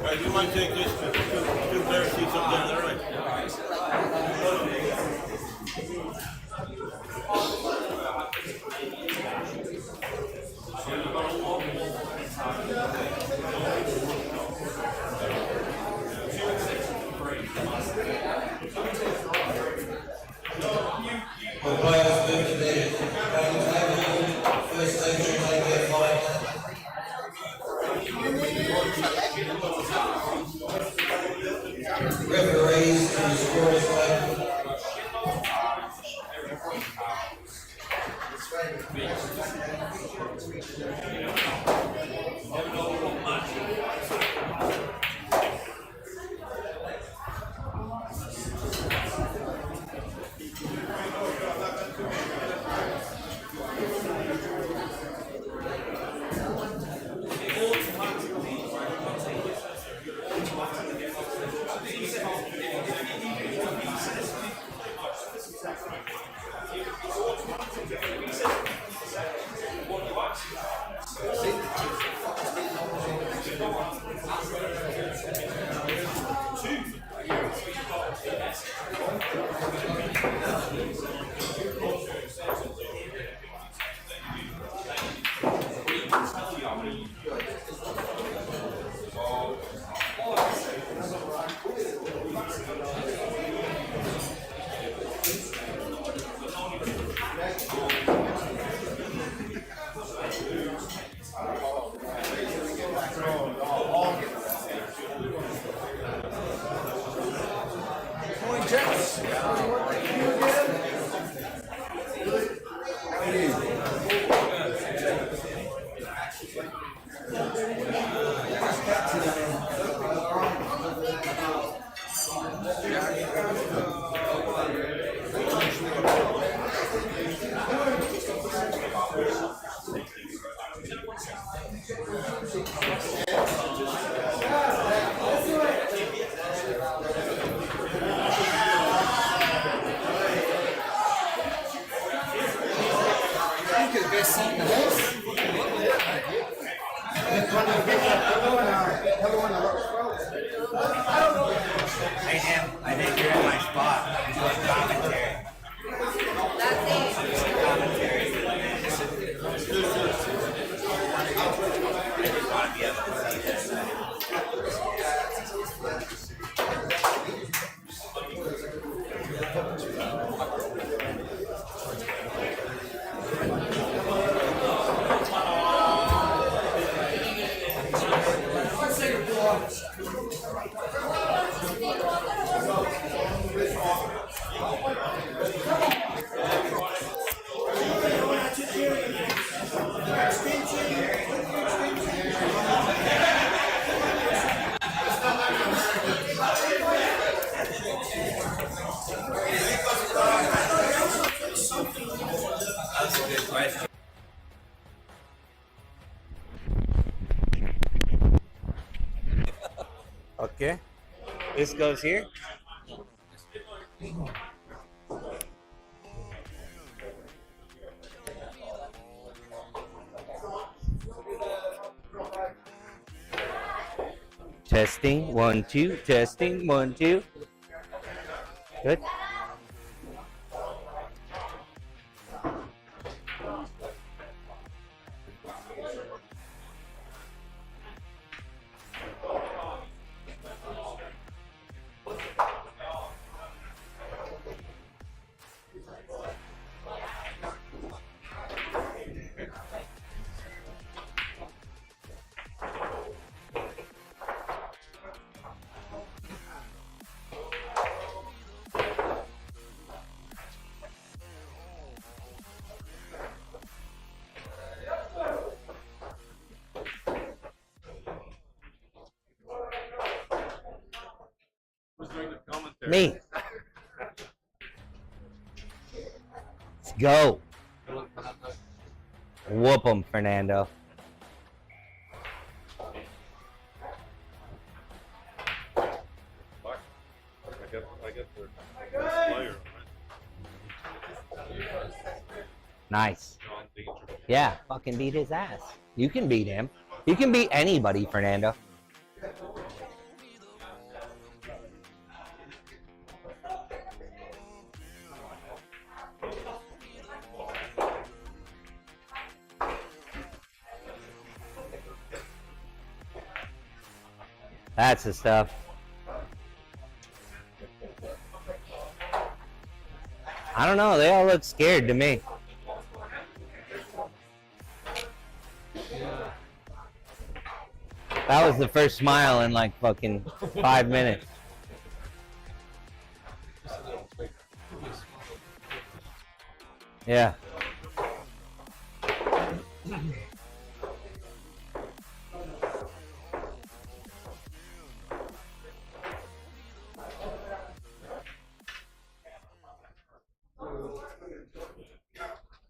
Right, you might take this two pair of seats up there, right? Well, players move to their table. First team should take their flight. Referees and scorers table. I think you're in my spot. It's like commentary. Let's Okay. This goes here. Testing, 1, 2. Testing, 1, 2. Good. Me. Let's go. Whoop 'em, Fernando. I guess they're best player, Nice. Yeah, fucking beat his ass. You can beat him. You can beat anybody, Fernando. That's the stuff. I don't know. They all look scared to me. That was the first smile in like fucking 5 minutes. Yeah.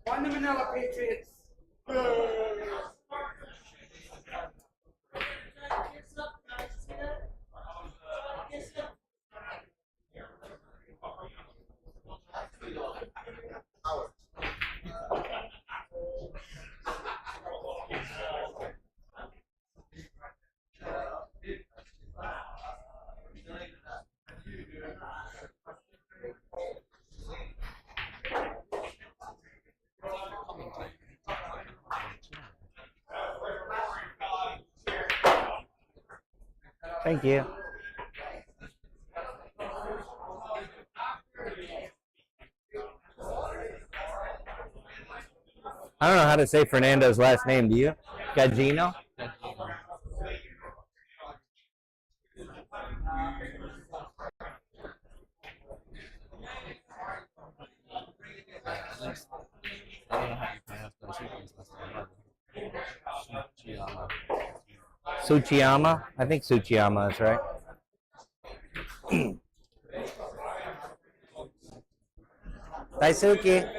On the Manila Patriots. Thank you. I don't know how to say Fernando's last name. Do you? Gagino? Tsuchiyama? I think Tsuchiyama is right. Daisuke.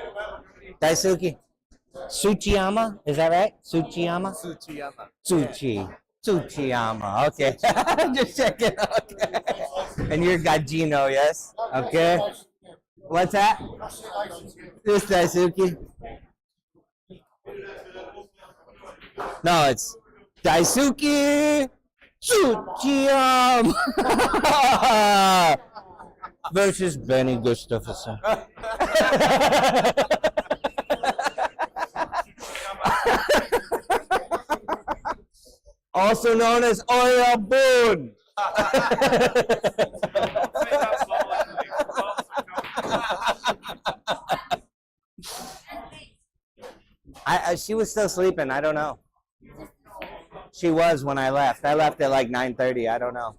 Daisuke. Tsuchiyama? Is that right? Tsuchiyama? Tsuchiyama. Okay. Just checking. Okay. And you're Gagino, yes? Okay. What's that? This Daisuke. No, it's Daisuke Tsuchiyama versus Benny Gustafsson. Also known as Oya Boon. She was still sleeping. I don't know. She was when I left. I left at like 9:30. I don't know.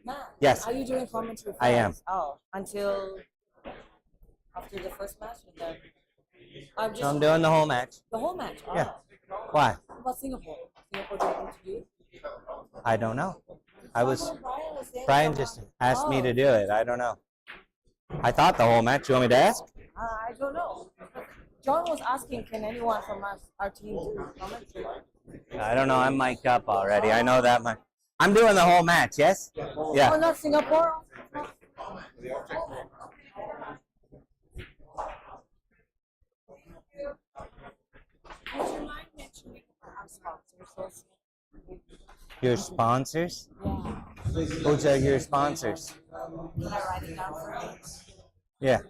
Matt, Yes. are you doing commentary? I am. first? Oh, until after the first match, and then I'm just So I'm doing the whole match. the whole match. Oh. Yeah. Why? What about Singapore? Singapore doing interview? I don't know. Brian was saying Brian that- just asked me Oh. to do it. I don't know. I thought the whole match. You want me to ask? I don't know. John was asking, can anyone from our team do commentary? I don't know. I'm mic'd up already. I know that much. I'm doing the whole match, yes? Oh, Yeah. not Singapore? Would you mind mentioning our sponsors? Your sponsors? Yeah. Who's your sponsors? Can I write it down for you? Yeah.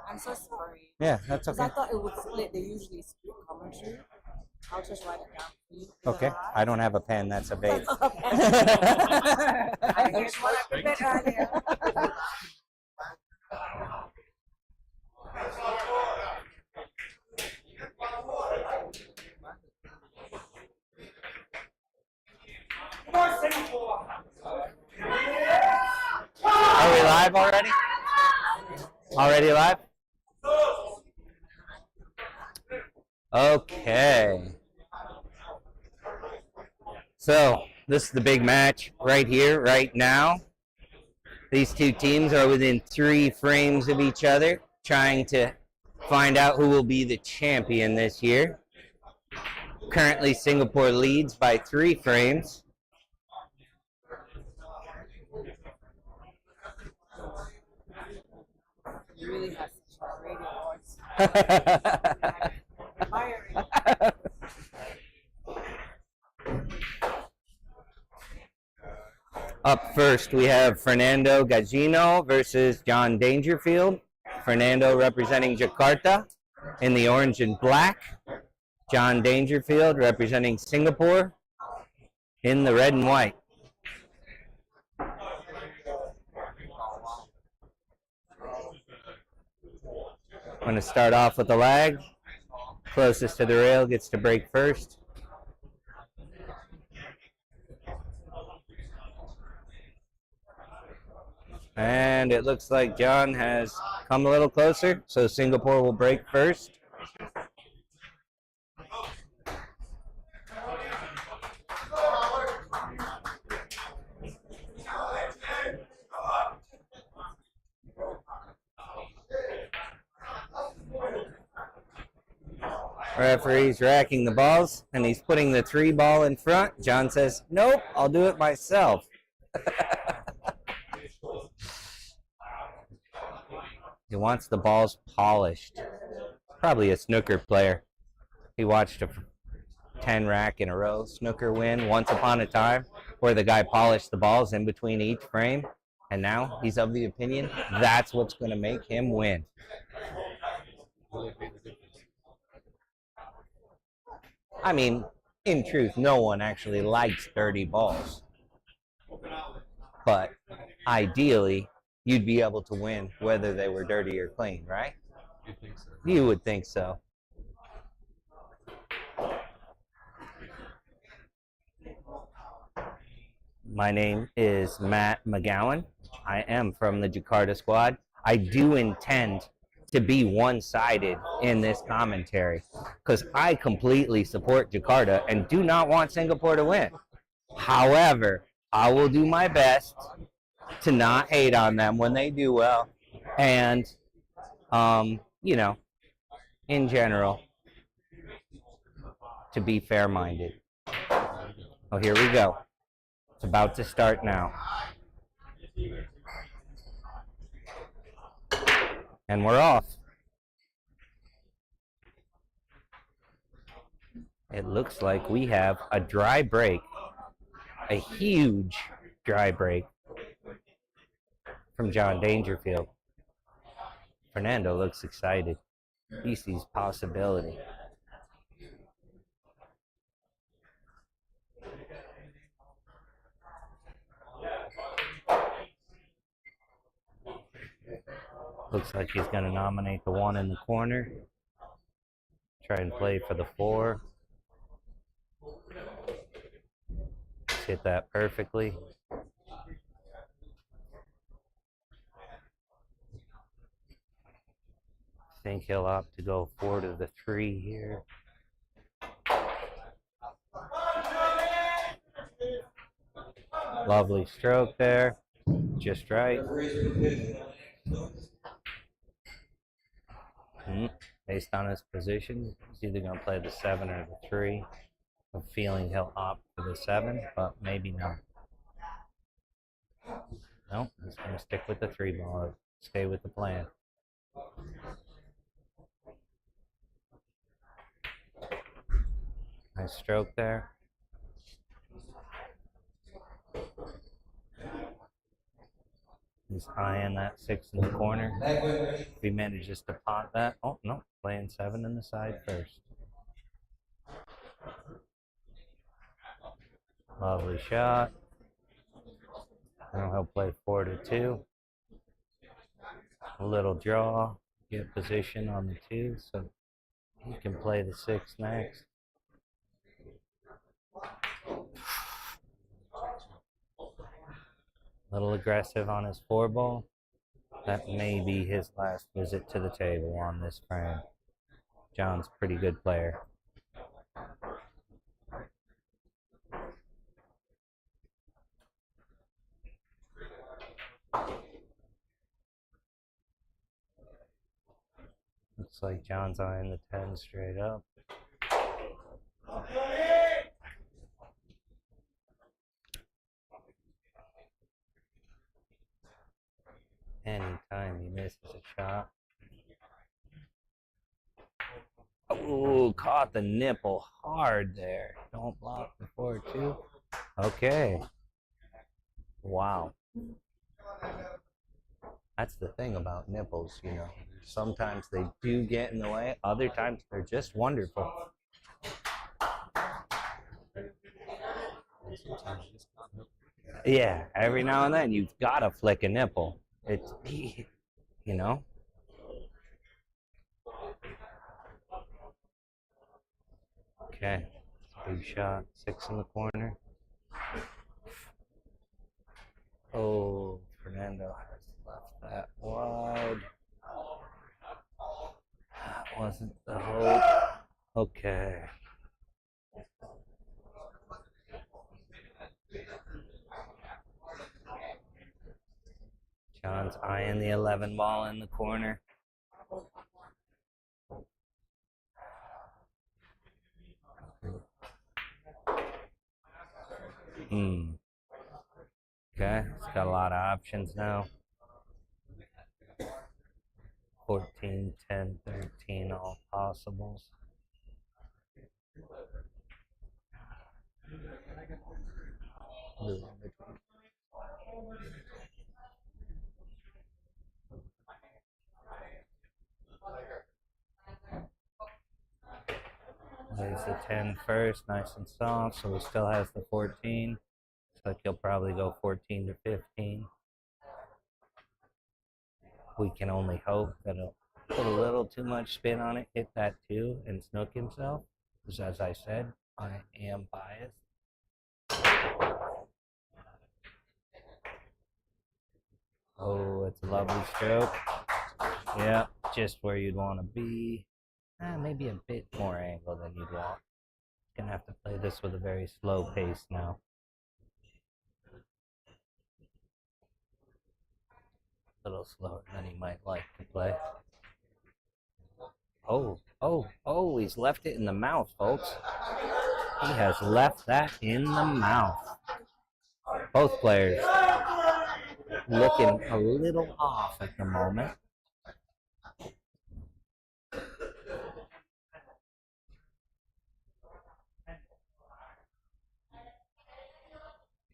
I'm so sorry. Yeah, that's Because okay. I thought it would split. They usually split commentary. I'll just write it down for you. Is Okay. that all I don't have a pen. That's a vape. right? Here's what I prepared earlier. Come on, Singapore. Are we live already? Already live? Okay. So, this is the big match right here, right now. These two teams are within 3 frames of each other, trying to find out who will be the champion this year. Currently, Singapore leads by 3 frames. You really have such a radio voice. Admiring. Up first, we have Fernando Gagino versus John Dangerfield. Fernando representing Jakarta in the orange and black. John Dangerfield representing Singapore in the red and white. I'm going to start off with the lag. Closest to the rail gets to break first. And it looks like John has come a little closer, so Singapore will break first. Referee's racking the balls, and he's putting the 3 ball in front. John says, nope, I'll do it myself. He wants the balls polished. Probably a snooker player. He watched a 10 rack in a row snooker win once upon a time, where the guy polished the balls in between each frame, and now he's of the opinion that's what's going to make him win. I mean, in truth, no one actually likes dirty balls. But ideally, you'd be able to win whether they were dirty or clean, right? You think so? You would think so. My name is Matt McGowan. I am from the Jakarta squad. I do intend to be one-sided in this commentary because I completely support Jakarta and do not want Singapore to win. However, I will do my best to not hate on them when they do well, and you know, in general, to be fair-minded. Oh, here we go. It's about to start now. And we're off. It looks like we have a dry break, a huge dry break from John Dangerfield. Fernando looks excited. He sees possibility. Looks like he's going to nominate the 1 in the corner. Try and play for the 4. Hit that perfectly. I think he'll opt to go 4 to the 3 here. Lovely stroke there. Just right. based on his position, he's either going to play the 7 or the 3. I'm feeling he'll opt for the 7, but maybe not. No, he's going to stick with the 3 ball. Stay with the plan. Nice stroke there. He's eyeing that 6 in the corner. If he manages to pot that. Oh, no. Playing 7 in the side first. Lovely shot. Now he'll play 4 to 2. A little draw. Get position on the 2, so he can play the 6 next. A little aggressive on his 4 ball. That may be his last visit to the table on this frame. John's a pretty good player. Looks like John's eyeing the 10 straight up. Anytime he misses a shot. Oh, caught the nipple hard there. Don't block the 4-2. Okay. Wow. That's the thing about nipples, you know. Sometimes they do get in the way. Other times they're just wonderful. Yeah, every now and then you've got to flick a nipple. It's, you know. Okay, big shot, 6 in the corner. Oh, Fernando has left that wide. That wasn't the hope. Okay. John's eyeing the 11 ball in the corner. Okay, it's got a lot of options now. 14, 10, 13, all possibles. Plays the 10 first, nice and soft, so he still has the 14. Looks like he'll probably go 14 to 15. We can only hope that he'll put a little too much spin on it, hit that 2, and snook himself. Because as I said, I am biased. Oh, it's a lovely stroke. Yeah, just where you'd want to be. Maybe a bit more angle than you'd want. Gonna have to play this with a very slow pace now. A little slower than he might like to play. Oh, he's left it in the mouth, folks. He has left that in the mouth. Both players looking a little off at the moment.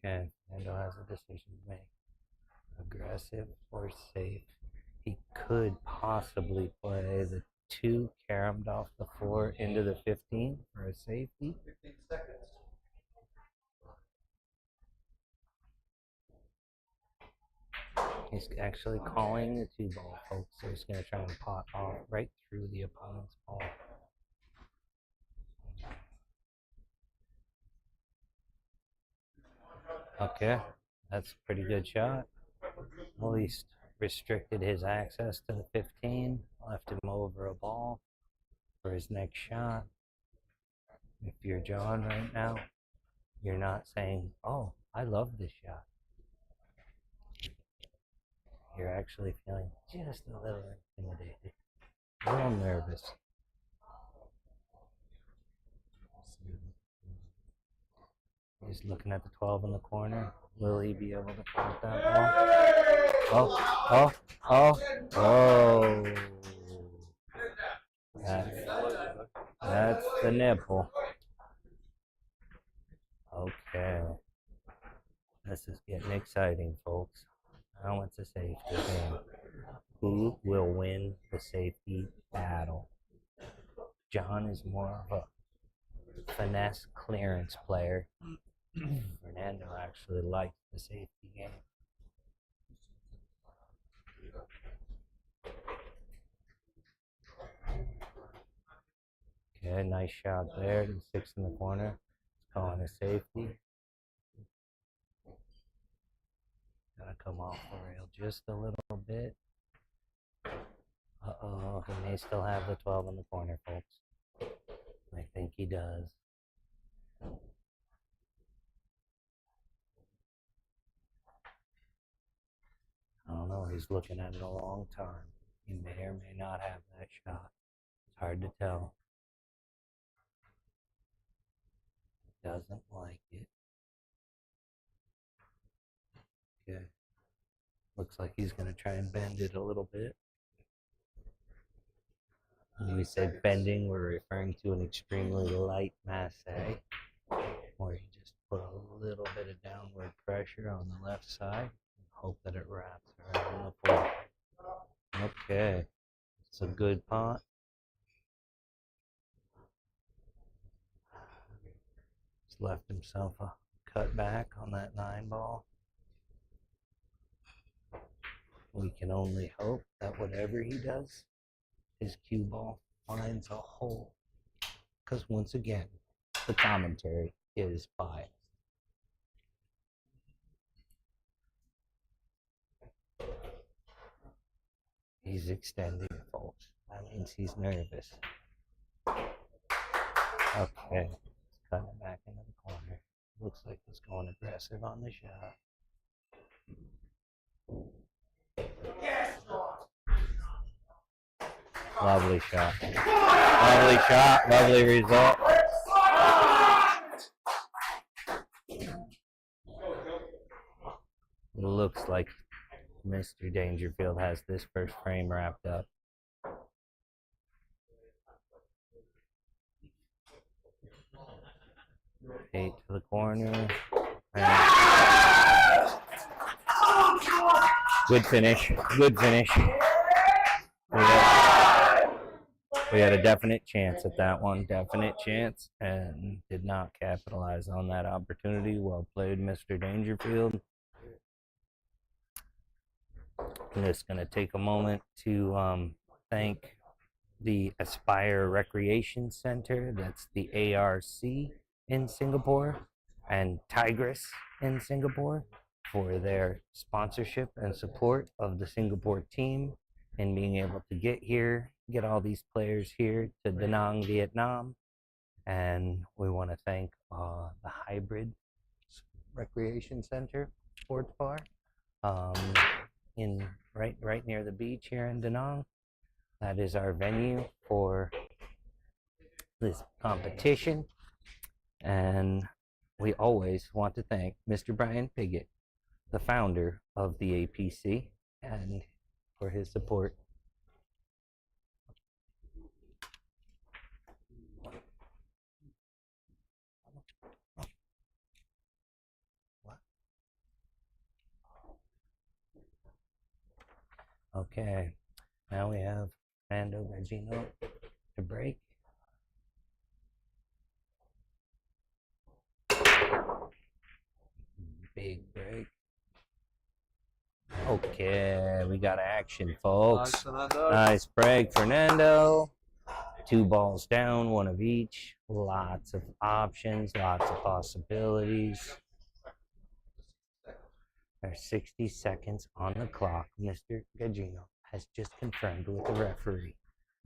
Okay, Fernando has a decision to make. Aggressive or safe. He could possibly play the 2 caromed off the 4 into the 15 for a safety. He's actually calling the 2 ball, folks. So he's going to try and pot off right through the opponent's ball. Okay, that's a pretty good shot. At least restricted his access to the 15, left him over a ball for his next shot. If you're John right now, you're not saying, oh, I love this shot. You're actually feeling just a little intimidated, a little nervous. He's looking at the 12 in the corner. Will he be able to find that ball? Oh. That's the nipple. Okay. This is getting exciting, folks. Now it's a safety game. Who will win the safety battle? John is more of a finesse clearance player. Fernando actually likes the safety game. Okay, nice shot there. The 6 in the corner. Calling a safety. Gotta come off the rail just a little bit. Uh-oh, he may still have the 12 in the corner, folks. I think he does. I don't know, he's looking at it a long time. He may or may not have that shot. It's hard to tell. Doesn't like it. Okay. Looks like he's going to try and bend it a little bit. When we say bending, we're referring to an extremely light masse, where you just put a little bit of downward pressure on the left side and hope that it wraps around the floor. Okay, it's a good pot. He's left himself a cut back on that 9 ball. We can only hope that whatever he does, his cue ball finds a hole. Because once again, the commentary is biased. He's extending, folks. That means he's nervous. Okay, he's cutting it back into the corner. Looks like he's going aggressive on the shot. Lovely shot. Lovely shot. Lovely result. Looks like Mr. Dangerfield has this first frame wrapped up. Eight to the corner. Good finish. Good finish. We had a definite chance at that one. Definite chance. And did not capitalize on that opportunity. Well played, Mr. Dangerfield. I'm just going to take a moment to thank the Aspire Recreation Center. That's the ARC in Singapore and Tigress in Singapore for their sponsorship and support of the Singapore team and being able to get here, get all these players here to Da Nang, Vietnam. And we want to thank the Hybrid Recreation Center Sports Bar in right near the beach here in Da Nang. That is our venue for this competition. And we always want to thank Mr. Brian Piggott, the founder of the APC, and for his support. Okay, now we have Fernando Gargino to break. Big break. Okay, we got action, folks. Nice break, Fernando. 2 balls down, 1 of each. Lots of options, lots of possibilities. There's 60 seconds on the clock. Mr. Gagino has just confirmed with the referee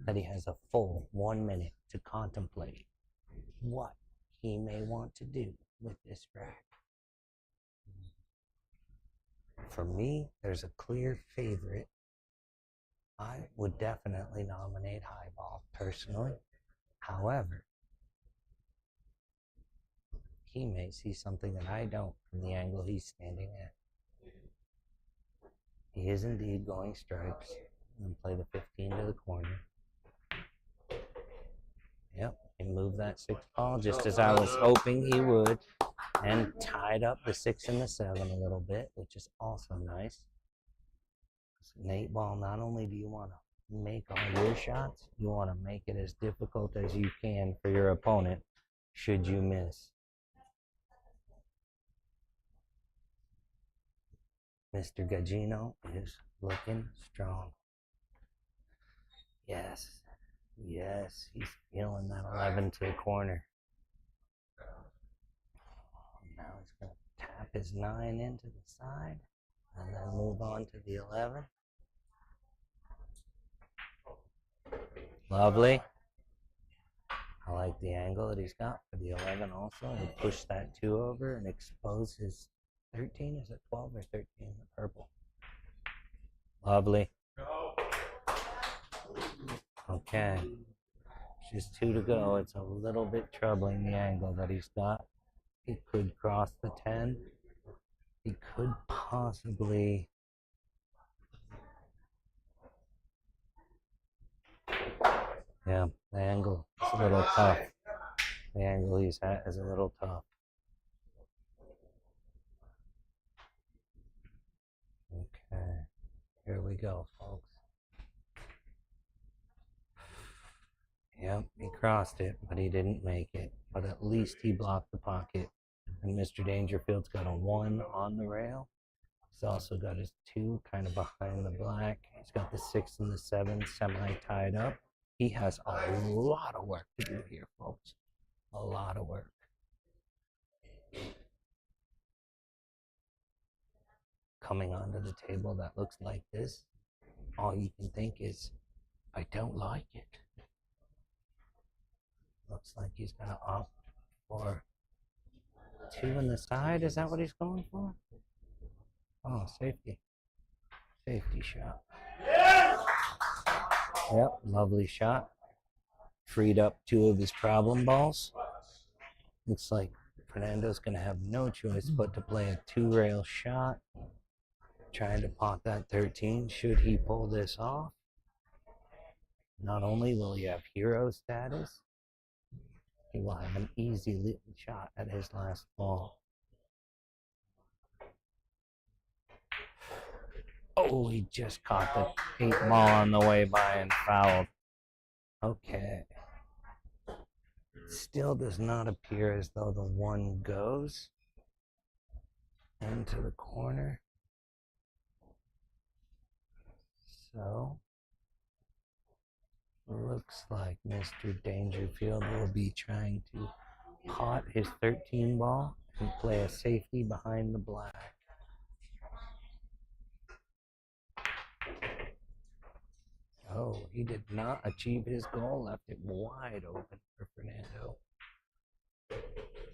that he has a full 1 minute to contemplate what he may want to do with this rack. For me, there's a clear favorite. I would definitely nominate Highball personally. However, he may see something that I don't from the angle he's standing at. He is indeed going stripes and play the 15 to the corner. Yep, he moved that 6 ball just as I was hoping he would, and tied up the 6 and the 7 a little bit, which is also nice. An 8 ball, not only do you want to make all your shots, you want to make it as difficult as you can for your opponent should you miss. Mr. Gagino is looking strong. Yes, yes, he's feeling that 11 to the corner. Now he's going to tap his 9 into the side and then move on to the 11. Lovely. I like the angle that he's got for the 11 also. He push that 2 over and expose his 13. Is it 12 or 13? The purple. Lovely. Okay. Just 2 to go. It's a little bit troubling, the angle that he's got. He could cross the 10. He could possibly... Yeah, the angle is a little tough. The angle he's at is a little tough. Okay, here we go, folks. Yep, he crossed it, but he didn't make it. But at least he blocked the pocket. And Mr. Dangerfield's got a 1 on the rail. He's also got his 2 kind of behind the black. He's got the 6 and the 7 semi-tied up. He has a lot of work to do here, folks. A lot of work. Coming onto the table that looks like this, all you can think is, I don't like it. Looks like he's going to opt for 2 in the side. Is that what he's going for? Oh, safety. Safety shot. Yep, lovely shot. Freed up 2 of his problem balls. Looks like Fernando's going to have no choice but to play a 2-rail shot. Trying to pot that 13. Should he pull this off, not only will he have hero status, he will have an easy little shot at his last ball. Oh, he just caught the 8 ball on the way by and fouled. Okay. Still does not appear as though the 1 goes into the corner. So, looks like Mr. Dangerfield will be trying to pot his 13 ball and play a safety behind the black. Oh, he did not achieve his goal, left it wide open for Fernando.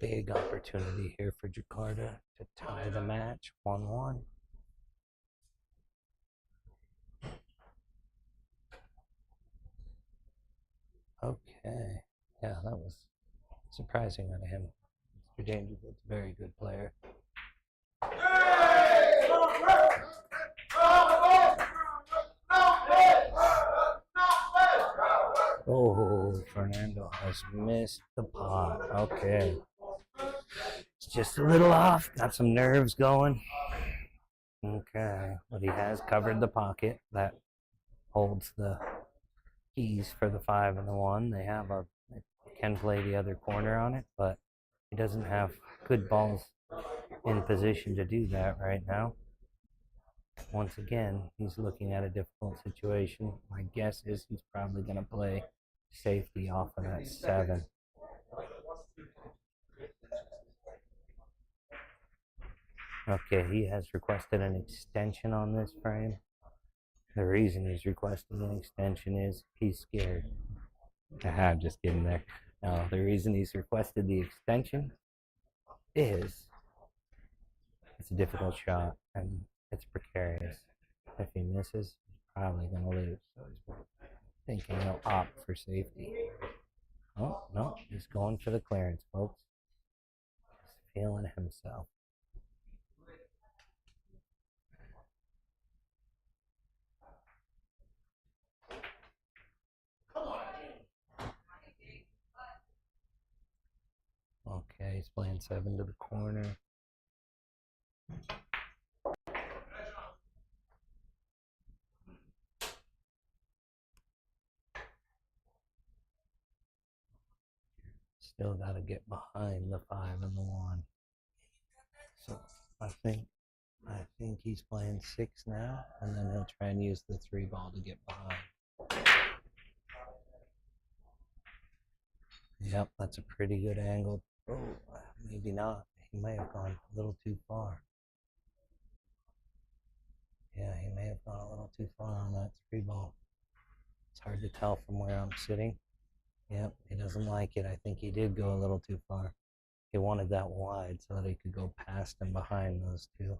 Big opportunity here for Jakarta to tie the match 1-1. Okay, yeah, that was surprising out of him. Mr. Dangerfield's a very good player. Oh, Fernando has missed the pot. Okay. It's just a little off. Got some nerves going. Okay, but he has covered the pocket that holds the keys for the 5 and the 1. They can play the other corner on it, but he doesn't have good balls in position to do that right now. Once again, he's looking at a difficult situation. My guess is he's probably going to play safety off of that 7. Okay, he has requested an extension on this frame. The reason he's requesting an extension is he's scared. I'm just kidding there. No, the reason he's requested the extension is it's a difficult shot and it's precarious. If he misses, he's probably going to lose. So he's thinking he'll opt for safety. Oh, no, he's going for the clearance, folks. feeling himself. Okay, he's playing 7 to the corner. Still got to get behind the 5 and the 1. So I think he's playing 6 now, and then he'll try and use the 3 ball to get behind. Yep, that's a pretty good angle. Oh, maybe not. He may have gone a little too far. Yeah, he may have gone a little too far on that 3 ball. It's hard to tell from where I'm sitting. Yep, he doesn't like it. I think he did go a little too far. He wanted that wide so that he could go past and behind those 2.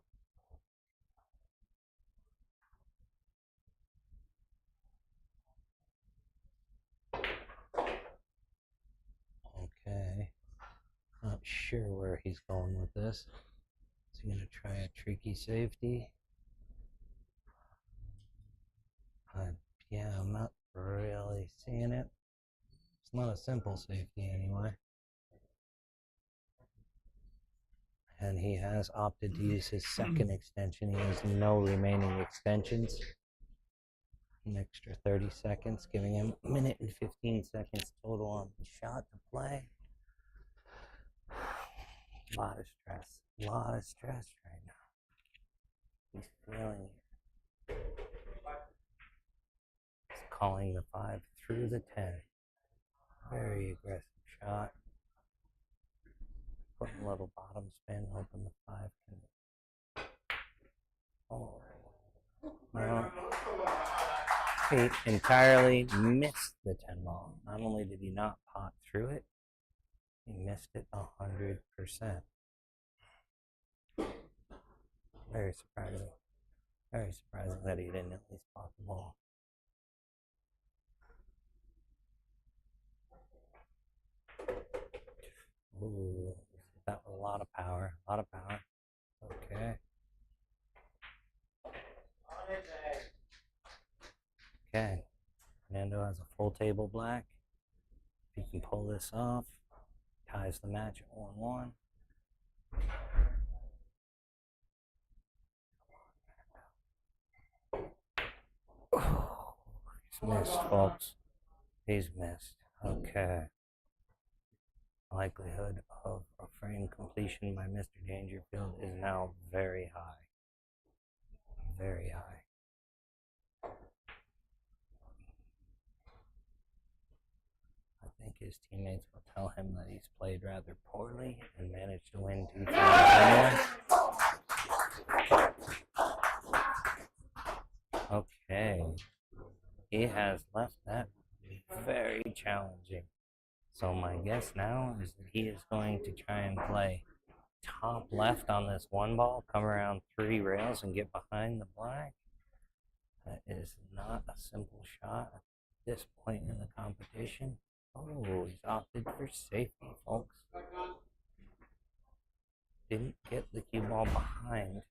Okay. Not sure where he's going with this. Is he going to try a tricky safety? Yeah, I'm not really seeing it. It's not a simple safety anyway. And he has opted to use his second extension. He has no remaining extensions. An extra 30 seconds, giving him a minute and 15 seconds total on the shot to play. A lot of stress right now. He's feeling it. He's calling the 5 through the 10. Very aggressive shot. Putting a little bottom spin, hoping the 5 can. Oh. No. He entirely missed the 10 ball. Not only did he not pot through it, he missed it 100%. Very surprising. Very surprising that he didn't at least pot the ball. Ooh, that was a lot of power. A lot of power. Okay. Okay. Fernando has a full table black. If he can pull this off, ties the match at 1-1. Oh, he's missed, folks. He's missed. Okay. Likelihood of a frame completion by Mr. Dangerfield is now very high. Very high. I think his teammates will tell him that he's played rather poorly and managed to win 2 times anyway. Okay. He has left that very challenging. So my guess now is that he is going to try and play top left on this 1 ball, come around 3 rails and get behind the black. That is not a simple shot at this point in the competition. Oh, he's opted for safety, folks. Didn't get the cue ball behind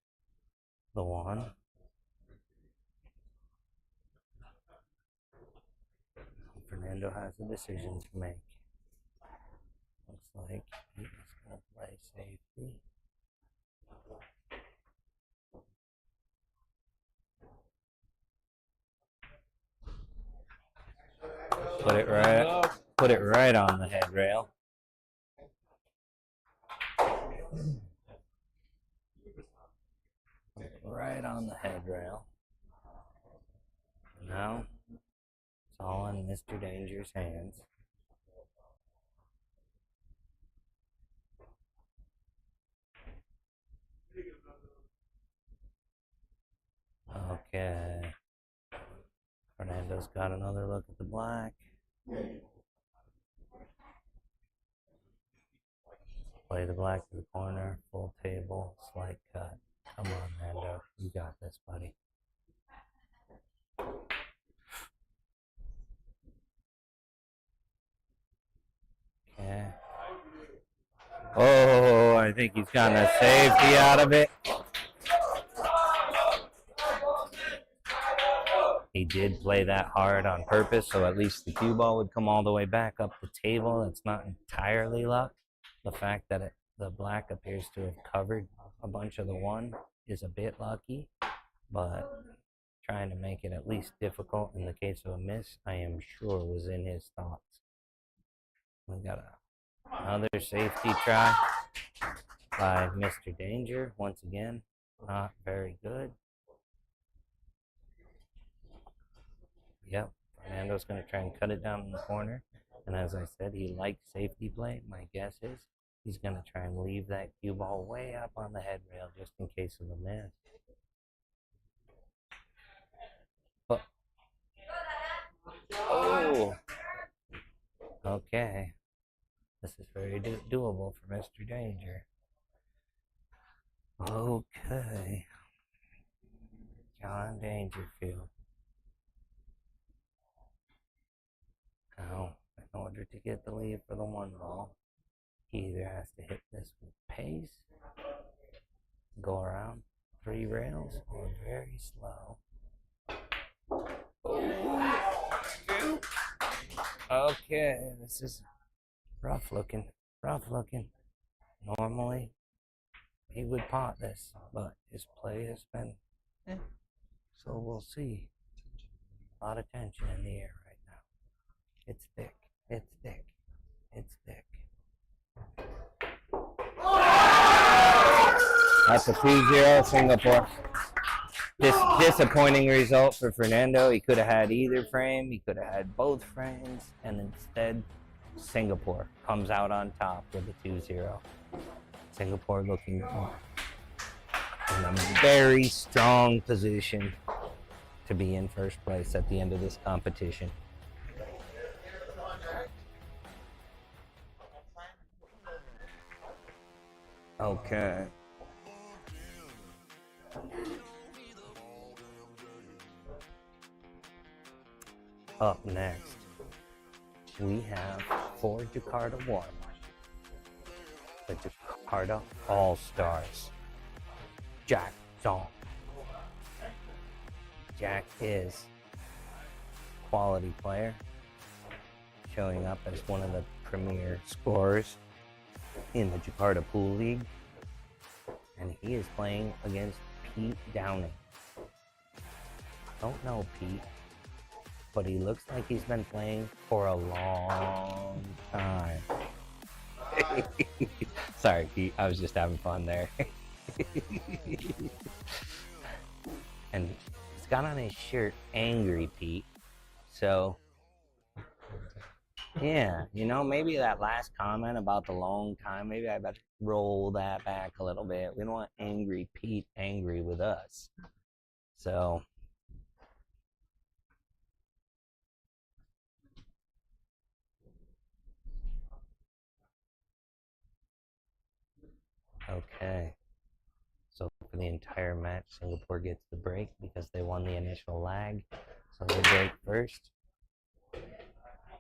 the 1. Fernando has a decision to make. Looks like he's going to play safety. Put it right on the head rail. Right on the head rail. Now it's all in Mr. Danger's hands. Okay. Fernando's got another look at the black. Play the black to the corner, full table, slight cut. Come on, Fernando. You got this, buddy. Okay. Oh, I think he's gotten a safety out of it. He did play that hard on purpose, so at least the cue ball would come all the way back up the table. It's not entirely luck. The fact that the black appears to have covered a bunch of the one is a bit lucky, but trying to make it at least difficult in the case of a miss, I am sure was in his thoughts. We got another safety try by Mr. Danger. Once again, not very good. Yep, Fernando's going to try and cut it down in the corner. And as I said, he likes safety play. My guess is he's going to try and leave that cue ball way up on the head rail just in case of a miss. But, oh, okay. This is very doable for Mr. Danger. Okay. John Dangerfield. Now, in order to get the lead for the one ball, he either has to hit this with pace, go around 3 rails, or very slow. Oh. Okay, this is rough looking. Normally, he would pot this, but his play has been, so we'll see. A lot of tension in the air right now. It's thick. That's a 2-0 Singapore. Disappointing result for Fernando. He could have had either frame. He could have had both frames. And instead, Singapore comes out on top with a 2-0. Singapore looking in a very strong position to be in first place at the end of this competition. Okay. Up next, we have for Jakarta 1, the Jakarta All-Stars, Jack Zong. Jack is a quality player, showing up as one of the premier scorers in the Jakarta Pool League, and he is playing against Pete Downing. Don't know Pete, but he looks like he's been playing for a long time. Sorry, Pete, I was just having fun there. And he's got on his shirt, Angry Pete. So, yeah, you know, maybe that last comment about the long time, maybe I better roll that back a little bit. We don't want Angry Pete angry with us. So, okay. So for the entire match, Singapore gets the break because they won the initial lag. So they break first.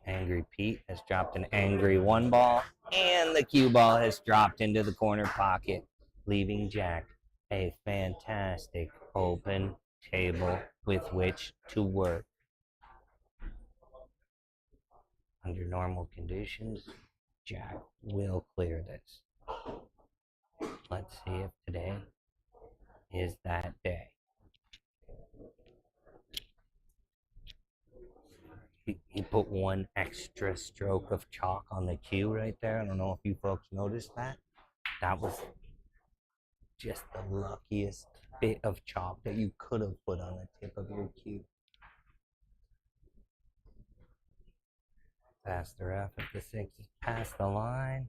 Angry Pete has dropped an angry 1 ball, and the cue ball has dropped into the corner pocket, leaving Jack a fantastic open table with which to work. Under normal conditions, Jack will clear this. Let's see if today is that day. He put 1 extra stroke of chalk on the cue right there. I don't know if you folks noticed that. That was just the luckiest bit of chalk that you could have put on the tip of your cue. Past the ref if the 6 is past the line.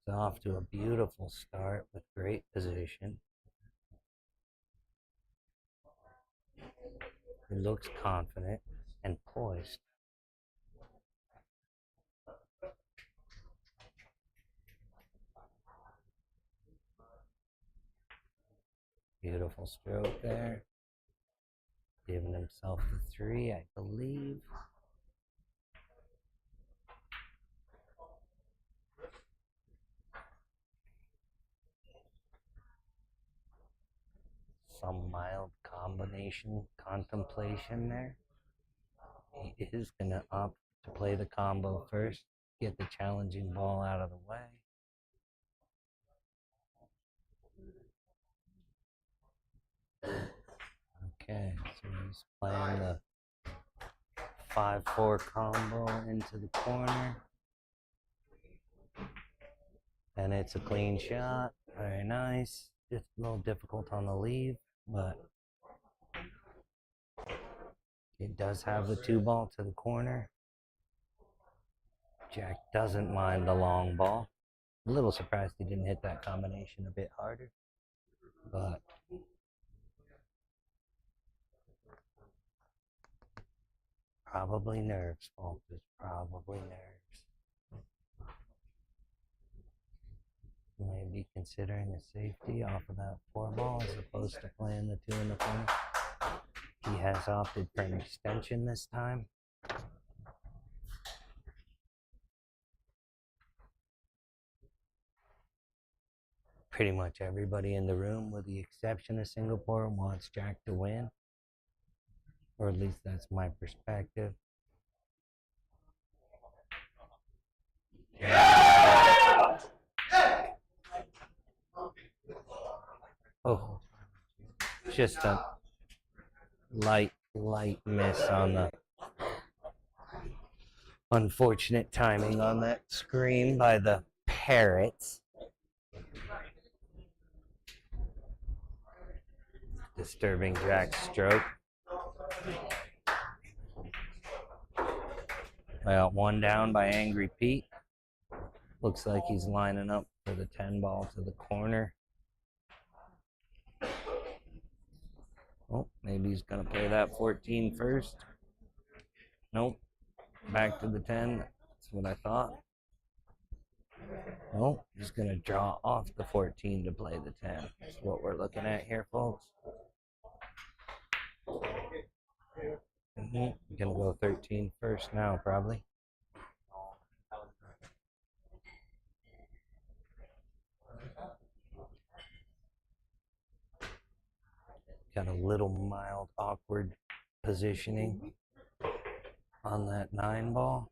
It's off to a beautiful start with great position. He looks confident and poised. Beautiful stroke there. Giving himself the 3, I believe. some mild combination contemplation there. He is going to opt to play the combo first, get the challenging ball out of the way. Okay, so he's playing the 5-4 combo into the corner. And it's a clean shot. Very nice. Just a little difficult on the leave, but it does have the 2 ball to the corner. Jack doesn't mind the long ball. A little surprised he didn't hit that combination a bit harder, but probably nerves, folks. It's probably nerves. Maybe considering a safety off of that 4 ball as opposed to playing the 2 in the corner. He has opted for an extension this time. Pretty much everybody in the room, with the exception of Singapore, wants Jack to win. Or at least that's my perspective. Oh, just a light miss on the unfortunate timing on that scream by the Parrots. Disturbing Jack's stroke. Well, 1 down by Angry Pete. Looks like he's lining up for the 10 ball to the corner. Oh, maybe he's going to play that 14 first. Nope. Back to the 10. That's what I thought. Nope. He's going to draw off the 14 to play the 10. That's what we're looking at here, folks. Going to go 13 first now, probably. Got a little mild awkward positioning on that 9 ball.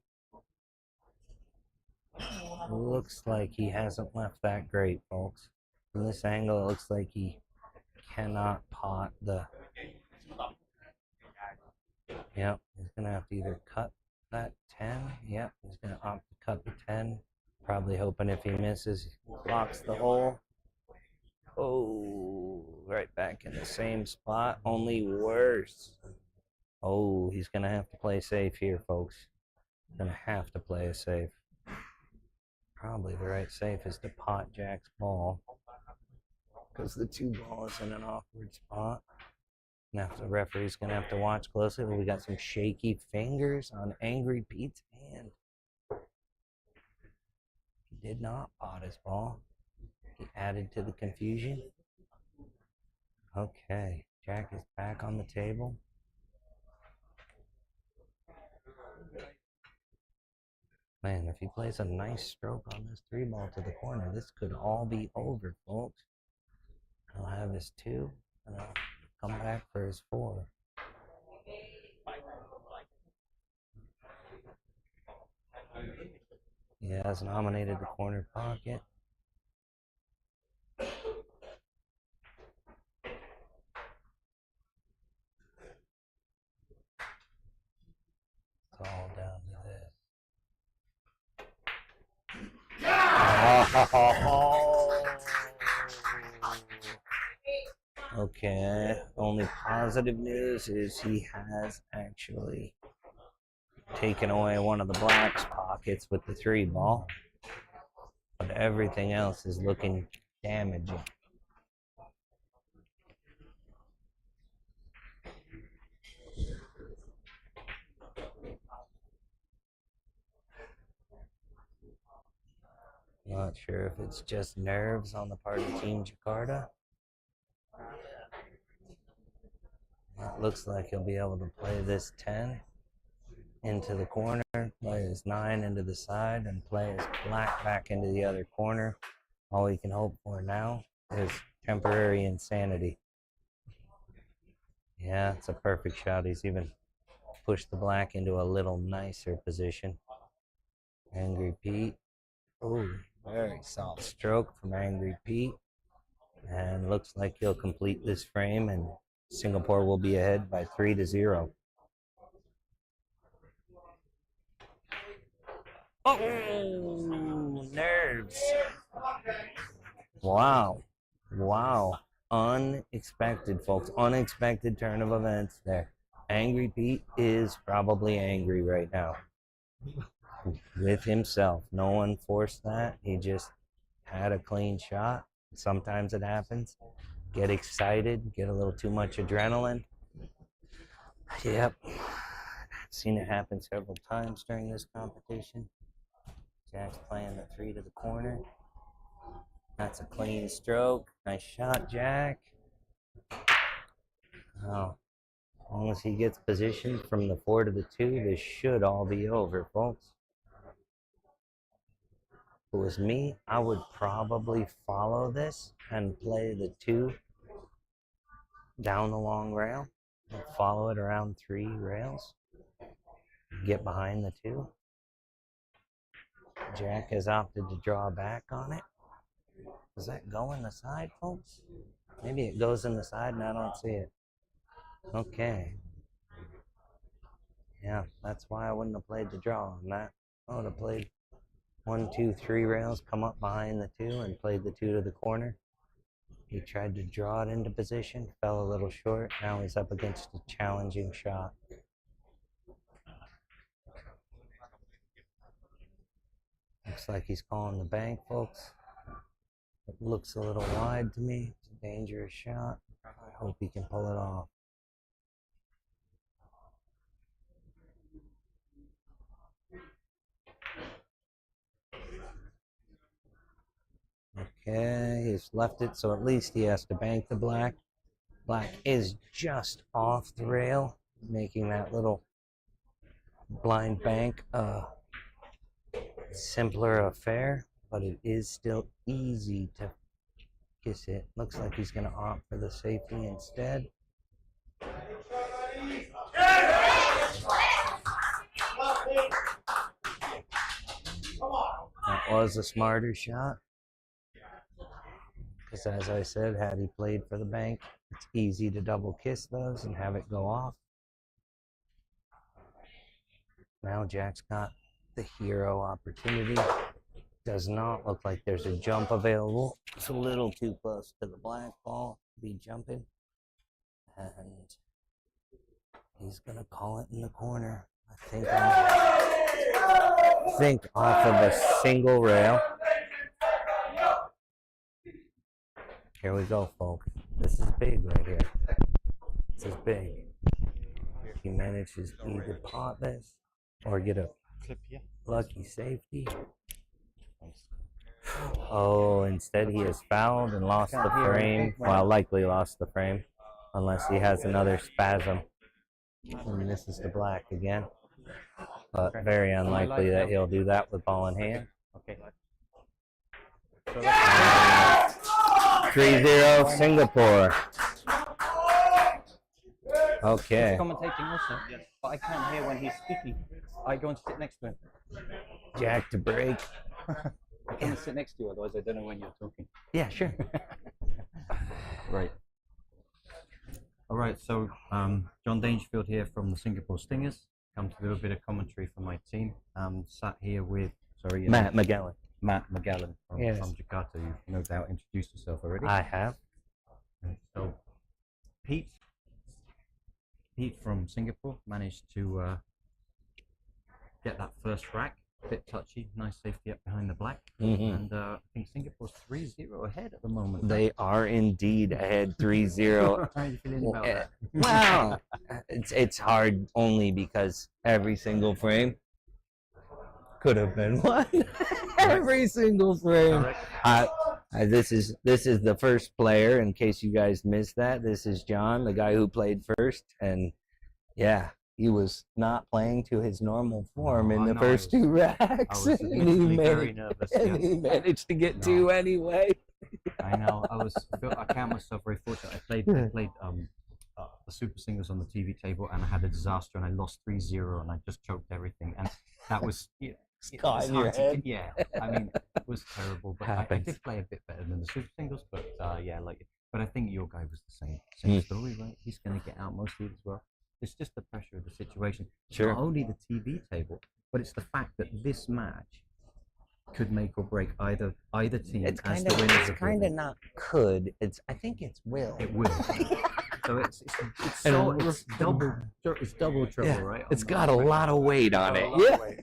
Looks like he hasn't left that great, folks. From this angle, it looks like he cannot pot the... Yep, he's going to have to either cut that 10. Yep, he's going to opt to cut the 10. Probably hoping if he misses, he locks the hole. Oh, right back in the same spot, only worse. Oh, he's going to have to play safe here, folks. He's going to have to play it safe. Probably the right safe is to pot Jack's ball, because the 2 ball is in an awkward spot. Now the referee's going to have to watch closely. We got some shaky fingers on Angry Pete's hand. He did not pot his ball. He added to the confusion. Okay, Jack is back on the table. Man, if he plays a nice stroke on this 3-ball to the corner, this could all be over, folks. He'll have his 2, and he'll come back for his 4. He has nominated the corner pocket. It's all down to this. Okay, only positive news is he has actually taken away one of the Black's pockets with the 3-ball, but everything else is looking damaging. Not sure if it's just nerves on the part of Team Jakarta. It looks like he'll be able to play this 10 into the corner, play his 9 into the side, and play his Black back into the other corner. All he can hope for now is temporary insanity. Yeah, it's a perfect shot. He's even pushed the black into a little nicer position. Angry Pete. Oh, very soft stroke from Angry Pete. And looks like he'll complete this frame, and Singapore will be ahead by 3-0. Oh, nerves. Wow. Wow. Unexpected, folks. Unexpected turn of events there. Angry Pete is probably angry right now with himself. No one forced that. He just had a clean shot. Sometimes it happens. Get excited, get a little too much adrenaline. Yep. I've seen it happen several times during this competition. Jack's playing the 3 to the corner. That's a clean stroke. Nice shot, Jack. Oh, as long as he gets positioned from the 4 to the 2, this should all be over, folks. If it was me, I would probably follow this and play the 2 down the long rail and follow it around 3 rails. Get behind the 2. Jack has opted to draw back on it. Does that go in the side, folks? Maybe it goes in the side and I don't see it. Okay. Yeah, that's why I wouldn't have played the draw on that. I would have played 1, 2, 3 rails, come up behind the 2 and played the 2 to the corner. He tried to draw it into position, fell a little short. Now he's up against a challenging shot. Looks like he's calling the bank, folks. It looks a little wide to me. It's a dangerous shot. I hope he can pull it off. Okay, he's left it, so at least he has to bank the black. Black is just off the rail, making that little blind bank a simpler affair, but it is still easy to kiss it. Looks like he's going to opt for the safety instead. That was a smarter shot. Because as I said, had he played for the bank, it's easy to double kiss those and have it go off. Now Jack's got the hero opportunity. Does not look like there's a jump available. It's a little too close to the black ball to be jumping. And he's going to call it in the corner. I think off of a single rail. Here we go, folks. This is big right here. This is big. He manages to either pot this or get a lucky safety. Oh, instead he has fouled and lost the frame. Well, likely lost the frame, unless he has another spasm. And this is the black again. But very unlikely that he'll do that with ball in hand. Okay. 3-0 Singapore. Okay. He's commentating also, but I can't hear when he's speaking. I go and sit next to him. Jack to break. I come and sit next to you, otherwise I don't know when you're talking. Yeah, sure. Right. All right, so John Dangerfield here from the Singapore Stingers. Come to do a bit of commentary for my team. Sat here with, Matt McGowan. Matt McGowan from Jakarta. You've no doubt introduced yourself already. I have. So Pete from Singapore managed to get that first rack. A bit touchy, nice safety up behind the black. And I think Singapore's 3-0 ahead at the moment. They are indeed ahead 3-0. How are you feeling about that? Wow. It's hard only because every single frame could have been won. Every single frame. This is the first player, in case you guys missed that. This is John, the guy who played first, and yeah, he was not playing to his normal form in the first 2 racks. I was very nervous. And he managed to get 2 anyway. I know. I count myself very fortunate. I played the super singles on the TV table, and I had a disaster, and I lost 3-0, and I just choked everything, and that was Caught in your head. yeah, I mean, it was terrible, but I did play a bit better than the super singles, but yeah, like, but I think your guy was the same story, right? He's going to get out mostly as well. It's just the pressure of the situation. Sure. Not only the TV table, but it's the fact that this match could make or break either team. It's as kind the of winners it's of kind the of not could. I think it's will. It will. So it's double trouble, right? It's got a lot of weight on it.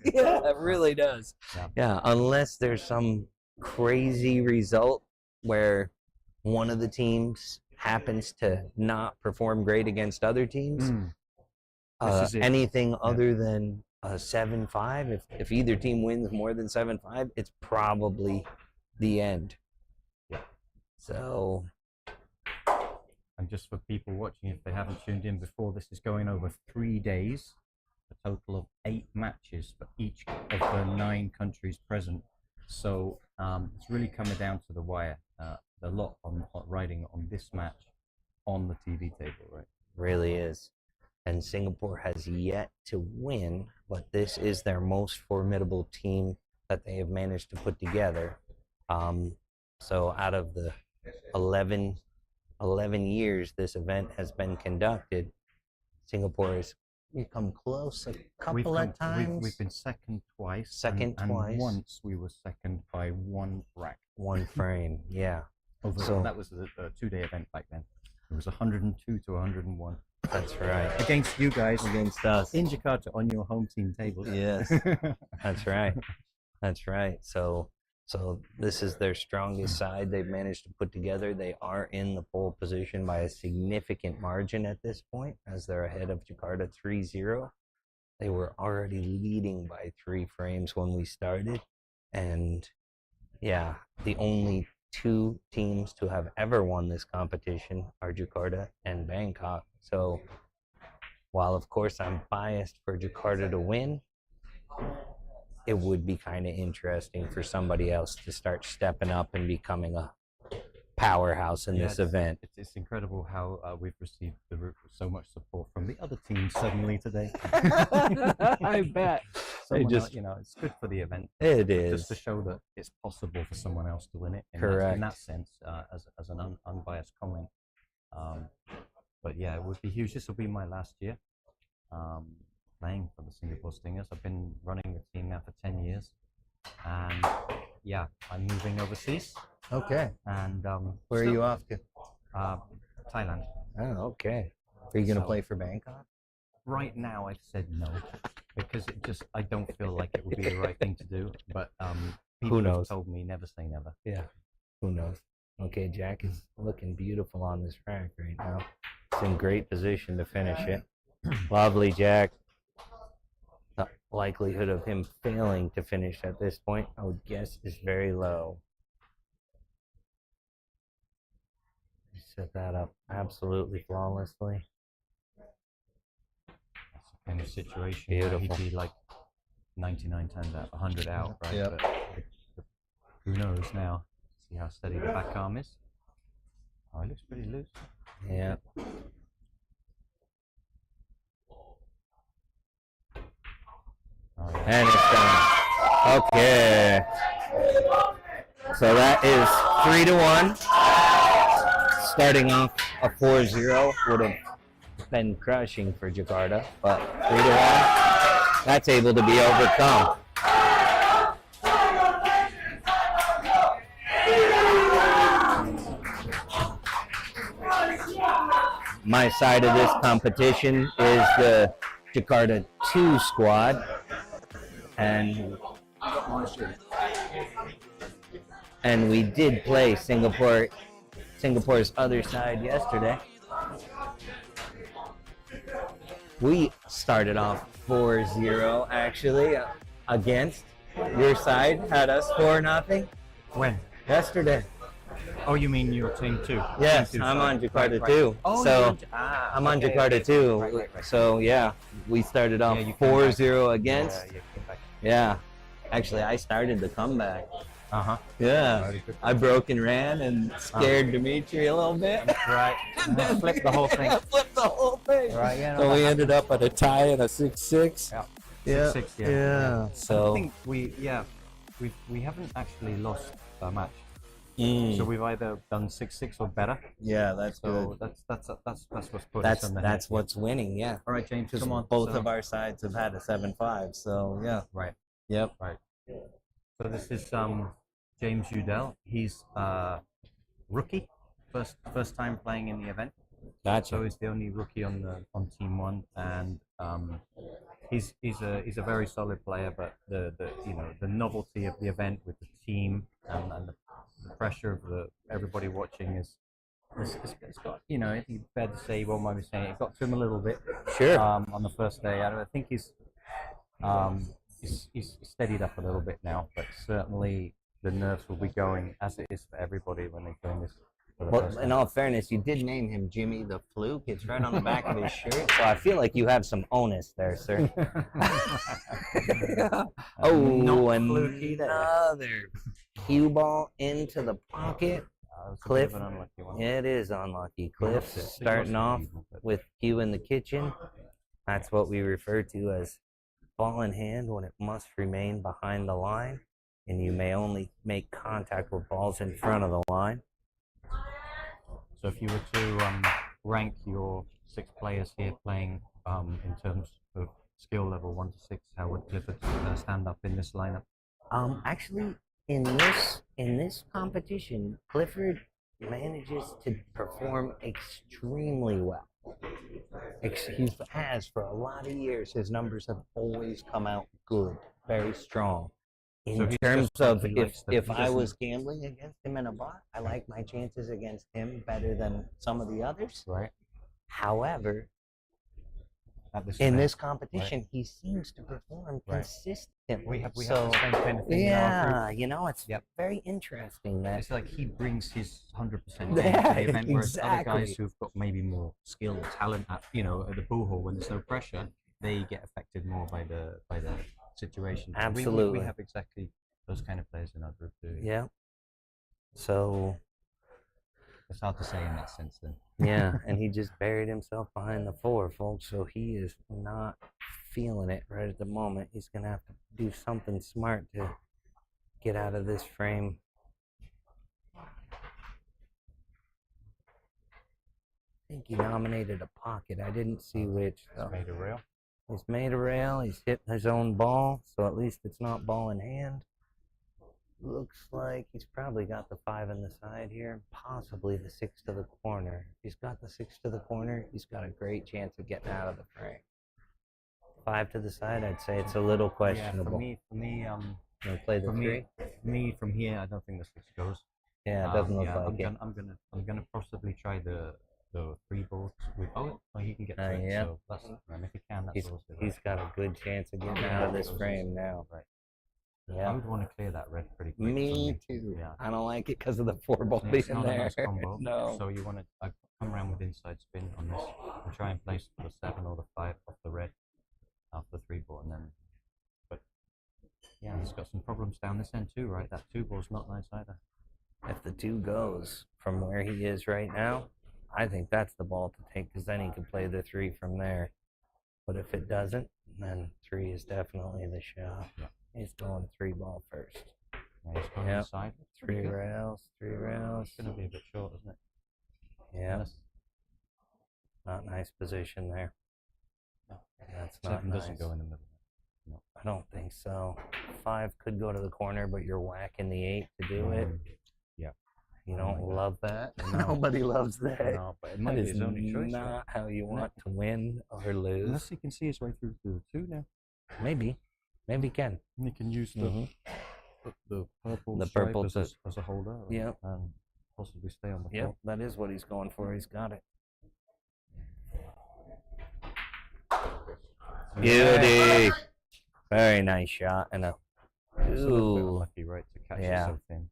Yeah, it really does. Yeah, unless there's some crazy result where one of the teams happens to not perform great against other teams. Anything other than a 7-5, if either team wins more than 7-5, it's probably the end. Yeah. So, and just for people watching, if they haven't tuned in before, this is going over 3 days, a total of 8 matches for each of the 9 countries present. So it's really coming down to the wire. A lot riding on this match on the TV table, right? really is. And Singapore has yet to win, but this is their most formidable team that they have managed to put together. So out of the 11 years this event has been conducted, Singapore has come close a couple of times. We've been second twice. Second twice. And once we were second by 1 rack. 1 frame, yeah. So that was a 2-day event back then. It was 102 to 101. That's right. Against you guys. Against us. In Jakarta on your home team tables. Yes. That's right. That's right. So this is their strongest side they've managed to put together. They are in the pole position by a significant margin at this point, as they're ahead of Jakarta 3-0. They were already leading by 3 frames when we started. And yeah, the only 2 teams to have ever won this competition are Jakarta and Bangkok. So while of course I'm biased for Jakarta to win, it would be kind of interesting for somebody else to start stepping up and becoming a powerhouse in this event. It's incredible how we've received so much support from the other teams suddenly today. I bet. It's good for the event. It is. Just to show that it's possible for someone else to win it. Correct. In that sense, as an unbiased comment. But yeah, it would be huge. This will be my last year playing for the Singapore Stingers. I've been running the team now for 10 years. And yeah, I'm moving overseas. Okay. And where are you off to? Thailand. Oh, okay. Are you going to play for Bangkok? Right now, I've said no because I don't feel like it would be the right thing to do. But people who knows? have told me never say never. Yeah. Who knows? Okay, Jack is looking beautiful on this track right now. It's in great position to finish it. Lovely, Jack. The likelihood of him failing to finish at this point, I would guess, is very low. He set that up absolutely flawlessly. That's the kind of situation Beautiful. where he'd be like 99 times out, 100 out, right? Yep. But who knows now? See how steady the back arm is. Oh, it looks pretty loose. Yeah. Oh, yeah. And it's done. Okay. So that is 3-1. Starting off a 4-0 would have been crushing for Jakarta, but 3-1, that's able to be overcome. My side of this competition is the Jakarta 2 squad, and we did play Singapore's other side yesterday. We started off 4-0 actually against your side, had us 4-0. When? Yesterday. Oh, you mean your team too? Yes, Team two, I'm sorry. on Jakarta Right. too. Oh, So I'm on Jakarta too. Right. So yeah, we started off Yeah, you came 4-0 against. Yeah, you came back. Yeah, actually I started the comeback. Uh-huh. Yeah, Very good. I broke and ran and scared Dimitri a little bit. Right. Flip the whole thing. Flip the whole thing. Right, yeah, no, So that we ended up at a tie and a 6-6. Yeah. Yeah. 6-6, yeah. Yeah. I So think we haven't actually lost a match. Mm. So we've either done 6-6 or better. yeah, that's So good. that's what's put us That's on the that's head. what's winning. Yeah. All right, James, Because come on. both So- of our sides have had a 7-5. So yeah. Right. Yep. Right. So this is James Udell. He's rookie, first time playing in the event. Gotcha. So he's the only rookie on team one, and he's a very solid player. But the novelty of the event with the team and the pressure of everybody watching it's got, I think it's fair to say, you won't mind me saying it got to him a little bit. Sure. On the first day, I think he's steadied up a little bit now, but certainly the nerves will be going, as it is for everybody when they're doing this. Well, in all fairness, you did name him Jimmy the Fluke. It's right on the back of his shirt. So I feel like you have some onus there, sir. Oh, another cue ball into the pocket. Cliff, it is unlucky. Cliff starting off with cue in the kitchen. That's what we refer to as ball in hand when it must remain behind the line, and you may only make contact with balls in front of the line. So if you were to rank your 6 players here playing in terms of skill level 1 to 6, how would Clifford stand up in this lineup? Actually, in this competition, Clifford manages to perform extremely well. He has for a lot of years. His numbers have always come out good, very strong. In terms of if I was gambling against him in a bot, I like my chances against him better than some of the others. Right. However, in this competition, he seems to perform consistently. We have the same kind of thing in our group. It's very interesting that It's like he brings his 100% to the event, whereas other guys who've got maybe more skill and talent at the pool hall when there's no pressure, they get affected more by the situation. Absolutely. We have exactly those kind of players in our group too. Yeah. So it's hard to say in that sense then. yeah, and he just buried himself behind the 4, folks. So he is not feeling it right at the moment. He's gonna have to do something smart to get out of this frame. I think he nominated a pocket. I didn't see which. He's made a rail. He's made a rail. He's hit his own ball, so at least it's not ball in hand. Looks like he's probably got the 5 in the side here, possibly the 6 to the corner. If he's got the 6 to the corner, he's got a great chance of getting out of the frame. 5 to the side, I'd say it's a little questionable. Yeah, for me, play the 3. Me from here, I don't think the 6 goes. Yeah, it doesn't look like it. I'm gonna possibly try the 3 balls with. Oh, he can get to it. Yeah. So that's, if he can, that's also right. He's got a good chance of getting out of this frame now. Right. Yeah. I would want to clear that red pretty quick. Me too. Yeah. I don't like it because of the 4 ball Yeah, being it's not there. a nice combo. No. So you want to come around with inside spin on this and try and place the 7 or the 5 off the red after the 3 ball, and then. But yeah, he's got some problems down this end too, right? That 2 ball's not nice either. If the 2 goes from where he is right now, I think that's the ball to take, because then he can play the 3 from there. But if it doesn't, then 3 is definitely the shot. Yeah. He's going 3 ball first. Yeah, he's going inside. 3 rails, 3 rails. It's going to be a bit short, isn't it? Yeah. Not nice position there. No. That's not 7 doesn't nice. go in the middle. No. I don't think so. 5 could go to the corner, but you're whacking the 8 to do it. Yeah. You don't love that. No. Nobody loves that. No, but it might That be is his only choice. not right? how you want to win or lose. Unless he can see his way through to the 2 now. Maybe he can. And he can use the purple The stripe purple as a holder. Yeah. And possibly stay on the Yep, floor. that is what he's going for. He's got it. Beauty. Very nice shot. And It's a little bit ooh, unlucky, right, to catch Yeah. it so thin.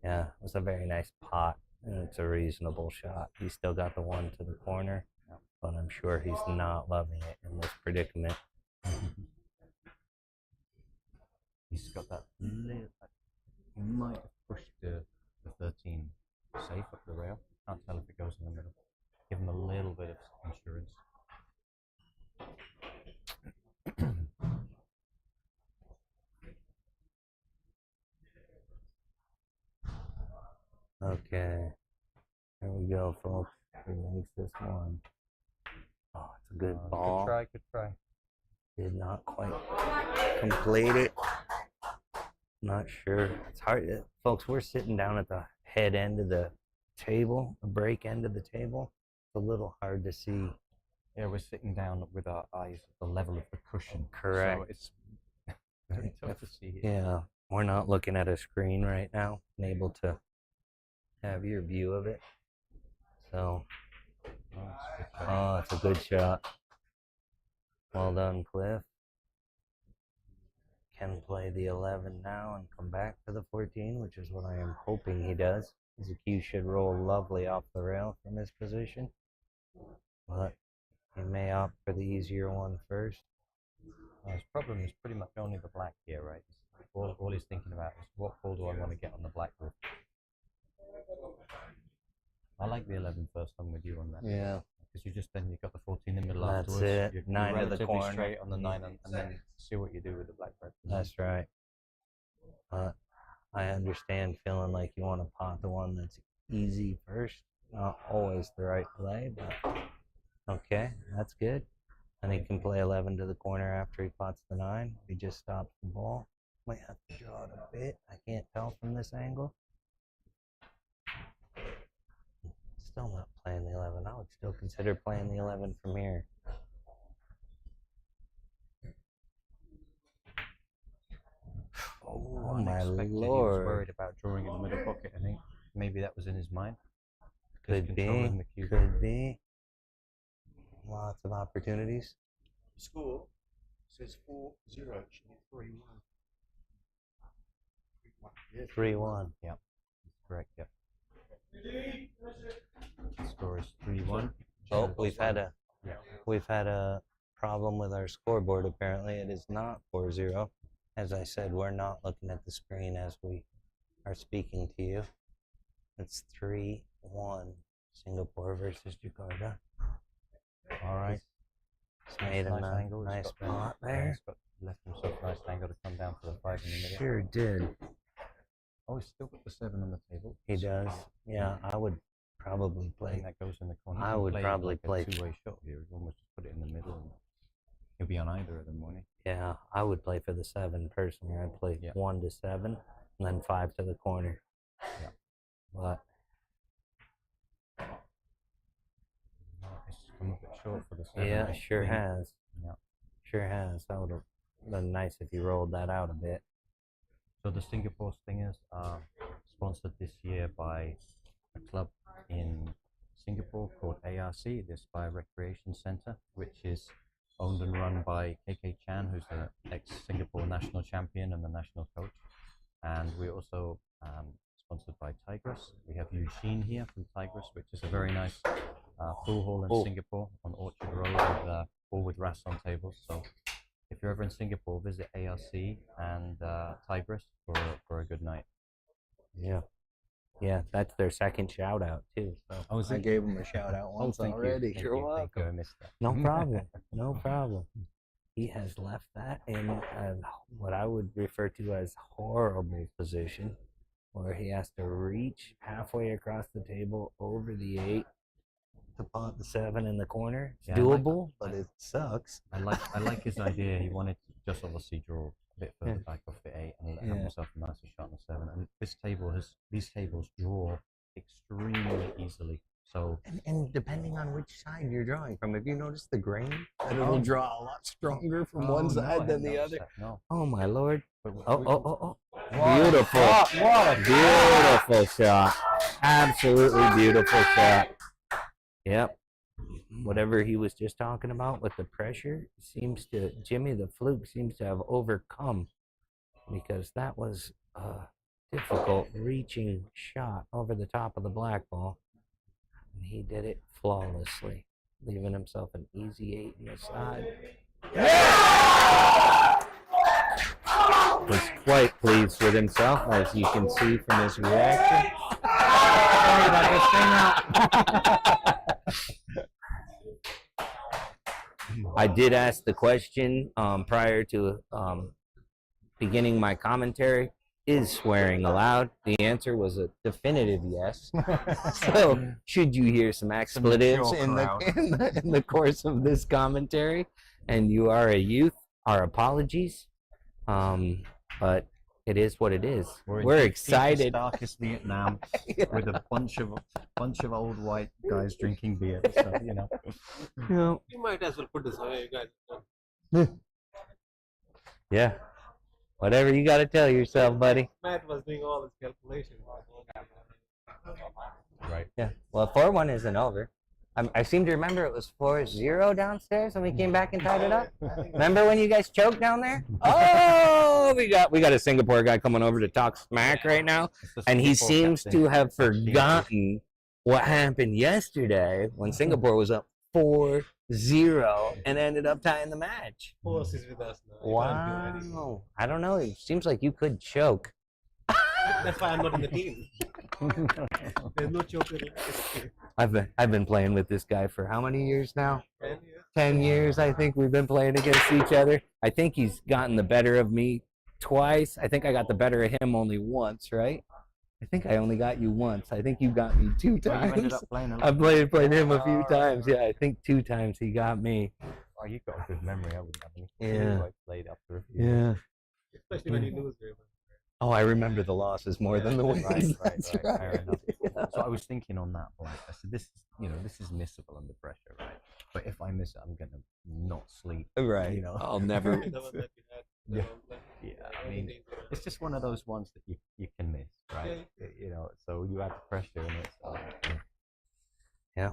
yeah, it was a very nice pot. And it's a reasonable shot. He's still got the 1 to the corner, but I'm sure he's not loving it in this predicament. He's got that He might have pushed the 13 safe up the rail. Can't tell if it goes in the middle. Give him a little bit of insurance. Okay. There we go, folks. He makes this one. Oh, it's a good ball. Good try. Did not quite complete it. Not sure. It's hard. Folks, we're sitting down at the head end of the table, the break end of the table. It's a little hard to see. Yeah, we're sitting down with our eyes at the level of the cushion. Correct. So it's very tough to see. Yeah, we're not looking at a screen right now and able to have your view of it. So, oh, it's a good shot. Well done, Cliff. Can play the 11 now and come back to the 14, which is what I am hoping he does. His cue should roll lovely off the rail from his position, but he may opt for the easier one first. His problem is pretty much only the black here, right? All he's thinking about is what ball do I want to get on the black with. I like the 11 first. I'm with you on that. Yeah. Because you've got the 14 in the middle That's afterwards. it. You're 9 to the relatively corner. straight on the 9 and then see what you do with the black red. That's right. I understand feeling like you want to pot the one that's easy first. Not always the right play, but okay, that's good. And he can play 11 to the corner after he pots the 9. He just stops the ball. Might have to draw it a bit. I can't tell from this angle. Still not playing the 11. I would still consider playing the 11 from here. Oh my Unexpected. lord! He was worried about drawing in the middle pocket. I think maybe that was in his mind. Could be. Could be. Lots of opportunities. Score says 4-0. It should be 3-1. 3-1. Yep, that's correct. Yep. The score is 3-1. Oh, we've had a problem with our scoreboard. Apparently, it is not 4-0. As I said, we're not looking at the screen as we are speaking to you. It's 3-1. Singapore versus Jakarta. All right. It's made a nice spot there. Left himself a nice angle to come down for the 5 in the middle. Sure did. Oh, he's still got the 7 on the table. He does. Yeah, I would probably I play. think that goes in the corner. I would probably play a two-way shot here. He'd almost just put it in the middle, and he'll be on either of them, won't he? Yeah, I would play for the 7 personally. I'd play 1 to 7, and then 5 to the corner. Yeah. But It's come a bit short for the 7. yeah, sure has. Yeah. Sure has. That would have been nice if you rolled that out a bit. So the Singapore Stingers are sponsored this year by a club in Singapore called ARC, the Aspire Recreation Centre, which is owned and run by KK Chan, who's the ex-Singapore national champion and the national coach. And we're also sponsored by Tigress. We have Eugene here from Tigress, which is a very nice pool hall in Singapore on Orchard Road, with, all with Rasson tables. So if you're ever in Singapore, visit ARC and Tigress for a good night. Yeah. Yeah, that's their second shout out too. So I gave him a shout out once already. You're welcome. I missed that. no problem. No problem. He has left that in what I would refer to as horrible position, where he has to reach halfway across the table over the 8 to pot the 7 in the corner. It's doable, but it sucks. I like his idea. He wanted to just obviously draw a bit further back off the 8 and have himself a nicer shot on the 7. And these tables draw extremely easily. So And depending on which side you're drawing from, if you notice the grain, that it'll draw a lot stronger from one side than the other. No. Oh my lord! But Oh! Beautiful! Beautiful shot! Absolutely beautiful shot. Yep. Whatever he was just talking about with the pressure Jimmy the Fluke seems to have overcome, because that was a difficult reaching shot over the top of the black ball. And he did it flawlessly, leaving himself an easy 8 in the side. Yeah! was quite pleased with himself, as you can see from his reaction. Sorry about this thing. I did ask the question prior to beginning my commentary, is swearing allowed? The answer was a definitive yes. So, should you hear some expletives in the course of this commentary, and you are a youth, our apologies. But it is what it is. We're excited. Darkest Vietnam with a bunch of old white guys drinking beer. So, you know. Yeah. You might as well put this away, guys. Yeah. Whatever you got to tell yourself, buddy. Matt was doing all his calculations. Right. Yeah. Well, 4-1 isn't over. I seem to remember it was 4-0 downstairs when we came back and tied it up. Remember when you guys choked down there? Oh, we got a Singapore guy coming over to talk smack right now, and he seems to have forgotten what happened yesterday when Singapore was up 4-0 and ended up tying the match. Who else is with us now? Wow. I don't know. It seems like you could choke. That's why I'm not in the team. There's no choker. I've been playing with this guy for how many years now? 10 years. 10 years, I think we've been playing against each other. I think he's gotten the better of me twice. I think I got the better of him only once, right? I think I only got you once. I think you got me 2 times. You ended up playing a lot. I played him a few times. Yeah, I think 2 times he got me. Oh, you've got a good memory. I wouldn't have any. Yeah. I played up for a few. Yeah. Especially when you lose, remember? Oh, I remember the losses more than the wins. Right, That's fair enough. Yeah. So I was thinking on that point. I said, this is missable under pressure, right? But if I miss it, I'm gonna not sleep. Right. You know. I'll never. The one that you had. Yeah. Yeah. I mean, it's just one of those ones that you can miss, right? You know. So you add the pressure, and it's. Yeah.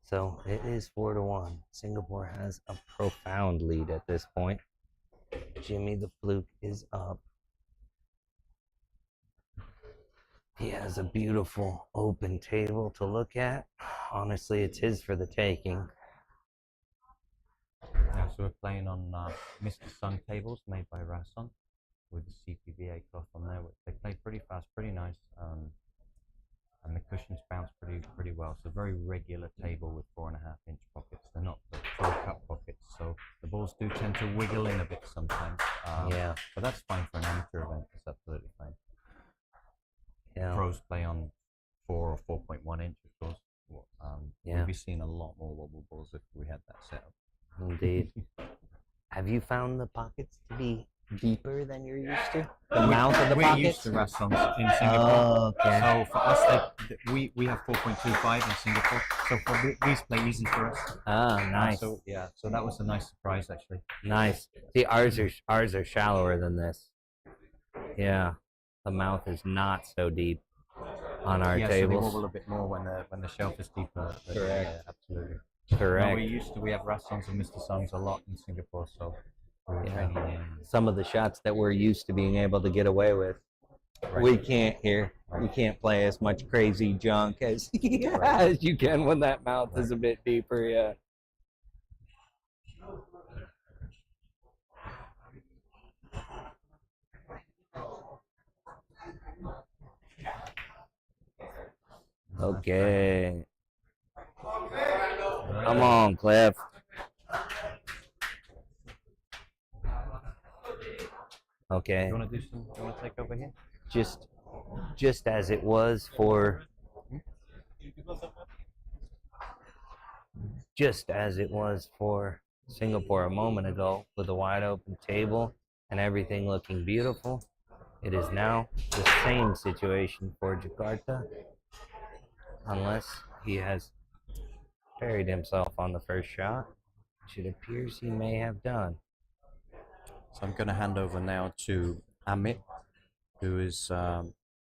So it is 4-1. Singapore has a profound lead at this point. Jimmy the Fluke is up. He has a beautiful open table to look at. Honestly, it's his for the taking. Yeah, so we're playing on Mr. Sun tables made by Rason with the CPVA cloth on there, which they play pretty fast, pretty nice, and the cushions bounce pretty well. So very regular table with 4.5-inch pockets. They're not the full cup pockets, so the balls do tend to wiggle in a bit sometimes. Yeah. But that's fine for an amateur event. It's absolutely fine. Yeah. Pros play on 4 or 4.1 inch, of course. Yeah. We'd be seeing a lot more wobble balls if we had that setup. Indeed. Have you found the pockets to be deeper than you're used to? The mouth of the We're pockets? used to Rassons in Singapore. Oh, okay. So for us, we have 4.25 in Singapore. So for these play easy for us. Oh, nice. So yeah, so that was a nice surprise actually. Nice. See, ours are shallower than this. Yeah. The mouth is not so deep on our Yeah, so they tables. wobble a bit more when the shelf is deeper. But, Correct. Yeah, absolutely. Correct. No, we have Rassons and Mr. Songs a lot in Singapore, so we're training in. Some of the shots that we're used to being able to get away with, we can't here. We can't play as much crazy junk as, as you can when that mouth is a bit deeper. Yeah. Okay. Come on, Cliff. Okay. You want to take over here? Just as it was for Singapore a moment ago, with a wide open table and everything looking beautiful, it is now the same situation for Jakarta, unless he has buried himself on the first shot, which it appears he may have done. So I'm going to hand over now to Amit, who is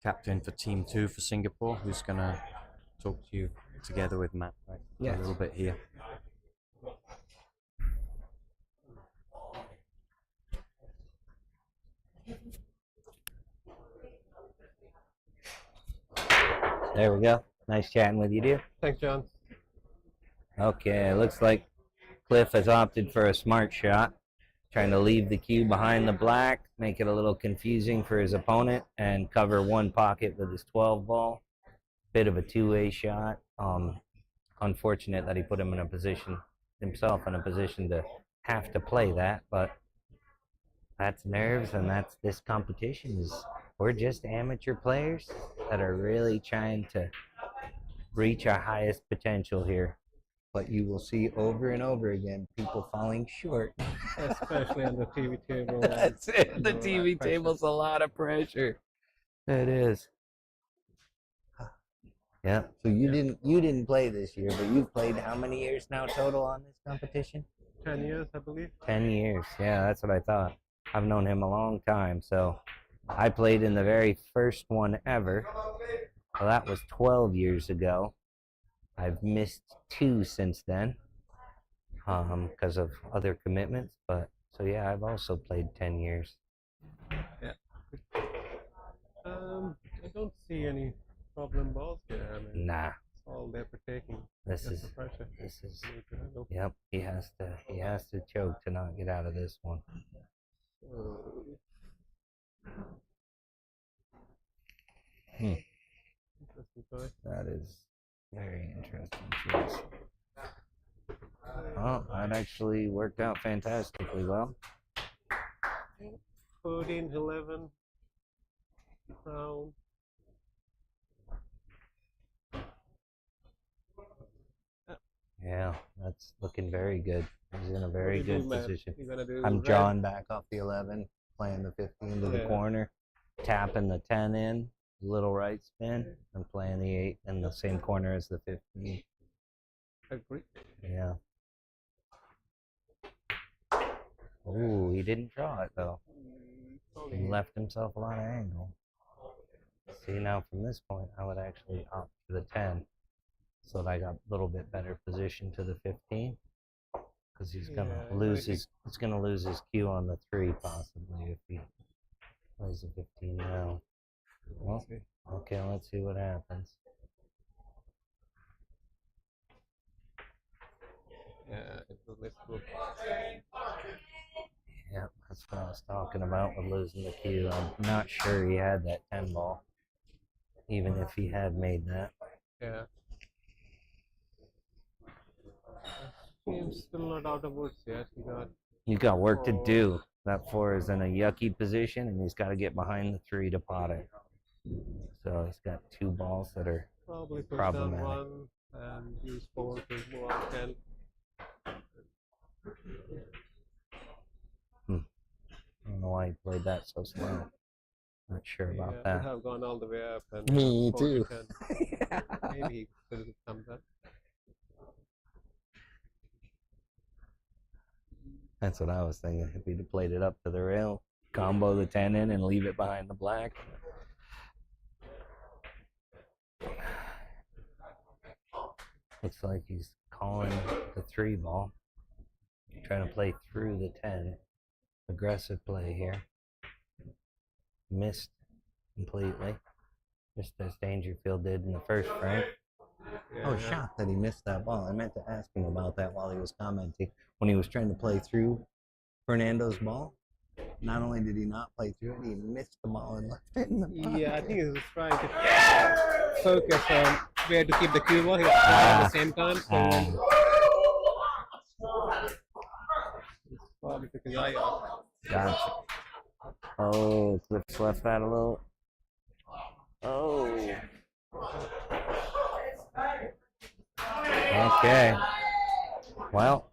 captain for Team 2 for Singapore, who's going to talk to you together with Matt, right? Yes. A little bit here. There we go. Nice chatting with you, dude. Thanks, John. Okay, looks like Cliff has opted for a smart shot. trying to leave the cue behind the black, make it a little confusing for his opponent, and cover one pocket with his 12 ball. Bit of a two-way shot. Unfortunate that he put him in a position, himself in a position to have to play that, but that's nerves, and that's this competition. We're just amateur players that are really trying to reach our highest potential here. But you will see over and over again people falling short. Especially on the TV table. That's it. The Under TV that pressure. table's a lot of pressure. It is. Yeah. So you didn't play this year, but you've played how many years now total on this competition? 10 years, I believe. 10 years. Yeah, that's what I thought. I've known him a long time. So I played in the very first one ever. Well, that was 12 years ago. I've missed 2 since then because of other commitments. But so yeah, I've also played 10 years. Yeah. I don't see any problem balls here. I mean, Nah, it's all there for taking. this Just is the pressure. this is. You need to handle. Yep, he has to choke to not get out of this one. Interesting choice. That is very interesting choice. Oh, that actually worked out fantastically well. 14, 11. Round. Yeah, that's looking very good. He's in a very What do you good do, Matt? position. You gonna do I'm red? drawing back off the 11, playing the 15 to the Yeah. Corner, tapping the 10 in, little right spin, and playing the 8 in the same corner as the 15. Agree. Yeah. Ooh, he didn't draw it though. He left himself a lot of angle. See, now from this point, I would actually opt for the 10, so that I got a little bit better position to the 15, because he's gonna Yeah, lose I think- his lose his cue on the 3 possibly if he plays the 15 now. Well, okay, let's see what happens. Yeah, it was less good. Yeah, that's what I was talking about with losing the cue. I'm not sure he had that 10 ball, even if he had made that. Yeah. He's still not out of woods yet. You got work to do. That 4 is in a yucky position, and he's got to get behind the 3 to pot it. So he's got 2 balls that are probably push down problematic. 1 and use 4 to move on 10. I don't know why he played that so slow. Not sure Yeah, about could that. have gone all the way up and Me 4 to too. 10. Maybe he could have come back. That's what I was thinking. If he'd have played it up to the rail, combo the 10 in, and leave it behind the black. Looks like he's calling the 3 ball. Trying to play through the 10. Aggressive play here. Missed completely. Just as Dangerfield did in the first frame. I was shocked that he missed that ball. I meant to ask him about that while he was commenting. When he was trying to play through Fernando's ball, not only did he not play through it, he missed the ball and left it in the pocket. Yeah, I think he was trying to focus on where to keep the cue ball. He was trying at the same time. So probably took his eye off. Gotcha. Oh, Cliff's left that a little. Oh. Okay. Well,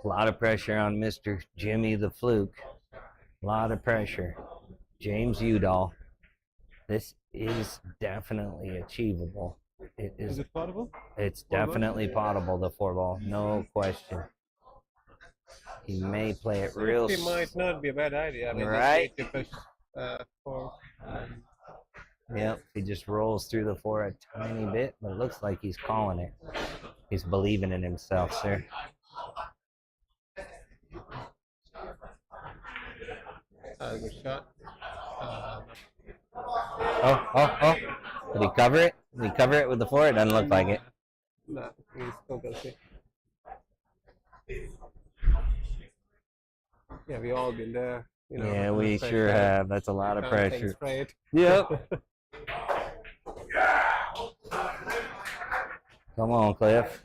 a lot of pressure on Mr. Jimmy the Fluke. A lot of pressure. James Udall. This is definitely achievable. It Is is. it possible? It's 4 ball? definitely potable, the 4 ball. No question. He may play it real. It might not be a bad idea. I mean, Right. just need to push 4. Yep, he just rolls through the 4 a tiny bit, but it looks like he's calling it. He's believing in himself, sir. Good shot. Oh. Did he cover it? Did he cover it with the 4? It doesn't look like it. No, he's still going to see. Yeah, we all been there. You know, Yeah, we straight sure there, have. That's a lot of can't think pressure. Straight. Yep. Come on, Cliff.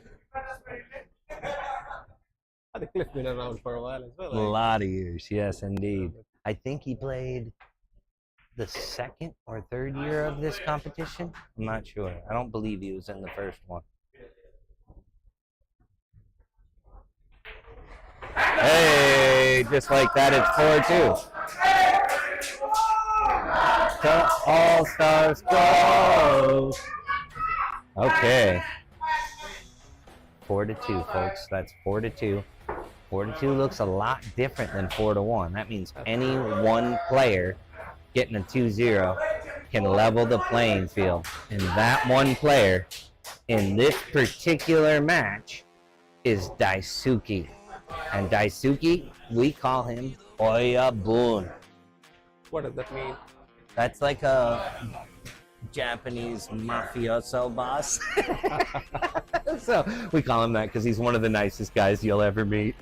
I think Cliff been around for a while as well. A lot of years, yes, indeed. I think he played the second or third year of this competition. I'm not sure. I don't believe he was in the first one. Hey, just like that, it's 4-2. To All Stars go. Okay. 4-2, folks. That's 4-2. 4-2 looks a lot different than 4-1. That means any one player getting a 2-0 can level the playing field. And that one player in this particular match is Daisuke. And Daisuke, we call him Oyabun. What does that mean? That's like a Japanese mafioso boss. So we call him that because he's one of the nicest guys you'll ever meet.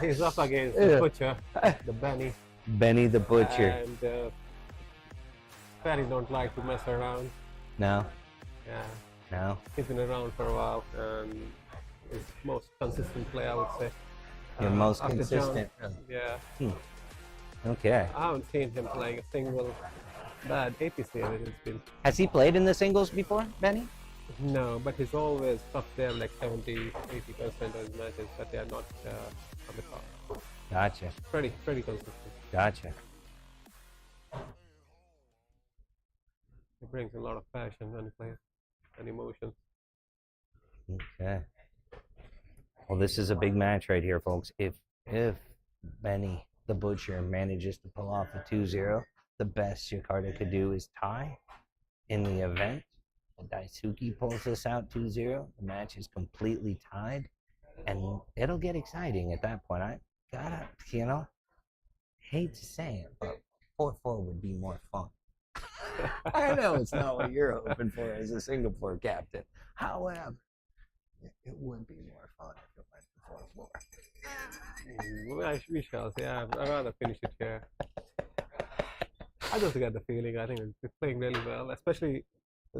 He's up against the butcher, the Benny. Benny the Butcher. And Benny don't like to mess around. No, Yeah, no. he's been around for a while and is most consistent player, I would say. You're most after consistent. Yeah, Okay. I haven't seen him playing a single bad APC ever. It's been Has he played in the singles before, Benny? no, but he's always up there like 70-80% of his matches, but they are not on the top. Gotcha. Pretty consistent. Gotcha. He brings a lot of passion when he plays and emotion. Okay. Well, this is a big match right here, folks. If Benny the Butcher manages to pull off a 2-0, the best Jakarta could do is tie. In the event that Daisuke pulls this out 2-0, the match is completely tied, and it'll get exciting at that point. I gotta, hate to say it, but 4-4 would be more fun. I know it's not what you're hoping for as a Singapore captain. However, it would be more fun if it went to 4-4. We shall see. I'd rather finish it here. I just get the feeling. I think it's playing really well, especially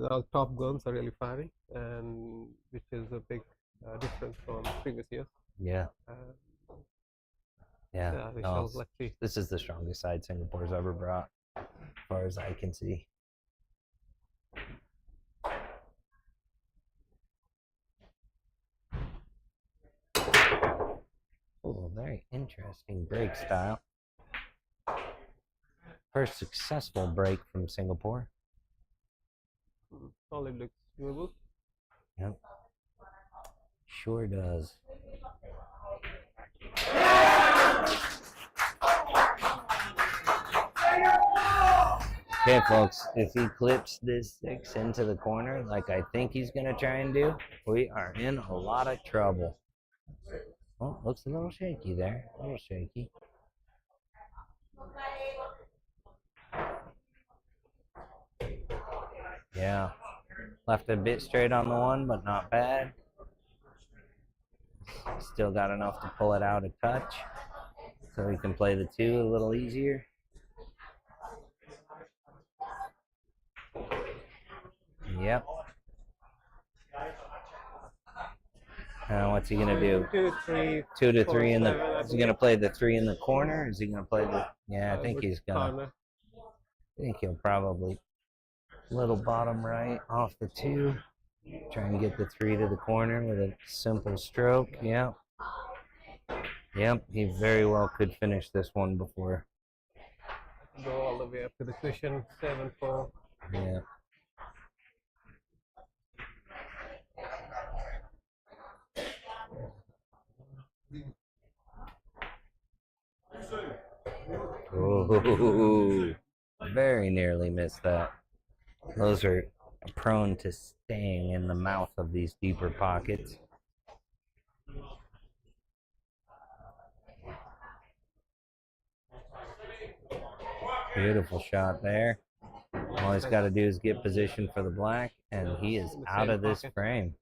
our top guns are really firing, and which is a big difference from previous years. Yeah. Yeah, Yeah. we No, shall. Let's see. this is the strongest side Singapore's ever brought, as far as I can see. Oh, very interesting break style. First successful break from Singapore. Solid looks doable. Yep. Sure does. Okay, folks, if he clips this 6 into the corner like I think he's going to try and do, we are in a lot of trouble. Oh, looks a little shaky there. A little shaky. Yeah. Left a bit straight on the one, but not bad. Still got enough to pull it out a touch, so we can play the 2 a little easier. Yep. Now what's he gonna do? 2, 3, 2 to 4, 3 in the. 7, Is he gonna play the 3 in the corner? Is he gonna play the? Yeah, I think he's gonna. corner. I think he'll probably little bottom right off the 2. Try and get the 3 to the corner with a simple stroke. Yep. Yep. He very well could finish this one before. Go all the way up to the cushion. 7-4. Yeah. Oh, very nearly missed that. Those are prone to staying in the mouth of these deeper pockets. Beautiful shot there. All he's got to do is get position for the black, and he is out of this frame.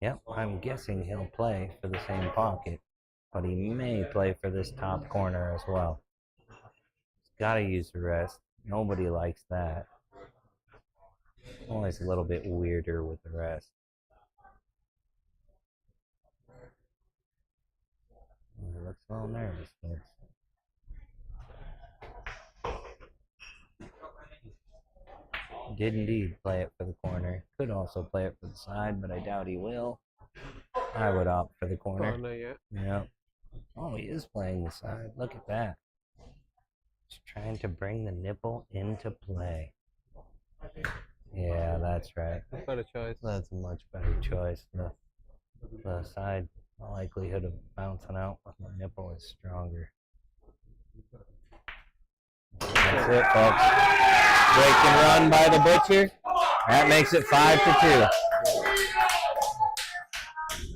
Yep, I'm guessing he'll play for the same pocket. but he may play for this top corner as well. He's got to use the rest. Nobody likes that. Always a little bit weirder with the rest. He looks a little nervous, but did indeed play it for the corner. Could also play it for the side, but I doubt he will. I would opt for the corner. Corner, yeah. Yeah. Oh, he is playing the side. Look at that. He's trying to bring the nipple into play. Yeah, that's right. Better choice. That's a much better choice. The side, the likelihood of bouncing out with the nipple is stronger. That's it, folks. Break and run by the butcher. That makes it 5-2.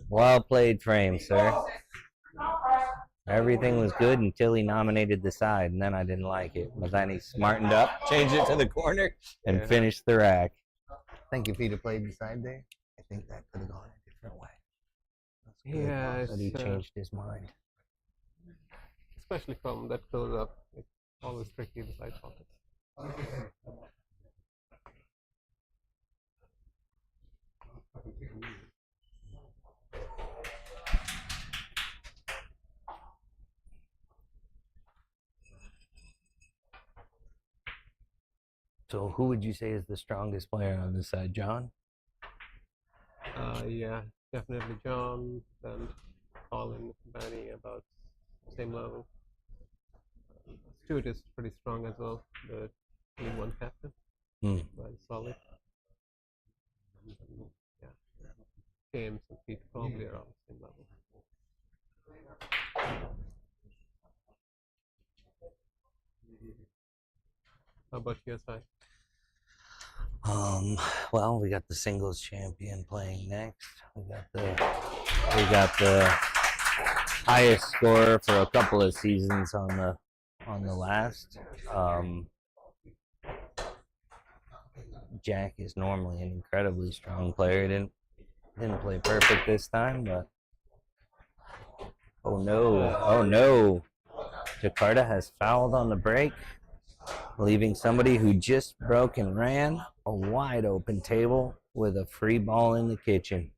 Well played, Frame, sir. Everything was good until he nominated the side, and then I didn't like it. But then he smartened up, changed it to the corner, and finished the rack. I think if he'd have played the side there, I think that could have gone a different way. Yeah, But he changed his mind. especially from that close up. It's always tricky the side pockets. So who would you say is the strongest player on this side, John? Yeah, definitely John and Colin, Benny about same level. Stuart is pretty strong as well, the League One captain. Very solid. Yeah. James and Pete probably are on the same level. How about your side? Well, we got the singles champion playing next. We got the highest scorer for a couple of seasons on the last. Jack is normally an incredibly strong player. He didn't play perfect this time, but oh no. Jakarta has fouled on the break, leaving somebody who just broke and ran a wide open table with a free ball in the kitchen.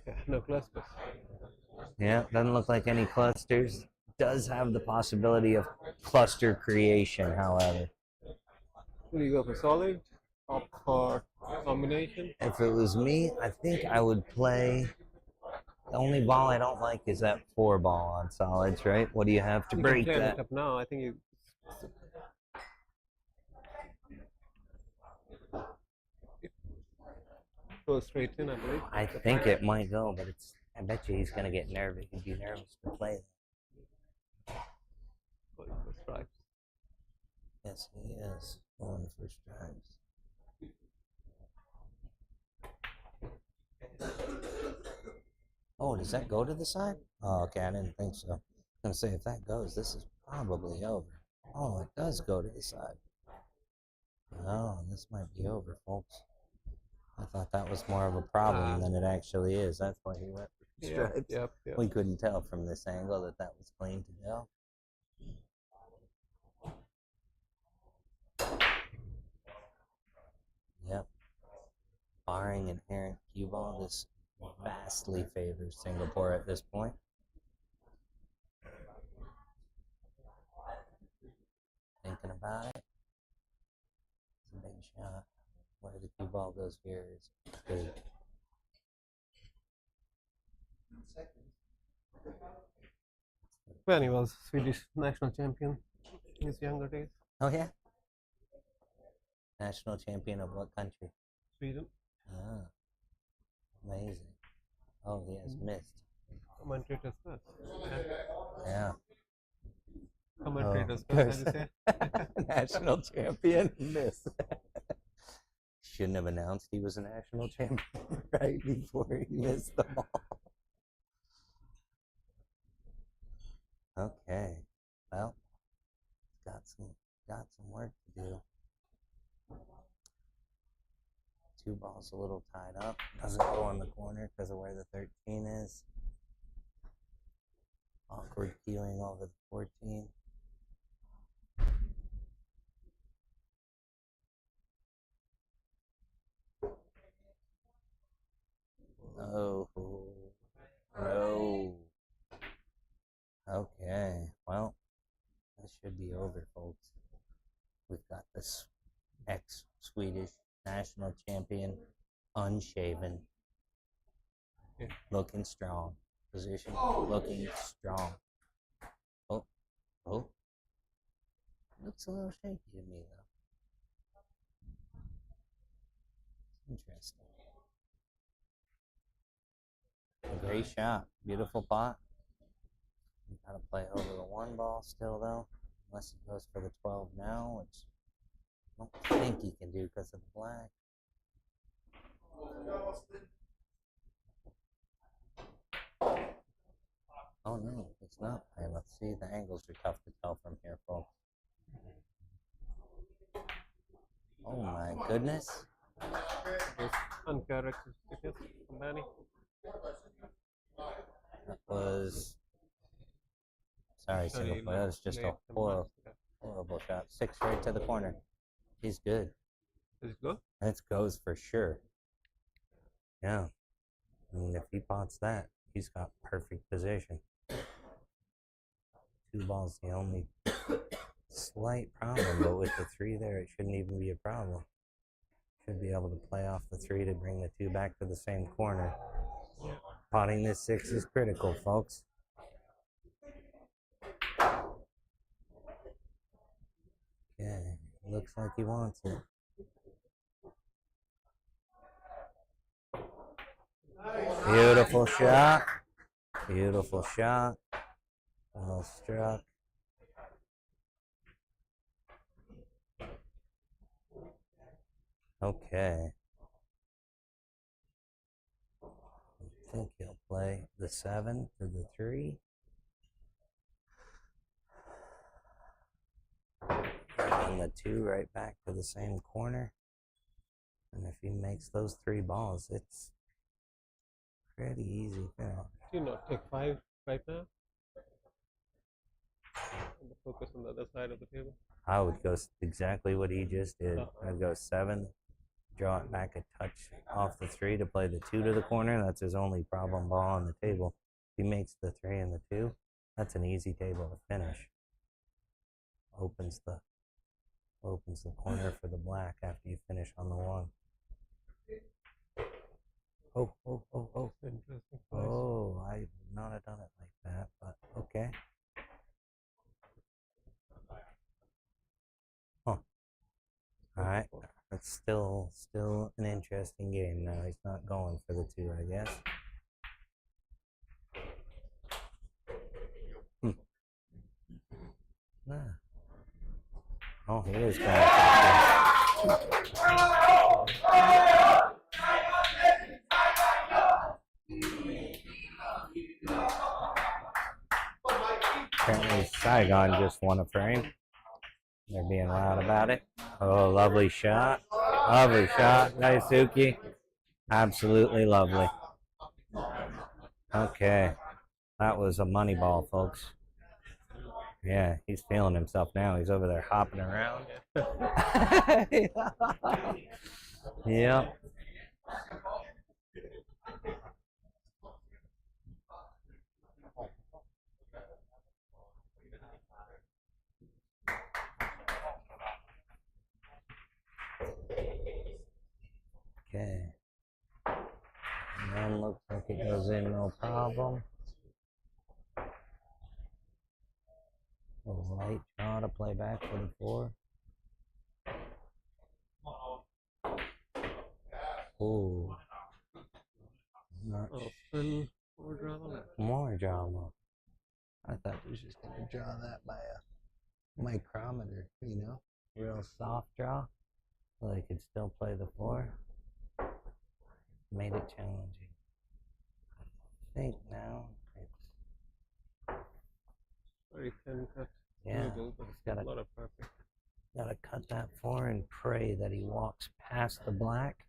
Yeah, no clusters. Yeah, doesn't look like any clusters. Does have the possibility of cluster creation, however. Will you go for solid? Opt for combination? If it was me, I think I would play. The only ball I don't like is that 4 ball on solids, right? What do you have to You break can plan that? it up now. I think you go straight in, I believe. I think it might go, but I bet you he's gonna get nervous. He'd be nervous to play that. Going for stripes. Yes, he is going for stripes. Oh, does that go to the side? Oh, okay, I didn't think so. I was gonna say if that goes, this is probably over. Oh, it does go to the side. Oh, this might be over, folks. I thought that was more of a problem than it actually is. That's why he went for stripes. Yep. We couldn't tell from this angle that was clean to go. Yep. Barring inherent cue ball, this vastly favors Singapore at this point. Thinking about it. It's a big shot. Where the cue ball goes here is big. Benny was Swedish national champion in his younger days. Oh, yeah? National champion of what country? Sweden. Ah, amazing. Oh, he has missed. Commentators first. Yeah. Commentators first, as you say. National champion missed. Shouldn't have announced he was a national champion right before he missed the ball. Okay. Well, got some work to do. 2 balls a little tied up. Doesn't go on the corner because of where the 13 is. Awkward queuing over the 14. No. No. Okay. Well, this should be over, folks. We've got this ex-Swedish national champion, unshaven, Yeah. looking strong. Position, looking strong. Oh, oh. Looks a little shaky to me, though. Interesting. A great shot. Beautiful pot. You gotta play over the 1 ball still, though. Unless he goes for the 12 now, which I don't think he can do because of the black. Oh no, it's not playing. Let's see. The angles are tough to tell from here, folks. Oh my goodness. Those uncharacteristic from Danny. That was. Sorry, single play. That was just a horrible shot. 6 right to the corner. He's good. Is it good? That goes for sure. Yeah. I mean, if he pots that, he's got perfect position. 2 balls, the only slight problem, but with the 3 there, it shouldn't even be a problem. Should be able to play off the 3 to bring the 2 back to the same corner. Potting this 6 is critical, folks. Okay, looks like he wants it. Beautiful shot. Beautiful shot. Well struck. Okay. I think he'll play the 7 to the 3. And the 2 right back to the same corner. And if he makes those 3 balls, it's pretty easy finish. Do you not take 5 right now? And the focus on the other side of the table. I would go exactly what he just did. I'd go 7, draw it back a touch off the 3 to play the 2 to the corner. That's his only problem ball on the table. If he makes the 3 and the 2, that's an easy table to finish. Opens the corner for the black after you finish on the 1. Oh. Interesting. Oh, I would not have done it like that, but okay. Huh. Alright. That's still an interesting game now. He's not going for the 2, I guess. Nah. Oh, he is going for the 2. Apparently Saigon just won a frame. They're being loud about it. Oh, lovely shot. Lovely shot. Daisuke. Absolutely lovely. Okay. That was a money ball, folks. Yeah, he's feeling himself now. He's over there hopping around. Yep. Okay. And then looks like it goes in no problem. A light draw to play back for the 4. Ooh. More drama. I thought he was just going to draw that by a micrometer, you know? Real soft draw. So they could still play the 4. Made it challenging. I think now it's Very thin cut. yeah. Smooth, but He's got a lot of perfect. to cut that 4 and pray that he walks past the black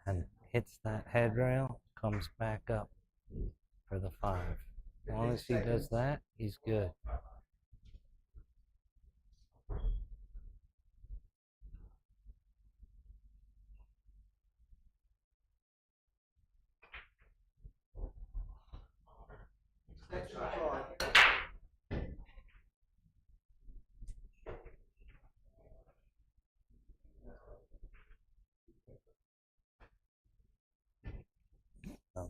and hits that headrail, comes back up for the 5. As long as he does that, he's good. Okay.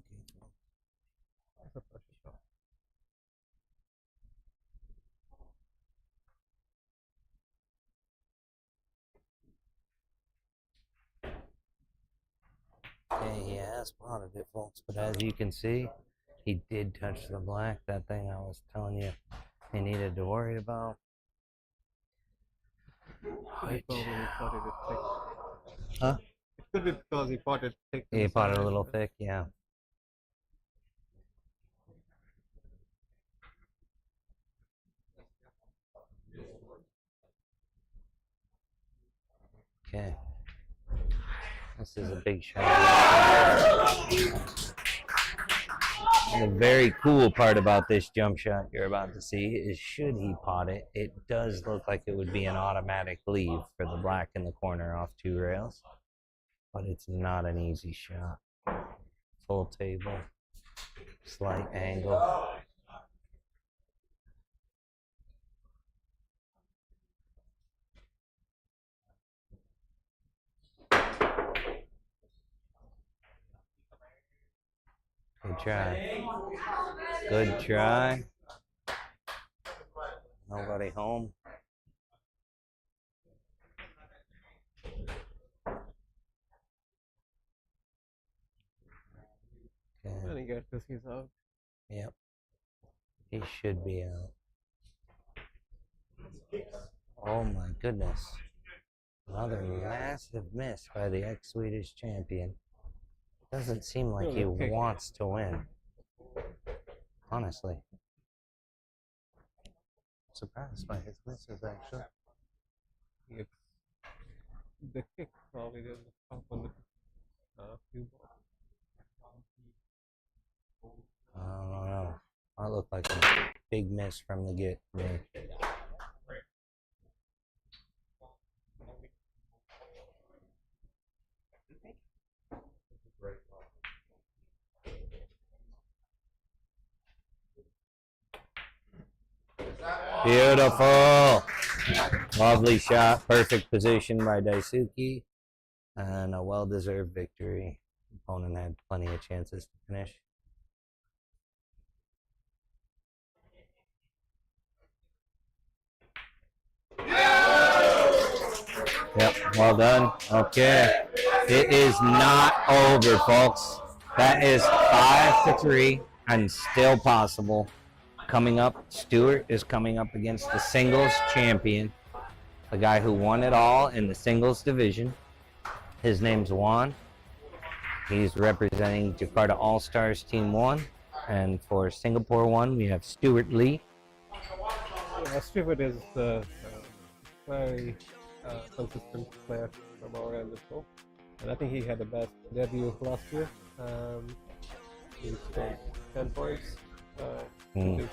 That's a pressure shot. Okay, he has spotted it, folks. But as you can see, he did touch the black. That thing I was telling you he needed to worry about. He probably potted it thick. Huh? It could be because he potted thick. to He the potted a side. little thick, yeah. Okay. This is a big shot. And the very cool part about this jump shot you're about to see is should he pot it, it does look like it would be an automatic leave for the black in the corner off 2 rails. But it's not an easy shot. Full table, slight angle. Good try. Good try. Nobody home. And Okay. he gets this, he's out. Yep. He should be out. Oh my goodness. Another massive miss by the ex-Swedish champion. Doesn't seem like he Okay. wants to win. Honestly. Surprised by his misses, actually. It's the kick probably doesn't stop on the cue ball. I don't know. That looked like a big miss from the get to me. Beautiful. Lovely shot. Perfect position by Daisuke. And a well-deserved victory. Opponent had plenty of chances to finish. Yep, well done. Okay. It is not over, folks. That is 5-3 and still possible. Coming up, Stewart is coming up against the singles champion, the guy who won it all in the singles division. His name's Juan. He's representing Jakarta All-Stars Team 1. And for Singapore 1, we have Stuart Lee. Yeah, Stewart is very consistent player from our end as well. And I think he had the best debut last year. He scored 10 points. Which is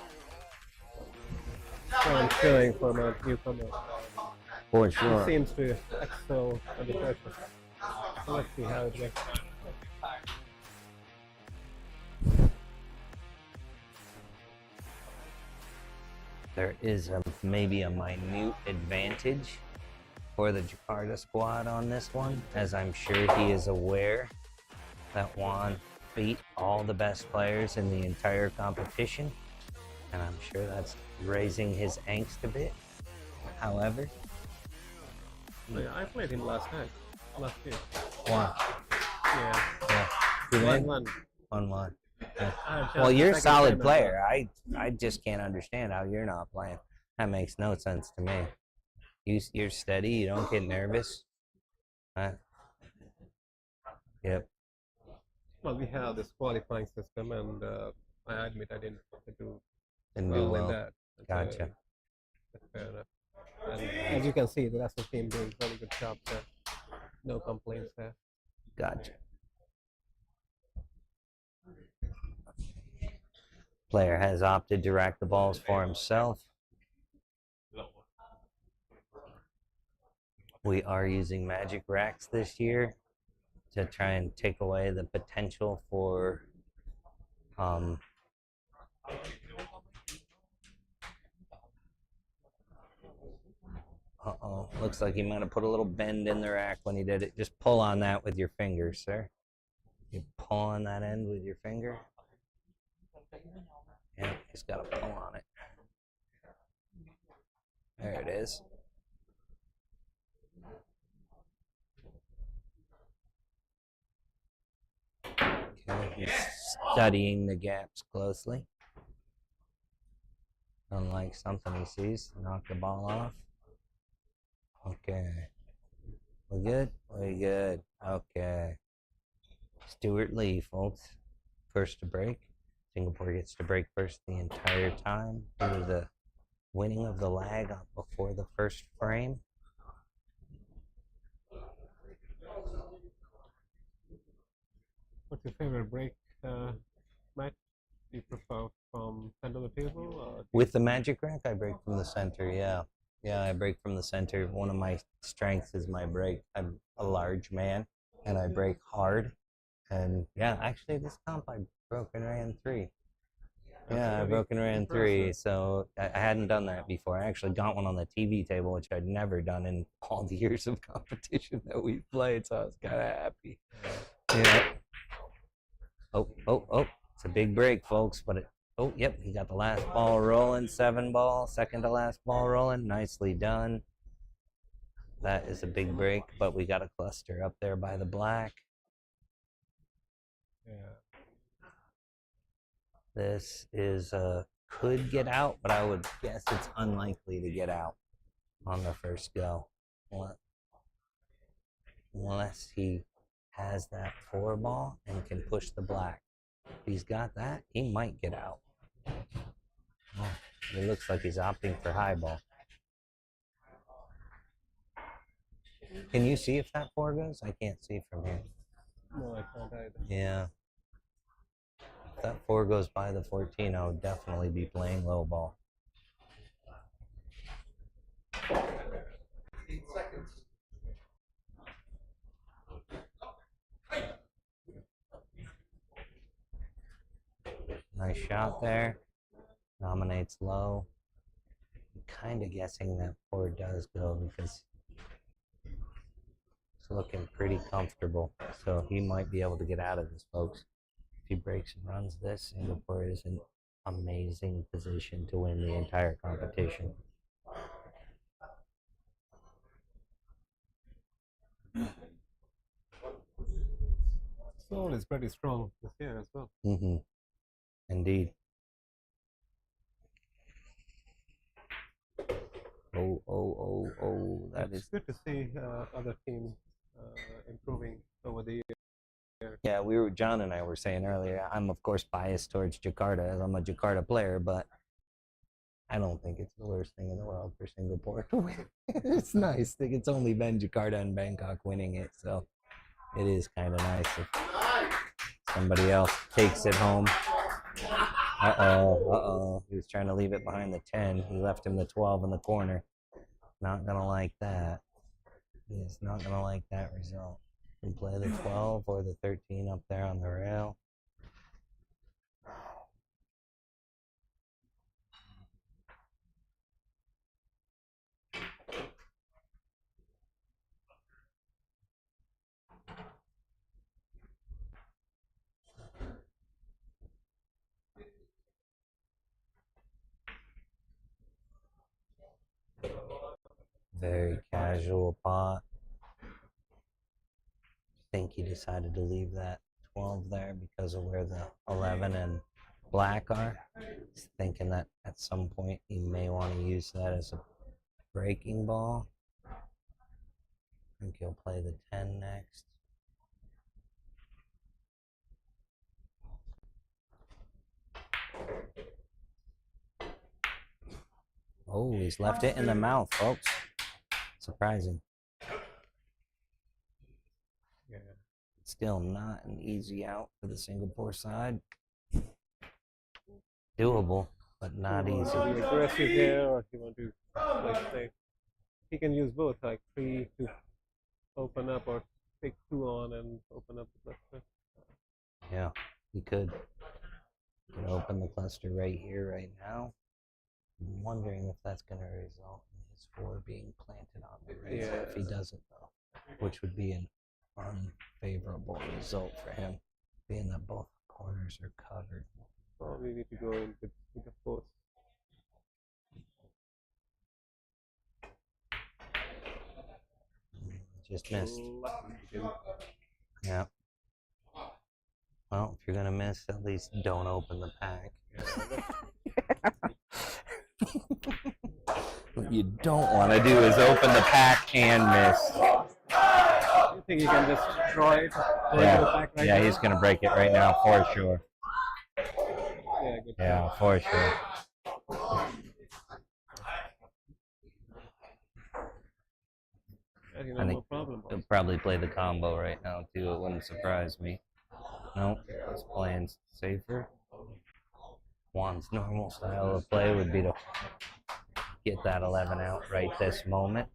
quite showing for a newcomer. For He sure. seems to excel under pressure. So let's see how it goes. There is maybe a minute advantage for the Jakarta squad on this one, as I'm sure he is aware that Juan beat all the best players in the entire competition, and I'm sure that's raising his angst a bit. However, I played him last year. Juan, Yeah. yeah, you win? 1-1. 1-1. I had Well, just you're a second solid time as player. I just can't understand how you're not playing. That makes no sense to me. You're steady. You don't get nervous. Yep. Well, we have this qualifying system, and I admit I didn't do Didn't do well in well. that. Gotcha. That's fair enough. And as you can see, the rest of the team doing very good job there. No complaints there. Gotcha. Player has opted to rack the balls for himself. We are using magic racks this year to try and take away the potential for uh-oh, looks like he might have put a little bend in the rack when he did it. Just pull on that with your fingers, sir. You pull on that end with your finger. Yeah, he's got to pull on it. There it is. Okay, he's studying the gaps closely. Unlike something he sees, knock the ball off. Okay. We good? We good. Okay. Stuart Lee, folks. First to break. Singapore gets to break first the entire time due to the winning of the lag up before the first frame. What's your favorite break match? Do you prefer from center of the table? Or With the magic rack, I break from the center, yeah. Yeah, I break from the center. One of my strengths is my break. I'm a large man, and I break hard. And yeah, actually, this comp I broke and ran 3. Yeah, I broke and ran 3, so I hadn't done that before. I actually got one on the TV table, which I'd never done in all the years of competition that we've played, so I was kind of happy. Yeah. Oh, it's a big break, folks, but oh, yep, he got the last ball rolling, 7 ball, second to last ball rolling, nicely done. That is a big break, but we got a cluster up there by the black. yeah. This is could get out, but I would guess it's unlikely to get out on the first go, unless he has that 4 ball and can push the black. If he's got that, he might get out. Oh, it looks like he's opting for high ball. Can you see if that 4 goes? I can't see from here. No, I can't either. Yeah. If that 4 goes by the 14, I would definitely be playing low ball. Nice shot there. Nominates low. I'm kind of guessing that 4 does go because it's looking pretty comfortable. So he might be able to get out of this, folks. If he breaks and runs this, Singapore is in amazing position to win the entire competition. Seoul is pretty strong this year as well. Mm-hmm. Indeed. Oh, that It's is... good to see other teams improving over the year. Yeah, John and I were saying earlier, I'm of course biased towards Jakarta as I'm a Jakarta player, but I don't think it's the worst thing in the world for Singapore to win. It's nice. I think it's only been Jakarta and Bangkok winning it, so it is kind of nice if somebody else takes it home. Uh-oh. He was trying to leave it behind the 10. He left him the 12 in the corner. Not going to like that. He is not going to like that result. We play the 12 or the 13 up there on the rail. Very casual pot. I think he decided to leave that 12 there because of where the 11 and black are. He's thinking that at some point he may want to use that as a breaking ball. I think he'll play the 10 next. Oh, he's left it in the mouth, folks. Surprising. Yeah. Still not an easy out for the Singapore side. doable, but not you easy. want to be aggressive here, or if you want to play safe. He can use both, like 3 to open up, or take 2 on and open up the cluster. Yeah, you could. You can open the cluster right here, right now. I'm wondering if that's going to result in his 4 being planted on the right. Yeah. If he doesn't, though, which would be an unfavorable result for him, being that both corners are covered. Probably need to go in with the post. Just missed. Lucky. Yeah. Well, if you're gonna miss, at least don't open the pack. What you don't want to do is open the pack and miss. You think you can just draw it? Go into the pack right Yeah, now? he's gonna break it right now for sure. Yeah, good. Yeah, for sure. Yeah, you I know, think no problem. he'll probably play the combo right now too. It wouldn't surprise me. Nope, he's playing safer. Juan's normal style of play would be to get that 11 out right this moment.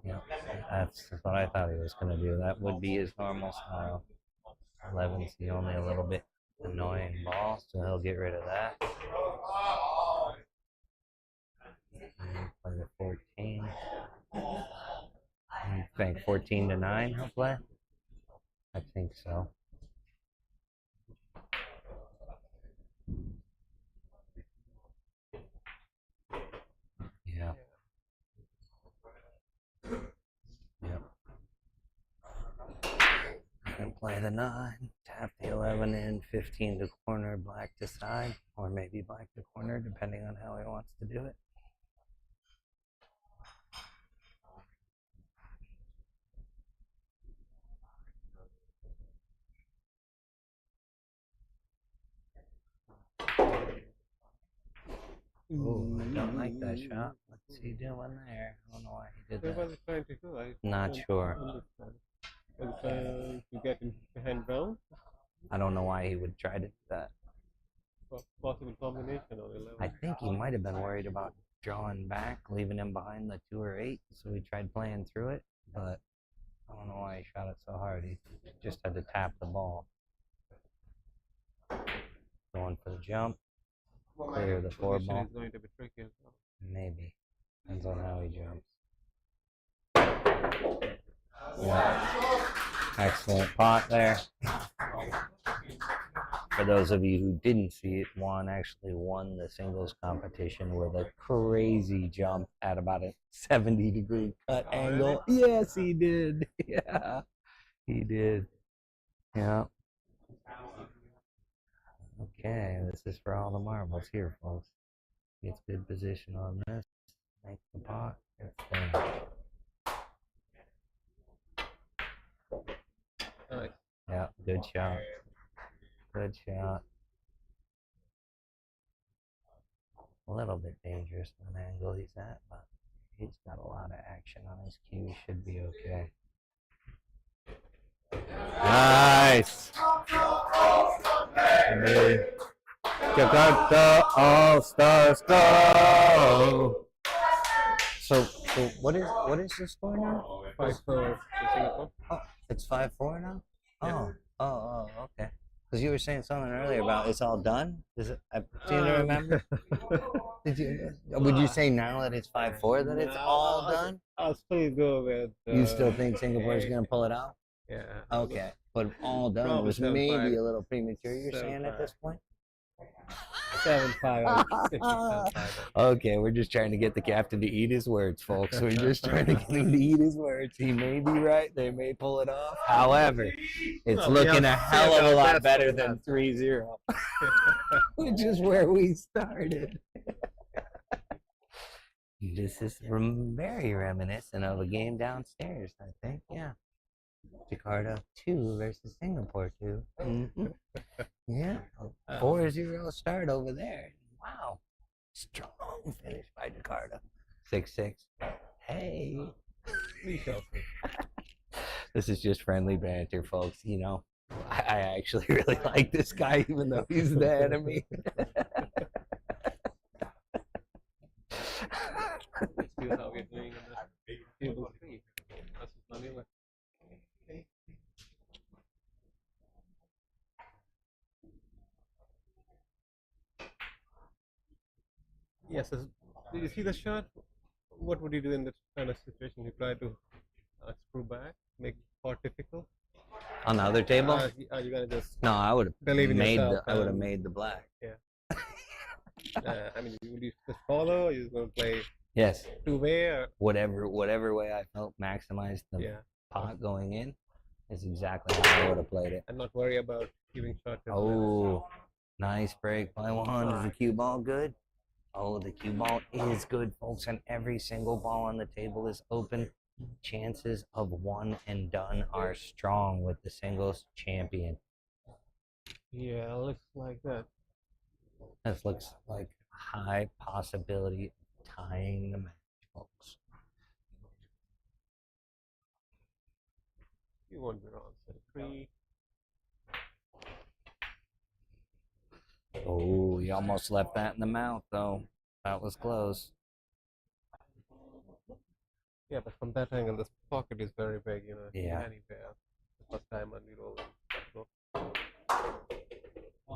Yeah, that's what I thought he was going to do. That would be his normal style. 11's the only a little bit annoying ball, so he'll get rid of that. And play the 14. I think 14 to 9 he'll play. I think so. Yeah. Yep. And play the 9, tap the 11 in, 15 to corner, black to side, or maybe black to corner, depending on how he wants to do it. Oh, I don't like that shot. What's he doing there? I don't know why he did What that. was he trying to do? I Not don't sure. understand. Was he trying to get in behind brown? I don't know why he would try to do that. Or possible combination on 11? I think he might have been worried about drawing back, leaving him behind the 2 or 8, so he tried playing through it, but I don't know why he shot it so hard. He just had to tap the ball. Going for the jump. Clear the 4 Position ball. is going to be tricky as well. Maybe. Depends on how he jumps. Yeah. Excellent pot there. For those of you who didn't see it, Juan actually won the singles competition with a crazy jump at about a 70-degree cut angle. Yes, he did. Yeah, he did. Yeah. Okay, this is for all the marbles here, folks. Gets good position on this. Makes the pot. It's done. Nice. Yeah, good shot. Good shot. A little bit dangerous on the angle he's at, but he's got a lot of action on his cue. He should be okay. Nice. Jakarta All-Stars go. So what is the score now? 5 for Singapore. Oh, it's 5-4 now? Yeah. Oh, okay. Because you were saying something earlier about it's all done. Is it? I seem to remember. Would you say now that it's 5-4 that it's all done? I'll still go with. You still think Singapore's gonna pull it out? Yeah. Okay, but all done Probably was 7-5. maybe a little premature. You're saying at 7-5. this point? 7-5. Okay, we're just trying to get the captain to eat his words, folks. We're just trying to get him to eat his words. He may be right. They may pull it off. However, it's Well, we looking a have hell of a said lot our better best than 3-0, which is where we started. This is very reminiscent of a game downstairs, I think. Yeah. Jakarta 2 versus Singapore 2. Mm-hmm. Yeah. 4-0 start over there. Wow. Strong finish by Jakarta. 6-6. Hey. We shall see. This is just friendly banter, folks. You know, I actually really like this guy, even though he's the enemy. Let's see how we're doing in the table 3 versus Manila. Yes, did you see the shot? What would you do in that kind of situation? You try to screw back, make it difficult? On the other table? Are you gonna just No, I would have believe in made yourself I would have and- made the black. I mean, would you just follow? Or you're gonna play Yes. two-way? Or, Whatever way I felt maximized the yeah, pot going in is exactly how I would have played it. and not worry about giving shot. to Oh, nice break by one. Is the cue ball good? Oh, the cue ball is good, folks, and every single ball on the table is open. Chances of one and done are strong with the singles champion. Yeah, looks like that. This looks like a high possibility of tying the match, folks. You won't be wrong. So 3. Oh, he almost left that in the mouth, though. That was close. Yeah, but from that angle, this pocket is very big. You know, Yeah. anywhere. The first time on the roll. So,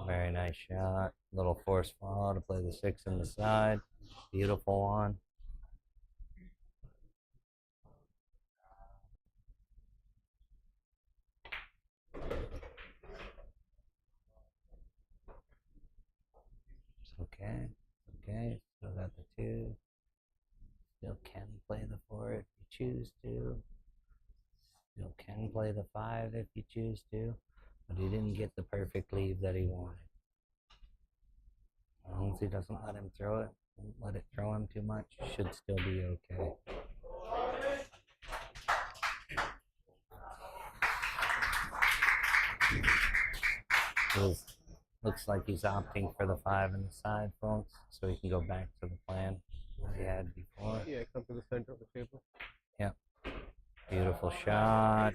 Very nice shot. Little force follow to play the 6 in the side. Beautiful one. Okay. Okay. Still got the 2. Still can play the 4 if you choose to. Still can play the 5 if you choose to. But he didn't get the perfect leave that he wanted. As long as he doesn't let him throw it, don't let it throw him too much, should still be okay. Looks like he's opting for the 5 in the side, folks, so he can go back to the plan that he had before. yeah, come to the center of the table. Yep. Beautiful shot.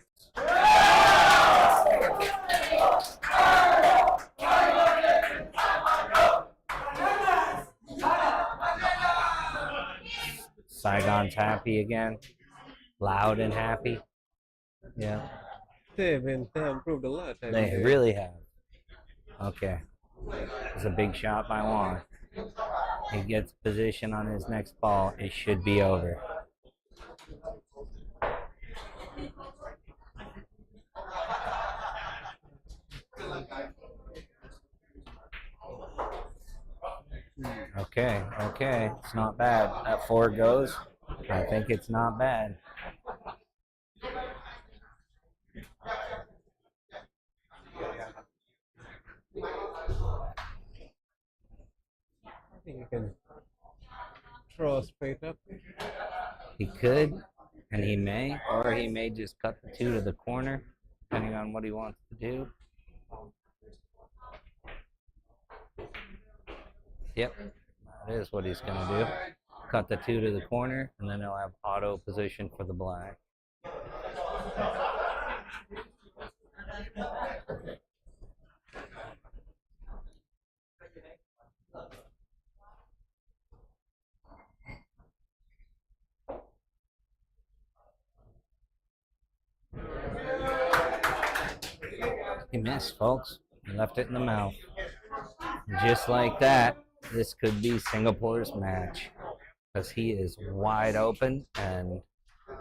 Saigon's happy again. Loud and happy. Yeah. They improved a lot. I They mean, really have. Okay. It's a big shot by Juan. He gets position on his next ball. It should be over. Okay, okay. It's not bad. That 4 goes. I think it's not bad. I think you can throw straight up. He could, and he may, or he may just cut the 2 to the corner, depending on what he wants to do. Yep, that is what he's going to do. Cut the 2 to the corner, and then he'll have auto position for the black. He missed, folks. He left it in the mouth. Just like that, this could be Singapore's match, because he is wide open, and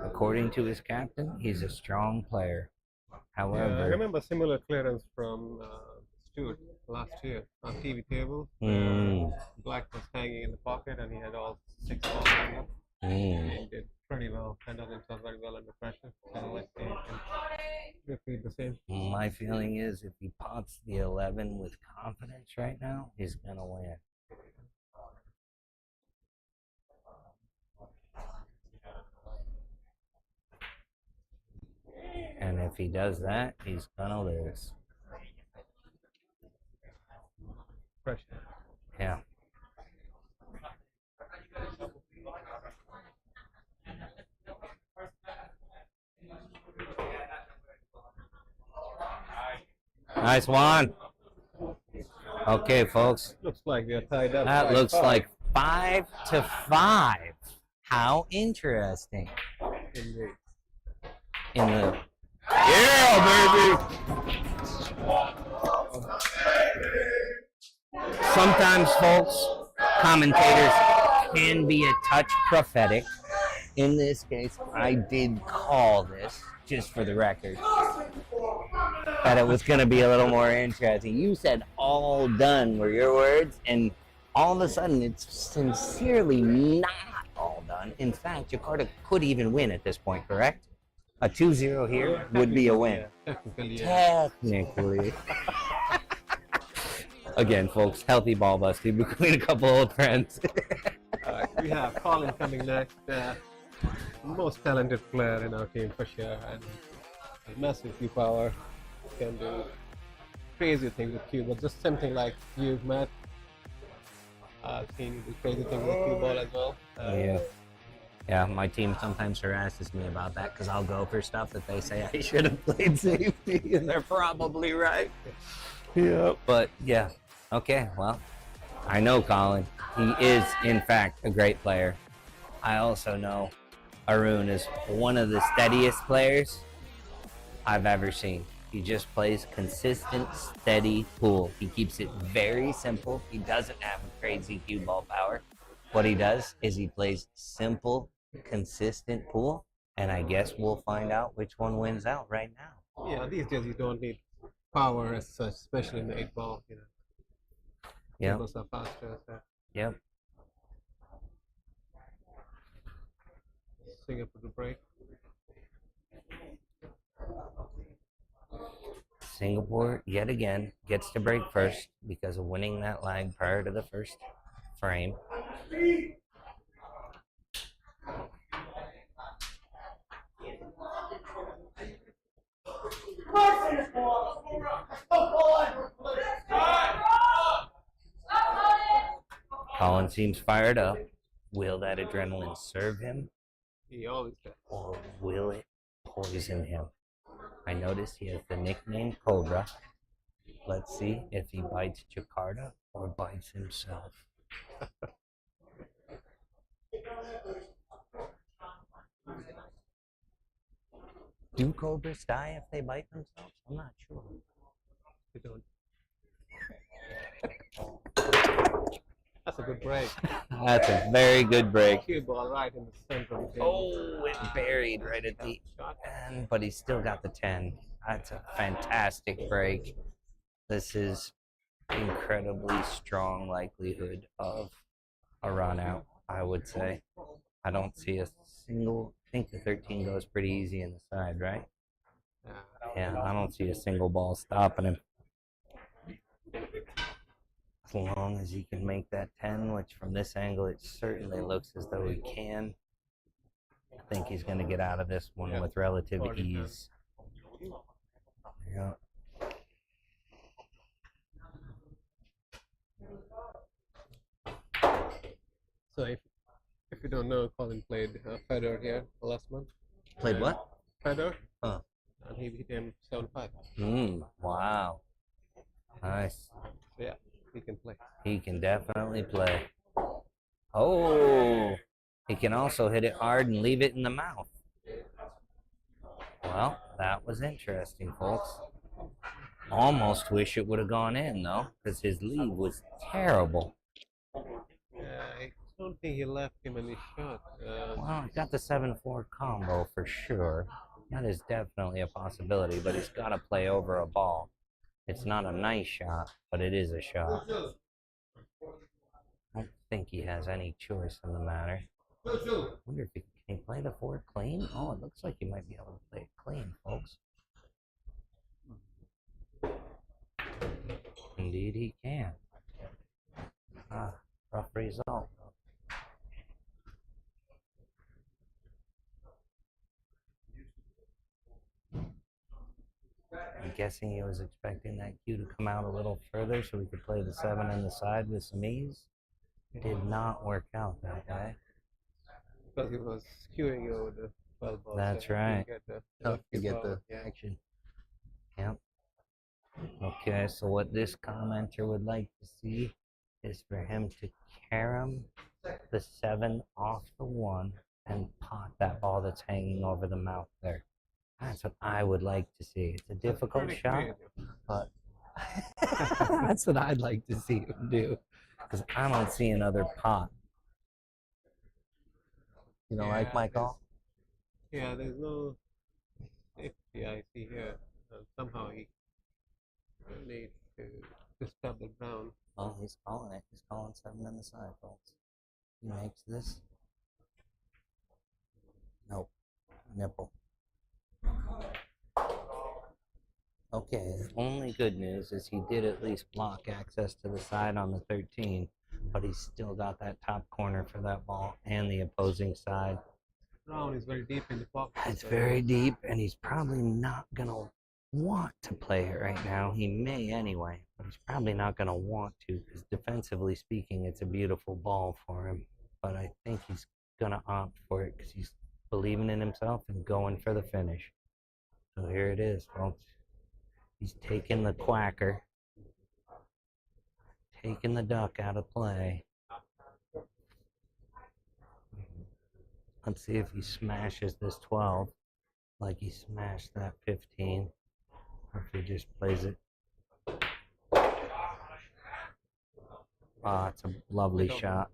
according to his captain, he's a strong player. Yeah, I However, remember similar clearance from Stuart last year on TV table. Black was hanging in the pocket, and he had all 6 balls on him. He did pretty well, handled himself very well under pressure. So let's see if he can repeat the same. my feeling is if he pots the 11 with confidence right now, he's going to win. And if he does that, he's going to lose. Pressure. Yeah. Nice one. Okay, folks. Looks like we are tied up. That 5-5. looks like 5-5. How interesting. Indeed. In the yeah, baby. Sometimes, folks, commentators can be a touch prophetic. In this case, I did call this, just for the record, that it was going to be a little more interesting. You said all done were your words, and all of a sudden it's sincerely not all done. In fact, Jakarta could even win at this point, correct? A 2-0 here would be a win. Technically. Again, folks, healthy ball busting between a couple old friends. We have Colin coming next. Most talented player in our team for sure, and massive cue power. Can do crazy things with cue, but just something like you've met. I've seen you do crazy things with cue ball as well. Yeah, my team sometimes harasses me about that because I'll go for stuff that they say I should have played safety, and they're probably right. Yeah. But yeah, okay, well, I know Colin. He is, in fact, a great player. I also know Arun is one of the steadiest players I've ever seen. He just plays consistent, steady pool. He keeps it very simple. He doesn't have a crazy cue ball power. What he does is he plays simple, consistent pool, and I guess we'll find out which one wins out right now. Yeah, these days you don't need power as such, especially in the 8-ball. You know, Yeah. tables are faster. So. Yep. Singapore to break. Singapore, yet again, gets to break first because of winning that lag prior to the first frame. Colin seems fired up. Will that adrenaline serve him, He always does. or will it poison him? I noticed he has the nickname Cobra. Let's see if he bites Jakarta or bites himself. Do cobras die if they bite themselves? I'm not sure. You don't. That's a good break. That's a very good break. Cue ball right in the center of the table. Oh, it's buried right at the end, but he's still got the 10. That's a fantastic break. This is incredibly strong likelihood of a run out, I would say. I don't see a single, I think the 13 goes pretty easy in the side, right? Yeah, I don't see a single ball stopping him. As long as he can make that 10, which from this angle it certainly looks as though he can. I think he's going to get out of this one with relative ease. Yeah. So if you don't know, Colin played Federer here last month. Played what? Federer. Huh. And he beat him 7-5. Wow. Nice. So yeah, he can play. He can definitely play. Oh, he can also hit it hard and leave it in the mouth. Well, that was interesting, folks. Almost wish it would have gone in, though, because his lead was terrible. I don't think he left him any shot. Well, he got the 7-4 combo for sure. That is definitely a possibility, but he's got to play over a ball. It's not a nice shot, but it is a shot. I don't think he has any choice in the matter. I wonder if he can play the 4 clean? Oh, it looks like he might be able to play it clean, folks. Indeed he can. Rough result. I'm guessing he was expecting that cue to come out a little further so we could play the 7 on the side with some ease. Did not work out that way. Because he was skewing you over the 12 ball. That's so right. Get the Tough to get the yeah. action. Yep. Okay, so what this commenter would like to see is for him to carom the 7 off the 1 and pot that ball that's hanging over the mouth there. That's what I would like to see. It's a difficult Pretty shot, creative. but that's what I'd like to see him do. Because I don't see another pot. You don't Yeah, like my call? Yeah, there's no safety I see here. Somehow he needs to disturb the ground. Oh, he's calling it. He's calling 7 in the side, folks. He makes this. Nope. Nipple. Okay, the only good news is he did at least block access to the side on the 13, but he's still got that top corner for that ball and the opposing side. Ground is very deep in the pocket. It's so very deep, and he's probably not going to want to play it right now. He may anyway, but he's probably not going to want to because defensively speaking, it's a beautiful ball for him. But I think he's going to opt for it because he's believing in himself and going for the finish. So here it is, folks. He's taking the quacker, taking the duck out of play. Let's see if he smashes this 12 like he smashed that 15, or if he just plays it. Ah, it's a lovely shot.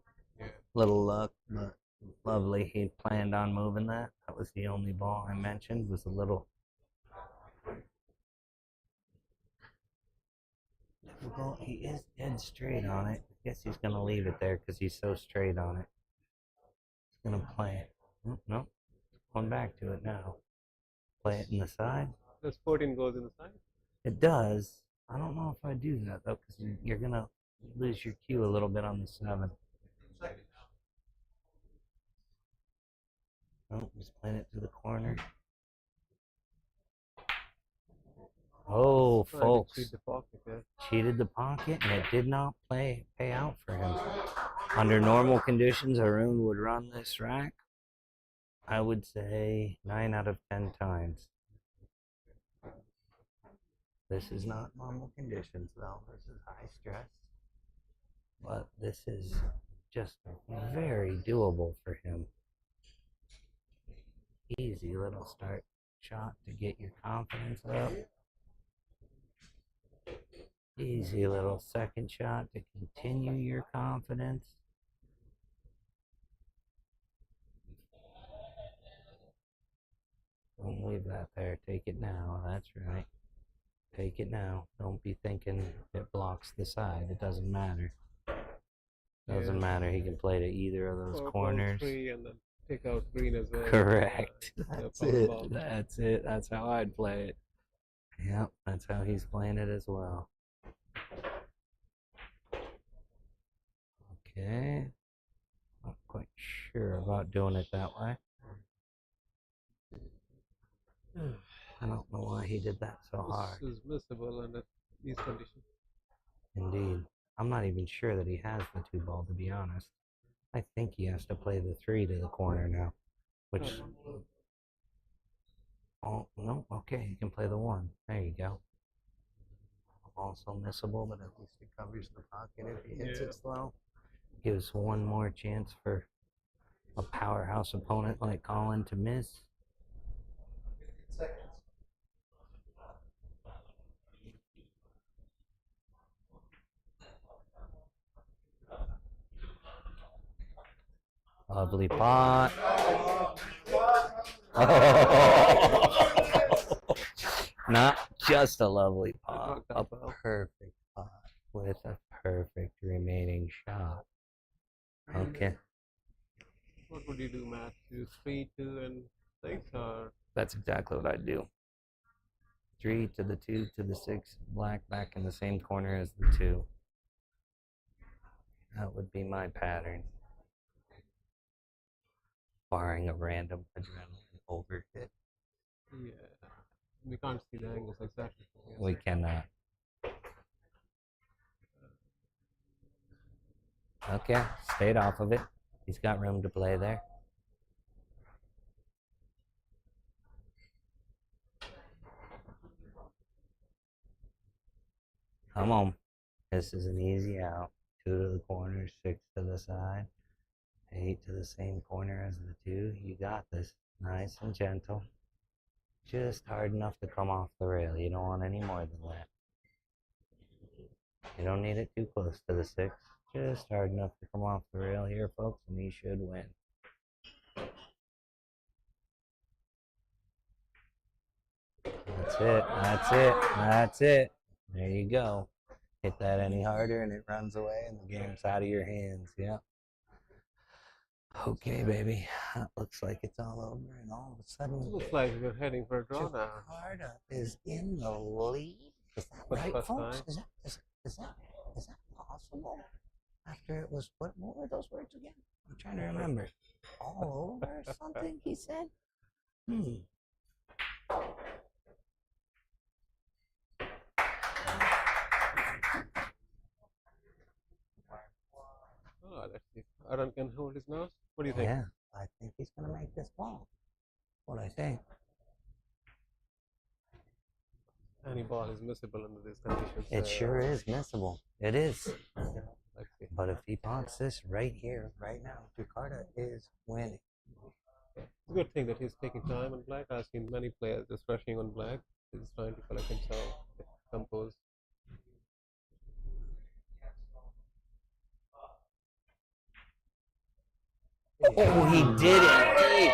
Little luck, but Lovely. He planned on moving that. That was the only ball I mentioned. Was a little difficult. He is dead straight on it. I guess he's gonna leave it there because he's so straight on it. He's gonna play it. No, going back to it now. Play it in the side. this 14 goes in the side. It does. I don't know if I do that though, because you're gonna lose your cue a little bit on the 7. Oh, he's playing it to the corner. Oh, Trying to folks, cheat the pocket there. cheated the pocket, and it did not pay out for him. Under normal conditions, Arun would run this rack, I would say 9 out of 10 times. This is not normal conditions, though. This is high stress. But this is just very doable for him. Easy little start shot to get your confidence up. Easy little second shot to continue your confidence. Don't leave that there. Take it now. That's right. Take it now. Don't be thinking it blocks the side. It doesn't matter. Doesn't matter. He can play to either of those Or corners. 3 and then take out green as well. Correct. that's power it. ball. That's it. That's how I'd play it. Yep, that's how he's playing it as well. Okay. Not quite sure about doing it that way. I don't know why he did that so hard. This is missable under these conditions. Indeed. I'm not even sure that he has the 2 ball, to be honest. I think he has to play the 3 to the corner now. Which. Oh, no. Okay, he can play the 1. There you go. Also missable, but at least it covers the pocket if he hits it slow. Gives one more chance for a powerhouse opponent like Colin to miss. Lovely pot. Oh. Not just a lovely pot, a perfect pot with a perfect remaining shot. Okay, What would you do, Matt? Do 3, 2, and 6, or that's exactly what I'd do. 3 to the 2 to the 6, black back in the same corner as the 2. That would be my pattern. Barring a random adrenaline overhit. yeah, we can't see the angles exactly. Yes. We cannot. Okay, stayed off of it. He's got room to play there. Come on. This is an easy out. 2 to the corner, 6 to the side, 8 to the same corner as the 2. You got this. Nice and gentle. Just hard enough to come off the rail. You don't want any more than that. You don't need it too close to the 6. Just hard enough to come off the rail here, folks, and you should win. That's it. That's it. That's it. There you go. Hit that any harder and it runs away and the game's out of your hands. Yeah. Okay, baby. That looks like it's all over, and all of a sudden, Looks like we're heading for a draw now. Jakarta is in the lead. Is that For the right, first folks? time. Is that possible? After it was, what were those words again? I'm trying to remember. All over or something, he said? Oh, let's see. Aaron can hold his nose. What do you think? Yeah, I think he's going to make this ball. What I think. Any ball is missable under these conditions. It sure is missable. It is. Let's see. But if he punts this right here, right now, Jakarta is winning. It's a good thing that he's taking time on black. I've seen many players just rushing on black. He's trying to collect himself, compose. Oh, he did indeed.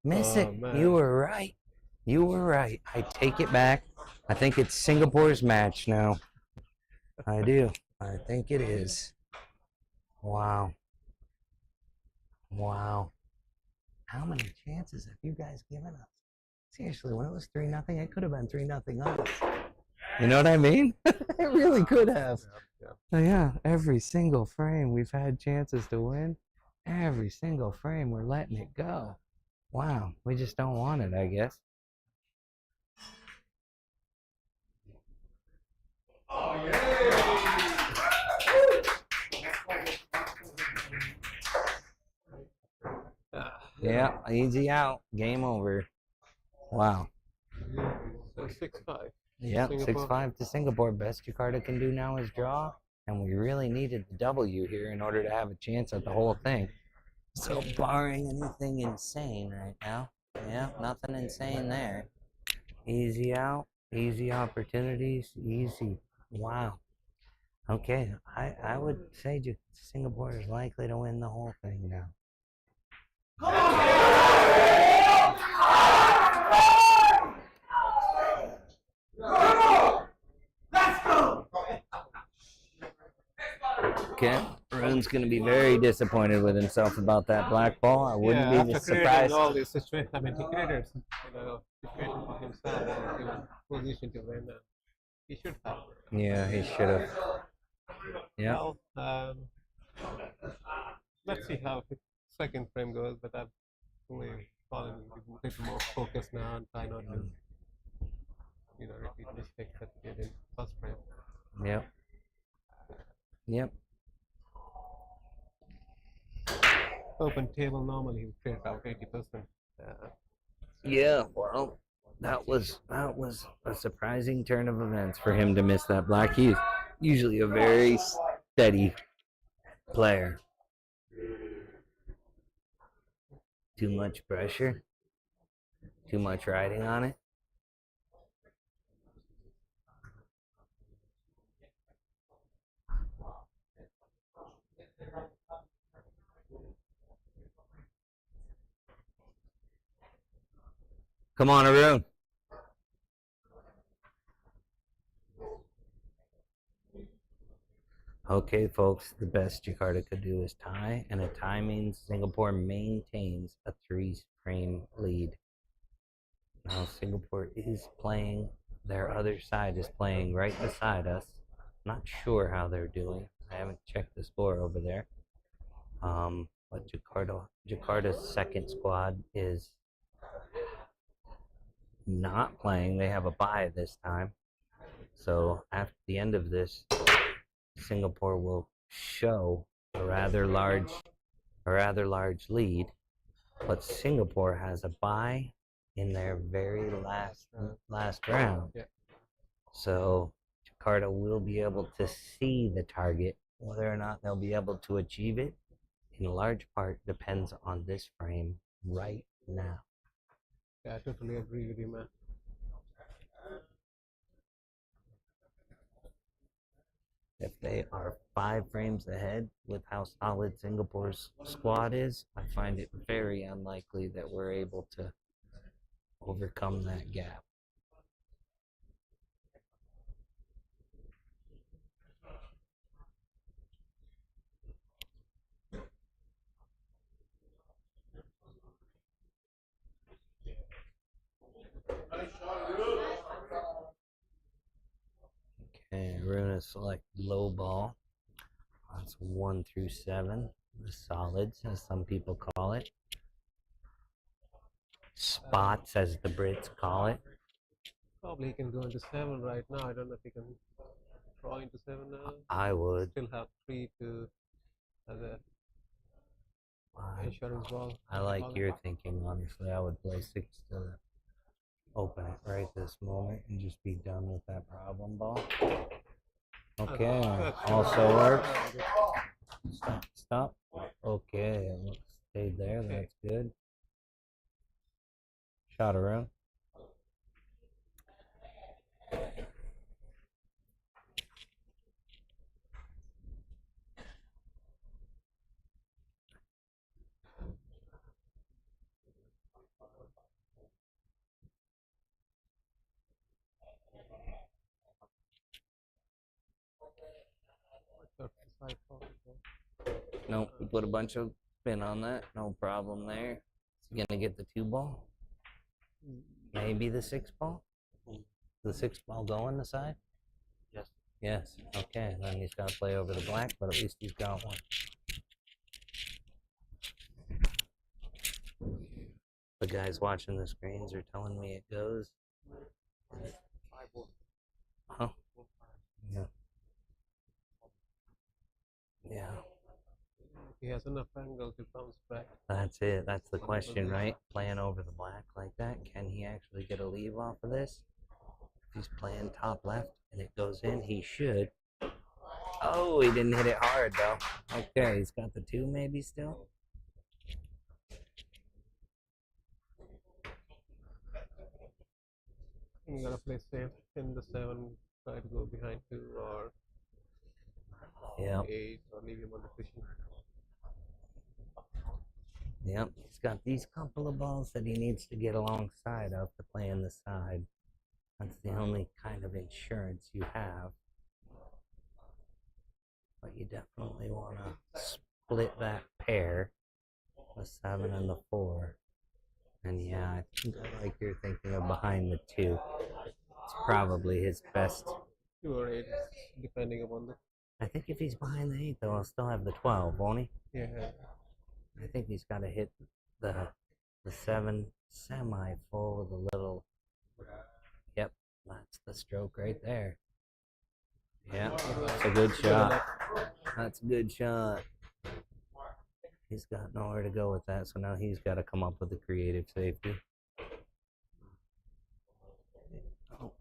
Miss it. man. You were right. You were right. I take it back. I think it's Singapore's match now. I do. I think it is. Wow. Wow. How many chances have you guys given us? Seriously, when it was 3-0, it could have been 3-0 us. You know what I mean? It really could have. Yeah, every single frame we've had chances to win. Every single frame we're letting it go. Wow, we just don't want it, I guess. Yeah, easy out. Game over. Wow. So 6-5. Yeah, Singapore. 6-5 to Singapore. Best Jakarta can do now is draw. And we really needed the W here in order to have a chance at the whole thing. So barring anything insane right now. Yeah, nothing insane there. Easy out, easy opportunities, easy. Wow. Okay, I would say Singapore is likely to win the whole thing now. Okay, Rune's going to be very disappointed with himself about that black ball. I wouldn't Yeah, be after creating surprised. all these situations, I mean, he created situation for himself and given position to win. He should have. Yeah, he should have. Yeah. Well, let's see how the second frame goes, but I've only fallen a little more focused now and try not to, repeat mistakes that we did in first frame. Yep. Yep. Open table normally we clear out 80%. Yeah, well, that was a surprising turn of events for him to miss that black. He's usually a very steady player. Too much pressure, too much riding on it. Come on, Arun. Okay, folks, the best Jakarta could do is tie, and a tie means Singapore maintains a 3-frame lead. Now, Singapore is playing, their other side is playing right beside us. Not sure how they're doing. I haven't checked the score over there. But Jakarta's second squad is not playing. They have a bye this time. So after the end of this, Singapore will show a rather large lead, but Singapore has a bye in their very last round. Yeah. So Jakarta will be able to see the target. Whether or not they'll be able to achieve it, in large part, depends on this frame right now. Yeah, I totally agree with you, man. If they are 5 frames ahead with how solid Singapore's squad is, I find it very unlikely that we're able to overcome that gap. Okay, we're gonna select low ball. That's 1 through 7. The solids, as some people call it. Spots, as the Brits call it. Probably he can go into 7 right now. I don't know if he can draw into 7 now. I would. Still have 3 to as a insurance ball. I like your thinking, honestly. I would play 6 to open it right this moment and just be done with that problem ball. Okay, also works. Stop. Okay, it looks stayed there. That's good. Shot around. Nope, we put a bunch of spin on that. No problem there. Is he gonna get the 2 ball? Maybe the 6 ball? The 6 ball go on the side? Yes. Yes. Okay, then he's got to play over the black, but at least he's got one. The guys watching the screens are telling me it goes. Huh? Yeah. Yeah. He has enough angle to bounce back. That's it. That's the question, right? Playing over the black like that, can he actually get a leave off of this? If he's playing top left and it goes in, he should. Oh, he didn't hit it hard though. Okay, he's got the 2 maybe still. You gotta play safe in the 7, try to go behind 2 or Yep. 8 or leave him on the cushion. Yep, he's got these couple of balls that he needs to get alongside of to play in the side. That's the only kind of insurance you have. But you definitely want to split that pair, the 7 and the 4. And yeah, I think I like your thinking of behind the 2. It's probably his best. 2 or 8, depending upon the. I think if he's behind the 8, though, he'll still have the 12, won't he? Yeah. I think he's got to hit the 7 semi full with a little. Yep, that's the stroke right there. Yeah, that's a good shot. That's a good shot. He's got nowhere to go with that, so now he's got to come up with a creative safety. I don't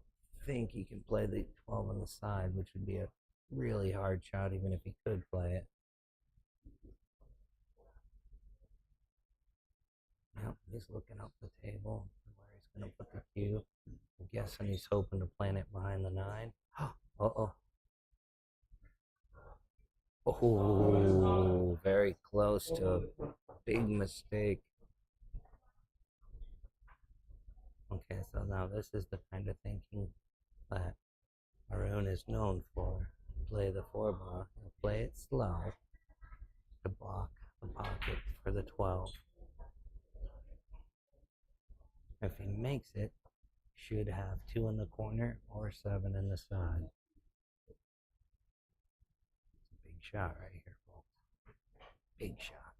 think he can play the 12 on the side, which would be a really hard shot, even if he could play it. Yep, he's looking up the table where he's going to put the cue. I'm guessing he's hoping to plant it behind the 9. Uh-oh. Oh, very close to a big mistake. Okay, so now this is the kind of thinking that Arun is known for. Play the 4 ball, he'll play it slow to block the pocket for the 12. If he makes it, should have 2 in the corner or 7 in the side. It's a big shot right here, folks. Big shot.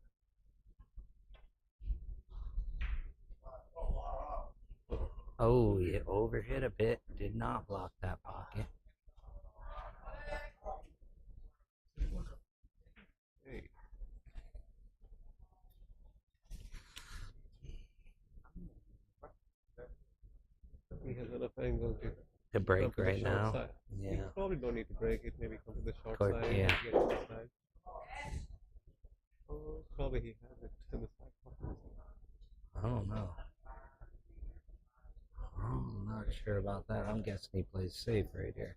Oh, he overhit a bit. Did not block that pocket. Hey. He has enough angle to to break come to the right short now. side. Yeah. You probably don't need to break it. Maybe come to the short Court, side. yeah. And get to the side. Oh, probably he has it in the side pocket. I don't know. I'm not sure about that. I'm guessing he plays safe right here.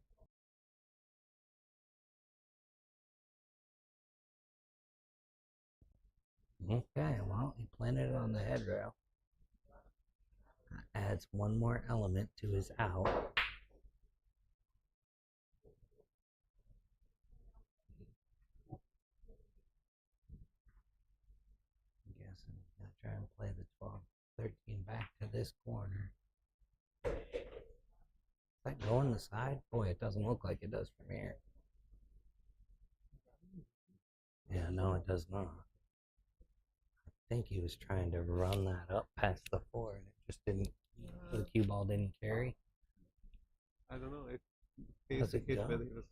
Okay, well, he planted it on the head rail. Adds one more element to his out. I'm guessing he's going to try and play the 12-13 back to this corner. Does that go on the side? Boy, it doesn't look like it does from here. Yeah, no, it does not. I think he was trying to run that up past the 4, and it just didn't. The cue ball didn't carry. I don't know. It Does faced it hit go? whether he was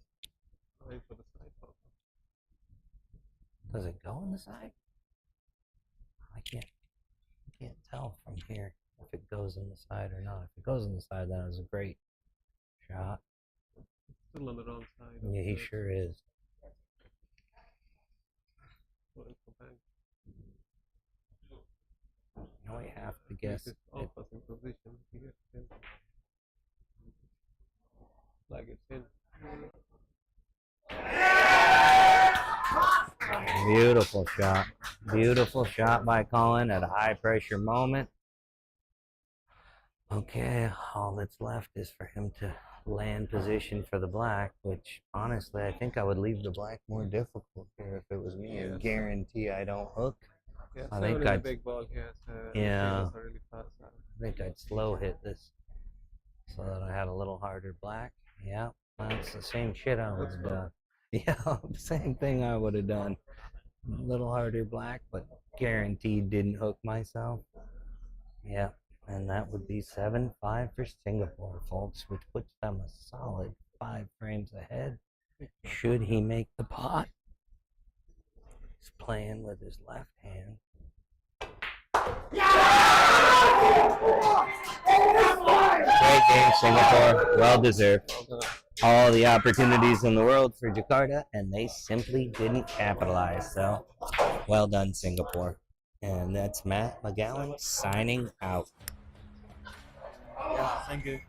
trying for the side pocket. Does it go on the side? I can't tell from here if it goes on the side or not. If it goes on the side, that was a great shot. Still on the wrong side. Yeah, he sure is. Going for bank. Now I have to guess. This is off us in position. He gets in. Flag it's in. Beautiful shot. Beautiful shot by Colin at a high pressure moment. Okay, all that's left is for him to land position for the black, which honestly I think I would leave the black more difficult here if it was me. I guarantee I don't hook. Yeah, I 7 think is a I'd, big ball here. yeah. Are really fast. I think I'd slow hit this so that I had a little harder black. Yeah, that's the same shit I would have done. Yeah, same thing I would have done. A little harder black, but guaranteed didn't hook myself. Yeah, and that would be 7-5 for Singapore, folks, which puts them a solid 5 frames ahead. Should he make the pot? He's playing with his left hand. Great game, Singapore. Well deserved. All the opportunities in the world for Jakarta, and they simply didn't capitalize. So, well done, Singapore. And that's Matt McGowan signing out. Thank you.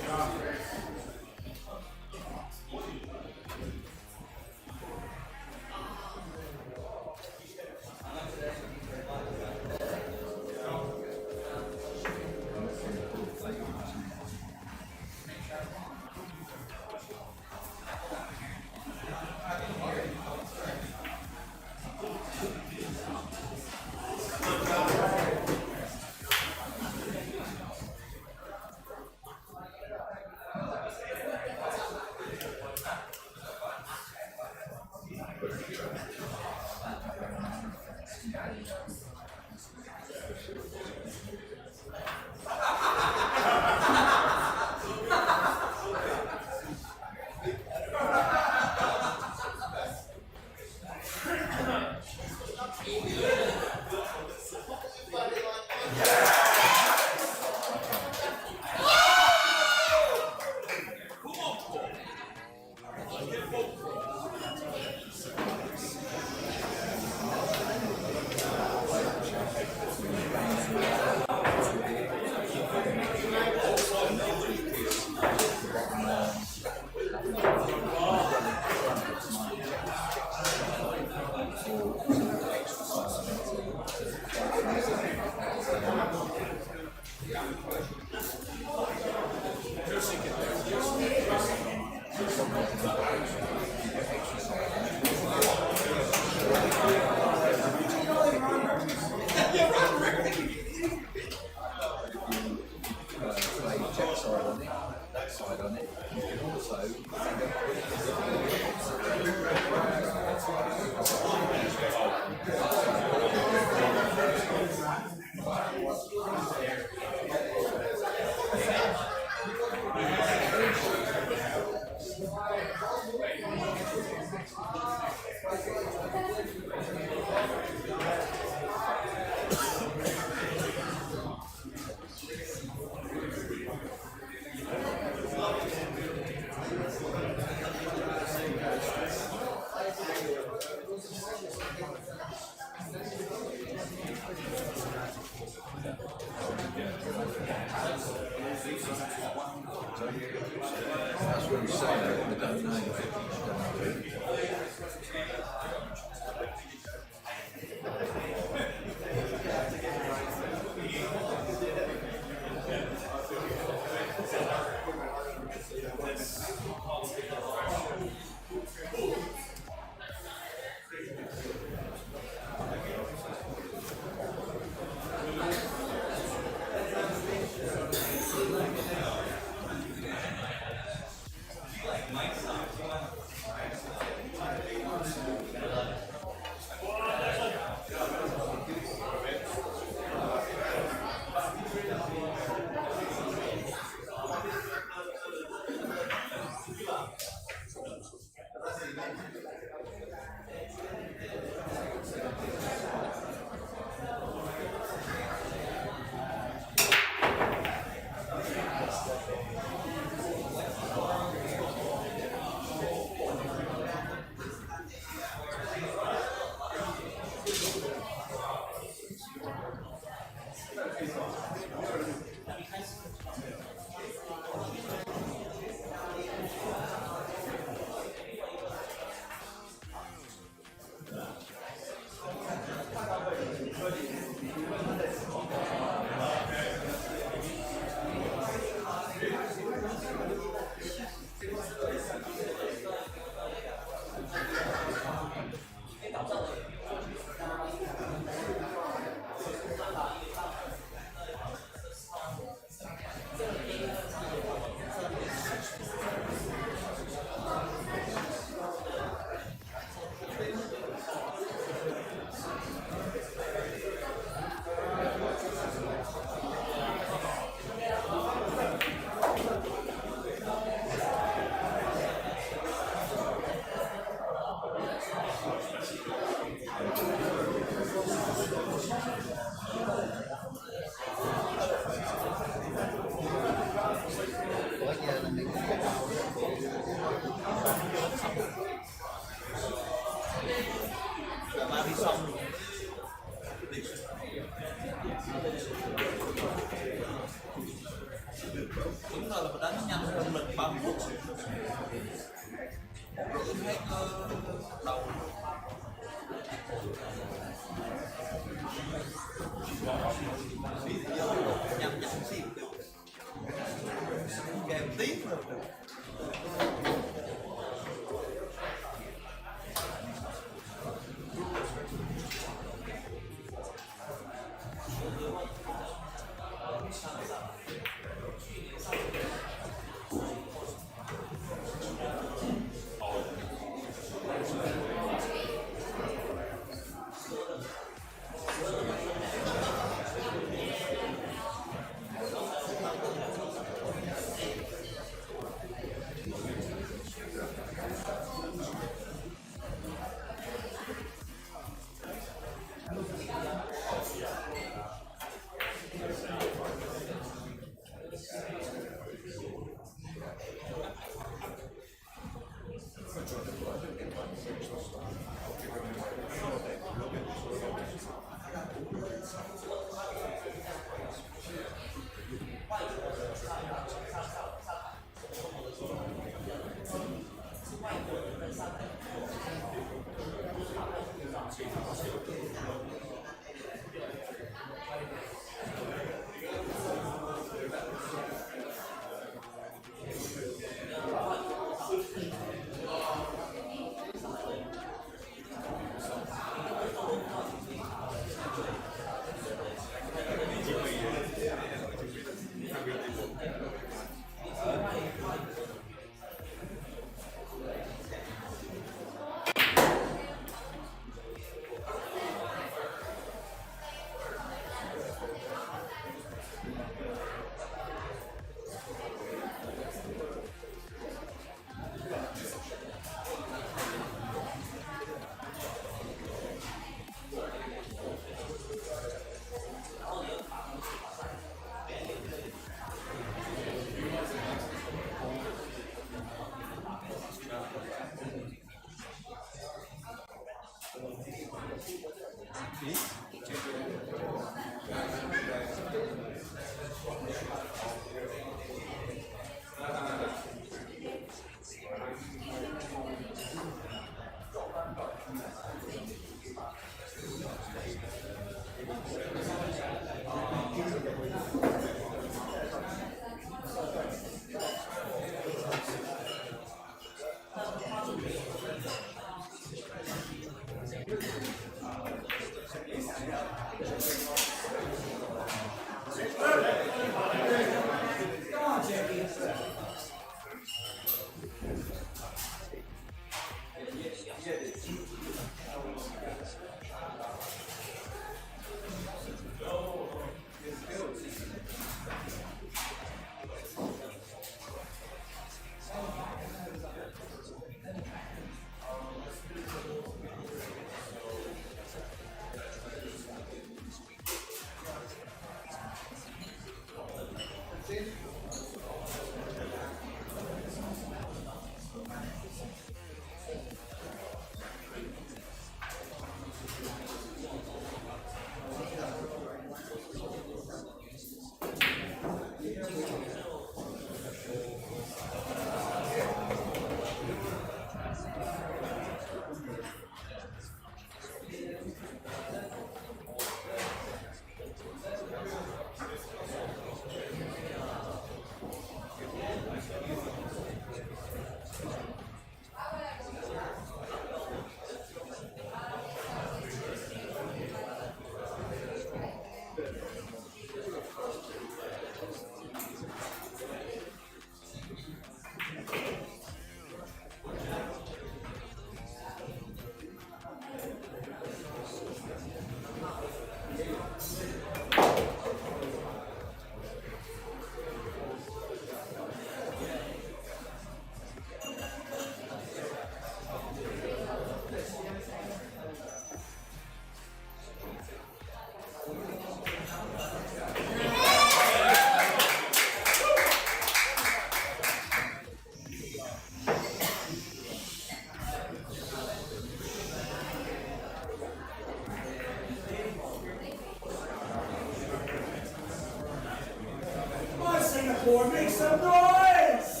Singapore, make some noise!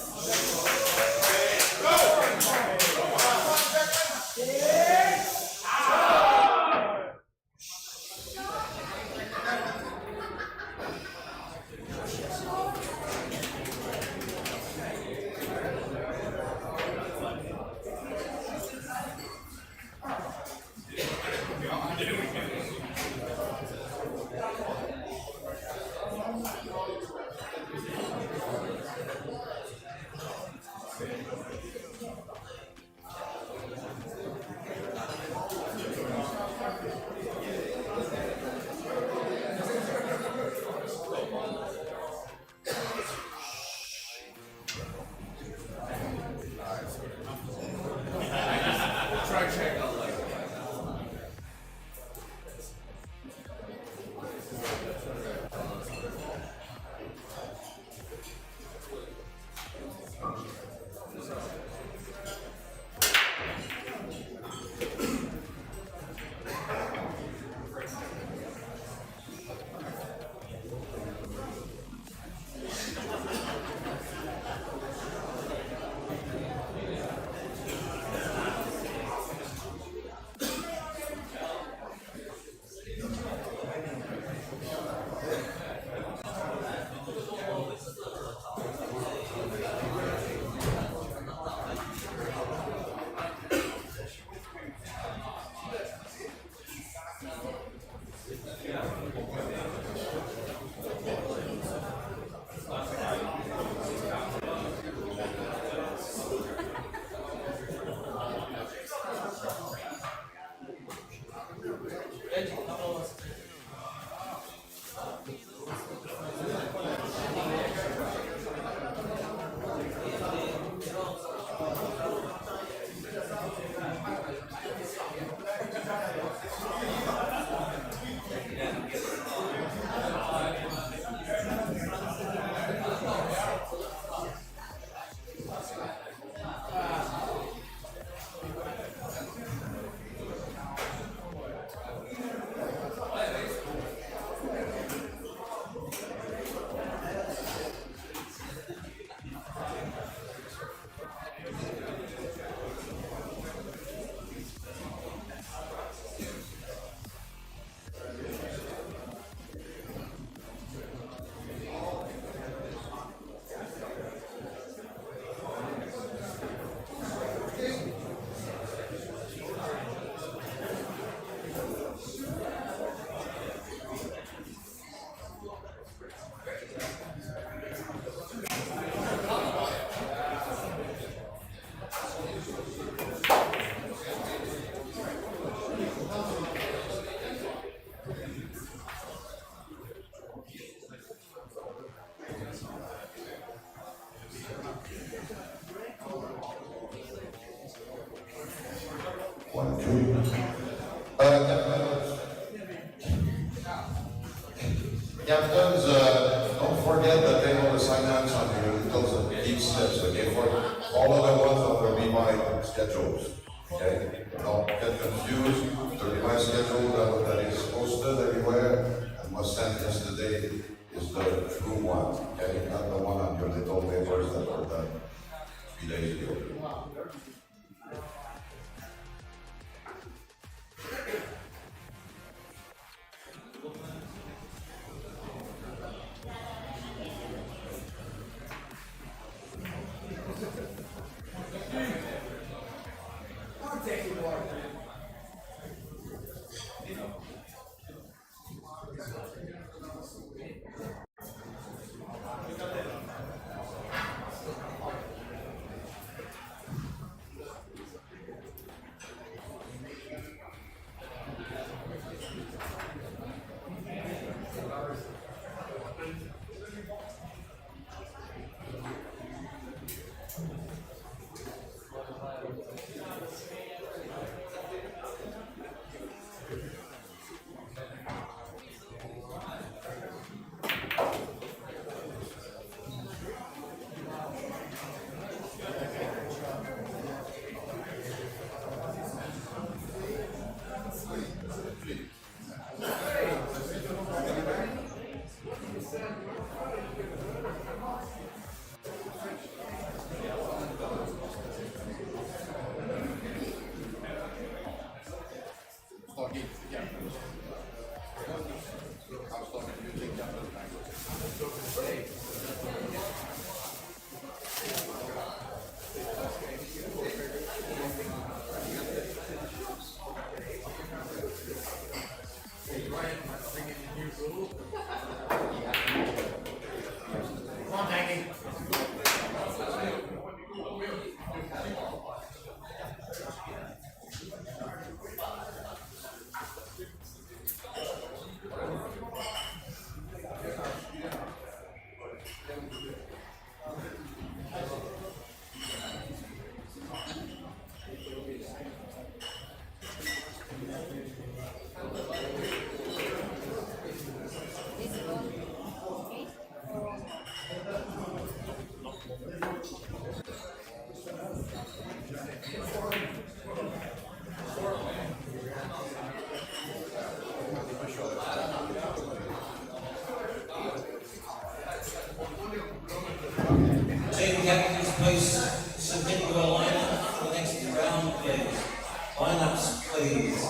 Captains, don't forget the table assignments on your little deep slips, okay? Follow the ones that will be my schedules, okay? Don't get confused. The revised schedule that is posted everywhere and was sent yesterday is the true one, okay? Not the one on your little papers that were done 3 days ago. Team captains, please submit your lineup for the next round, please. Lineups, please.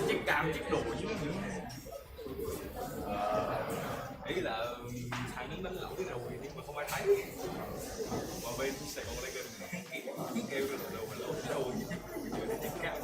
Chiếc cam chiếc đồ chứ ý là thằng nó đánh lỗi rồi nhưng mà không ai thấy mà bên Sài Gòn đây kêu là đồ mà lỗi rồi chiếc cam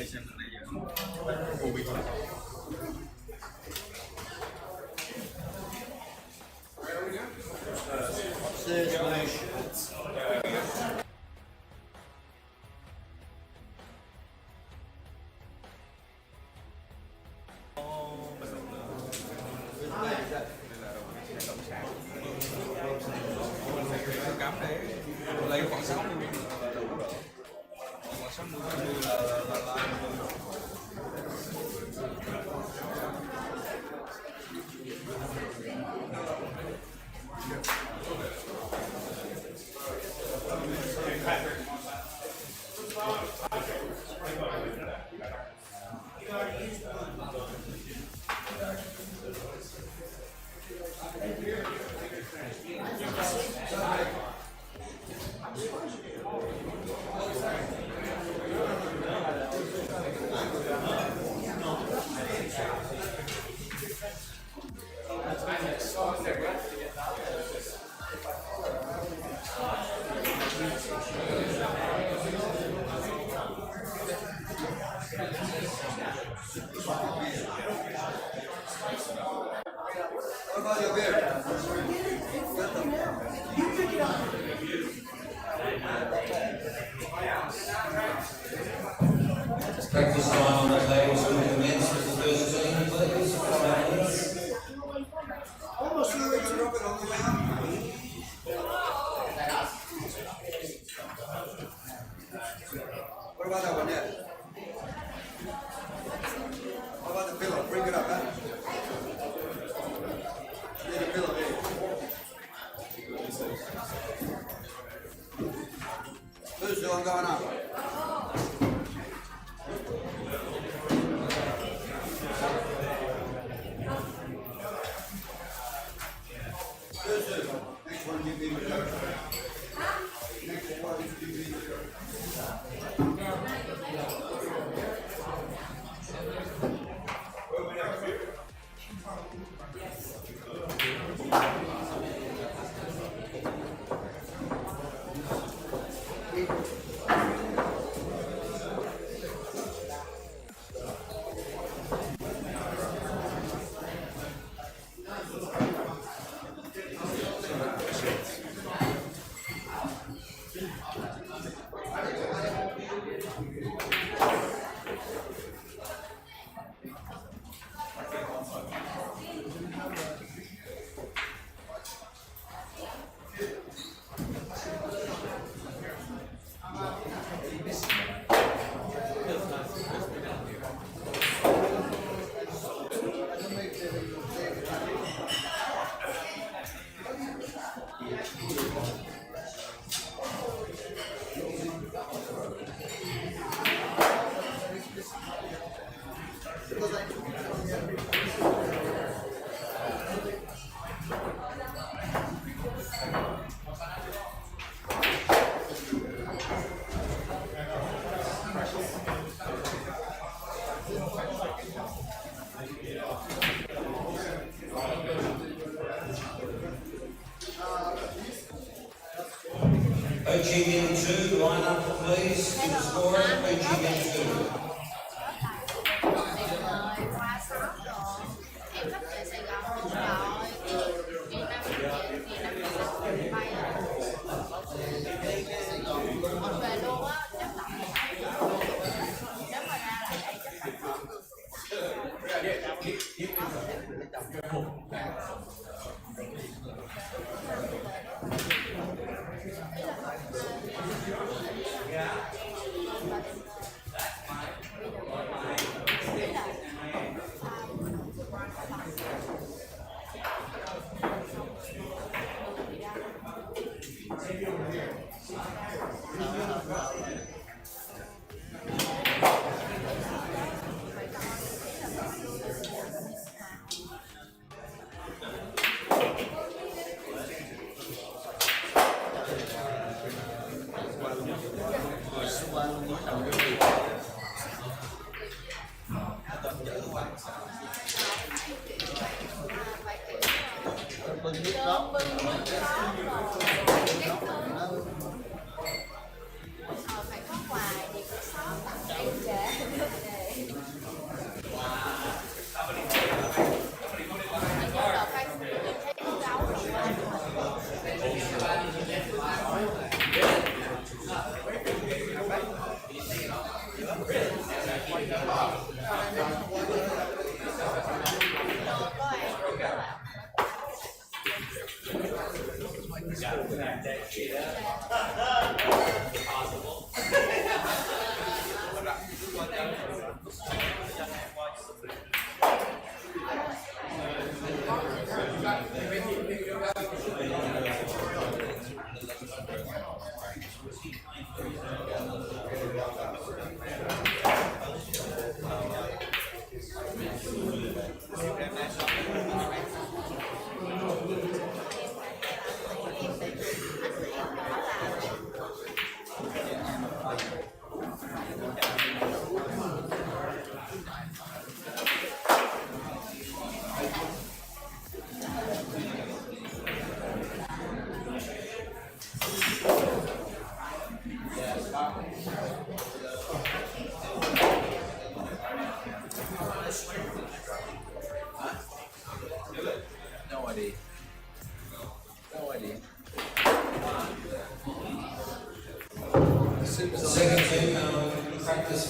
xem này giờ vô bị cắm đấy lấy khoảng 60 đủ rồi khoảng 60 là Practice time on the tables will commence with the first team, please. 5 minutes. What about that one there? What about the pillow? Bring it up, huh? Get a pillow here. Who's the one going up? Next one, give me the next one, give me the OGM 2, line up please, give the score, OGM 2.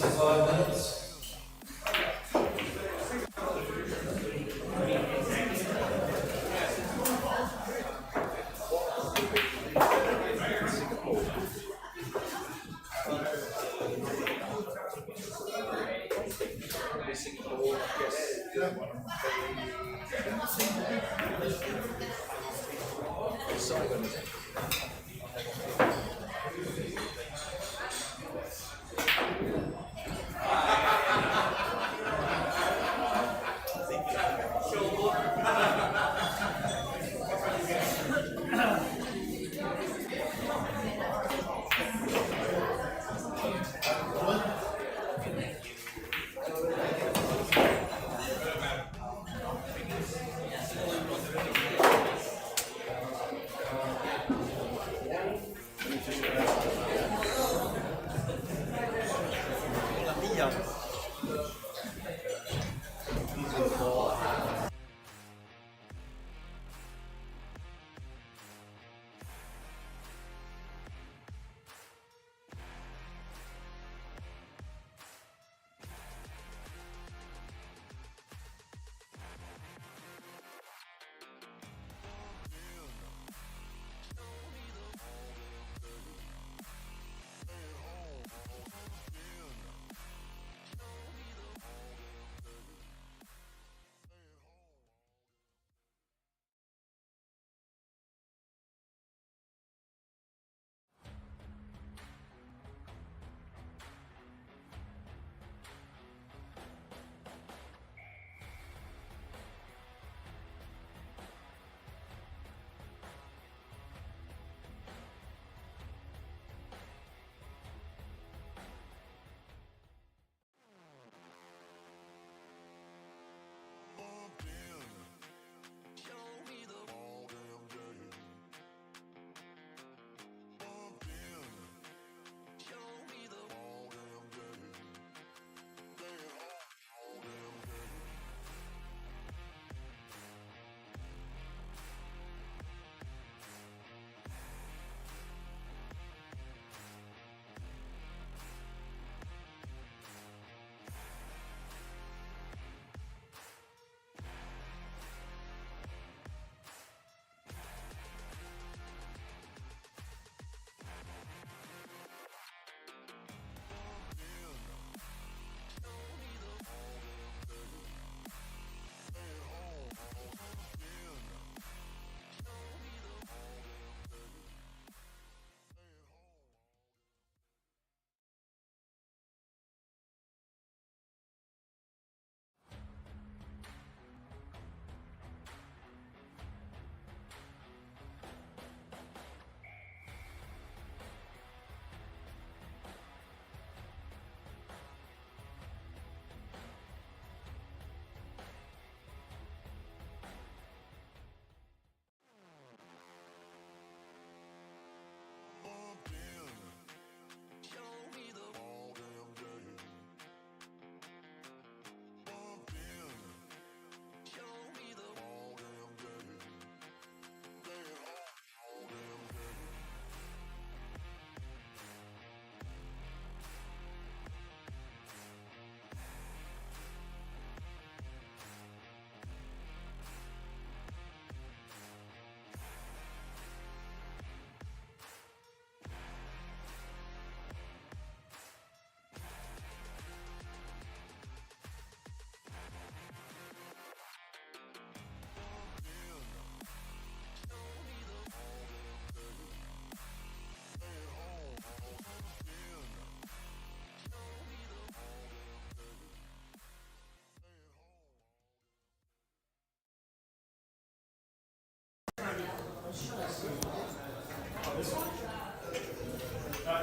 65 minutes.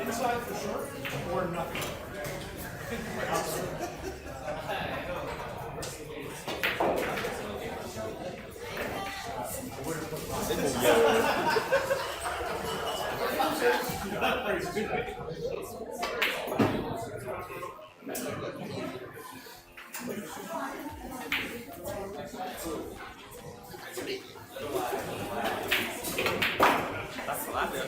Inside for sure, or nothing. That's a lot, man.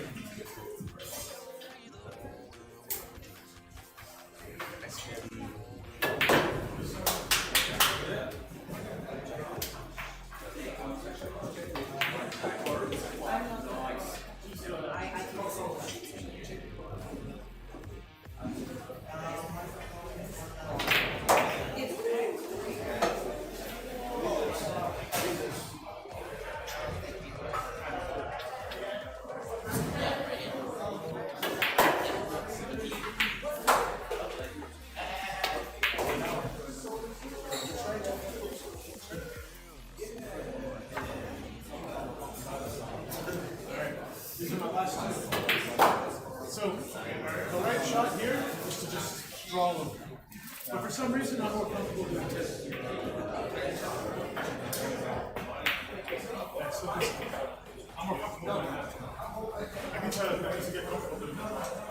some reason, I'm more comfortable doing this. I'm more comfortable doing that. I can try to get comfortable doing that.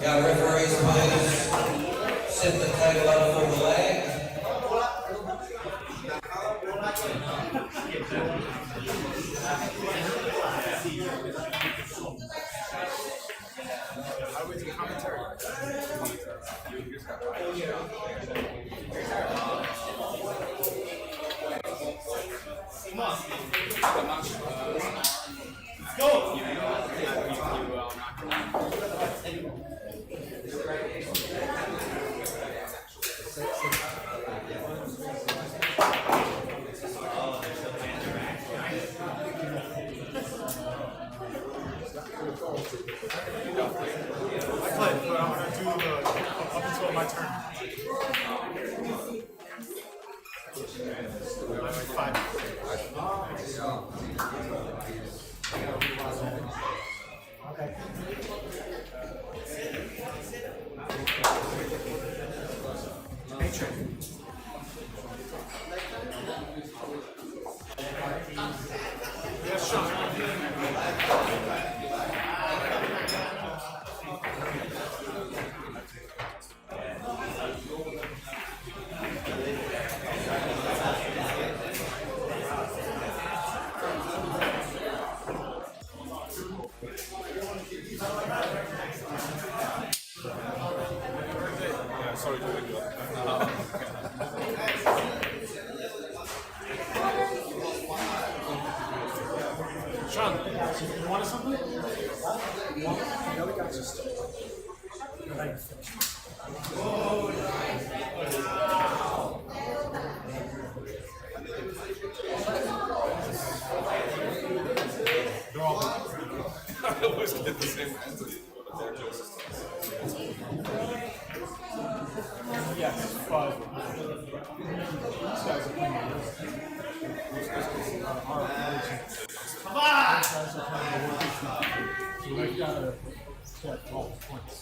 Yeah, referees, please set the table up for the leg. Sean, you wanted something? The other guys are still. They're all I always get the same answer, but they're just. Yes, but these guys are playing come on! These guys are playing the work. So they've got to get 12 points.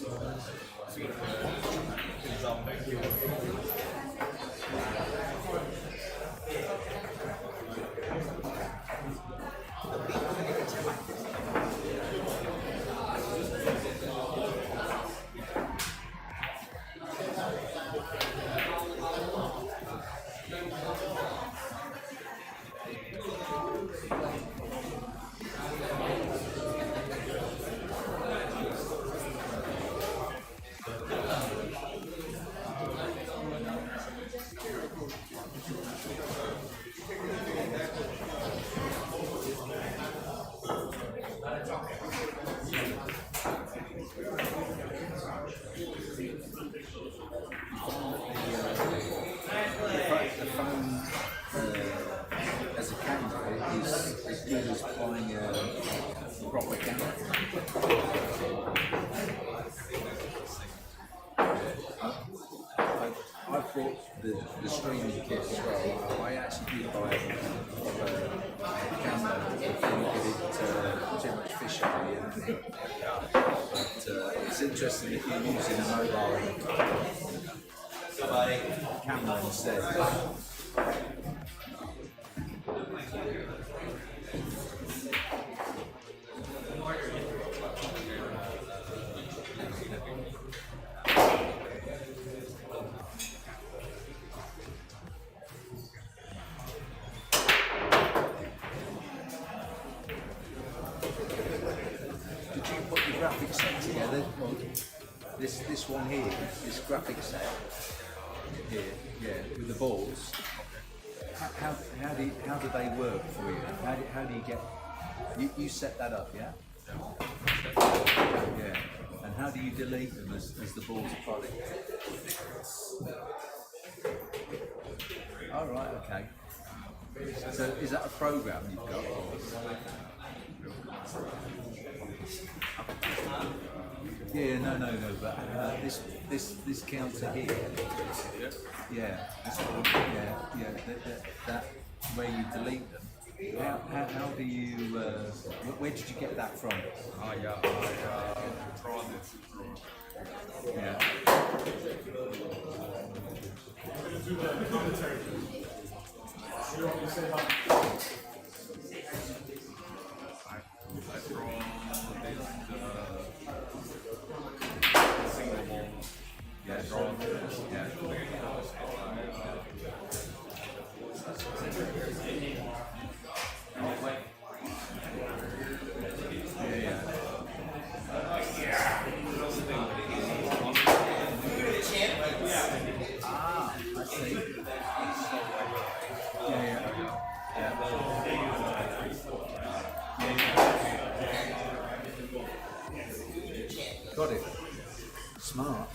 proper camera. I bought the streaming kit as well. I actually did buy a camera. I think it too much fish on it. But it's interesting if you're using a mobile camera instead. Did you put your graphic set together? Well, this one here, this graphic set here, yeah, with the balls. How do they work for you? How do you get? You set that up, yeah? Yeah. And how do you delete them as the balls are falling? Oh right, okay. So is that a program you've got? Yeah, no. But this counter here. Yeah. This one, yeah. That where you delete them. How do you? Where did you get that from? Oh yeah, I draw this. Yeah. Do the commentary. You want me to say about I draw this single ball. Yeah, draw this. Yeah. Ah, I see. Got it. Smart.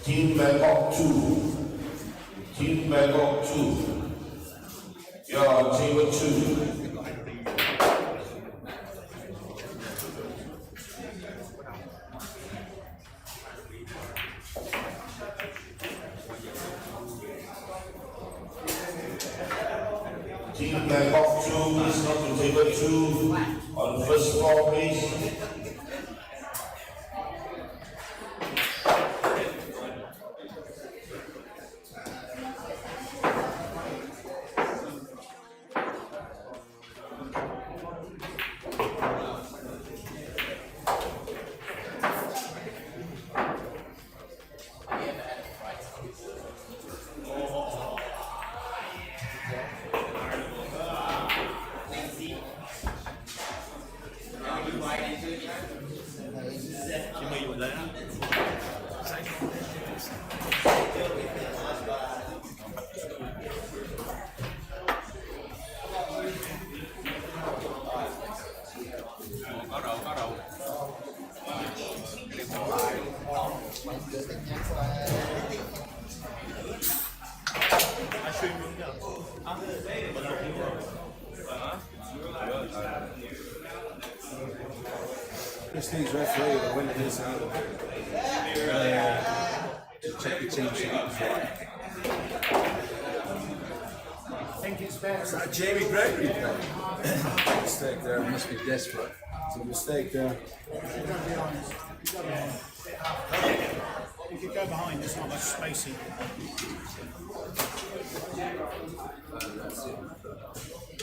Team Bangkok 2. Team Bangkok 2. You're on table 2. Team Bangkok 2, please come to table 2 on the first floor, please. I should Prestige referee, the winner is check the team sheet was right. Is that Jamie Gregory? Mistake there, must be desperate. It's a mistake there. If you go behind, there's not much spacing.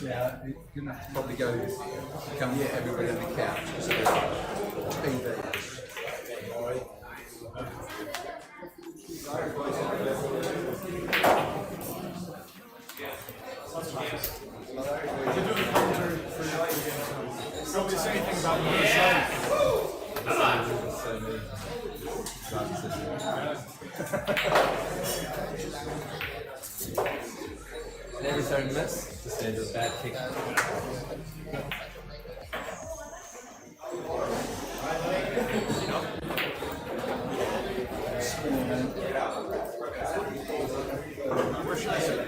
Yeah, you're going to have to probably go come get everybody on the couch. So, TV. Nobody say anything about the Never started to miss. Just into a bad kick. Where should I sit?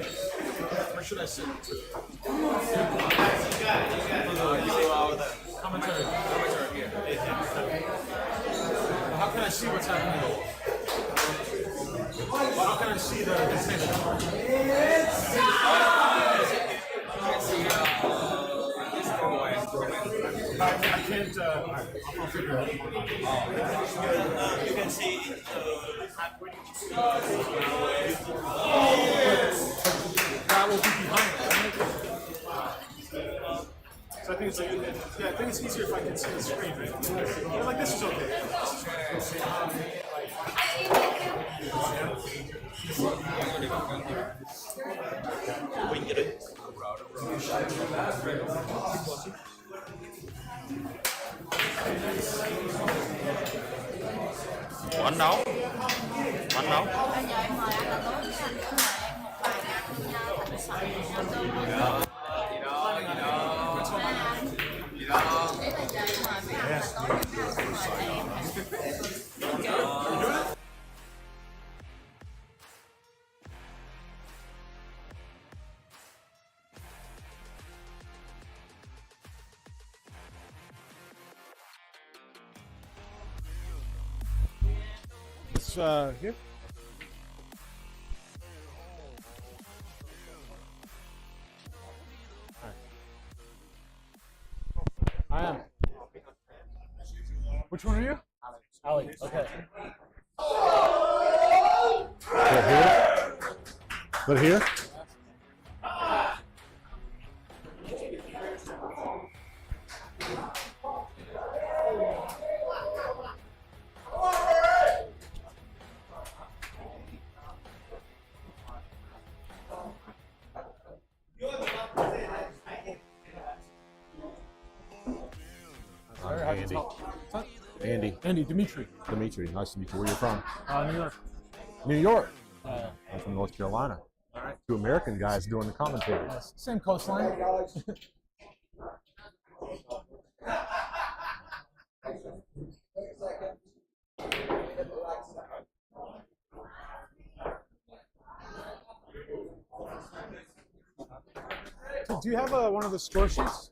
Where should I sit? Commentary. How can I see what's happening? How can I see the I can't, I'll figure it out. You can see that will be behind it, right? So I think it's I think it's easier if I can see the screen. Yeah, like this is okay. we can get it. One now. One now. It's here. I am. Which one are you? Ali. Okay. But here? Andy. Andy, Dimitri. Dimitri, nice to meet you. Where are you from? New York. New York. I'm from North Carolina. All right. Two American guys doing the commentary. Same coastline. Do you have one of the score sheets?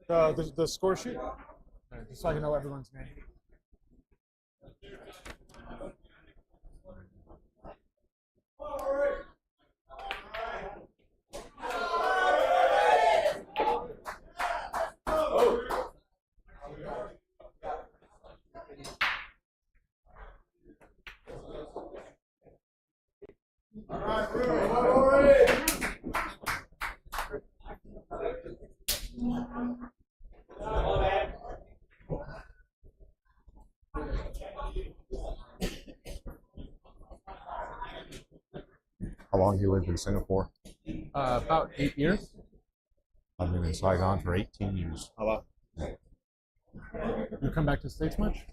The score sheet? Just so I can know everyone's name. How long have you lived in Singapore? About 8 years. I've been in Saigon for 18 years. Oh, wow. You come back to the States much?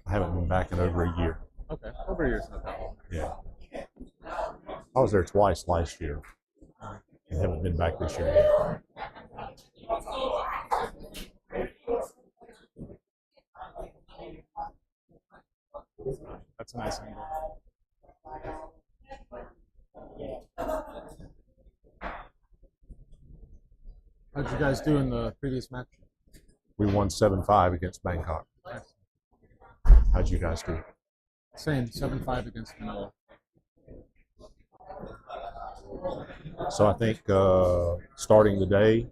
I haven't been back in over a year. Okay, over a year's not that long. Yeah. I was there twice last year. I haven't been back this year yet. That's a nice angle. How'd you guys do in the previous match? We won 7-5 against Bangkok. How'd you guys do? Same, 7-5 against Manila. So I think starting the day,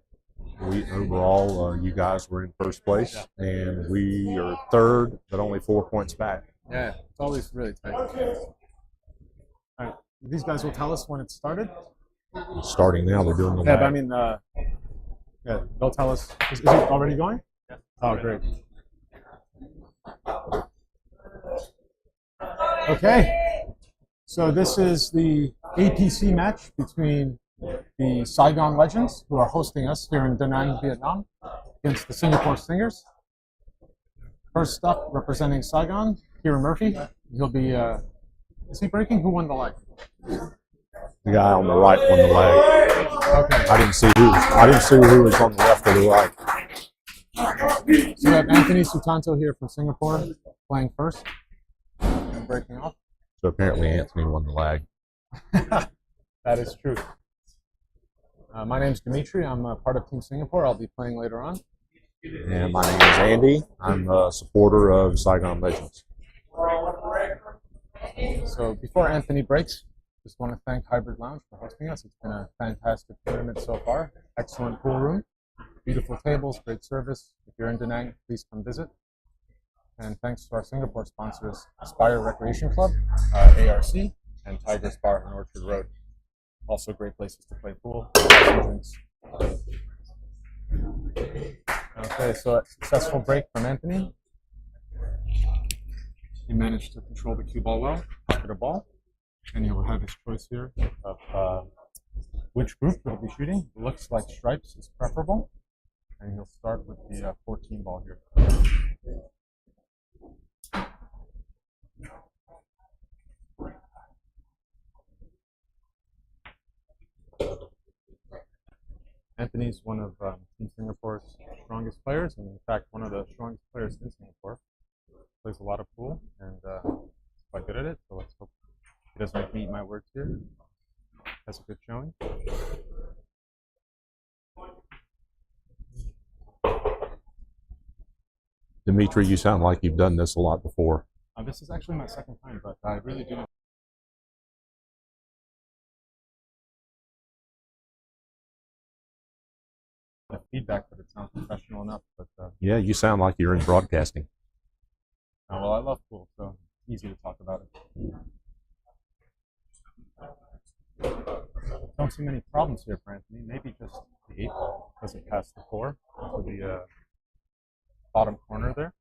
we overall you guys were in first place, and we are third, but only 4 points back. Yeah, it's always really tight. All right, these guys will tell us when it started. Starting now, they're doing the Yeah, lag. but I mean, yeah, they'll tell us. Is it already going? Yeah. Oh, great. Okay, so this is the APC match between the Saigon Legends, who are hosting us here in Da Nang, Vietnam, against the Singapore Stingers. First up, representing Saigon, Kieran Murphy. He'll be, is he breaking? Who won the leg? The guy on the right won the leg. Okay. I didn't see who was on the left or the right. So we have Anthony Sutanto here from Singapore playing first and breaking off. So apparently Anthony won the lag. That is true. My name's Dimitri. I'm a part of Team Singapore. I'll be playing later on. And my name is Andy. I'm a supporter of Saigon Legends. So before Anthony breaks, just want to thank Hybrid Lounge for hosting us. It's been a fantastic tournament so far. Excellent pool room, beautiful tables, great service. If you're in Da Nang, please come visit. And thanks to our Singapore sponsors, Aspire Recreation Club, ARC, and Tiger's Bar on Orchard Road. Also great places to play pool, some drinks. Okay, so a successful break from Anthony. He managed to control the cue ball well, pocket a ball, and he'll have his choice here of which group he'll be shooting. It looks like stripes is preferable, and he'll start with the 14 ball here. Anthony's one of Team Singapore's strongest players, and in fact, one of the strongest players in Singapore. Plays a lot of pool and quite good at it, so let's hope he doesn't make me eat my words here. Has a good showing. Dimitri, you sound like you've done this a lot before. This is actually my second time, but I really do know. Feedback that it sounds professional enough, but Yeah, you sound like you're in broadcasting. well, I love pool, so it's easy to talk about it. Don't see many problems here for Anthony. Maybe just the 8 ball doesn't pass the 4 to the bottom corner there.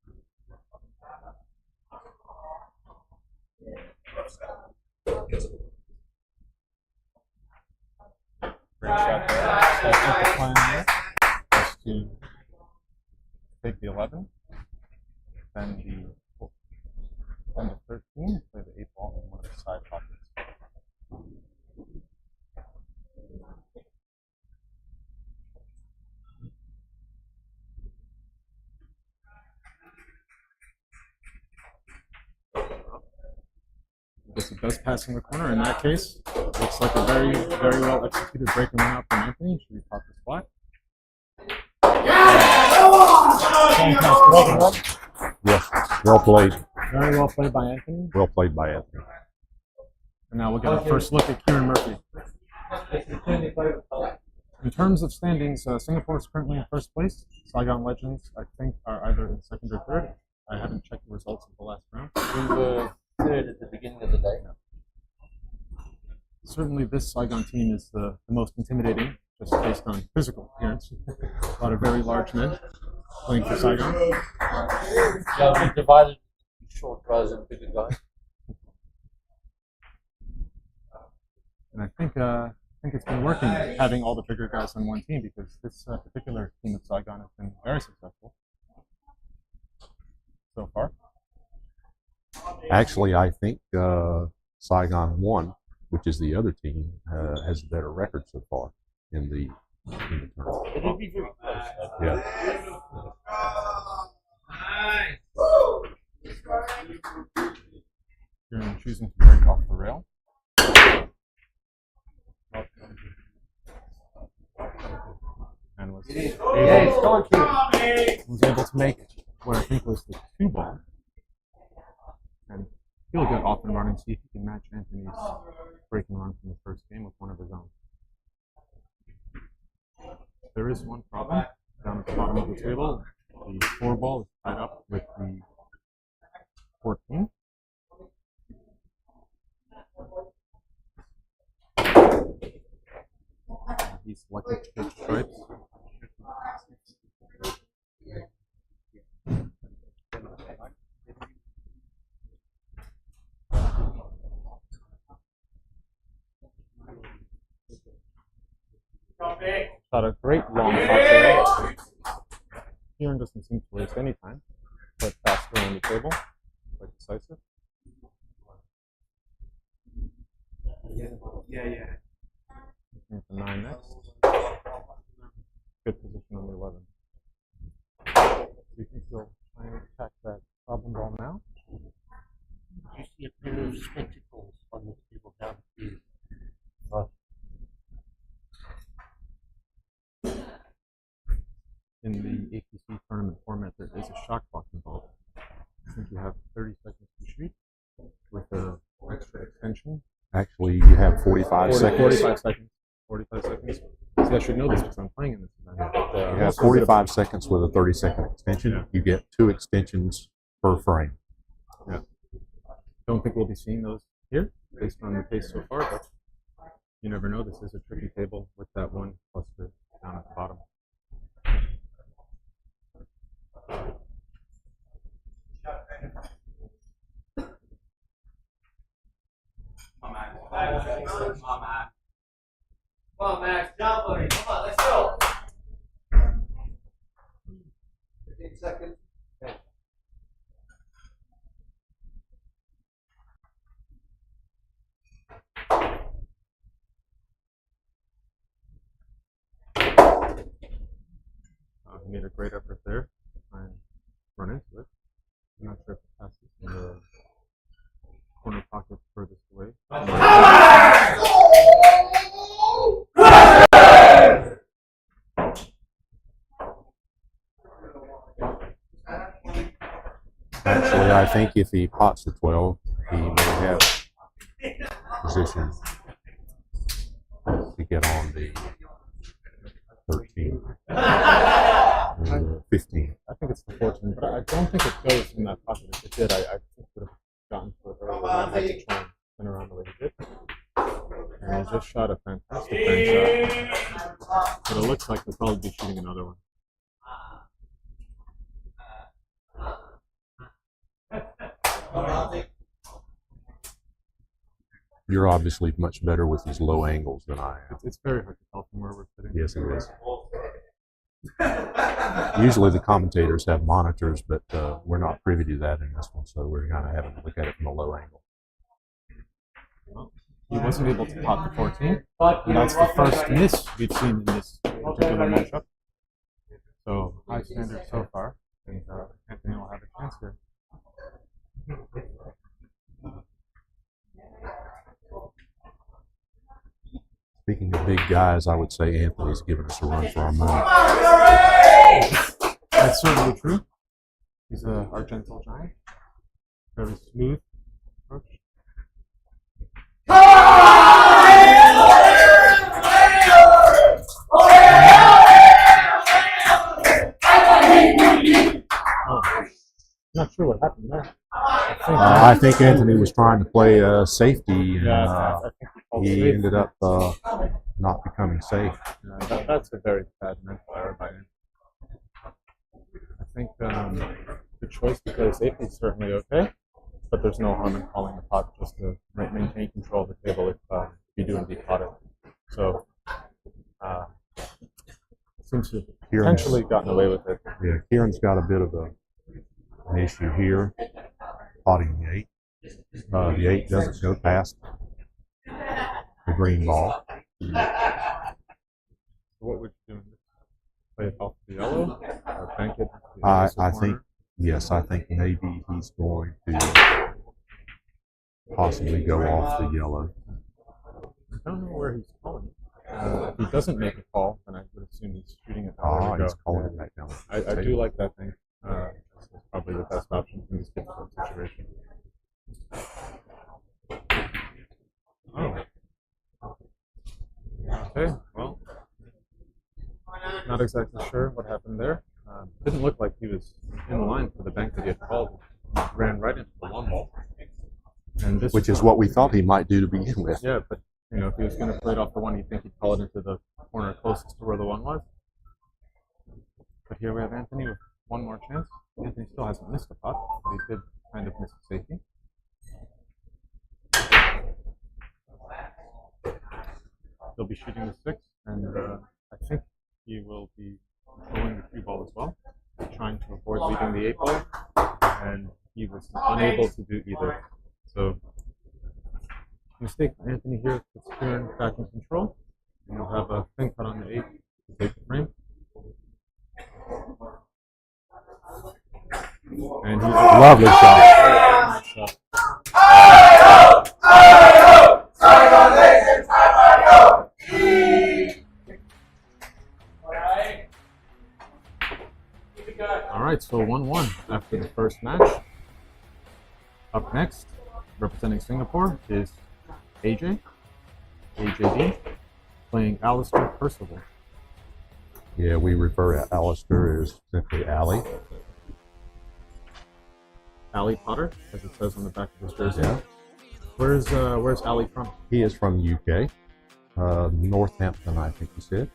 Great shot there. So I think the plan there is to take the 11, then the 13, play the 8 ball in one of the side pockets. Guess it does pass in the corner. In that case, looks like a very, very well executed break and run out from Anthony. Should we pop this flat? Yeah, well played. Very well played by Anthony. Well played by Anthony. And now we'll get a first look at Kieran Murphy. In terms of standings, Singapore is currently in first place. Saigon Legends, I think, are either in second or third. I haven't checked the results of the last round. We were third at the beginning of the day. Certainly this Saigon team is the most intimidating, just based on physical appearance. A lot of very large men playing for Saigon. Yeah, we divided short guys and bigger guys. And I think it's been working having all the bigger guys on one team, because this particular team of Saigon has been very successful so far. Actually, I think Saigon 1, which is the other team, has a better record so far in the tournament. It'll be very close. Yeah. Kieran choosing to break off the rail. And was was able to make what I think was the 2-ball. And he'll get off and run and see if he can match Anthony's breaking run from the first game with one of his own. There is one problem down at the bottom of the table. The 4-ball is tied up with the 14. He's lucky to take stripes. Got a great long shot there. Kieran doesn't seem to waste any time, but faster on the table, quite decisive. Yeah. Looking for 9 next. Good position on the 11. Do you think he'll try and attack that problem ball now? You see a pair of spectacles on the table down here. In the APC tournament format, there is a shot clock involved. I think you have 30 seconds to shoot with an extra extension. Actually, you have 45 seconds. 45 seconds. 45 seconds. See, I should know this because I'm playing in this event. You have 45 seconds with a 30-second extension. Yeah. You get 2 extensions per frame. Yeah. Don't think we'll be seeing those here based on the pace so far, but you never know. This is a tricky table with that one cluster down at the bottom. Come on, Max. Jump on it. Come on, let's go. 15 seconds. Okay. He made a great effort there. Try and run into it. I'm not sure if it passes in the corner pocket furthest away. Actually, I think if he pots the 12, he may have position to get on the 13 or 15. I think it's the 14, but I don't think it goes in that pocket. If it did, I think it would have gotten to it earlier. I had to try and spin around the way he did. And he just shot a fantastic bank shot. But it looks like he'll probably be shooting another one. You're obviously much better with these low angles than I am. It's very hard to tell from where we're sitting. Yes, it is. Usually the commentators have monitors, but we're not privy to that in this one, so we're kind of having to look at it from a low angle. Well, he wasn't able to pot the 14, and that's the first miss we've seen in this particular matchup. So high standards so far, and Anthony will have a chance here. Speaking of big guys, I would say Anthony's giving us a run for our money. That's certainly true. He's a Argentine giant. Very smooth approach. Not sure what happened there. I think Anthony was trying to play safety, and I think he safe. ended up not becoming safe. That's a very bad mental error by him. I think the choice to play safety is certainly okay, but there's no harm in calling the pot just to maintain control of the table if you do indeed pot it. So, seems to have potentially gotten away with it. Yeah, Kieran's got a bit of an issue here, potting the 8. The 8 doesn't go past the green ball. What would you do? Play it off the yellow or bank it? I think, yes, I think maybe he's going to possibly go off the yellow. I don't know where he's calling. If he doesn't make a call, then I would assume he's shooting it. Ah, he's calling it back down. I do like that thing. It's probably the best option in this difficult situation. Oh. Okay, well, not exactly sure what happened there. Didn't look like he was in line for the bank that he had called. Ran right into the long ball. And this Which is what we thought he might do to begin with. Yeah, but you know, if he was going to play it off the one, you'd think he'd call it into the corner closest to where the one was. But here we have Anthony with one more chance. Anthony still hasn't missed a putt, but he did kind of miss a safety. He'll be shooting the 6, and I think he will be throwing the cue ball as well, trying to avoid leaving the 8 ball, and he was unable to do either. So, mistake for Anthony here, puts Kieran back in control, and he'll have a thin cut on the 8 to take the frame. And he's Lovely shot. All right, so 1-1 after the first match. Up next, representing Singapore, is AJ, AJD, playing Alistair Percival. Yeah, we refer to Alistair as simply Ali. Ali Potter, as it says on the back of his jersey. Yeah. Where's Ali from? He is from UK, Northampton, I think he said.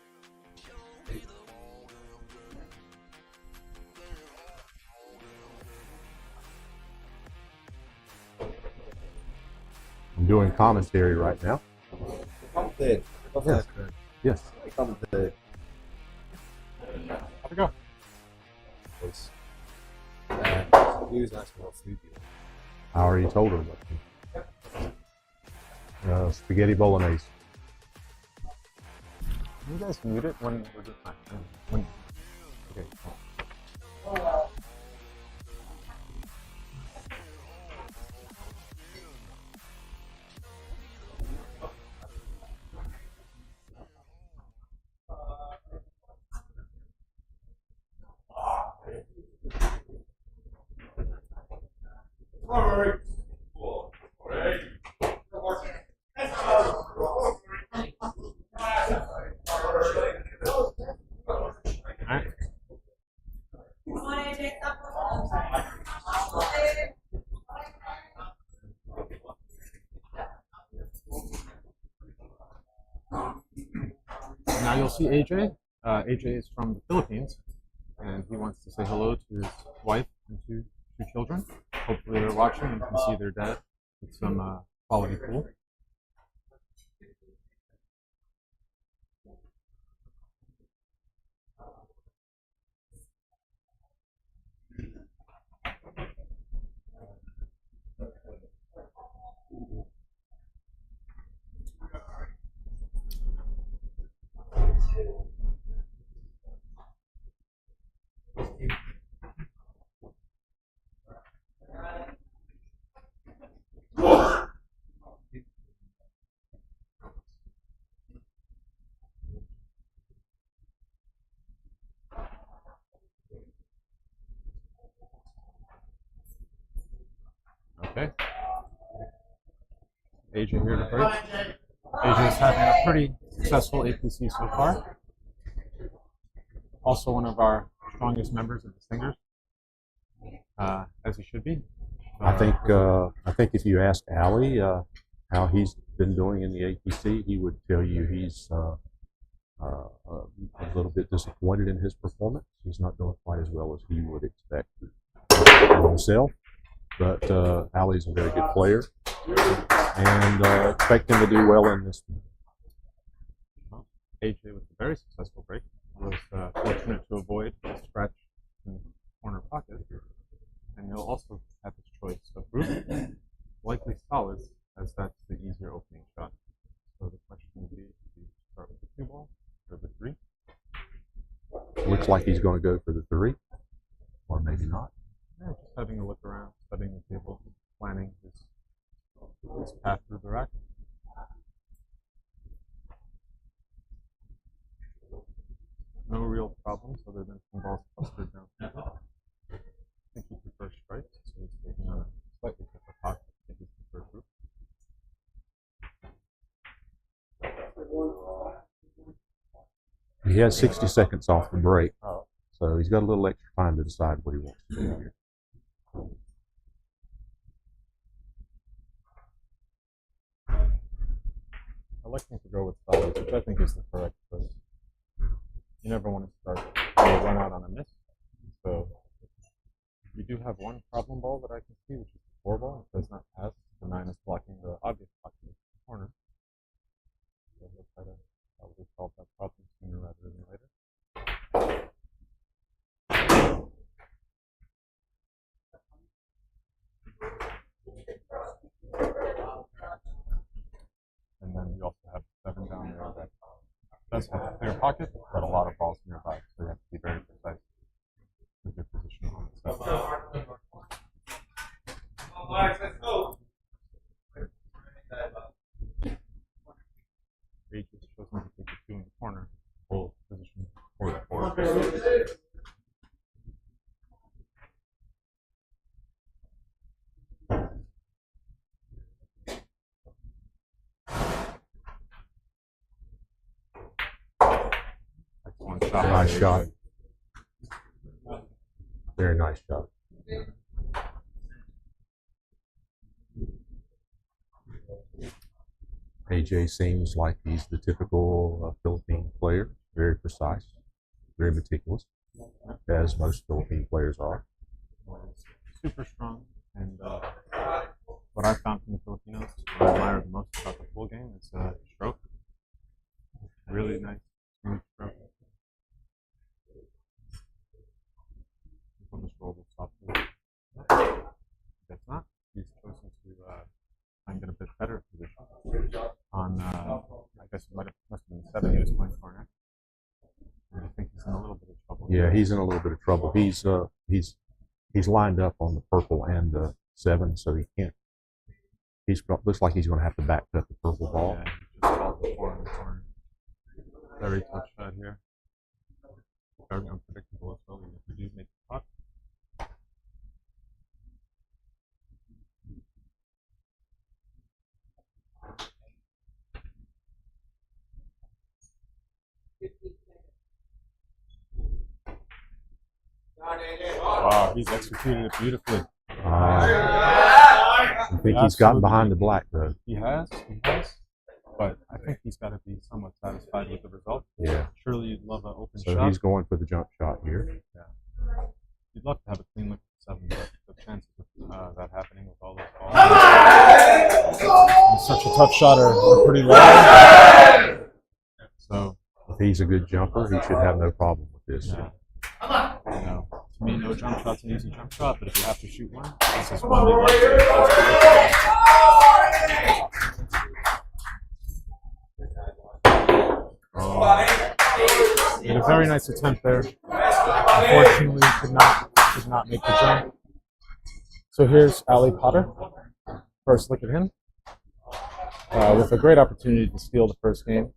I'm doing commentary right now. Commented. Yes. Yes. Commented. How'd it go? He was asking what food you I already told her what. Spaghetti bolognese. Can you guys mute it when we're doing that? Okay. Now you'll see AJ. AJ is from the Philippines, and he wants to say hello to his wife and two children. Hopefully they're watching and can see their dad with some quality pool. Okay. AJ here to break. AJ is having a pretty successful APC so far. Also one of our strongest members of the Stingers, as he should be. I think if you ask Ali how he's been doing in the APC, he would tell you he's a little bit disappointed in his performance. He's not doing quite as well as he would expect of himself. But Ali's a very good player, and expect him to do well in this one. Well, AJ with a very successful break was fortunate to avoid a scratch in the corner pocket, and he'll also have his choice of route, likely solids, as that's the easier opening shot. So the question would be, do you start with the 2 ball or the 3? Looks like he's going to go for the 3, or maybe not. Yeah, just having a look around, studying the table, planning his path through the rack. No real problems other than some balls clustered down. I think he prefers strikes, so he's taking a slightly different pocket. I think he's preferred group. He has 60 seconds off the break, so he's got a little extra time to decide what he wants to do here. Electing to go with solids, which I think is the correct choice. You never want to start a run out on a miss. So we do have one problem ball that I can see, which is the 4 ball. It does not pass. The 9 is blocking the obvious pocket in the corner. So we'll try to probably solve that problem sooner rather than later. And then we also have 7 down there that does have a clear pocket, but a lot of balls nearby, so you have to be very precise with your positioning on the 7. He just shows me to take the 2 in the corner, full position for the 4. Excellent shot. Nice shot. Very nice shot. AJ seems like he's the typical Philippine player, very precise, very meticulous, as most Philippine players are. Super strong, and what I found from the Filipinos, what I admire the most about the full game is stroke. Really nice, smooth stroke. On this roll will stop. That's not. He's chosen to try and get a bit better position. On, I guess it must have been 7 he was playing for next. And I think he's in a little bit of trouble. Yeah, he's in a little bit of trouble. He's lined up on the purple and the 7, so he can't. Looks like he's going to have to back cut the purple ball. Yeah, just called the 4 in the corner. Very tough shot here. Very unpredictable as well, even if you do make the putt. Wow, he's executed it beautifully. I think he's gotten behind the black, though. He has. But I think he's got to be somewhat satisfied with the result. Yeah. Surely you'd love an open So shot. he's going for the jump shot here. Yeah. You'd love to have a clean look at 7, but the chances of that happening with all those balls. He's such a tough shot are pretty low. So if he's a good jumper, he should have no problem with this. Yeah. You know, to me, no jump shot's an easy jump shot, but if you have to shoot one, this is one you'd like to made a very nice attempt there. Unfortunately, could not make the jump. So here's Ali Potter. First look at him. With a great opportunity to steal the first game.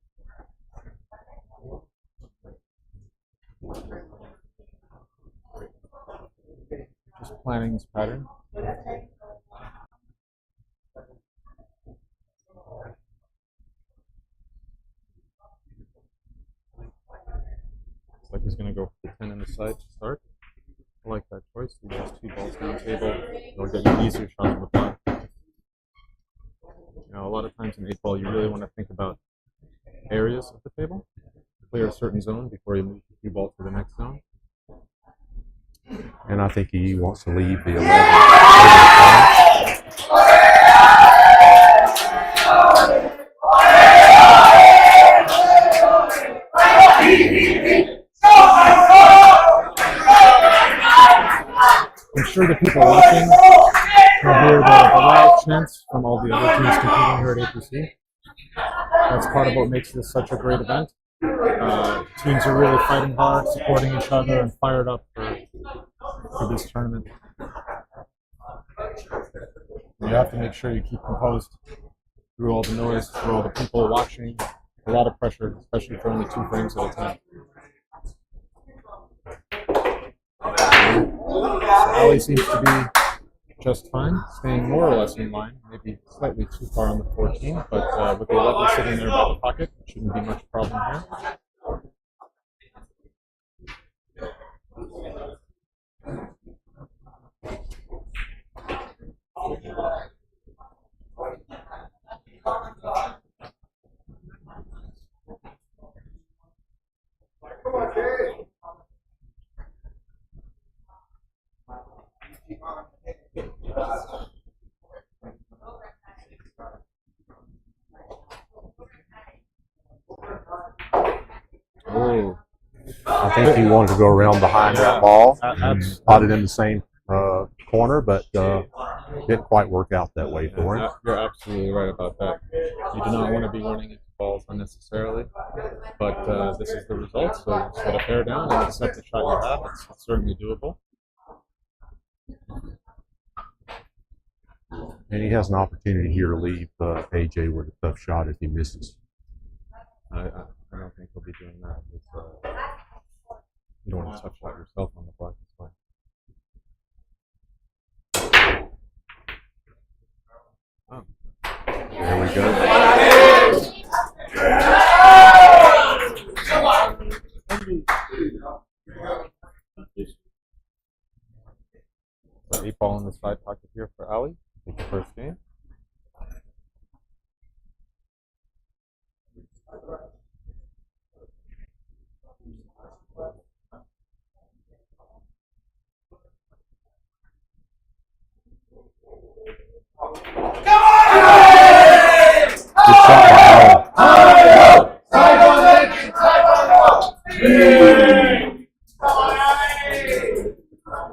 Just planning his pattern. Looks like he's going to go for the 10 in the side to start. I like that choice. He has 2 balls down the table. It'll get you an easier shot on the fly. You know, a lot of times in 8-ball, you really want to think about areas of the table. Clear a certain zone before you move the cue ball to the next zone. And I think he wants to leave the 11. I'm sure the people watching will hear the loud chants from all the other teams competing here at APC. That's part of what makes this such a great event. Teams are really fighting hard, supporting each other, and fired up for this tournament. You have to make sure you keep composed through all the noise, through all the people watching. A lot of pressure, especially for only 2 frames at a time. Ali seems to be just fine, staying more or less in line, maybe slightly too far on the 14, but with the 11 sitting there by the pocket, shouldn't be much problem here. Oh. I think he wanted to go around behind that ball and pot it in the same corner, but didn't quite work out that way for him. You're absolutely right about that. You do not want to be running into balls unnecessarily, but this is the result. So set a pair down and accept the shot you have. It's certainly doable. And he has an opportunity here to leave AJ with a tough shot if he misses. I don't think he'll be doing that. You don't want to tough shot yourself on the black. It's fine. Oh. There we go. So 8-ball in the side pocket here for Ali. Take the first game.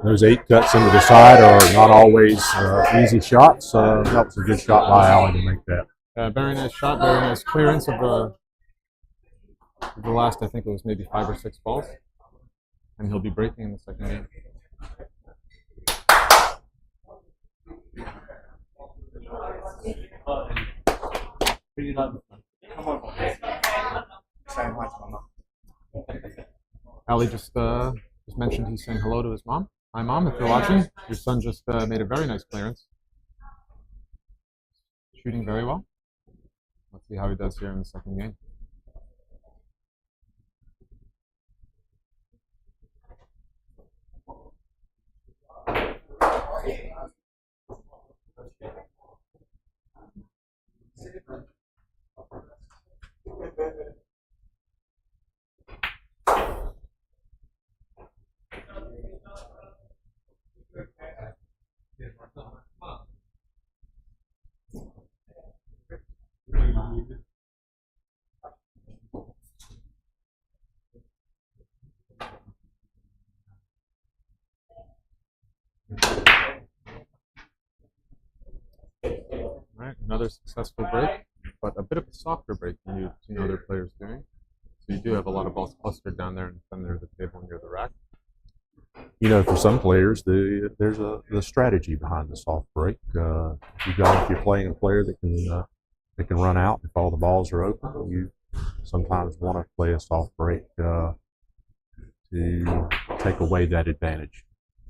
Those 8 cuts into the side are not always easy shots. That was a good shot by Ali to make that. Very nice shot, very nice clearance of the last, I think it was maybe 5 or 6 balls. And he'll be breaking in the second game. Ali just mentioned he's saying hello to his mom. Hi, Mom, if you're watching. Your son just made a very nice clearance. Shooting very well. Let's see how he does here in the second game. Alright, another successful break, but a bit of a softer break than you've seen other players doing. So you do have a lot of balls clustered down there in the center of the table near the rack. You know, for some players, there's the strategy behind the soft break. If you're playing a player that can run out if all the balls are open, you sometimes want to play a soft break to take away that advantage.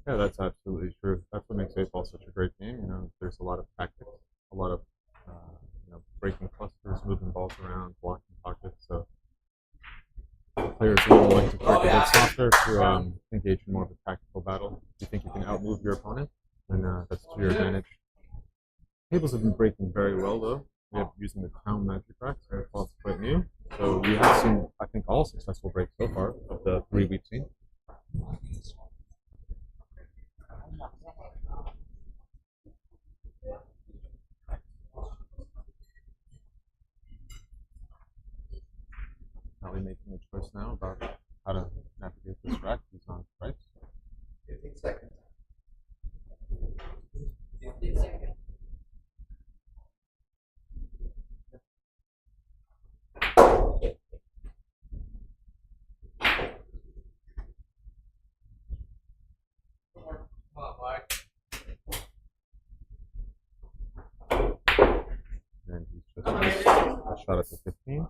Yeah, that's absolutely true. That's what makes 8-ball such a great game. You know, there's a lot of tactics, a lot of breaking clusters, moving balls around, blocking pockets. So players will like to break a bit softer to engage in more of a tactical battle. If you think you can outmove your opponent, then that's to your advantage. Tables have been breaking very well, though. We have using the Town Magic racks, and it's quite new. So we have seen, I think, all successful breaks so far of the 3 we've seen. Ali making a choice now about how to navigate this rack. He's on stripes. 15 seconds. 15 seconds. And he's just missed a shot at the 15.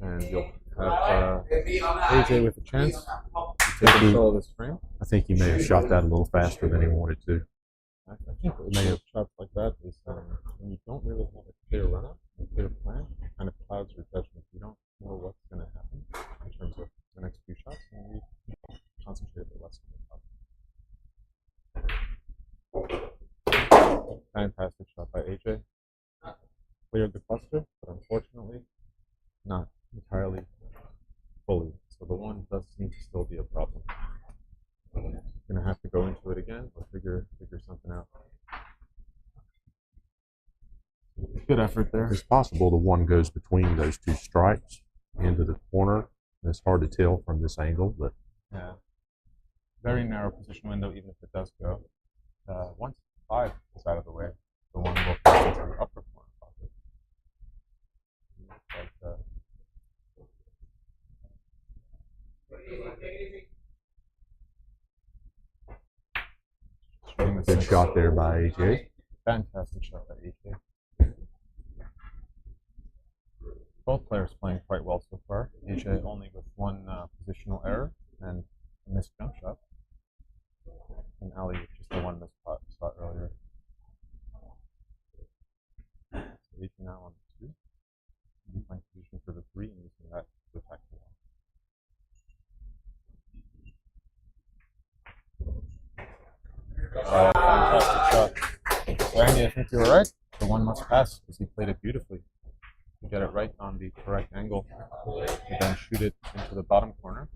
And you'll have AJ with a chance. take control of this frame. I think he may have shot that a little faster than he wanted to. I think it may have shots like that is when you don't really have a clear run-up, a clear plan, it kind of clouds your judgment. You don't know what's going to happen in terms of the next few shots, and you concentrate a bit less on the top. Fantastic shot by AJ. Cleared the cluster, but unfortunately, not entirely fully. So the one does seem to still be a problem. Gonna have to go into it again or figure something out. Good effort there. It's possible the one goes between those two stripes into the corner. It's hard to tell from this angle, but yeah, very narrow position window. Even if it does go, once 5 is out of the way, the one will pass into the upper corner pocket. good shot there by AJ. Fantastic shot by AJ. Both players playing quite well so far. AJ only with one positional error and a missed jump shot. And Ali with just the one missed shot earlier. So AJ now on the 2. He's playing position for the 3 and using that to attack the 1. Fantastic shot. So Andy, I think you were right. The 1 must pass because he played it beautifully. You get it right on the correct angle, and then shoot it into the bottom corner.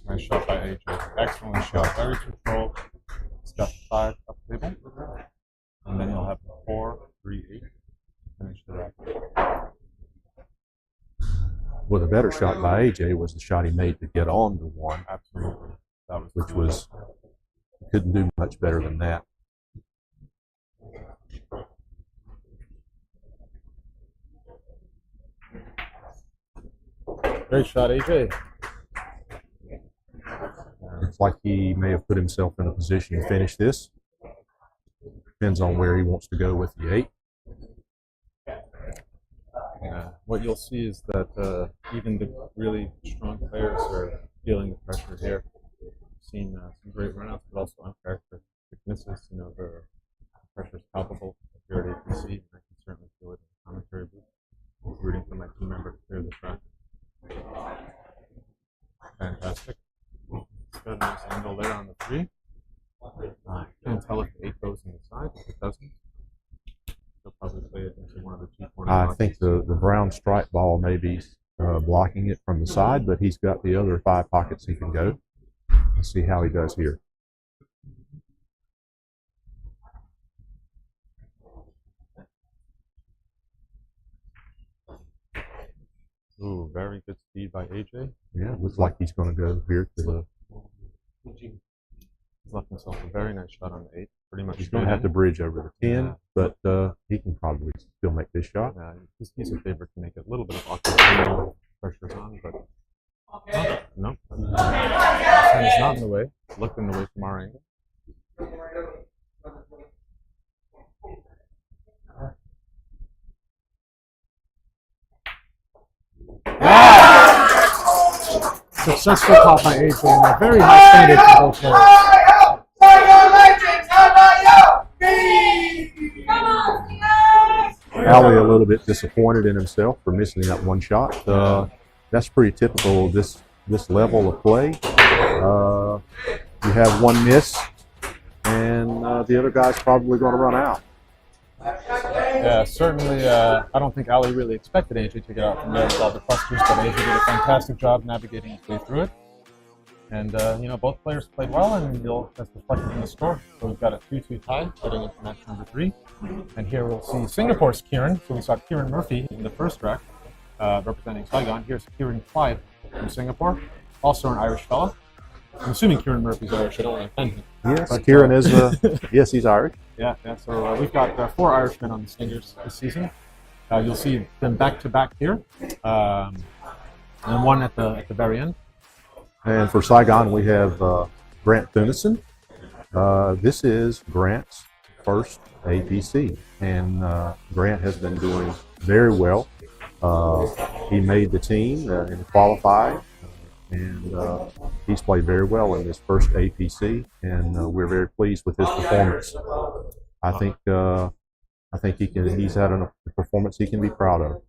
Nice shot by AJ. Excellent shot. Very controlled. He's got 5 up table. And then he'll have 4, 3, 8 to finish the rack. Well, the better shot by AJ was the shot he made to get on the 1. Absolutely. That was which was, couldn't do much better than that. Great shot, AJ. Looks like he may have put himself in a position to finish this. Depends on where he wants to go with the 8. Yeah. What you'll see is that even the really strong players are feeling the pressure here. We've seen some great runouts, but also uncharacteristic misses. You know, the pressure is palpable here at APC. I can certainly feel it in the commentary booth. Rooting for my team member to clear this rack. Fantastic. Good, nice angle there on the 3. Can't tell if the 8 goes in the side. If it doesn't, he'll probably play it into one of the 2 corners. I think the brown stripe ball may be blocking it from the side, but he's got the other 5 pockets he can go. Let's see how he does here. Ooh, very good speed by AJ. Yeah, looks like he's going to go here to the. He's left himself a very nice shot on the 8. Pretty much. He's going to have to bridge over the 10, yeah. But he can probably still make this shot. Yeah, he's a favorite to make it a little bit of awkward pressure's on, but no. He's not in the way. Looked in the way from our angle. Successful top by AJ and a very high standard for both players. Ali a little bit disappointed in himself for missing that 1 shot. That's pretty typical of this level of play. You have 1 miss, and the other guy's probably going to run out. Yeah, certainly. I don't think Ali really expected AJ to get out from there with all the clusters, but AJ did a fantastic job navigating his way through it. And you know, both players played well, and that's reflected in the score. So we've got a 3-2 tie heading into match number 3. And here we'll see Singapore's Kieran. So we saw Kieran Murphy in the first rack, representing Saigon. Here's Kieran Clyde from Singapore, also an Irish fellow. I'm assuming Kieran Murphy's Irish. I don't want to offend him. Yes, But, Kieran is. Yes, he's Irish. Yeah. So we've got 4 Irishmen on the Stingers this season. You'll see them back to back here, and one at the very end. And for Saigon, we have Grant Thunison. This is Grant's first APC, and Grant has been doing very well. He made the team and qualified, and he's played very well in this first APC, and we're very pleased with his performance. I think he's had a performance he can be proud of.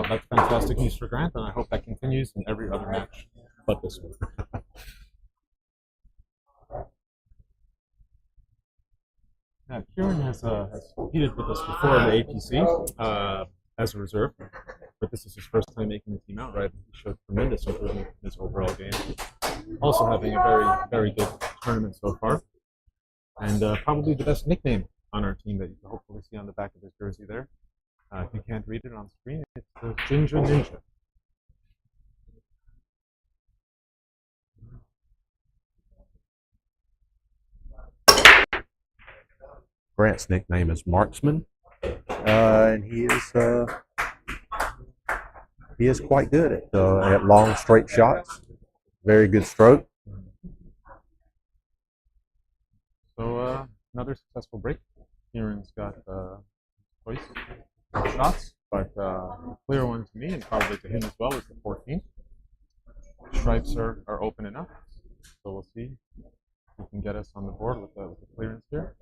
That's fantastic news for Grant, and I hope that continues in every other match but this one. Now, Kieran has competed with us before in the APC as a reserve, but this is his first time making the team outright. He showed tremendous improvement in his overall game. Also having a very, very good tournament so far, and probably the best nickname on our team that you can hopefully see on the back of his jersey there. If you can't read it on screen, it's the Ginger Ninja. Grant's nickname is Marksman, and he is quite good at long straight shots. Very good stroke. So another successful break. Kieran's got choice of shots, but a clear one to me and probably to him as well is the 14th. Stripes are open enough, so we'll see if we can get us on the board with the clearance here.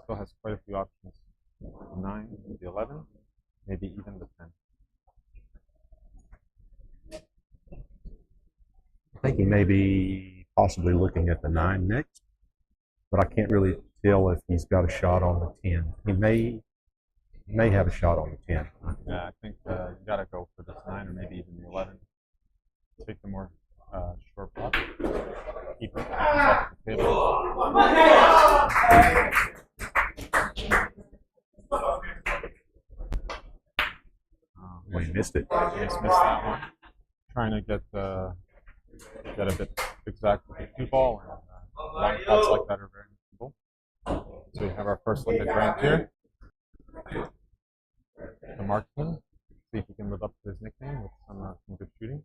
Still has quite a few options. The 9, the 11, maybe even the 10. I think he may be possibly looking at the 9 next, but I can't really tell if he's got a shot on the 10. He may have a shot on the 10. Yeah, I think you gotta go for this 9 or maybe even the 11. Take the more short block. Keep it off the table. Well, he missed it. He just missed that one. Trying to get a bit exact with the cue ball, and long shots like that are very useful. So we have our first look at Grant here. The marksman. See if he can live up to his nickname with some good shooting.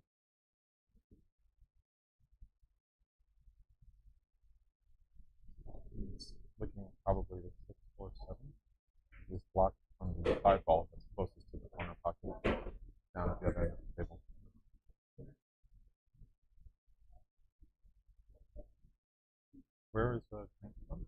He's looking at probably the 6, 4, 7. He's blocked from the 5 ball that's closest to the corner pocket down at the other end of the table. Where is the tank from?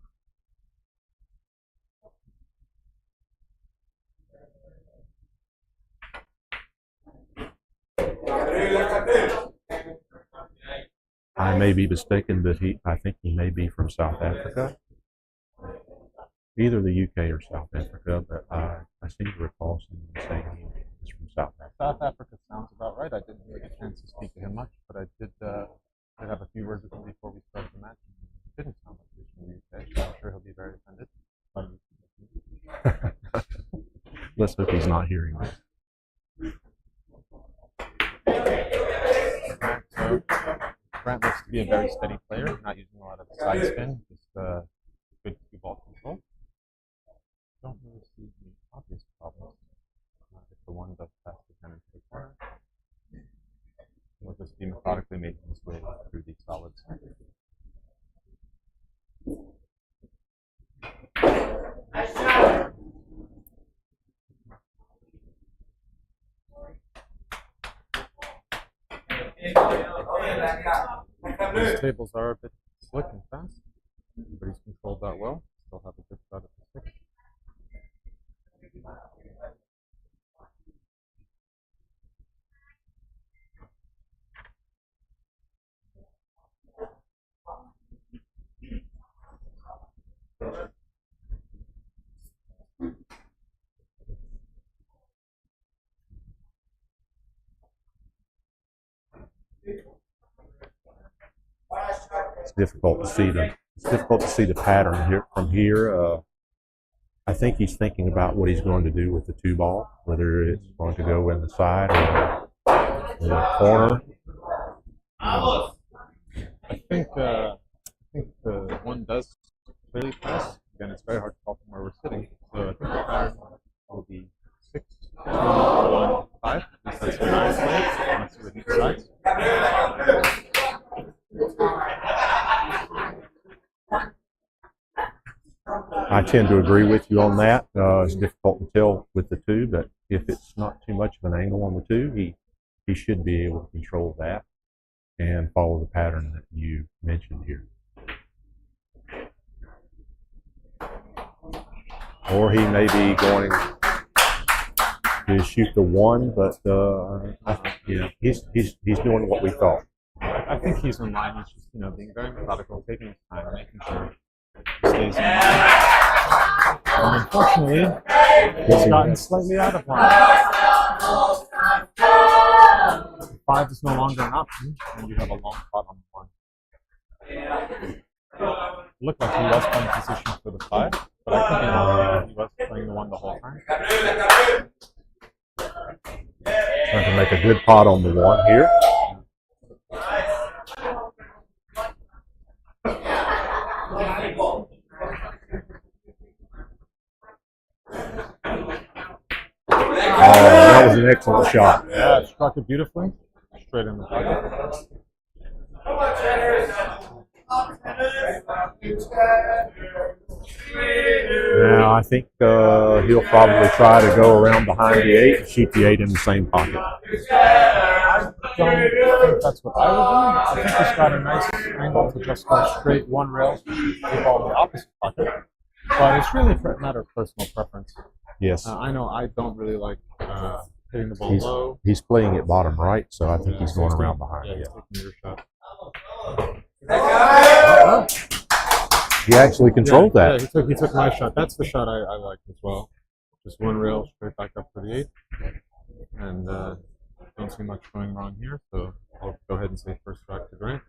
I may be mistaken, but I think he may be from South Africa. Either the UK or South Africa, but I seem to recall someone saying he is from South Africa. South Africa sounds about right. I didn't really get a chance to speak to him much, but I did have a few words with him before we started the match. It didn't sound like he was from the UK, so I'm sure he'll be very offended. Let's hope he's not hearing this. So Grant looks to be a very steady player, not using a lot of side spin, just good cue ball control. Don't really see any obvious problems. If the one does pass the 10 into the corner, we'll just be methodically making his way through these solids. These tables are a bit slick and fast, but he's controlled that well. Still have a good shot at the stick. it's difficult to see the pattern here from here. I think he's thinking about what he's going to do with the 2 ball, whether it's going to go in the side or in the corner. I think the one does clearly pass. Again, it's very hard to call from where we're sitting. So I think the pattern will be 6, 2, 1, 5. That's the 9 plays. Let's see what he decides. I tend to agree with you on that. It's difficult to tell with the 2, but if it's not too much of an angle on the 2, he should be able to control that and follow the pattern that you mentioned here. Or he may be going to shoot the 1, but he's doing what we thought. I think he's in line. He's just being very methodical, taking his time, making sure he stays in line. And unfortunately, he's gotten slightly out of line. 5 is no longer an option, and you have a long pot on the 1. It looked like he was playing position for the 5, but I think in reality he was playing the 1 the whole time. Trying to make a good pot on the 1 here. That was an excellent shot. Yeah, it struck it beautifully. Straight in the pocket. Yeah, I think he'll probably try to go around behind the 8 and shoot the 8 in the same pocket. I don't think that's what I would do. I think he's got a nice angle to just go straight 1 rail, the ball in the opposite pocket. But it's really a matter of personal preference. Yes. I know I don't really like hitting the ball low. He's playing it bottom right, so I think he's going around behind. Yeah, he's taking your shot. He actually controlled that. Yeah, he took my shot. That's the shot I like as well. Just 1 rail straight back up for the 8. And don't see much going wrong here, so I'll go ahead and say first strike to Grant.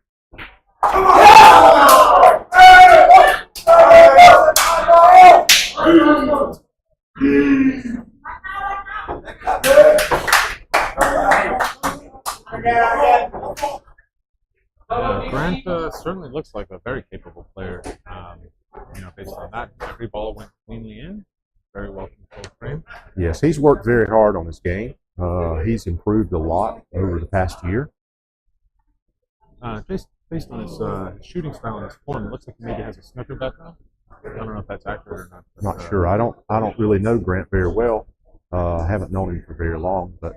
Grant certainly looks like a very capable player. Based on that, every ball went cleanly in. Very well controlled frame. Yes, he's worked very hard on his game. He's improved a lot over the past year. Based on his shooting style and his form, it looks like he maybe has a snooker background. I don't know if that's accurate or not. Not sure. I don't really know Grant very well. I haven't known him for very long, but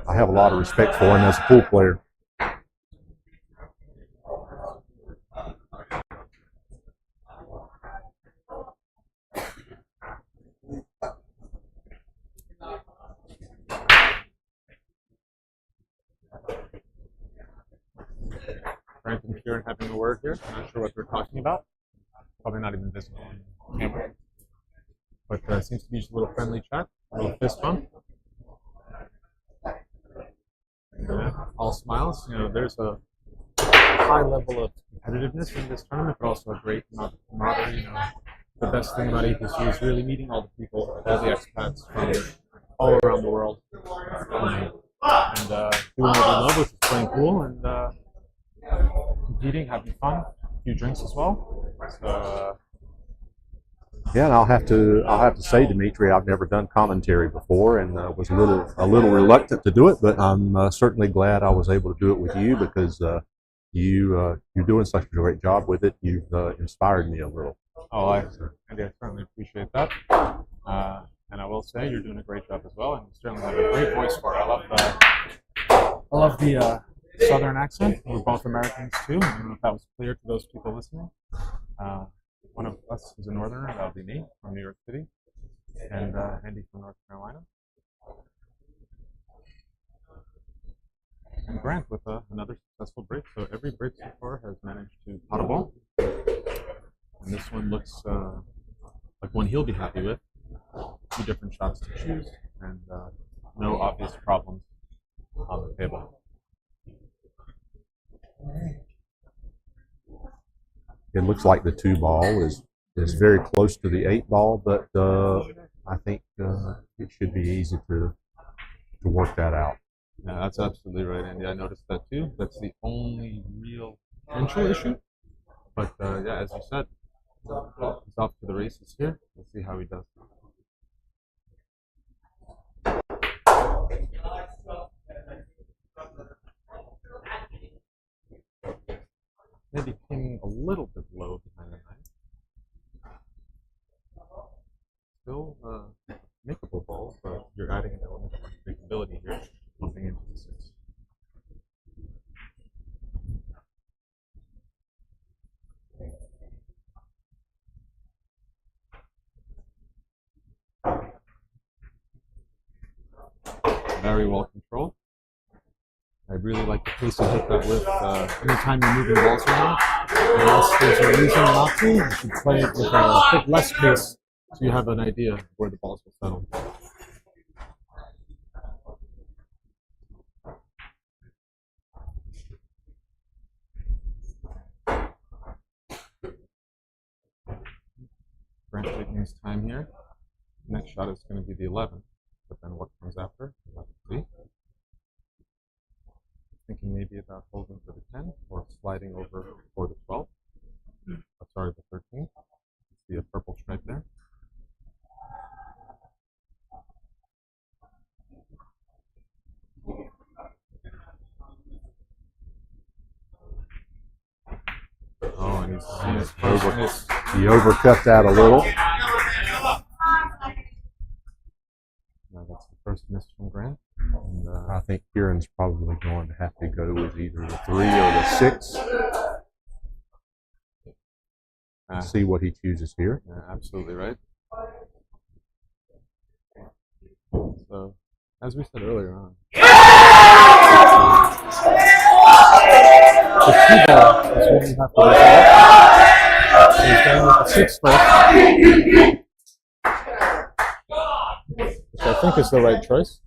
I have a lot of respect for him as a pool player. Grant and Kieran having a word here. I'm not sure what they're talking about. Probably not even visible on camera. But seems to be just a little friendly chat, a little fist bump. All smiles. There's a high level of competitiveness in this tournament, but also a great camaraderie. The best thing about APC is really meeting all the people, all the expats from all around the world, and doing what we love, which is playing pool and competing, having fun, a few drinks as well. So, yeah, and I'll have to say, Dimitri, I've never done commentary before, and was a little reluctant to do it, but I'm certainly glad I was able to do it with you because you're doing such a great job with it. You've inspired me a little. Oh, I certainly appreciate that. And I will say you're doing a great job as well, and you certainly have a great voice for it. I love the Southern accent. We're both Americans too. I don't know if that was clear to those people listening. One of us is a Northerner, that'll be me from New York City, and Andy from North Carolina. And Grant with another successful break. So every break so far has managed to pot a ball. And this one looks like one he'll be happy with. 2 different shots to choose, and no obvious problems on the table. it looks like the 2 ball is very close to the 8 ball, but I think it should be easy to work that out. Yeah, that's absolutely right, Andy. I noticed that too. That's the only real potential issue. But yeah, as you said, he's off to the races here. Let's see how he does. Maybe came a little bit low behind the 9. Still makeable balls, but you're adding an element of unpredictability here, moving into the 6. Very well controlled. I really like the pace you hit that with. Anytime you're moving balls around, unless there's a reason not to, you should play it with a bit less pace so you have an idea of where the balls will settle. Grant taking his time here. Next shot is going to be the 11, but then what comes after? Let's see. Thinking maybe about holding for the 10 or sliding over for the 12. Sorry, the 13. See a purple stripe there. Oh, and he's He overcut that a little. Now that's the first miss from Grant. And, I think Kieran's probably going to have to go with either the 3 or the 6. See what he chooses here. Yeah, absolutely right. So, as we said earlier on, the 2 ball is what you have to resolve. So he's going with the 6 first, which I think is the right choice.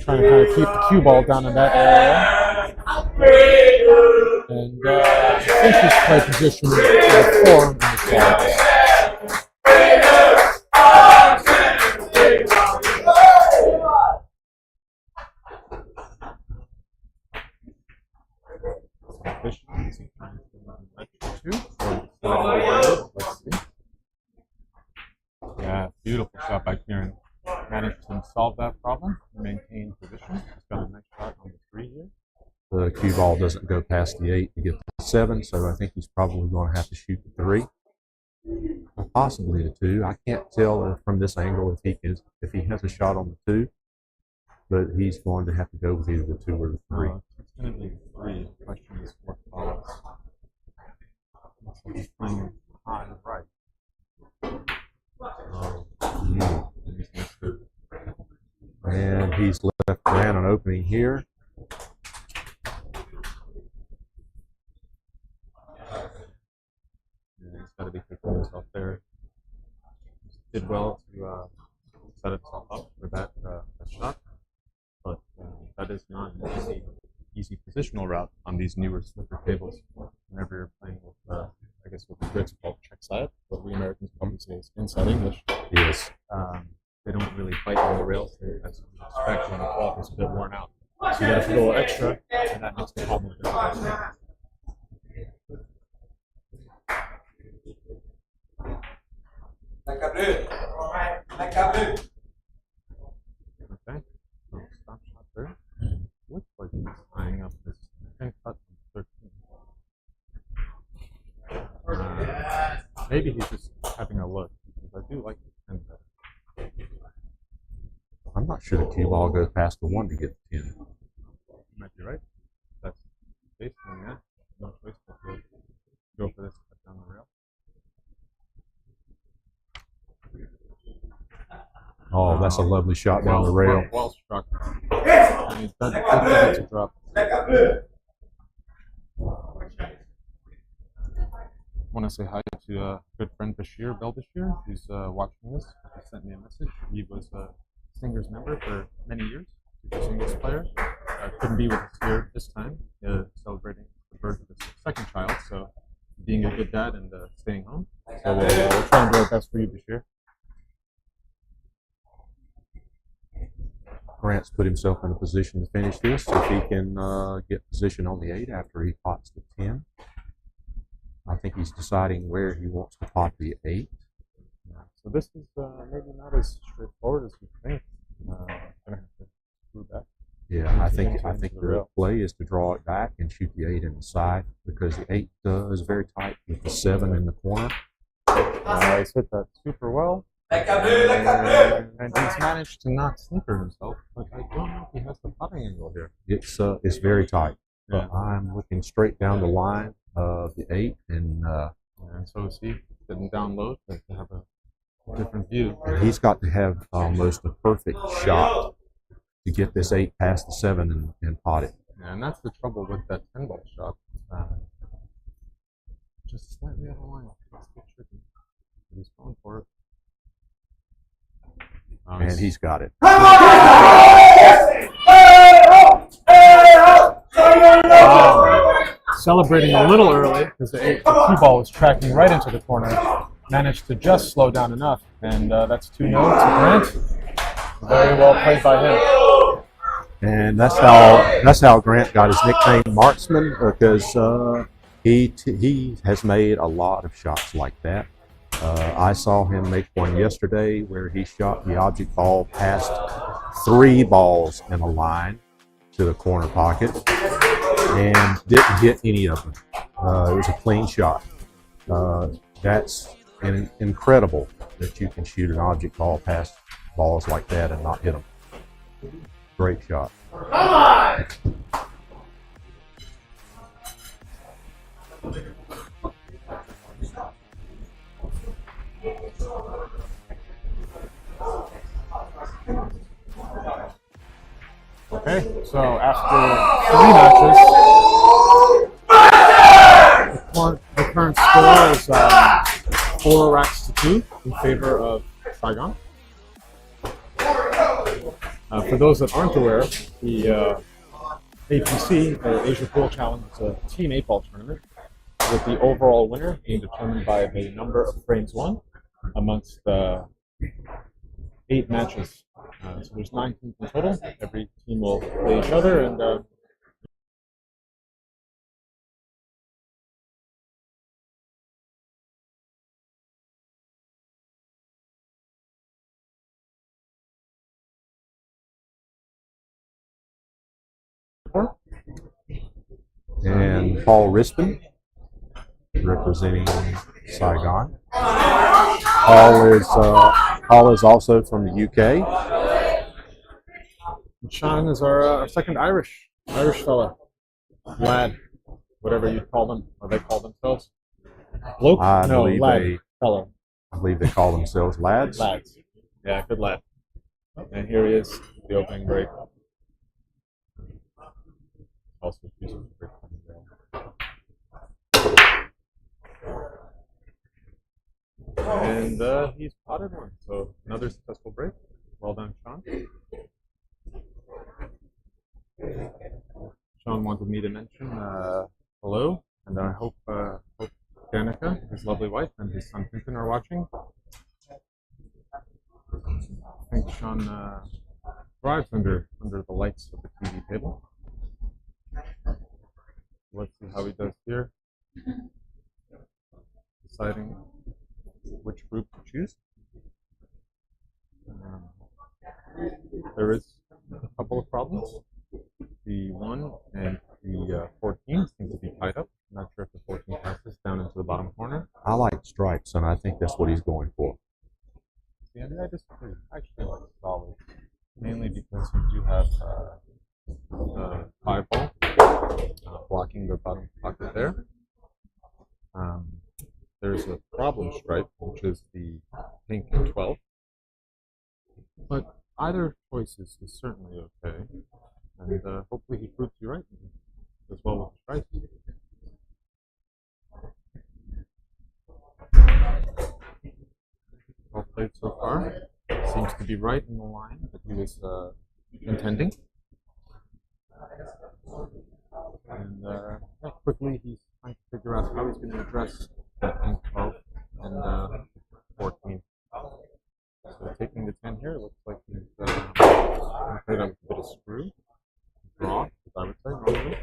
Trying to kind of keep the cue ball down in that area. And I think he's played position for the 4 in the slides. Yeah, beautiful shot by Kieran. Managed to solve that problem, maintain position. He's got a nice shot on the 3 here. The cue ball doesn't go past the 8 to get the 7, so I think he's probably going to have to shoot the 3, or possibly the 2. I can't tell from this angle if he has a shot on the 2, but he's going to have to go with either the 2 or the 3. It's going to be 3. The question is what follows. He's playing high right. And he's left Grant an opening here. Yeah, he's got to be picking himself there. Did well to set himself up for that shot, but that is not an easy positional route on these newer slipper tables. Whenever you're playing with, I guess what the Brits call check side, but we Americans probably say is inside English. Yes. They don't really fight on the rails there, as you would expect when the cloth is a bit worn out. So you got to go extra, and that makes the problem difficult. Okay, so stop shot there. Looks like he's tying up this pink cut on 13. Maybe he's just having a look, because I do like the 10 better. I'm not sure the cue ball goes past the 1 to get the 10. You might be right. That's basically that. No choice but to go for this cut down the rail. Oh, that's a lovely shot down the rail. Well struck. And he's done it to drop. I want to say hi to a good friend Bashir Belbashir, who's watching this. He sent me a message. He was a Singers member for many years. He's a singles player. Couldn't be with us here this time, celebrating the birth of his 2nd child. So being a good dad and staying home. So we'll try and do our best for you this year. Grant's put himself in a position to finish this if he can get position on the 8 after he pots the 10. I think he's deciding where he wants to pot the 8. So this is maybe not as straightforward as you think. Gonna have to screw back. Yeah, I think the play is to draw it back and shoot the 8 in the side because the 8 is very tight with the 7 in the corner. He's hit that super well. And he's managed to not snooker himself, but I don't know if he has the putting angle here. It's very tight. Yeah. I'm looking straight down the line of the 8 and so is he sitting down low to have a different view. And he's got to have almost a perfect shot to get this 8 past the 7 and pot it. Yeah, and that's the trouble with that 10-ball shot. Just slightly out of line. It's a bit tricky. But he's going for it. And he's got it. Celebrating a little early because the cue ball was tracking right into the corner. Managed to just slow down enough, and that's 2-0 to Grant. Very well played by him. And that's how Grant got his nickname Marksman, because he has made a lot of shots like that. I saw him make one yesterday where he shot the object ball past 3 balls in a line to the corner pocket and didn't hit any of them. It was a clean shot. That's incredible that you can shoot an object ball past balls like that and not hit them. Great shot. Come on! Okay, so after 3 matches, the current score is 4 racks to 2 in favor of Saigon. For those that aren't aware, the APC, or Asia Pool Challenge, is a team 8-ball tournament with the overall winner being determined by the number of frames won amongst the 8 matches. So there's 9 teams in total. Every team will play each other, and and Paul Rispin representing Saigon. Paul is also from the UK. Sean is our second Irish fella, lad, whatever you call them, or they call themselves. Bloke? No, lad, fella. I believe they call themselves lads. Lads. Yeah, good lad. And here he is, the opening break. Also, and he's potted one, so another successful break. Well done, Sean. Sean wanted me to mention hello, and I hope Danica, his lovely wife, and his son Quentin are watching. I think Sean thrives under the lights of the TV table. Let's see how he does here. Deciding which group to choose. There is a couple of problems. The 1 and the 14 seem to be tied up. I'm not sure if the 14 passes down into the bottom corner. I like stripes, and I think that's what he's going for. Yeah, I disagree. I actually like solid, mainly because you do have the 5 ball blocking the bottom pocket there. There's a problem stripe, which is the pink 12. But either choice is certainly okay. And hopefully he proves you right as well with the stripes. Well played so far. Seems to be right in the line that he was intending. And quickly he trying to figure out how he's going to address that king 12 and 14. So taking the 10 here, looks like he's going to play a bit of screw, draw, as I would say normally.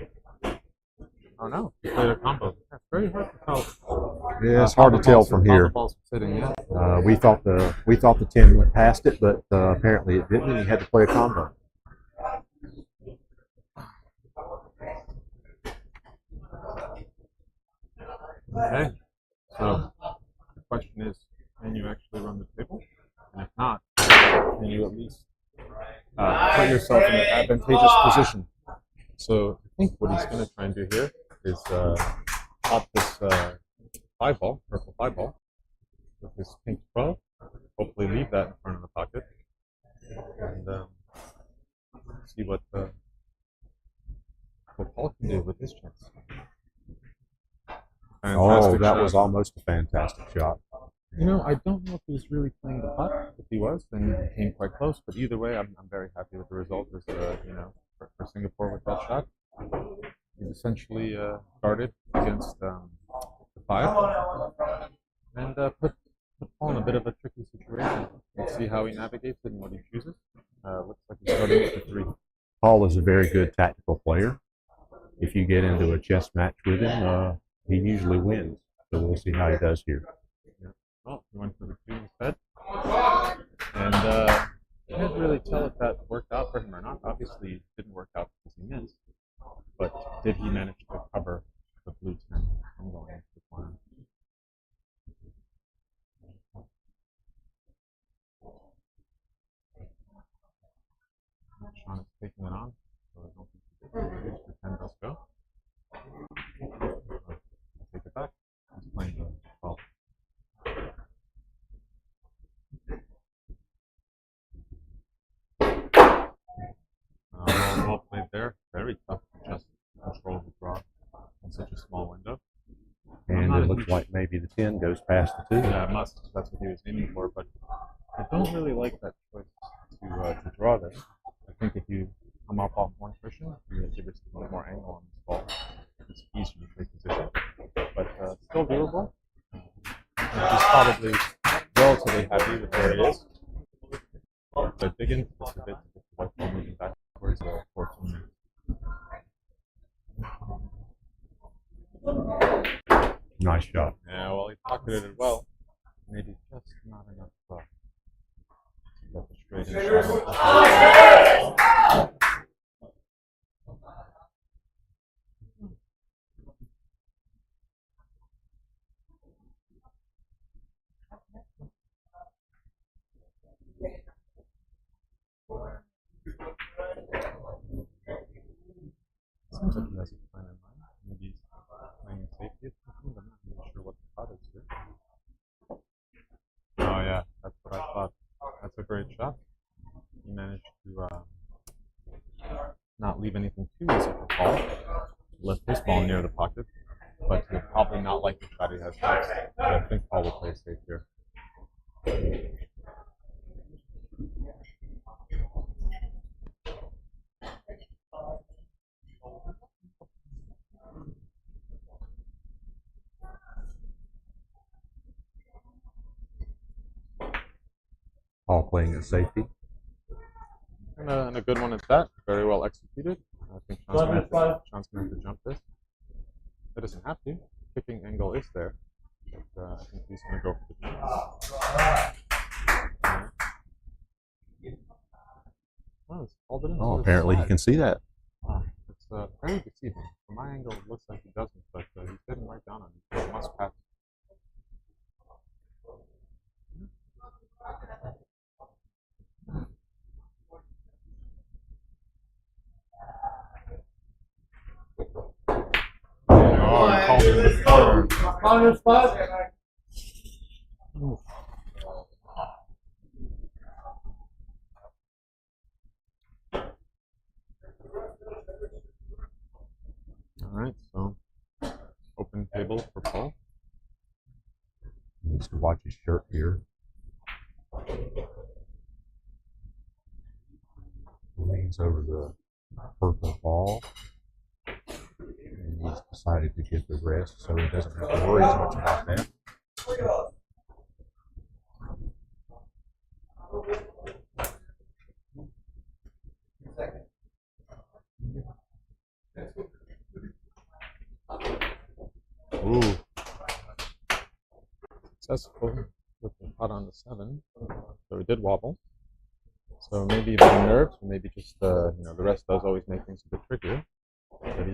Oh no, he played a combo. That's very hard to tell. Yeah, it's hard to tell from here. The balls are sitting in. We thought the 10 went past it, but apparently it didn't, and he had to play a combo. Okay, so the question is, can you actually run the table? And if not, can you at least put yourself in an advantageous position? So I think what he's going to try and do here is pop this 5-ball, purple 5-ball, with his pink 12. Hopefully leave that in front of the pocket, and see what Paul can do with his chance. Oh, that was almost a fantastic shot. You know, I don't know if he was really playing the putt. If he was, then he came quite close. But either way, I'm very happy with the result. As you know, for Singapore with that shot, he essentially guarded against the 5 and put Paul in a bit of a tricky situation. Let's see how he navigates it and what he chooses. Looks like he's starting with the 3. Paul is a very good tactical player. If you get into a chess match with him, he usually wins. So we'll see how he does here. Yeah. Well, he went for the 2 instead. And can't really tell if that worked out for him or not. Obviously, it didn't work out because he missed. But did he manage to cover the blue 10 from going into the corner? Sean is taking it on, so I don't think he did. The 10 does go. Take it back. He's playing the 12. Well played there. Very tough to just control the draw in such a small window. And it looks like maybe the 10 goes past the 2. Yeah, it must. That's what he was aiming for, but I don't really like that choice to draw there. I think if you come up off one cushion, you give yourself a little more angle on this ball. It's easier to take position. But still doable. He's probably relatively happy with where he is. But dig into this a bit to get the white ball moving back towards 14. Nice shot. Yeah, well, he pocketed it well. Maybe just not enough to get the straight in shot. Seems like he has a plan in mind. Maybe he's playing safety or something, but I'm not really sure what the thought is here. Oh yeah, that's what I thought. That's a great shot. He managed to not leave anything too easy for Paul. Left his ball near the pocket, but he'll probably not like the shot he has next. But I think Paul will play safe here. Paul playing at safety. And a good one at that. Very well executed. I think Sean's going to have to jump this. It doesn't have to. Kicking angle is there. But I think he's going to go for the jump. Oh, apparently he can see that. It's very deceiving. From my angle, it looks like he doesn't, but he's sitting right down on it. So it must pass. Alright, so open table for Paul. He needs to watch his shirt here. Leans over the purple ball. And and he's decided to give the rest, so he doesn't have to worry as much about that. Ooh. Successful with the putt on the 7. So it did wobble. So maybe a bit of nerves, or maybe just the rest does always make things a bit trickier. But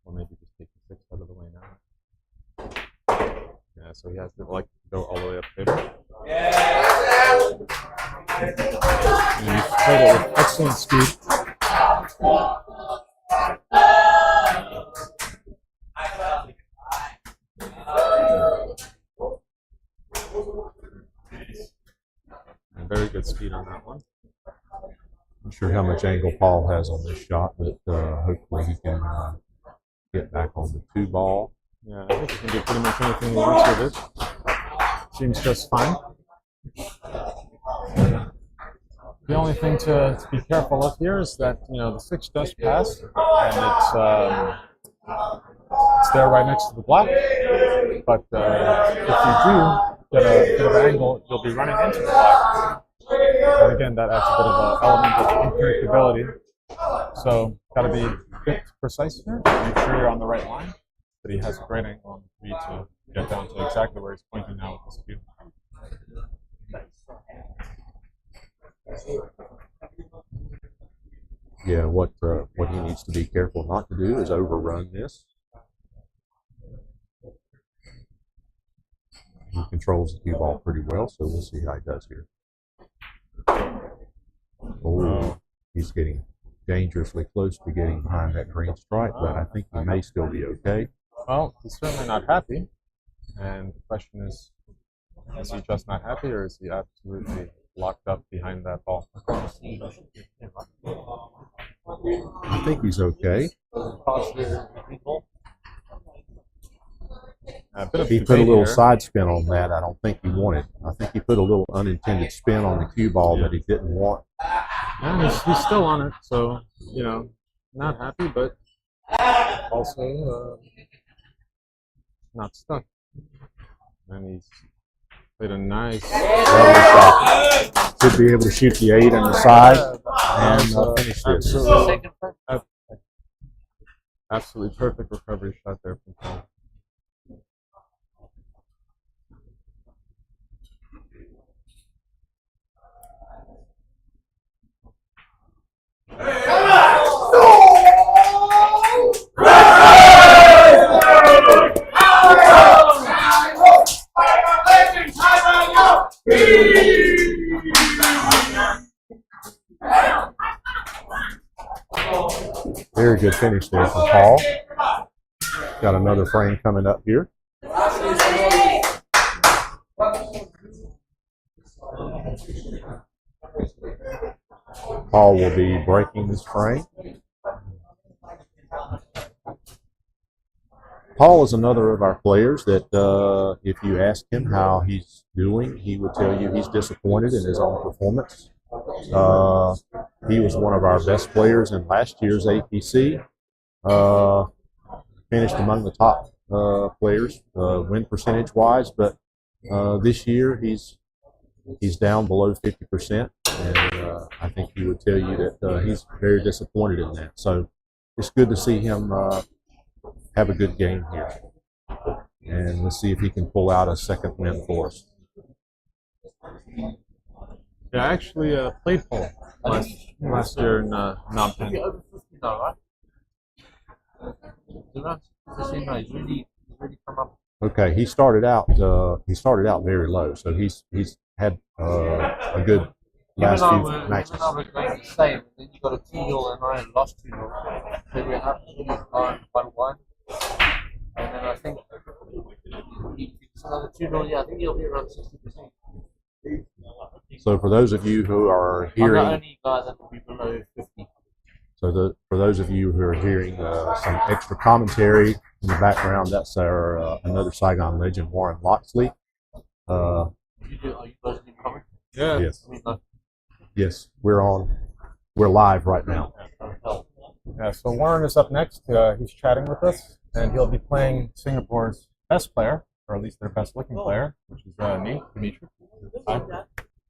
or maybe just take the 6 out of the way now. Yeah, so he has to like go all the way up table. And he's played it with excellent speed. And very good speed on that one. I'm sure how much angle Paul has on this shot, but hopefully he can get back on the 2 ball. Yeah, I think he can do pretty much anything he wants with it. Seems just fine. The only thing to be careful of here is that the 6 does pass, and it's there right next to the black. But if you do get a bit of an angle, you'll be running into the black. And again, that adds a bit of an element of unpredictability. So, got to be a bit precise here. Make sure you're on the right line. But he has a great angle on the 3 to get down to exactly where he's pointing now with this view. Yeah, what he needs to be careful not to do is overrun this. He controls the cue ball pretty well, so we'll see how he does here. Oh, he's getting dangerously close to getting behind that green stripe, but I think he may still be okay. Well, he's certainly not happy, and the question is he just not happy, or is he absolutely locked up behind that ball? I think he's okay. He put a little side spin on that. I don't think he wanted. I think he put a little unintended spin on the cue ball that he didn't want. Yeah, he's still on it, so not happy, but also not stuck. And he's played a nice shot. Should be able to shoot the 8 on the side and finish this. Absolutely perfect recovery shot there from Paul. Very good finish there from Paul. Got another frame coming up here. Paul will be breaking this frame. Paul is another of our players that if you ask him how he's doing, he would tell you he's disappointed in his own performance. He was one of our best players in last year's APC. Finished among the top players win percentage wise, but this year he's down below 50%, and I think he would tell you that he's very disappointed in that. So it's good to see him have a good game here, and let's see if he can pull out a second win for us. Yeah, I actually played Paul last year in Phnom Penh. Okay, he started out very low, so he's had a good last few matches. Even though we're going the same, then you got a 2-0 and I lost 2-0. Then we have to lose 9-1-1. And then I think it's another 2-0. Yeah, I think he'll be around 60%. So for those of you who are hearing, I'm the only guy that will be below 50. So for those of you who are hearing some extra commentary in the background, that's our another Saigon legend, Warren Loxley. Uh, Are you guys been coming? Yeah. yes. I mean, Yes, we're live right now. Yeah, so Warren is up next. He's chatting with us, and he'll be playing Singapore's best player, or at least their best looking player, which is me, Dimitri. Hi.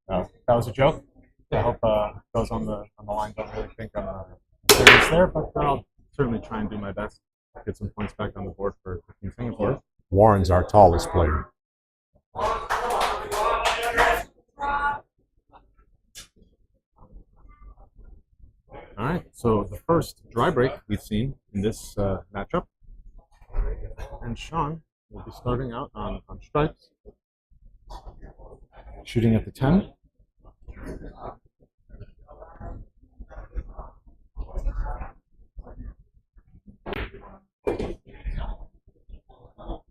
That was a joke. I hope those on the line don't really think I'm serious there, but I'll certainly try and do my best. Get some points back on the board for Team Singapore. Warren's our tallest player. All right, so the first dry break we've seen in this matchup, and Sean will be starting out on stripes, shooting at the 10.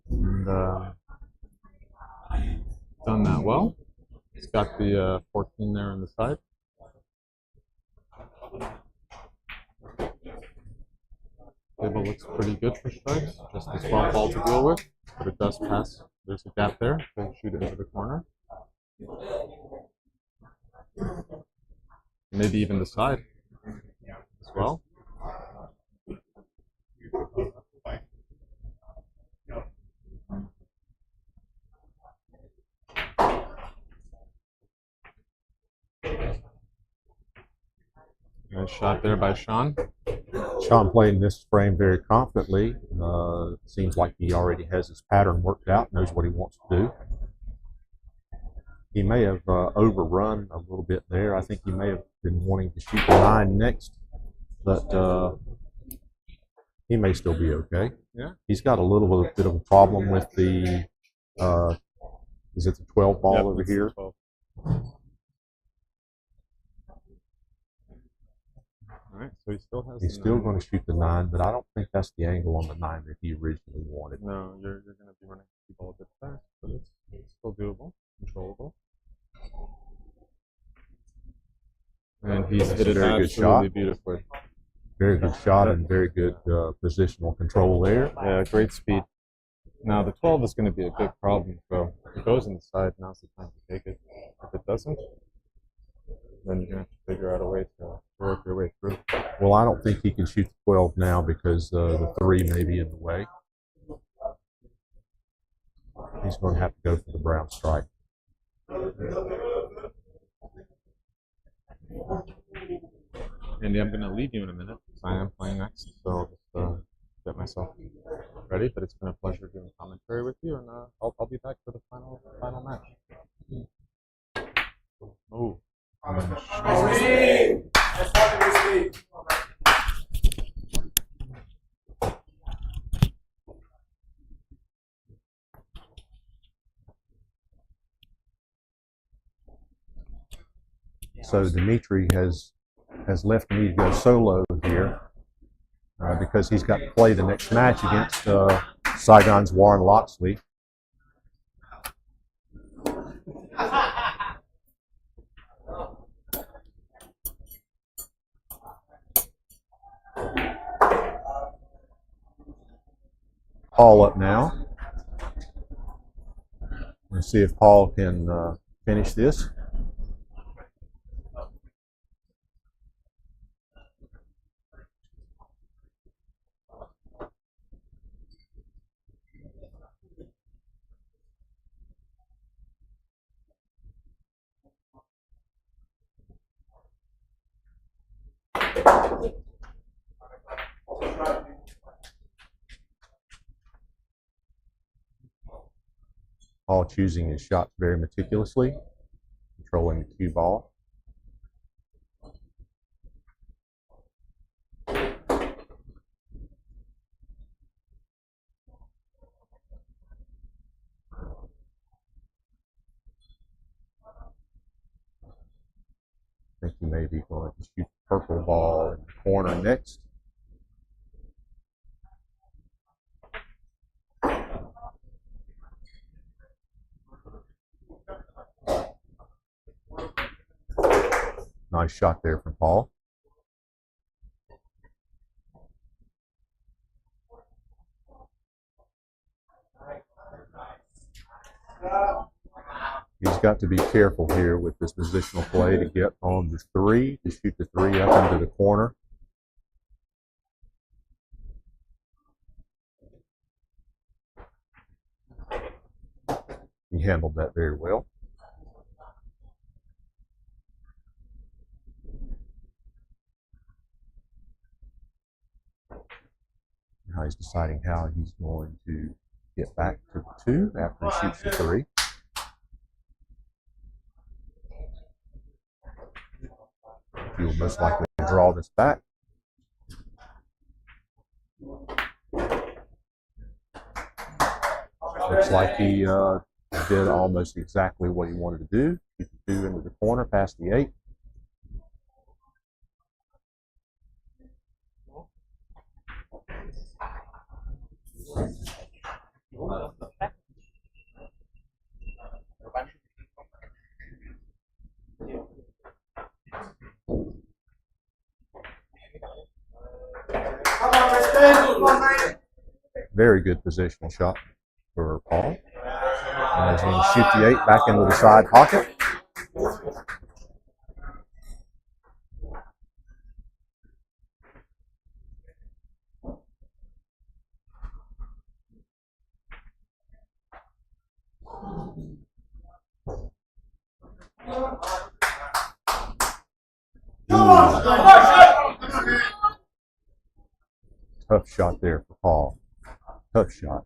And done that well. He's got the 14 there on the side. Table looks pretty good for strikes, just a small ball to deal with, but it does pass. There's a gap there, so shoot it into the corner. Maybe even the side as well. Nice shot there by Sean. Sean playing this frame very confidently. Seems like he already has his pattern worked out, knows what he wants to do. He may have overrun a little bit there. I think he may have been wanting to shoot the 9 next, but he may still be okay. Yeah. He's got a little bit of a problem with the, is it the 12 ball over here? All right, so he still has. He's still going to shoot the 9, but I don't think that's the angle on the 9 that he originally wanted. No, you're going to be running the ball a bit fast, but it's still doable, controllable. And he's hit it very good absolutely shot. Beautifully. Very good shot and very good positional control there. Yeah, great speed. Now the 12 is going to be a big problem, so if it goes inside, now's the time to take it. If it doesn't, then you're going to have to figure out a way to work your way through. Well, I don't think he can shoot the 12 now because the 3 may be in the way. He's going to have to go for the brown strike. Andy, I'm going to leave you in a minute because I am playing next, so I'll just get myself ready. But it's been a pleasure doing commentary with you, and I'll be back for the final match. Oh. So Dimitri has left me to go solo here because he's got to play the next match against Saigon's Warren Loxley. Paul up now. Let's see if Paul can finish this. Paul choosing his shots very meticulously, controlling the cue ball. I think he may be going to shoot the purple ball in the corner next. Nice shot there from Paul. He's got to be careful here with this positional play to get on the three, to shoot the three up into the corner. He handled that very well. Now he's deciding how he's going to get back to the two after he shoots the three. He will most likely draw this back. Looks like he did almost exactly what he wanted to do. Shoot the two into the corner past the 8. Very good positional shot for Paul. And he's going to shoot the 8 back into the side pocket. Tough shot there for Paul. Tough shot.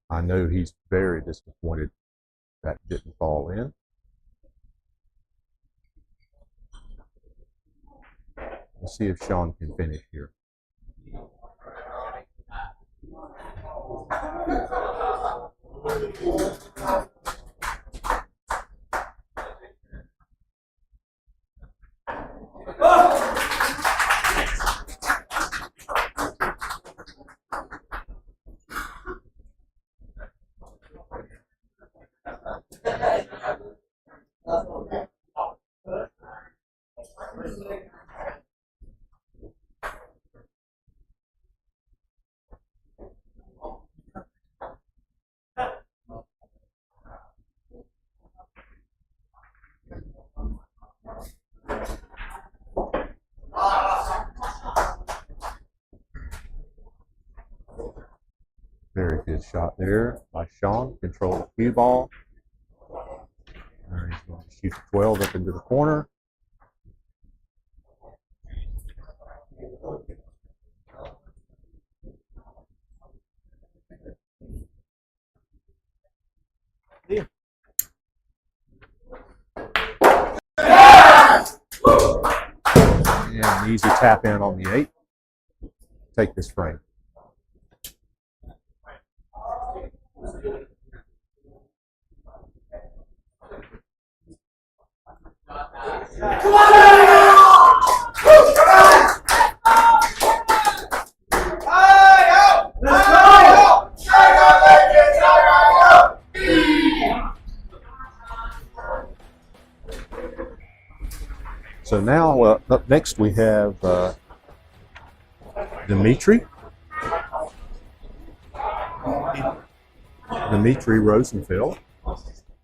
I know he's very disappointed that didn't fall in. Let's see if Sean can finish here. Very good shot there by Sean. Control the cue ball. He's going to shoot the 12 up into the corner. Yeah. And an easy tap in on the 8. Take this frame. So now up next we have Dimitri Rosenfeld.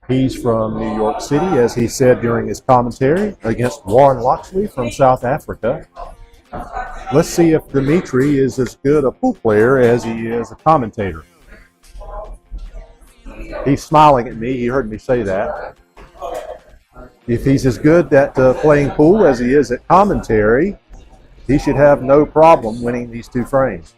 He's from New York City, as he said during his commentary, against Warren Loxley from South Africa. Let's see if Dimitri is as good a pool player as he is a commentator. He's smiling at me. He heard me say that. If he's as good at playing pool as he is at commentary, he should have no problem winning these 2 frames.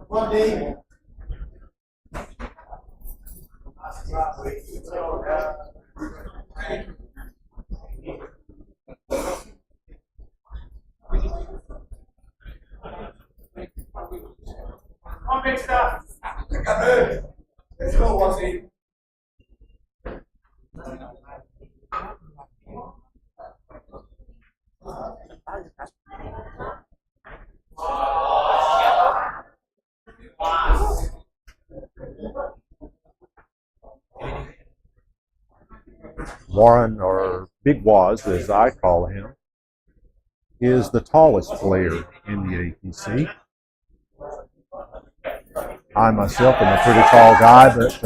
One day. on, big stuff. Let's go, Wazzy. Warren, or Big Waz as I call him, is the tallest player in the APC. I myself am a pretty tall guy, but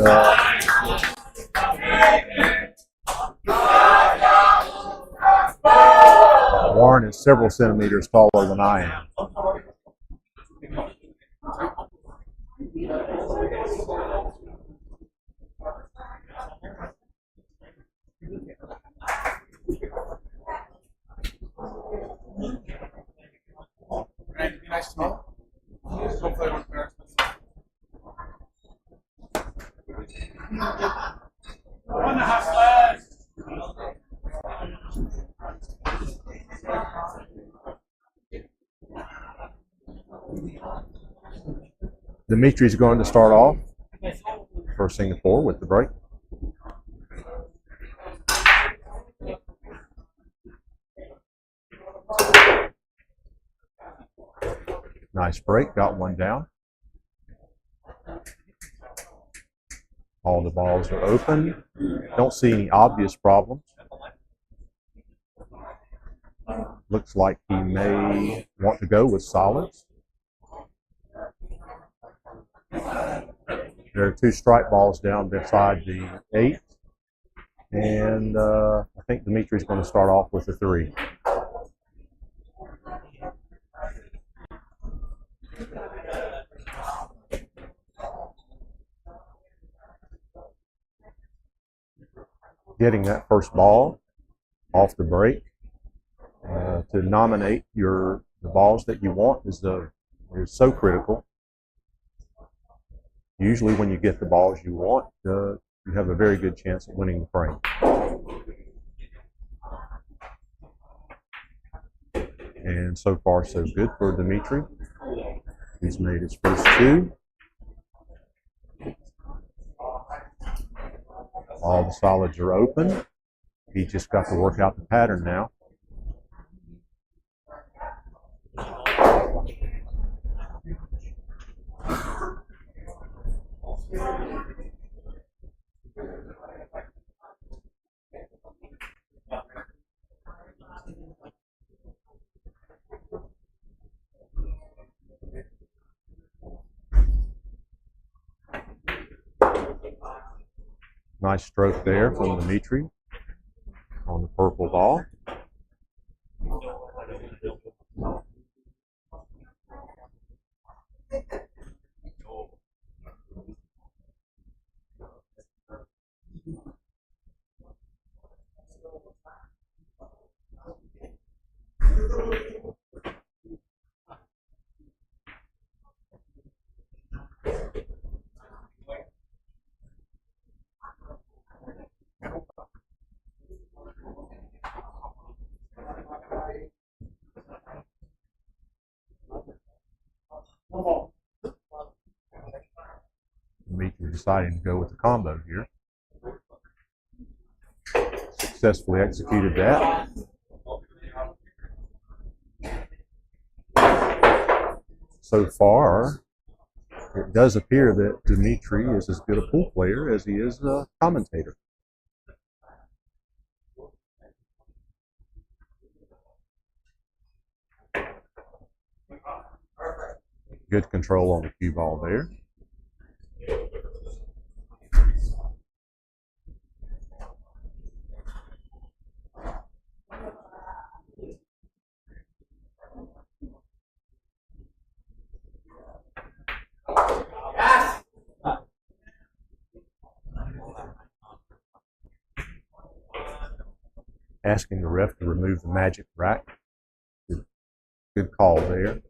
Warren is several centimeters taller than I am. Nice to meet you. Hopefully I don't embarrass myself. 1.5 flags. Dimitri's going to start off for Singapore with the break. Nice break, got one down. All the balls are open. Don't see any obvious problems. Looks like he may want to go with solids. There are 2 strike balls down beside the 8. And I think Dimitri's going to start off with the 3. Getting that first ball off the break to nominate the balls that you want is so critical. Usually when you get the balls you want, you have a very good chance of winning the frame. And so far so good for Dimitri. He's made his first 2. All the solids are open. He just got to work out the pattern now. Nice stroke there from Dimitri on the purple ball. Dimitri deciding to go with the combo here. Successfully executed that. So far, it does appear that Dimitri is as good a pool player as he is a commentator. Good control on the cue ball there. Asking the ref to remove the magic rack. Good call there.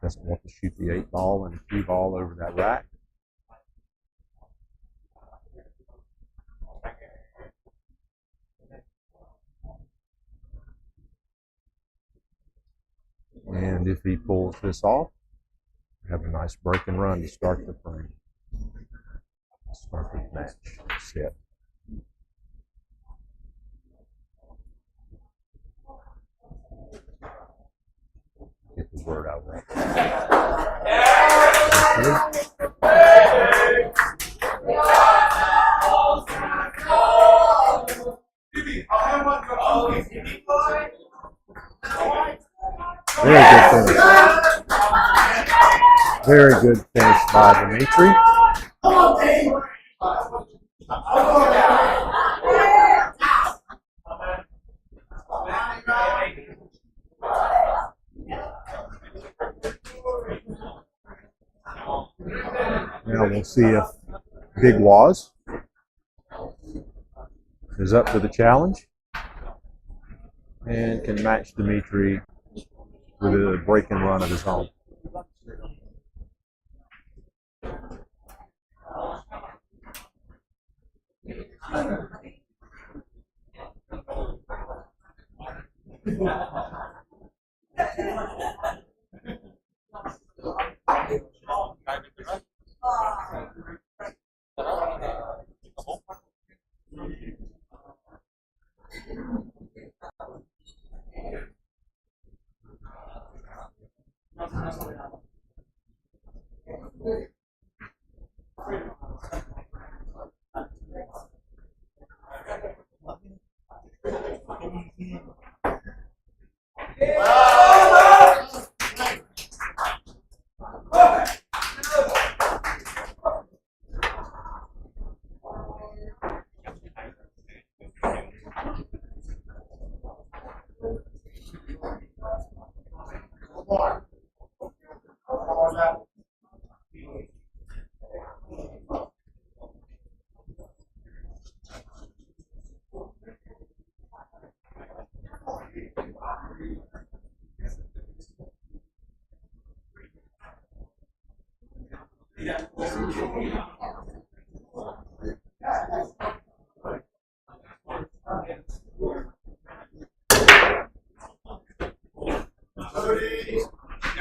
Doesn't want to shoot the 8 ball and the cue ball over that rack. And if he pulls this off, Have a nice break and run to start the frame. Start the match set. Get the word out right. Very good finish. Very good finish by Dimitri. Now we'll see if Big Waz is up to the challenge and can match Dimitri with a break and run of his own.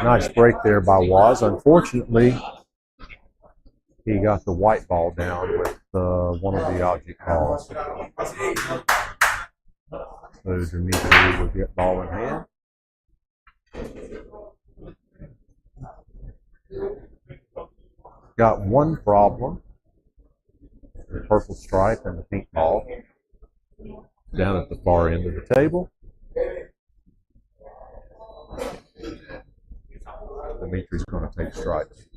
Nice break there by Waz. Unfortunately, he got the white ball down with one of the object balls. So Dimitri will get ball in hand. Got one problem. The purple stripe and the pink ball down at the far end of the table. Dimitri's going to take stripes.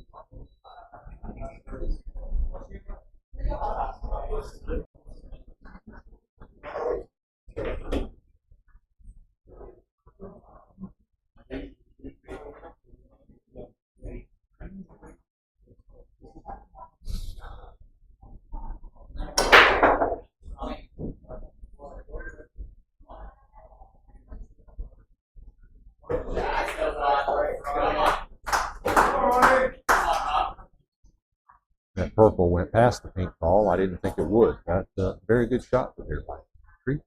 That purple went past the pink ball. I didn't think it would. Got a very good shot there by Dimitri.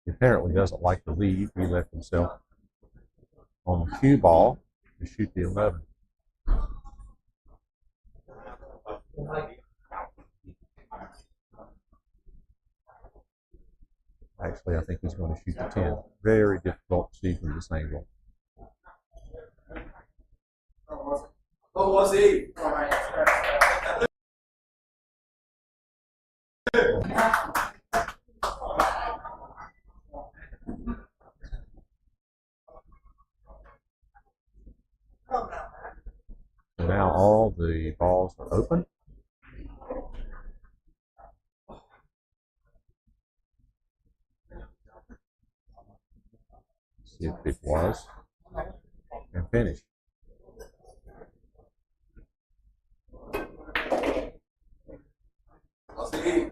He apparently doesn't like to leave. He left himself on the cue ball to shoot the 11. Actually, I think he's going to shoot the 10. Very difficult to see from this angle. What was he? So now all the balls are open. See if it was and finish. Was he?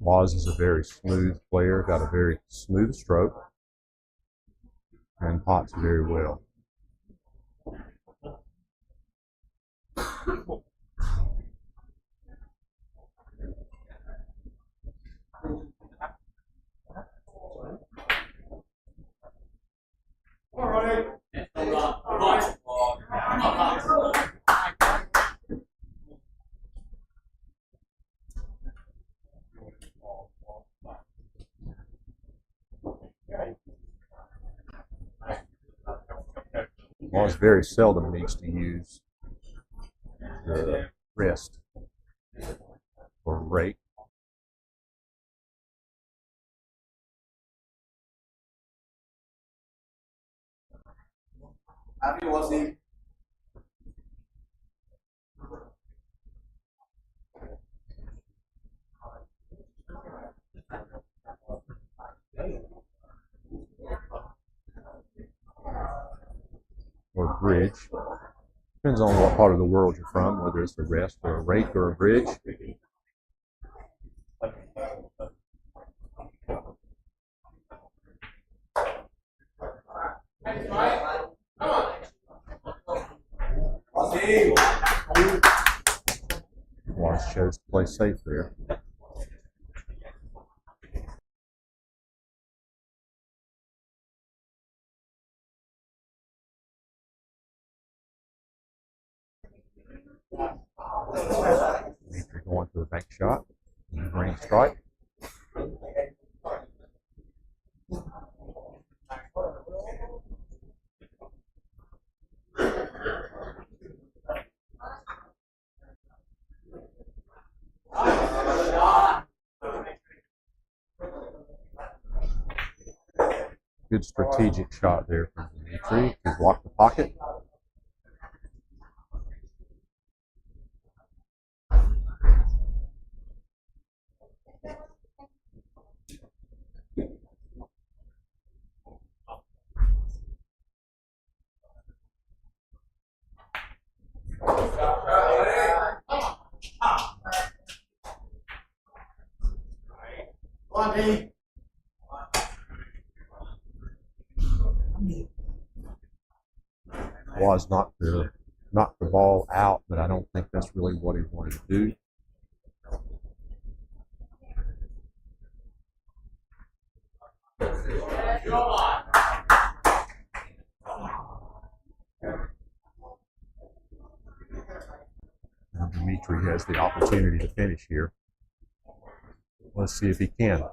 Waz is a very smooth player, got a very smooth stroke, and pots very well. Waz very seldom needs to use the wrist or rake. Happy was he? Or bridge. Depends on what part of the world you're from, whether it's a rest or a rake or a bridge. Waz chose to play safe there. Dimitri going to the bank shot. Green strike. Good strategic shot there from Dimitri to block the pocket. Was knocked the ball out, but I don't think that's really what he wanted to do. Now Dimitri has the opportunity to finish here. Let's see if he can.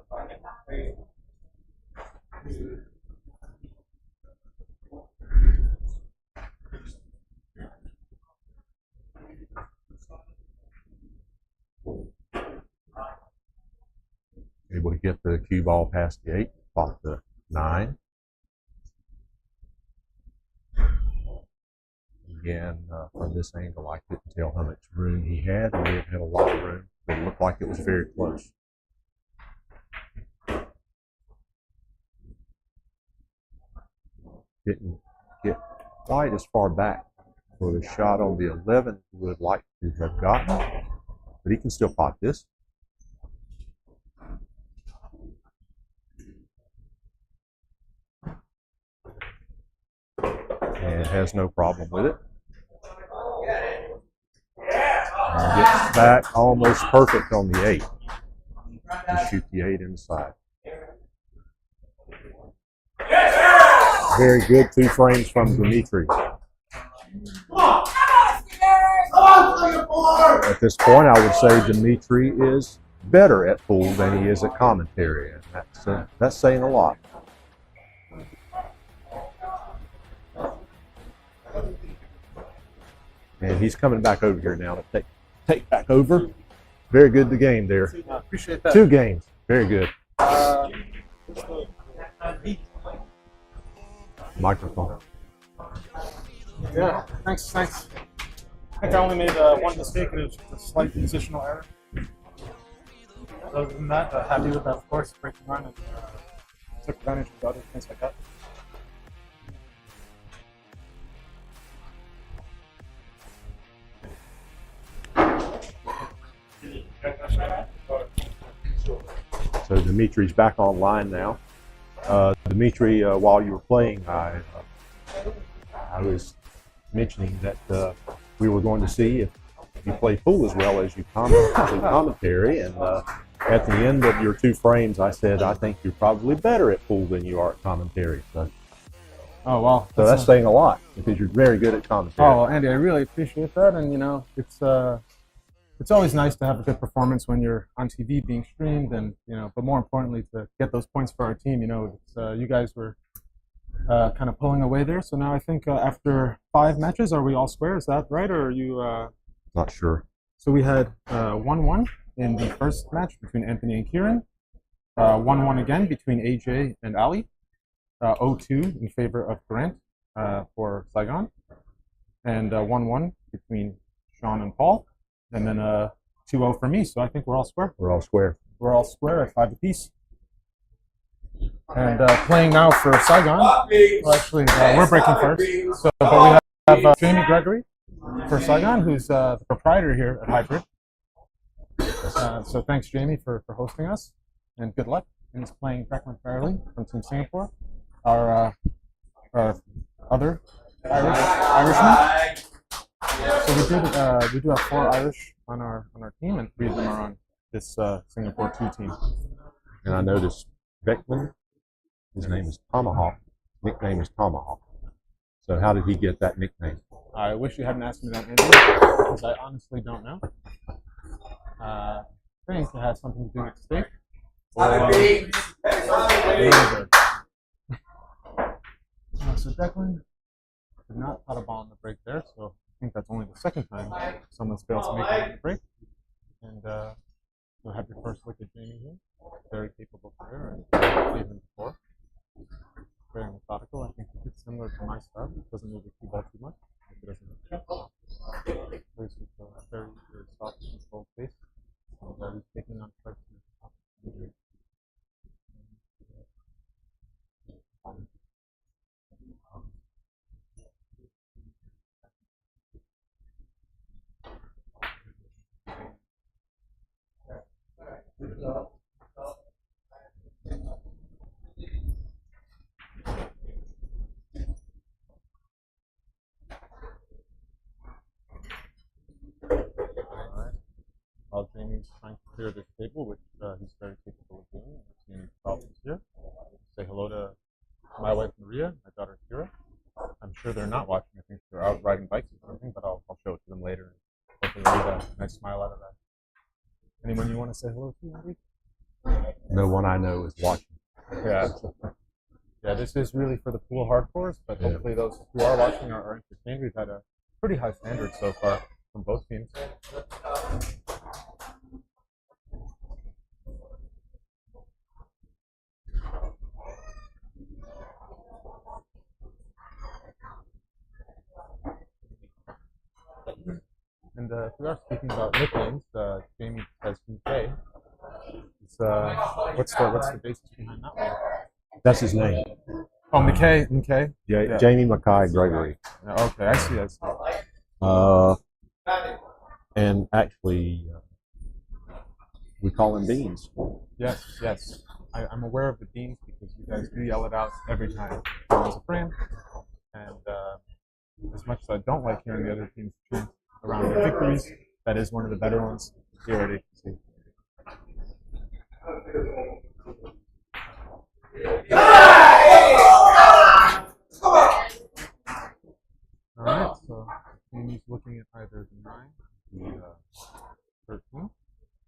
Able to get the cue ball past the 8, pot the 9. Again, from this angle, I couldn't tell how much room he had. He didn't have a lot of room, but it looked like it was very close. Didn't get quite as far back for the shot on the 11 he would like to have gotten, but he can still pot this. And has no problem with it. And gets back almost perfect on the 8. To shoot the 8 inside. Very good 2 frames from Dimitri. At this point, I would say Dimitri is better at pool than he is at commentary, and that's saying a lot. And he's coming back over here now to take back over. Very good the game there. Appreciate that. 2 games. Very good. Microphone. Yeah, thanks. I think I only made one mistake, and it was a slight positional error. Other than that, happy with that, of course. Breaking run and took advantage of the other things like that. So Dimitri's back online now. Dimitri, while you were playing, I was mentioning that we were going to see if you play pool as well as you commentary, and at the end of your 2 frames, I said, I think you're probably better at pool than you are at commentary. So, oh, well. So that's saying a lot, because you're very good at commentary. Oh, well, Andy, I really appreciate that. And, you know, it's always nice to have a good performance when you're on TV being streamed, and, you know, but more importantly, to get those points for our team. You know, you guys were kind of pulling away there. So now I think after 5 matches, are we all square? Is that right? Or are you... Not sure. So we had 1-1 in the first match between Anthony and Kieran, 1-1 again between AJ and Ali, 0-2 in favor of Grant for Saigon, and 1-1 between Sean and Paul, and then 2-0 for me. So I think we're all square. We're all square. We're all square at 5 apiece. And playing now for Saigon, well, actually, we're breaking first. So, but we have Jamie Gregory for Saigon, who's the proprietor here at Hybrid. So thanks, Jamie, for hosting us, and good luck. And he's playing Declan Farley from Team Singapore, our other Irishman. So we do have 4 Irish on our team, and 3 of them are on this Singapore 2 team. And I noticed Beckman, his name is Tomahawk, nickname is Tomahawk. So how did he get that nickname? I wish you hadn't asked me that, Andrew, because I honestly don't know. I think it has something to do with steak. So Declan did not pot a ball in the break there, so I think that's only the 2nd time someone's failed to make a break. And you'll have your first look at Jamie here. Very capable player, and even before. Very methodical. I think it's similar to my style. It doesn't move the cue ball too much. It doesn't plays with a very, very soft and controlled pace. And he's taking on strikes in the top. While Jamie's trying to clear this table, which he's very capable of doing. We're seeing problems here. Say hello to my wife Maria, my daughter Kira. I'm sure they're not watching. I think they're out riding bikes or something, but I'll show it to them later. Hopefully they'll get a nice smile out of that. Anyone you want to say hello to, Andy? No one I know is watching. Yeah. Yeah, this is really for the pool hardcores, but hopefully those who are watching are entertained. We've had a pretty high standard so far from both teams. And if we are speaking about nicknames, Jamie has MK. What's the basis behind that one? That's his name. Oh, McKay. Yeah. Jamie Mackay Gregory. Okay, I see. And actually, we call him Beans. Yes. I'm aware of the Beans because you guys do yell it out every time as a friend. And as much as I don't like hearing the other teams chant around their victories, that is one of the better ones here at APC. Alright, so Amy's looking at either the 9 or the 13.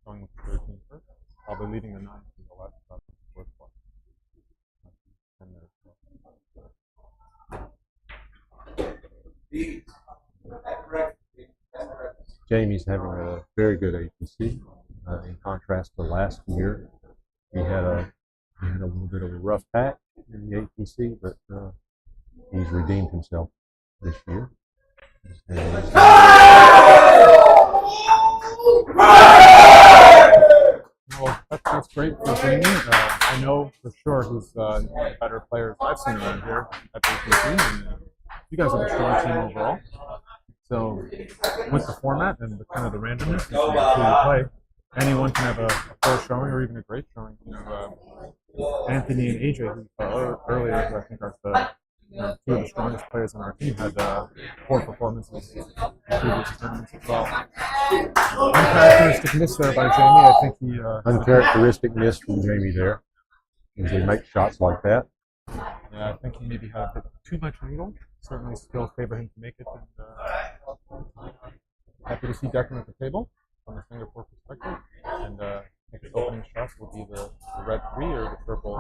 Going with the 13 first. Probably leaving the 9 to the left. That's the fourth one. Jamie's having a very good APC. In contrast to last year, he had a little bit of a rough patch in the APC, but he's redeemed himself this year. Well, that's great for Jamie. I know for sure he's one of the better players I've seen around here at APC, and you guys are a strong team overall. So with the format and the kind of the randomness of who you play, anyone can have a poor showing or even a great showing. You know, Anthony and AJ, who earlier, who I think are two of the strongest players on our team, had poor performances in previous tournaments as well. Uncharacteristic miss there by Jamie. I think he uncharacteristic miss from Jamie there. Usually make shots like that. Yeah, I think he maybe had a bit too much angle. Certainly still favor him to make it. And, happy to see Declan at the table from the Singapore perspective. And I think his opening shots will be the red 3 or the purple,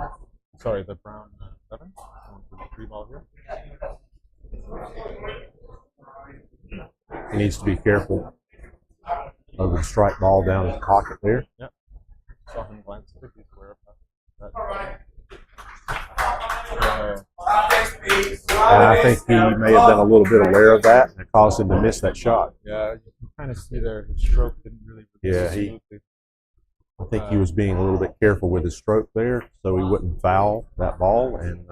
sorry, the brown 7. Going for the 3 ball here. He needs to be careful of the strike ball down his pocket there. Yep. Saw him glance at it. He's aware of that. And I think he may have been a little bit aware of that, and it caused him to miss that shot. Yeah, you can kind of see there his stroke didn't really. Yeah, I think he was being a little bit careful with his stroke there, so he wouldn't foul that ball, and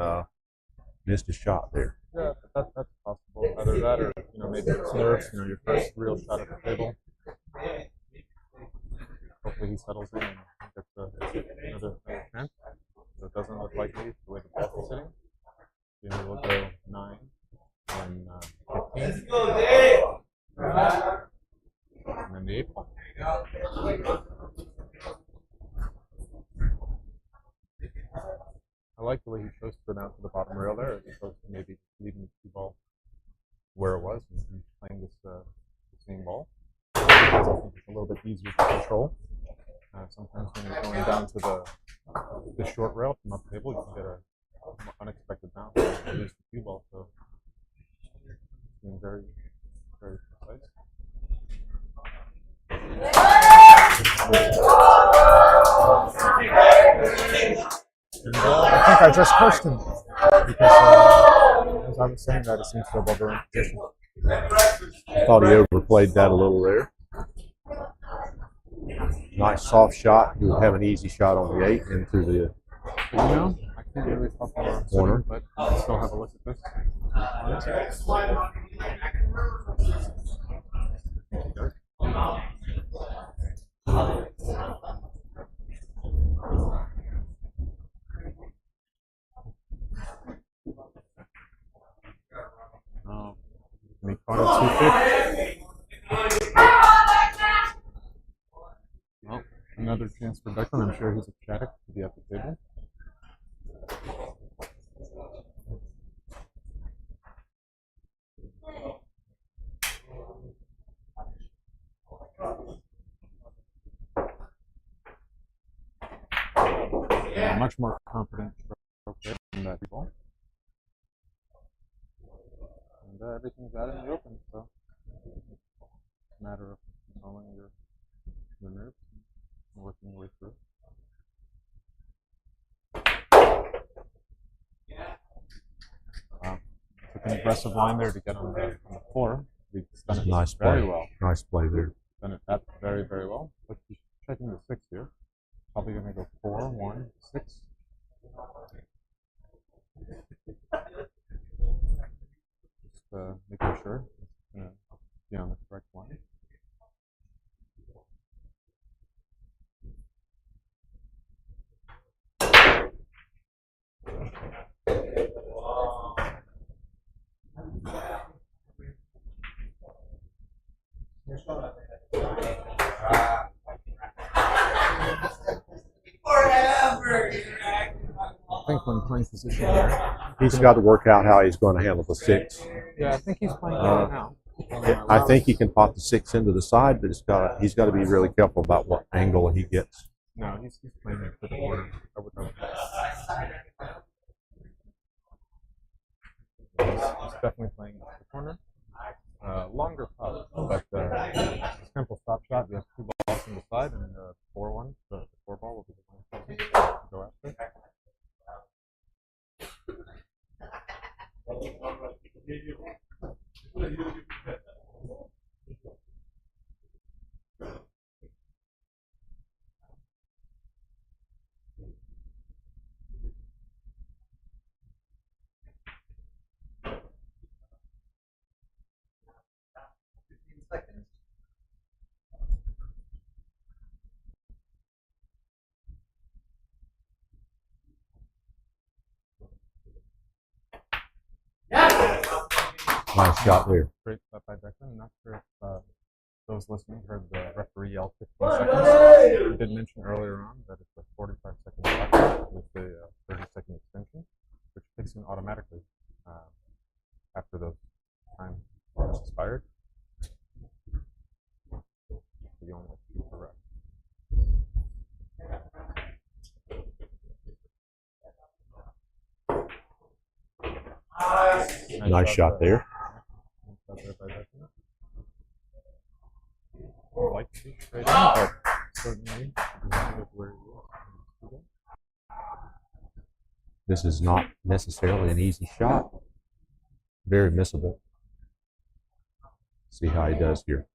missed his shot there. Yeah, that's possible. Either that, or maybe it's nerves. Your first real shot at the table. Hopefully he settles in and gets another chance. So it doesn't look likely the way the ball is sitting. Jamie will go 9 and 15. And then the 8 ball. I like the way he chose to go down to the bottom rail there, as opposed to maybe leaving the 2 ball where it was and playing this the same ball. I think it's a little bit easier to control. Sometimes when you're going down to the short rail from up table, you can get an unexpected bounce and lose the 2 ball. So being very, very precise. And, I think I just cursed him because as I was saying that, it seems to have over in position. I thought he overplayed that a little there. Nice soft shot. He would have an easy shot on the 8 into the I can't really talk about corner. But I still have a look at this. Me caught at 250. Well, another chance for Declan. I'm sure he's ecstatic to be at the table. Much more confident stroke there in that ball. And everything's out in the open, so it's a matter of controlling your nerves and working your way through. Wow. Took an aggressive line there to get on the floor. He's done it Nice very play. well. Nice play there. Done it that very, very well. But he's checking the 6 here. Probably going to go 4, 1, 6. Just making sure it's going to be on the correct line. I think when playing position here, He's got to work out how he's going to handle the 6. yeah, I think he's playing right now. I think he can pop the 6 into the side, but he's got to be really careful about what angle he gets. No, he's playing it for the corner. He's definitely playing it for the corner. Longer putt, but simple stop shot. We have 2 balls on the side, and the 4-1, the 4 ball will be the one to go after. Nice shot there. Great shot by Declan. Not sure if those listening heard the referee yell 15 seconds. We did mention earlier on that it's a 45-second shot clock with a 30-second extension, which kicks in automatically after the time has expired. So you only have to shoot correct. Nice shot there. This is not necessarily an easy shot. Very missable. See how he does here.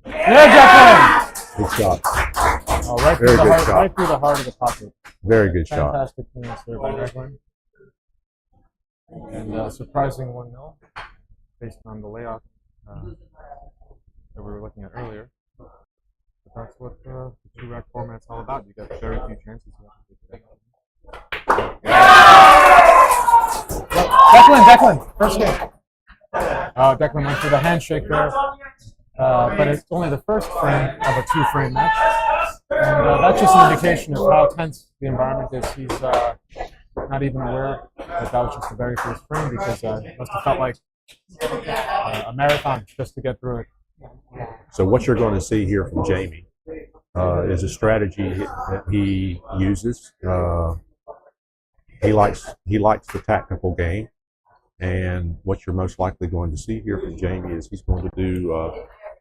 Yeah, Declan! Good shot. Oh, right Very good shot. Right through the heart of the pocket. Very good shot. Fantastic clearance there by Declan. And surprising 1-0 based on the layout that we were looking at earlier. But that's what the 2-rack format's all about. You got very few chances. Declan, first game. Declan went for the handshake there, but it's only the first frame of a 2-frame match. And that's just an indication of how tense the environment is. He's not even aware that was just the very first frame, because it must have felt like a marathon just to get through it. So what you're going to see here from Jamie is a strategy that he uses. He likes the tactical game, and what you're most likely going to see here from Jamie is he's going to do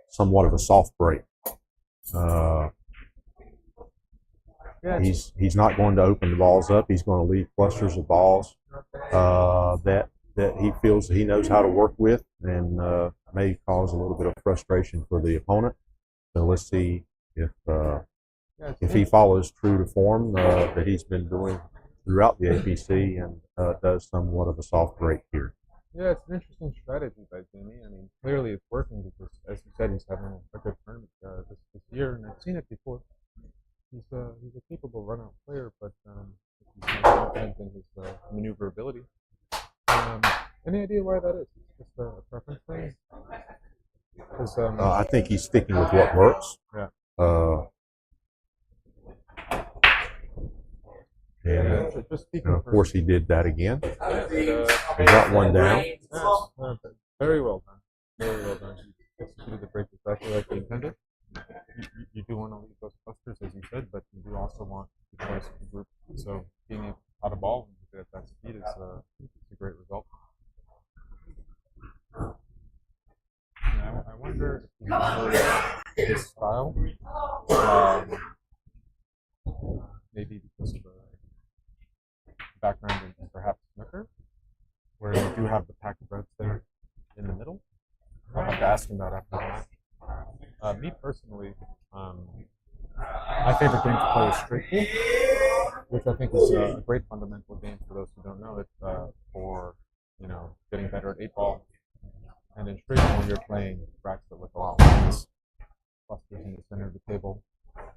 somewhat of a soft break. He's not going to open the balls up. He's going to leave clusters of balls that he feels he knows how to work with, and may cause a little bit of frustration for the opponent. So let's see if he follows true to form that he's been doing throughout the APC and does somewhat of a soft break here. Yeah, it's an interesting strategy by Jamie. I mean, clearly it's working because, as you said, he's having a good tournament this year, and I've seen it before. He's a capable run-out player, but he's not confident in his maneuverability. Any idea why that is? It's just a preference thing? I think he's sticking with what works. Yeah. And of course, he did that again. He got one down. Very well done. Very well done. He executed the break exactly like he intended. You do want to leave those clusters, as you said, but you do also want to place the group. So being able to pot a ball at that speed is a great result. I wonder if you prefer this style, maybe because of the background in perhaps snooker, where you do have the packed reds there in the middle. I'll have to ask him that after the match. Me personally, my favorite game to play is straight pool, which I think is a great fundamental game for those who don't know it, for getting better at 8-ball. And in straight pool, you're playing racks that look a lot like this, clusters in the center of the table,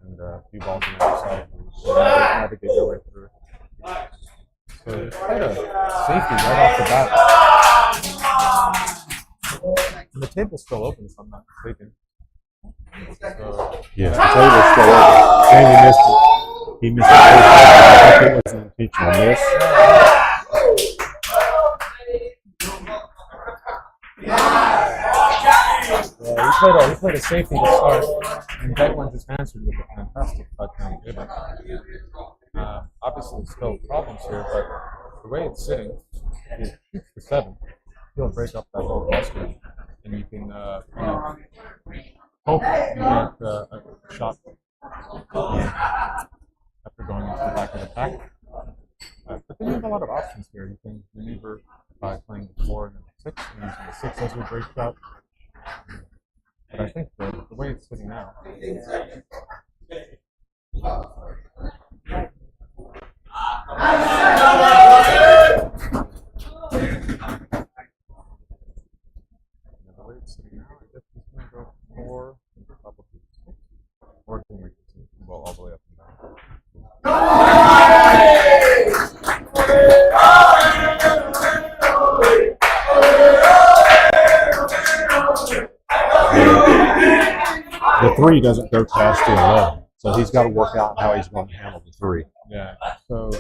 and a few balls on the other side. You navigate your way through it. So it's quite a safety right off the bat. And the table's still open, so I'm not mistaken. Yeah, the table's still open. Jamie missed it. He missed it. I think it was an intentional miss. He played a safety to start, and Declan just answered with a fantastic touchdown table. Obviously, still problems here, but the way it's sitting, he shoots for 7. He'll break up that whole cluster, and you can hope you get a shot after going into the back of the pack. But then you have a lot of options here. You can maneuver by playing the 4 and the 6, and using the 6 as your break shot. But I think the way it's sitting now. The way it's sitting now, I guess he's going to go 4 and probably 6. Or he can make the ball all the way up and down. the 3 doesn't go past the 11. So he's got to work out how he's going to handle the 3. Yeah. So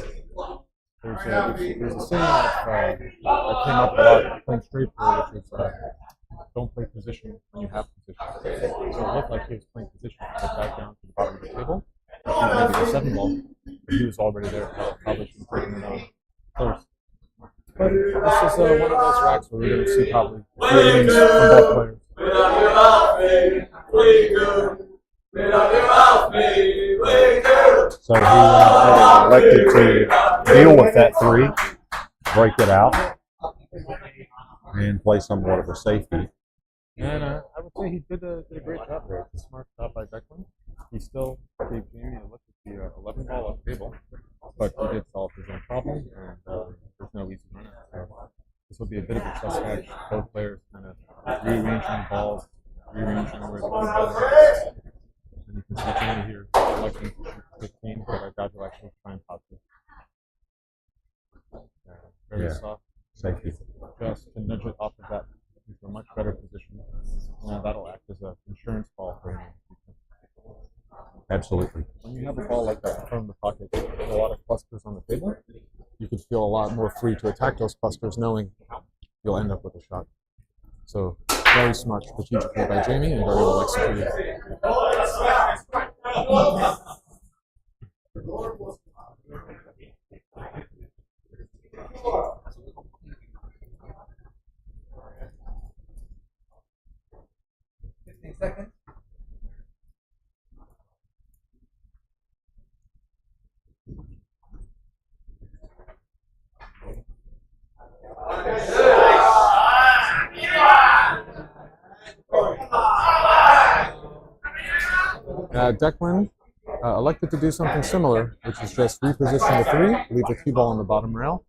there's a saying that came up a lot playing straight pool, which is don't play position when you have position. So it looked like he was playing position to get back down to the bottom of the table. He maybe the 7 ball, but he was already there. Probably should have taken it out first. But this is one of those racks where we're going to see probably 3 innings from both players. So he elected to deal with that 3, break it out, and play somewhat of a safety. And I would say he did a great job there. It's a smart job by Declan. He still gave Jamie a look at the 11 ball up table, but he did solve his own problem, and there's no easy run out. So this will be a bit of a chess match. Both players kind of rearranging the balls, rearranging where the good ball is. And you can see Jamie here selecting 15, but I doubt he'll actually try and pop it. Very soft. Safety. Just to nudge it off of that into a much better position. Now that'll act as an insurance ball for him. Absolutely. When you have a ball like that from the pocket, with a lot of clusters on the table, you could feel a lot more free to attack those clusters, knowing you'll end up with a shot. So very smart strategically by Jamie and very well executed. Seconds. Declan elected to do something similar, which is just reposition the 3, leave the cue ball on the bottom rail.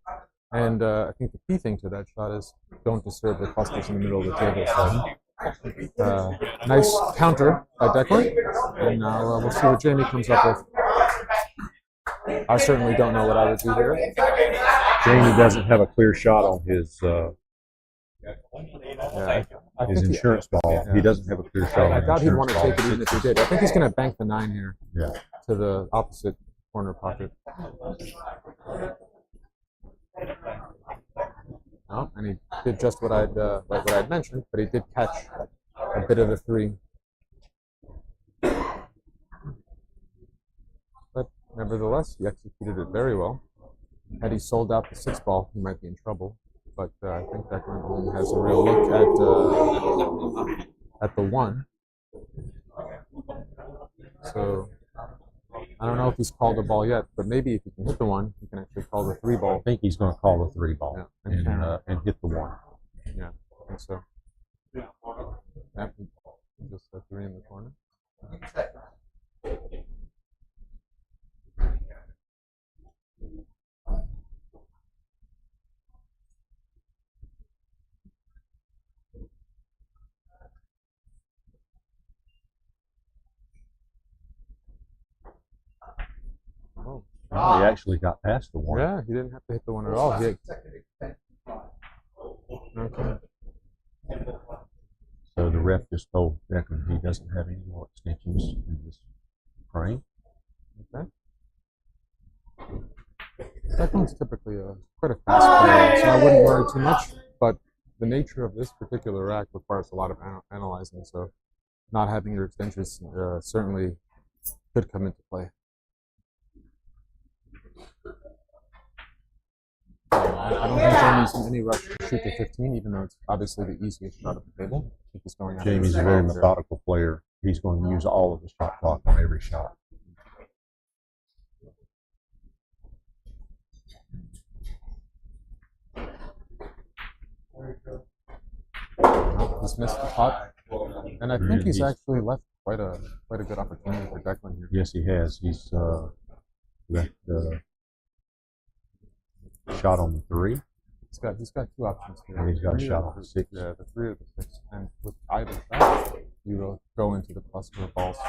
And I think the key thing to that shot is don't disturb the clusters in the middle of the table. So, nice counter by Declan. And now we'll see what Jamie comes up with. I certainly don't know what I would do here. Jamie doesn't have a clear shot on his his insurance ball. Yeah. He doesn't have a clear shot. I doubt he'd want to take it even if he did. I think he's going to bank the 9 here. Yeah. To the opposite corner pocket. No, and he did just what I'd mentioned, but he did catch a bit of a 3. But nevertheless, he executed it very well. Had he sold out the 6 ball, he might be in trouble. But I think Declan only has a real look at the 1. So I don't know if he's called the ball yet, but maybe if he can hit the 1, he can actually call the 3 ball. I think he's going to call the 3 ball and hit the 1. Yeah, I think so. Yeah, just a 3 in the corner. Oh, he actually got past the 1. Yeah, he didn't have to hit the 1 at all. Okay. So the ref just told Declan he doesn't have any more extensions in this frame. Okay. Declan's typically quite a fast player, so I wouldn't worry too much. But the nature of this particular rack requires a lot of analyzing, so not having your extensions certainly could come into play. I don't think Jamie's in any rush to shoot the 15, even though it's obviously the easiest shot at the table. I think he's going Jamie's a very methodical player. He's going to use all of the shot clock on every shot. He's missed the pot, and I think he's actually left quite a good opportunity for Declan here. Yes, he has. He's left shot on the 3. He's got 2 options here. And he's got a shot on the 6. Yeah, the 3 or the 6. And with either shot, you will go into the cluster of balls.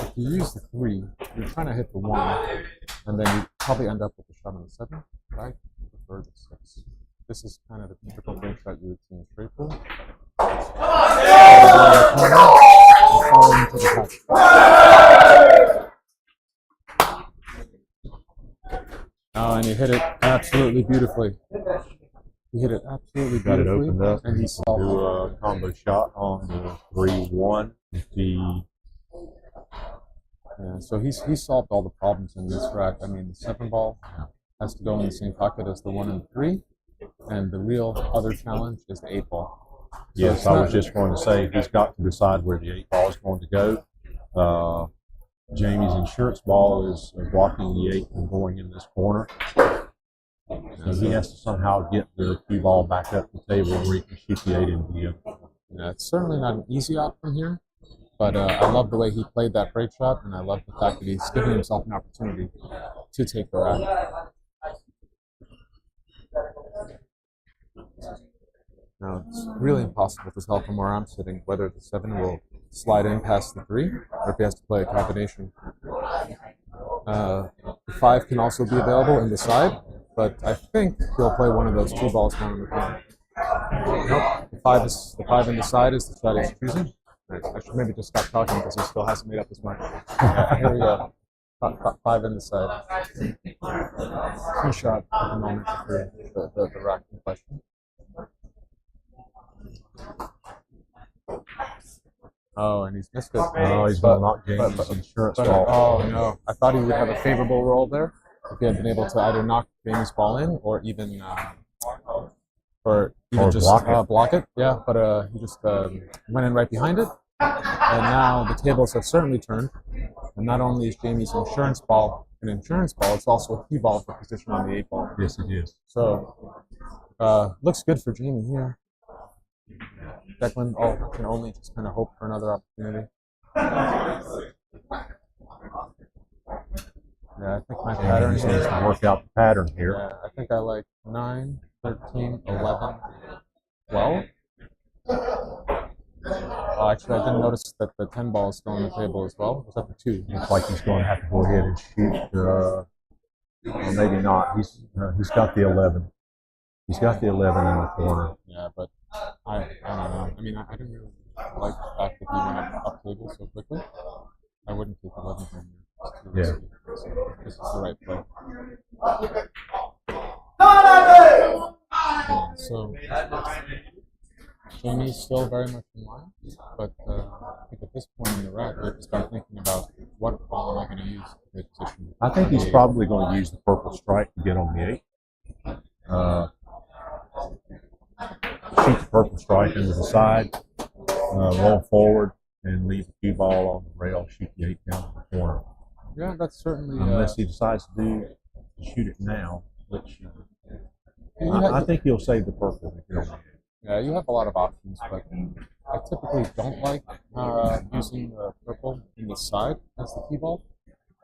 If you use the 3, you're trying to hit the 1, and then you probably end up with a shot on the 7. But I prefer the 6. This is kind of the typical break shot you would see in straight pool. Fall into the And he solved do a combo shot on the 3-1. Yeah, so he solved all the problems in this rack. I mean, the 7 ball has to go in the same pocket as the 1 and 3, and the real other challenge is the 8 ball. So Yes, I was just going to say he's got to decide where the 8 ball is going to go. Jamie's insurance ball is blocking the 8 from going in this corner. So he has to somehow get the cue ball back up the table where he can shoot the 8 into the end. Yeah, it's certainly not an easy outcome here, but I love the way he played that break shot, and I love the fact that he's giving himself an opportunity to take the rack. Now, it's really impossible to tell from where I'm sitting whether the 7 will slide in past the 3, or if he has to play a combination. The 5 can also be available in the side, but I think he'll play one of those 2 balls down in the corner. Nope, the 5 in the side is the shot he's choosing. I should maybe just stop talking because he still hasn't made up his mind. Here we go. 5 in the side. Key shot at the moment for the rack in question. Oh, and he's missed it. Oh, he's going to knock Jamie's insurance ball. Oh, no. I thought he would have a favorable roll there if he had been able to either knock Jamie's ball in or even just block it. Yeah, but he just went in right behind it. And now the tables have certainly turned. And not only is Jamie's insurance ball an insurance ball, it's also a key ball for position on the 8 ball. Yes, it is. So, looks good for Jamie here. Declan can only just kind of hope for another opportunity. Yeah, I think my pattern needs to work out the pattern here. Yeah, I think I like 9, 13, 11, 12. Actually, I didn't notice that the 10 ball is still on the table as well. Was that the 2? Looks like he's going to have to go ahead and shoot. Well, maybe not. He's got the 11. He's got the 11 in the corner. Yeah, but I don't know. I mean, I didn't really like the fact that he went up table so quickly. I wouldn't take 11 from here. Yeah. This is the right play. So Jamie's still very much in line, but I think at this point in the rack, we have to start thinking about what ball am I going to use in position. I think he's probably going to use the purple strike to get on the 8. Shoot the purple strike into the side, roll forward, and leave the cue ball on the rail, shoot the 8 down in the corner. Yeah, that's certainly... Unless he decides to shoot it now, which I think he'll save the purple to get on the 8. Yeah, you have a lot of options, but I typically don't like using the purple in the side as the key ball,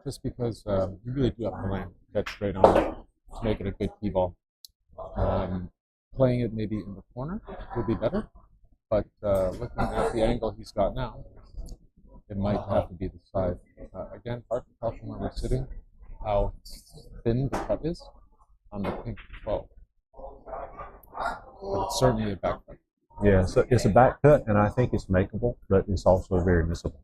just because you really do have to land that straight on it to make it a good key ball. Playing it maybe in the corner would be better, but looking at the angle he's got now, it might have to be the side. Again, hard to tell from where we're sitting how thin the cut is on the pink 12. But it's certainly a back cut. Yeah, so it's a back cut, and I think it's makeable, but it's also very missable.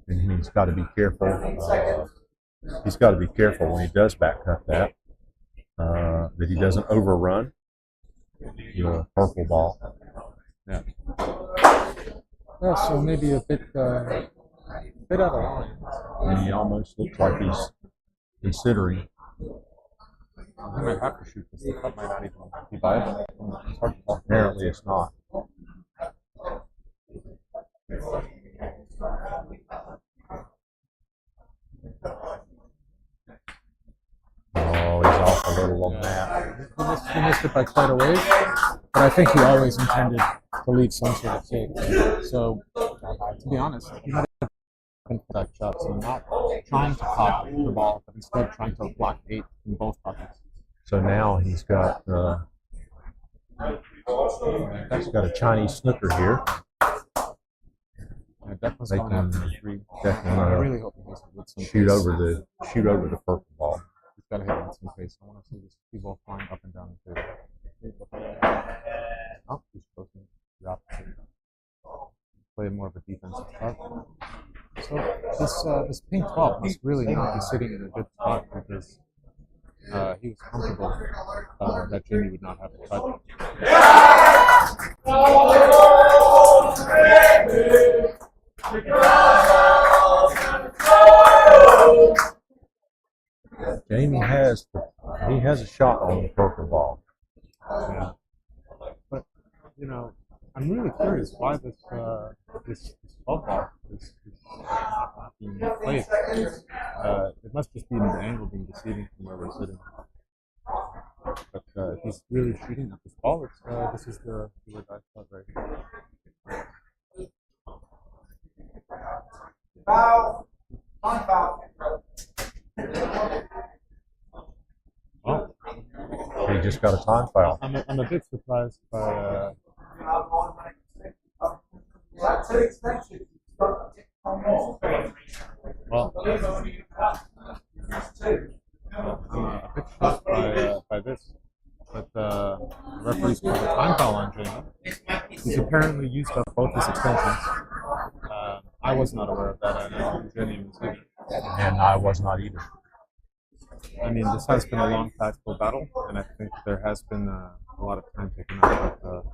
And he's got to be careful. He's got to be careful when he does back cut that he doesn't overrun the purple ball. Yeah. Yeah, so maybe a bit out of line. And he almost looks like he's considering. He might have to shoot this. The cut might not even be viable. It's hard to tell. Apparently, it's not. Oh, he's off a little on that. He missed it by quite a ways, but I think he always intended to leave some sort of shape. So, to be honest, he might have been for that shot, so not trying to pop the ball, but instead trying to block 8 in both pockets. So now he's got a Chinese snooker here. Yeah, they can I really hope he hits it with some shoot pace. over the purple ball. He's got to hit it with some pace. I want to see this cue ball flying up and down the table. Oh, he's closing the opposite. Play more of a defensive part. So this pink 12 must really not be sitting in a good spot because he was comfortable that Jamie would not have to cut. Jamie has a shot on the purple ball. Yeah. But you know, I'm really curious why this 12 ball is not being played. It must just be the angle being deceiving from where we're sitting. But if he's really shooting at this ball, this is the word I thought right here. Foul. On foul. Oh, he just got a time foul. I'm a bit surprised by. Well, I'm a bit shocked by this, but the referee's called a time foul on Jamie. He's apparently used up both his extensions. I was not aware of that. I know Jamie was either. And I was not either. I mean, this has been a long tactical battle, and I think there has been a lot of time taken up. But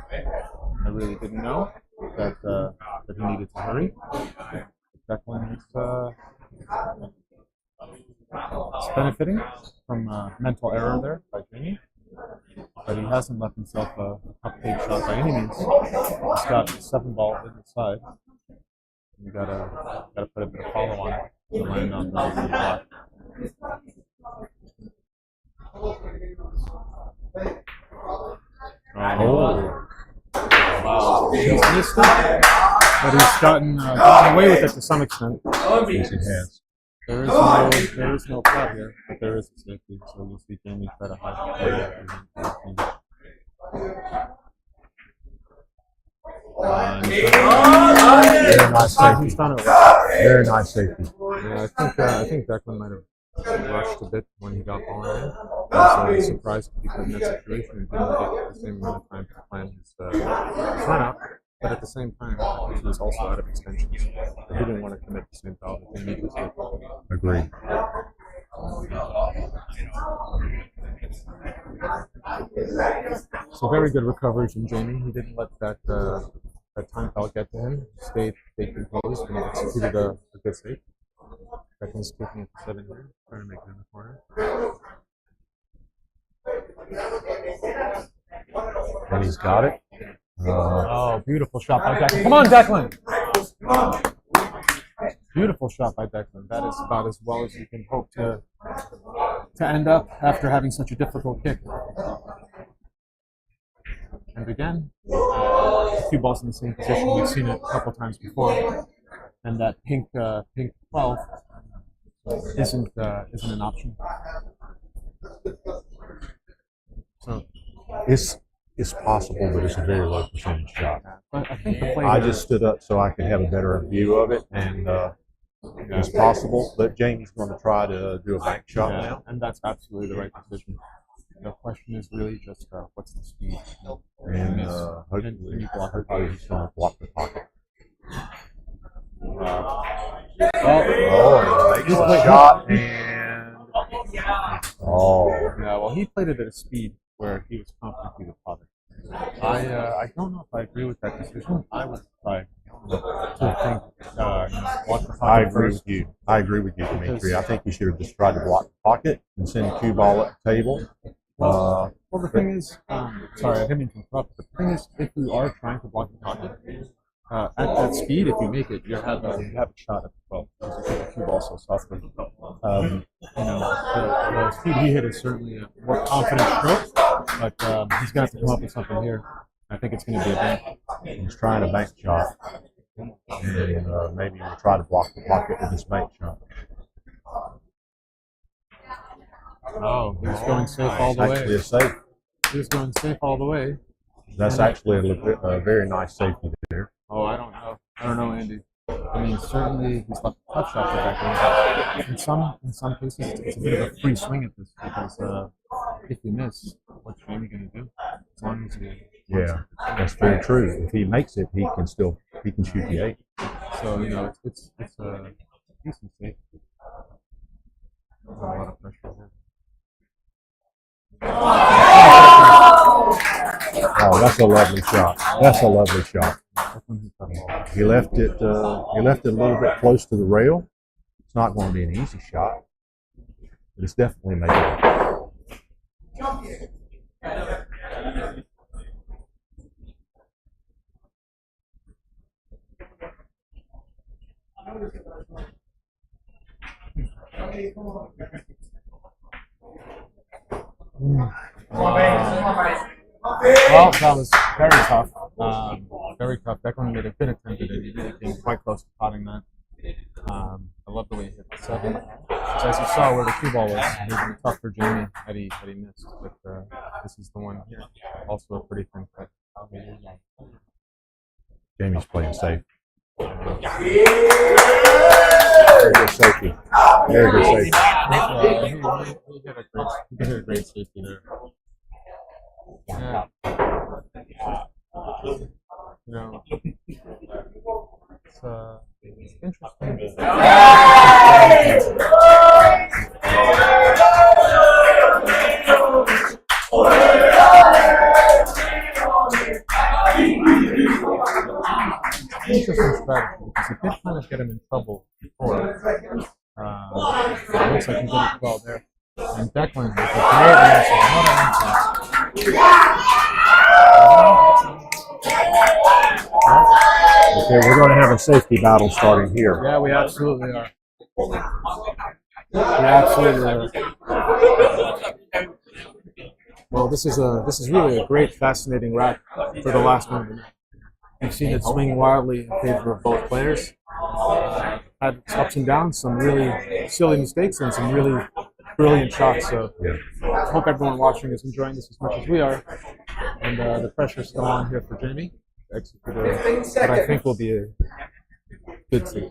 I really didn't know that he needed to hurry. Declan is benefiting from mental error there by Jamie, but he hasn't left himself a cupcake shot by any means. He's got 7 ball in the side. You gotta put a bit of follow on it to land on the block. Oh. Wow. He's missed it, but he's gotten away with it to some extent. Yes, he has. There is no crowd here, but there is a safety, so you'll see Jamie try to hide the play. Very nice safety. Very nice safety. Yeah, I think Declan might have rushed a bit when he got ball in. I was surprised to be put in that situation and didn't get the same amount of time to plan his run out. But at the same time, I think he was also out of extensions. He didn't want to commit the same foul that they needed to. Agreed. So very good recovery from Jamie. He didn't let that time foul get to him. Stayed composed and executed a good save. Declan's kicking it to 7 here, trying to make it in the corner. And he's got it. Oh, beautiful shot by Declan. Come on, Declan! Beautiful shot by Declan. That is about as well as you can hope to end up after having such a difficult kick. And again, 2 balls in the same position. We've seen it a couple times before. And that pink 12 isn't an option. So It's possible, but it's a very low percentage shot. But I think the play I just stood up so I could have a better view of it, and it's possible that Jamie's going to try to do a bank shot now. And that's absolutely the right decision. The question is really just what's the speed? And hopefully he's going to block the pocket. Makes the shot, and yeah. Well, he played it at a speed where he was confident he would pot it. I don't know if I agree with that decision. I would try to think block the pocket. I agree with you. I agree with you, Dimitri. I think you should have just tried to block the pocket and send a cue ball at the table. Well, the thing is, sorry, I didn't mean to interrupt. The thing is, if you are trying to block the pocket, at that speed, if you make it, you have a shot at the 12 because you hit the cue ball so softly. The speed he hit is certainly a more confident stroke, but he's going to have to come up with something here. I think it's going to be a bank. He's trying a bank shot, and maybe we'll try to block the pocket with this bank shot. Oh, he's going safe all the way. Actually a safe. He's going safe all the way. That's actually a very nice safety there. Oh, I don't know. I don't know, Andy. I mean, certainly he's left a tough shot for that game. In some cases, it's a bit of a free swing at this because if you miss, what's Jamie going to do? As long as he Yeah, that's very true. If he makes it, he can shoot the 8. So it's decent safety. There's a lot of pressure there. Oh, that's a lovely shot. That's a lovely shot. He left it. He left it a little bit close to the rail. It's not going to be an easy shot, but it's definitely made it. Well, that was very tough. Very tough. Declan made a good attempt at it. He really came quite close to potting that. I love the way he hit the 7. So as you saw where the cue ball was, it would be tough for Jamie had he missed. But this is the one here. Also a pretty thin cut. Jamie's playing safe. Very good safety. Very good safety. He hit a great safety there. Yeah. You know, it's interesting. Interesting strategy because it did kind of get him in trouble before. It looks like he did it well there. And Declan with a great answer. What an answer. Okay, we're going to have a safety battle starting here. Yeah, we absolutely are. We absolutely are. Well, this is really a great, fascinating rack for the last one. You've seen it swing wildly in favor of both players. Had ups and downs, some really silly mistakes, and some really brilliant shots. So I hope everyone watching is enjoying this as much as we are. And the pressure's still on here for Jamie to execute what I think will be a good team.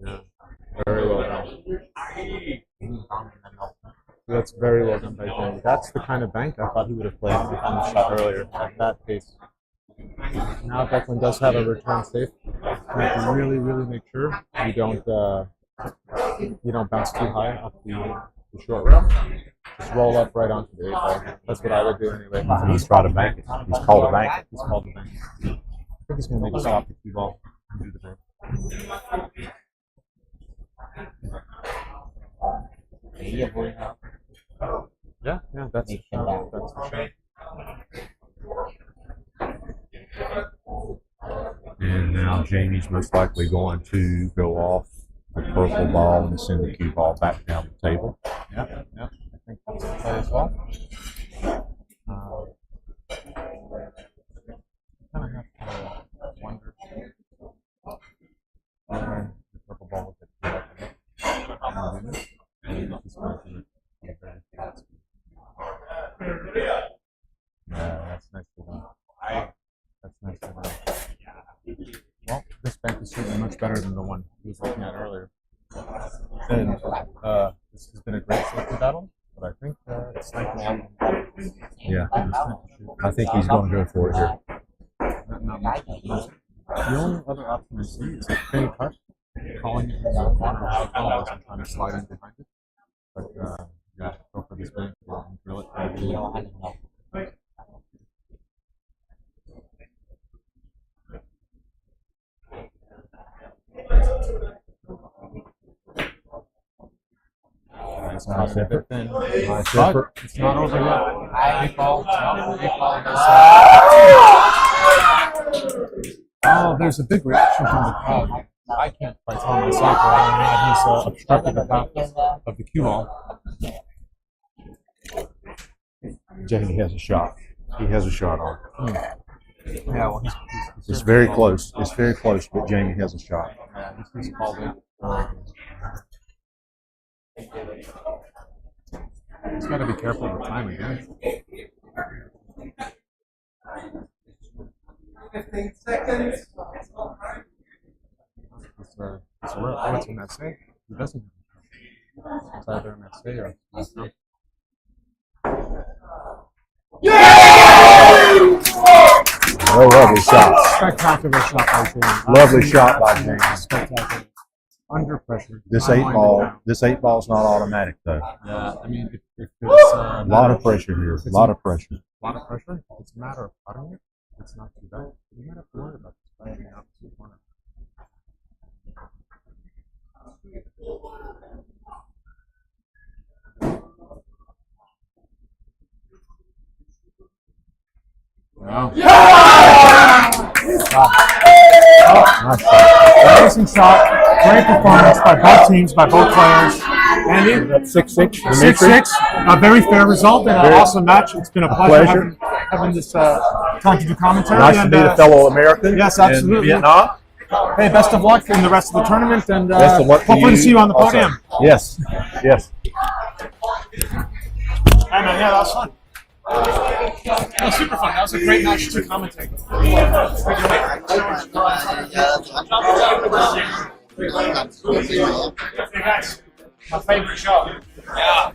Yeah, very well done. That's very well done by Jamie. That's the kind of bank I thought he would have played on the shot earlier at that pace. Now Declan does have a return safe. You have to really, really make sure you don't bounce too high off the short rail. Just roll up right onto the 8 ball. That's what I would do anyway. He's tried to bank it. He's called a bank. He's called a bank. I think he's going to make a stop the cue ball and do the bank. Yeah, that's the shot. That's the shot. And now Jamie's most likely going to go off the purple ball and send the cue ball back down the table. Yeah, I think that's the play as well. I kind of have to wonder. The purple ball will get that's nice to know. That's nice to know. Well, this bank is certainly much better than the one he was looking at earlier. And this has been a great safety battle, but I think it's time to shoot. Yeah, I think he's going to go for it here. Not much. The only other option I see is a thin cut, calling it from the corner of the ball and trying to slide in behind it. But yeah, go for this bank and drill it. It's not a bit thin, but it's not over yet. 8 ball, Oh, there's a big reaction from the crowd. I can't quite tell myself whether or not he's obstructed the path of the cue ball. Jamie has a shot. He has a shot on. Yeah, well, It's very close. It's very close, but Jamie has a shot. Yeah, he's called it. He's got to be careful with timing, right? 15 seconds. It's a rare point in that say. He doesn't. outside there, Marseille, or no? Oh, lovely shot. Spectacular shot by James. Lovely shot by James. Spectacular. Under pressure. This eight ball's not automatic though. Yeah, I mean, if it's a lot of pressure here. A lot of pressure. A lot of pressure. It's a matter of putting it. It's not too bad. You might have to worry about this playing in the opposite corner. Wow. Nice shot. Amazing shot. Great performance by both teams, by both players. Andy? 6-6. 6-6. A very fair result and an awesome match. It's been a pleasure having this time to do commentary. Nice to meet a fellow American. Yes, absolutely. In Vietnam. Hey, best of luck in the rest of the tournament, and best of luck hopefully to see you on the also. podium. Yes. Yes. Hey man, yeah, that was fun. That was super fun. That was a great match to commentate. Hey guys, my favorite show. Yeah.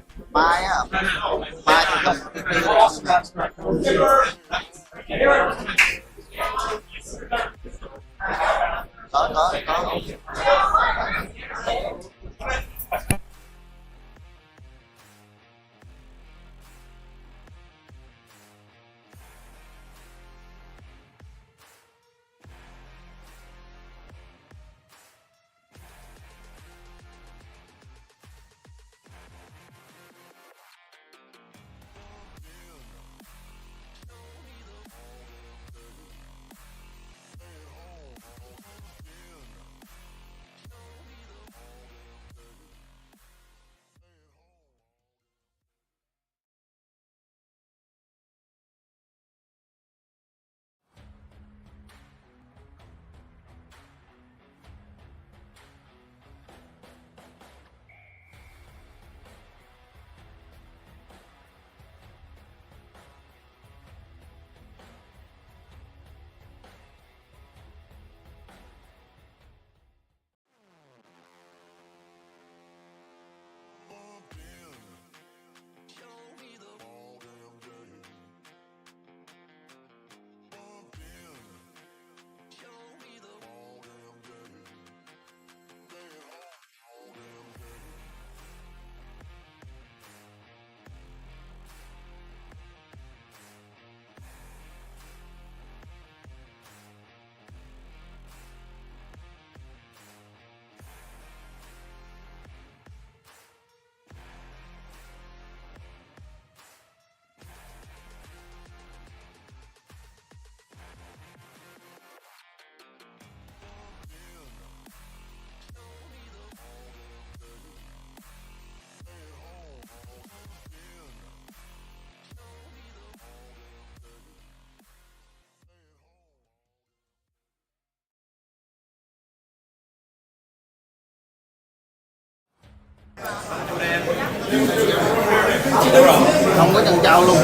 Không có chân trâu luôn.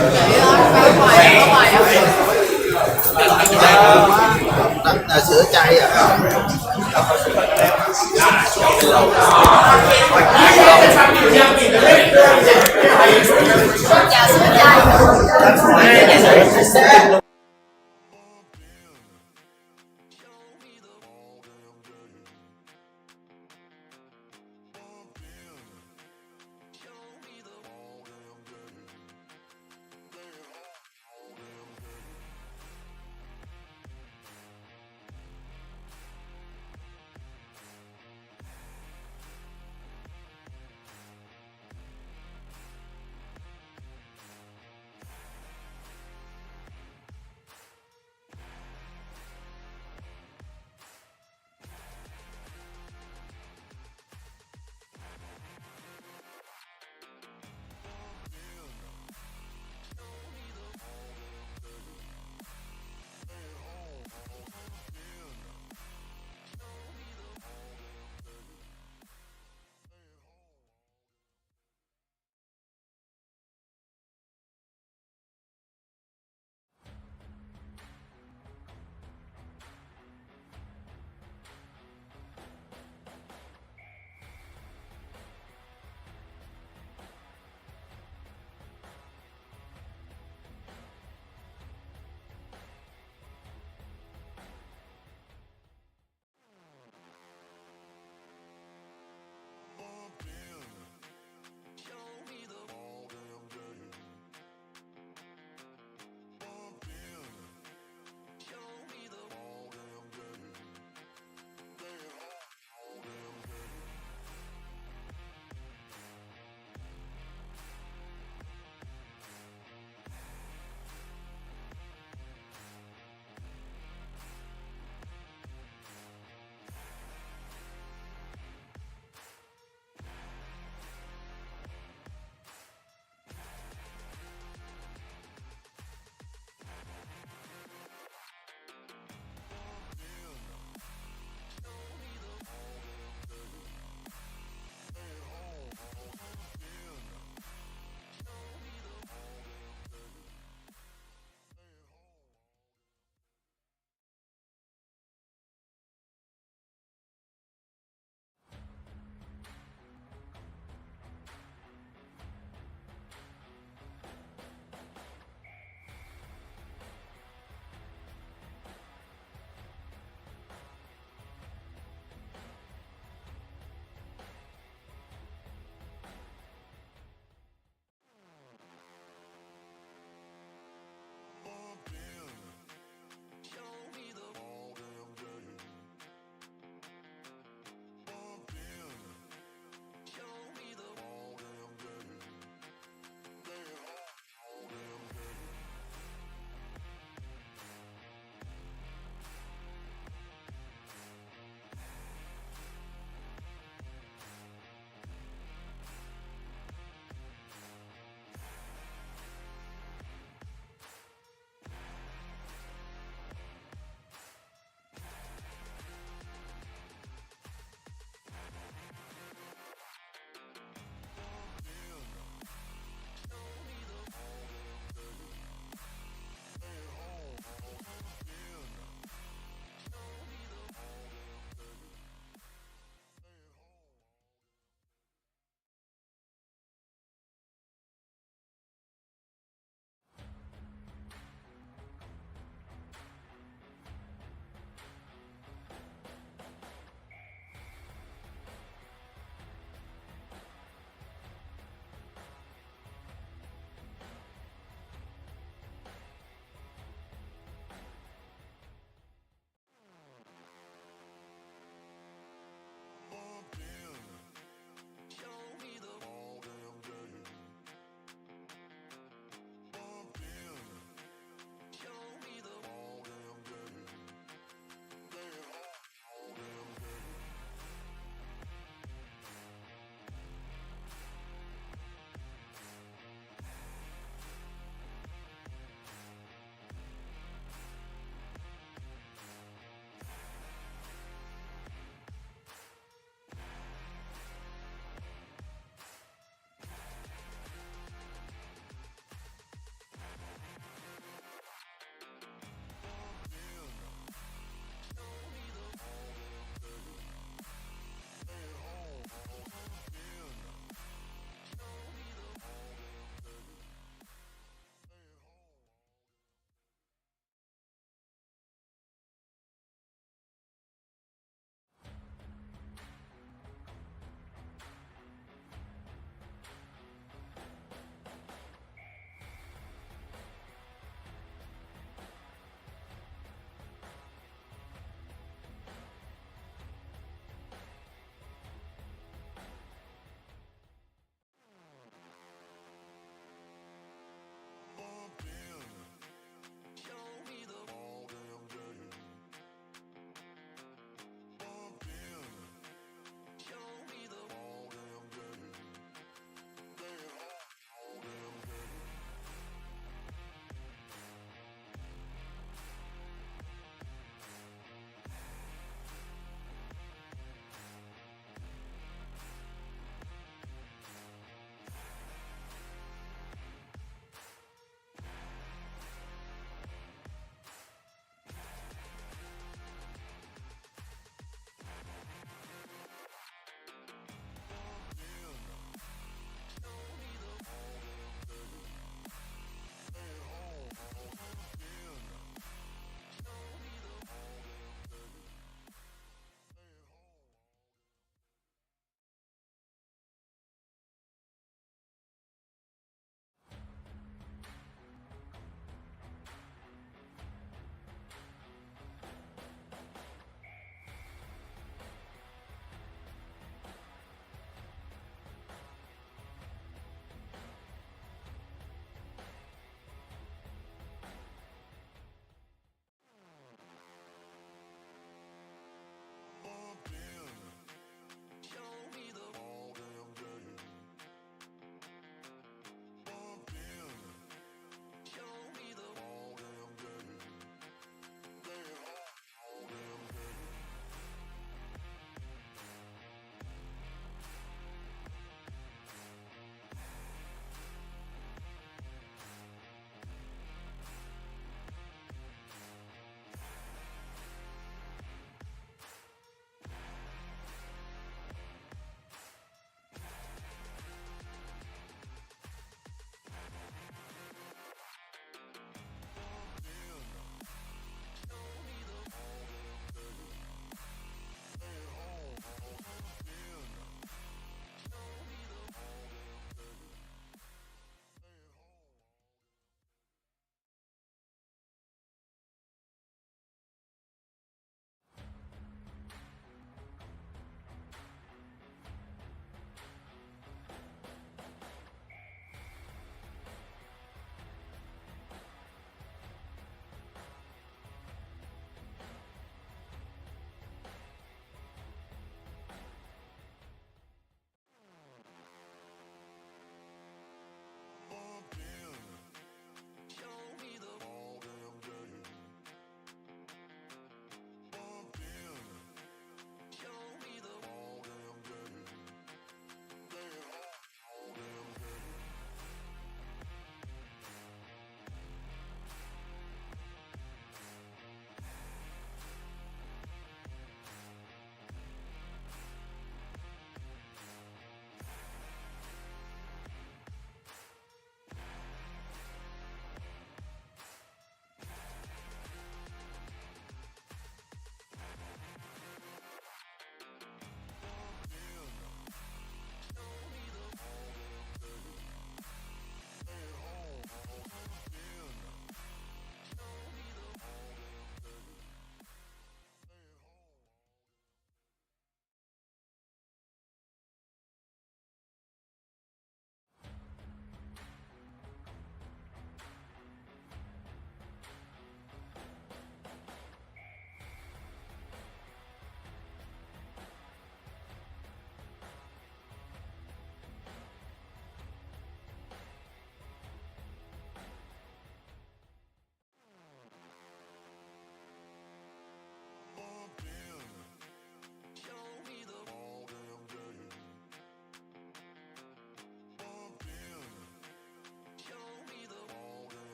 Sữa chay à.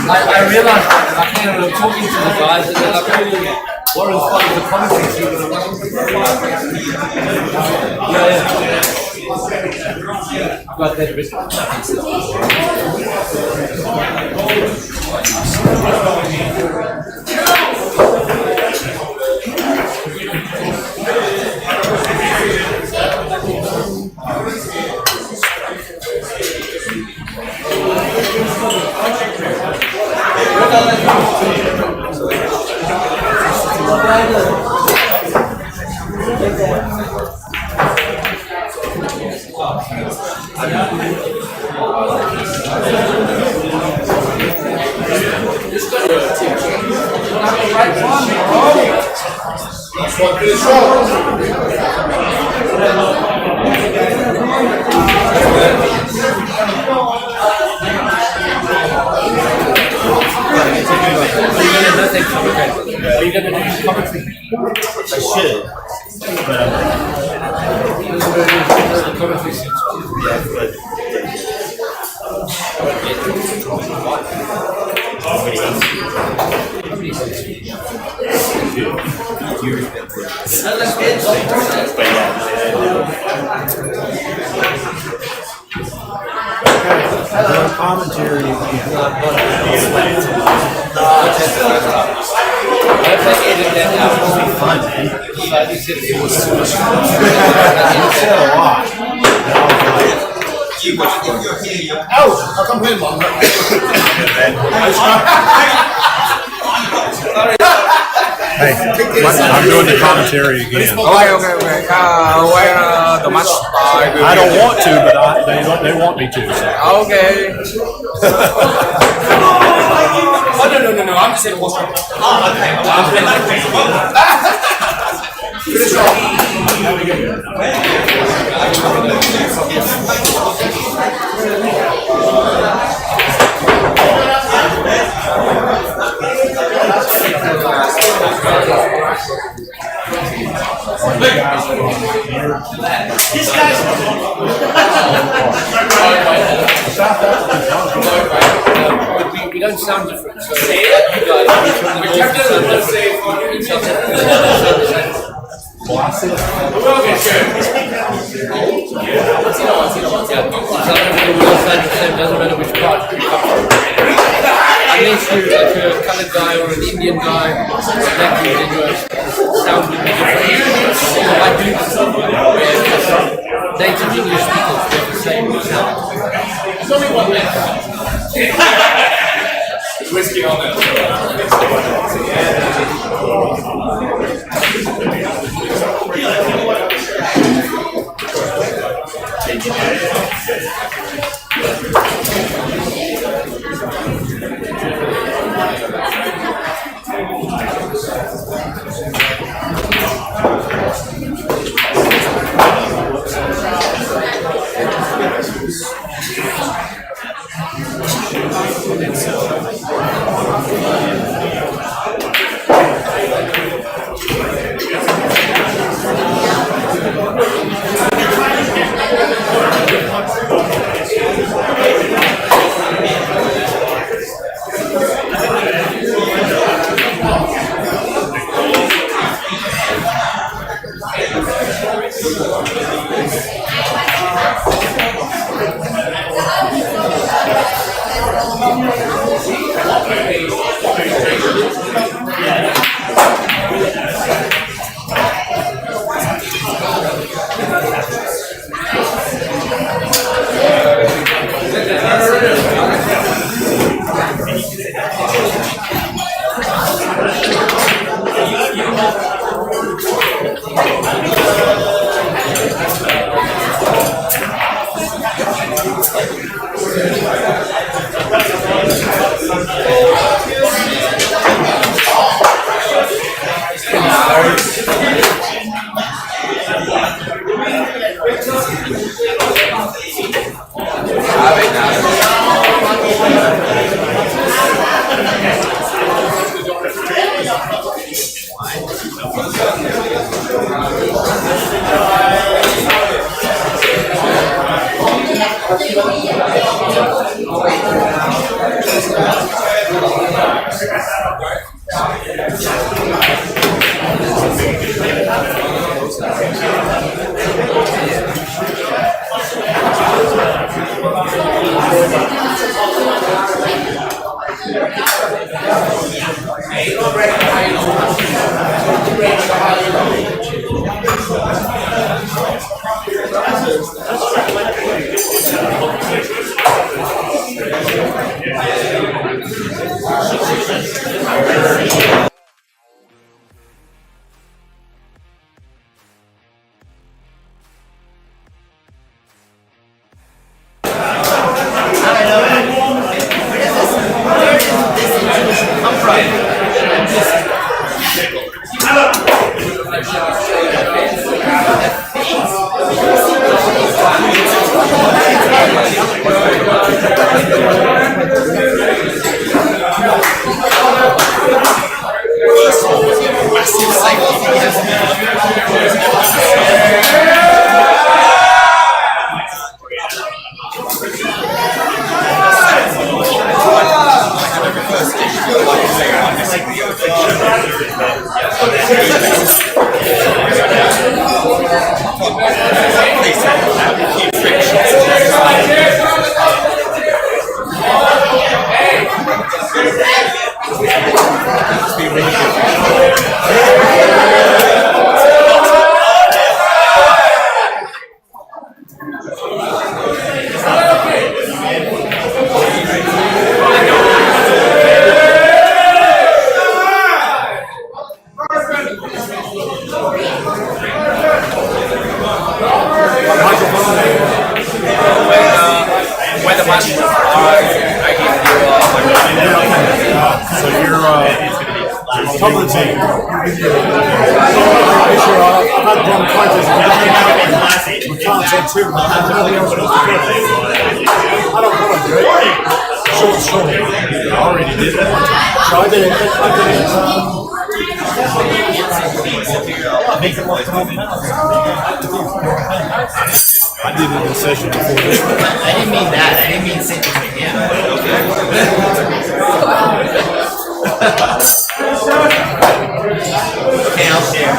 I realized that, and I kind of talking to the guys, and they're like, what is part of the commentary team? And I'm like, yeah. I've got that Are you going to do commentary? I should, but Commentary. fun, man. You said a lot. Ouch! I'll come in longer. Hey, I'm doing the commentary again. Okay. The match. I don't want to, but they want me to. So. Okay. Oh, no. I'm just saying what's wrong. We don't sound different. So you guys sound different. Doesn't matter which part you come from. Unless you're like a colored guy or an Indian guy, that then your sound would be different. So I do this where native English speakers have the same sound. There's only one man. Whiskey on that. I did it in session before this. I didn't mean that. I didn't mean sitting with him. Okay, I'll share.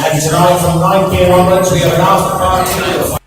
And tonight from 9 p.m. onwards, we have an after party.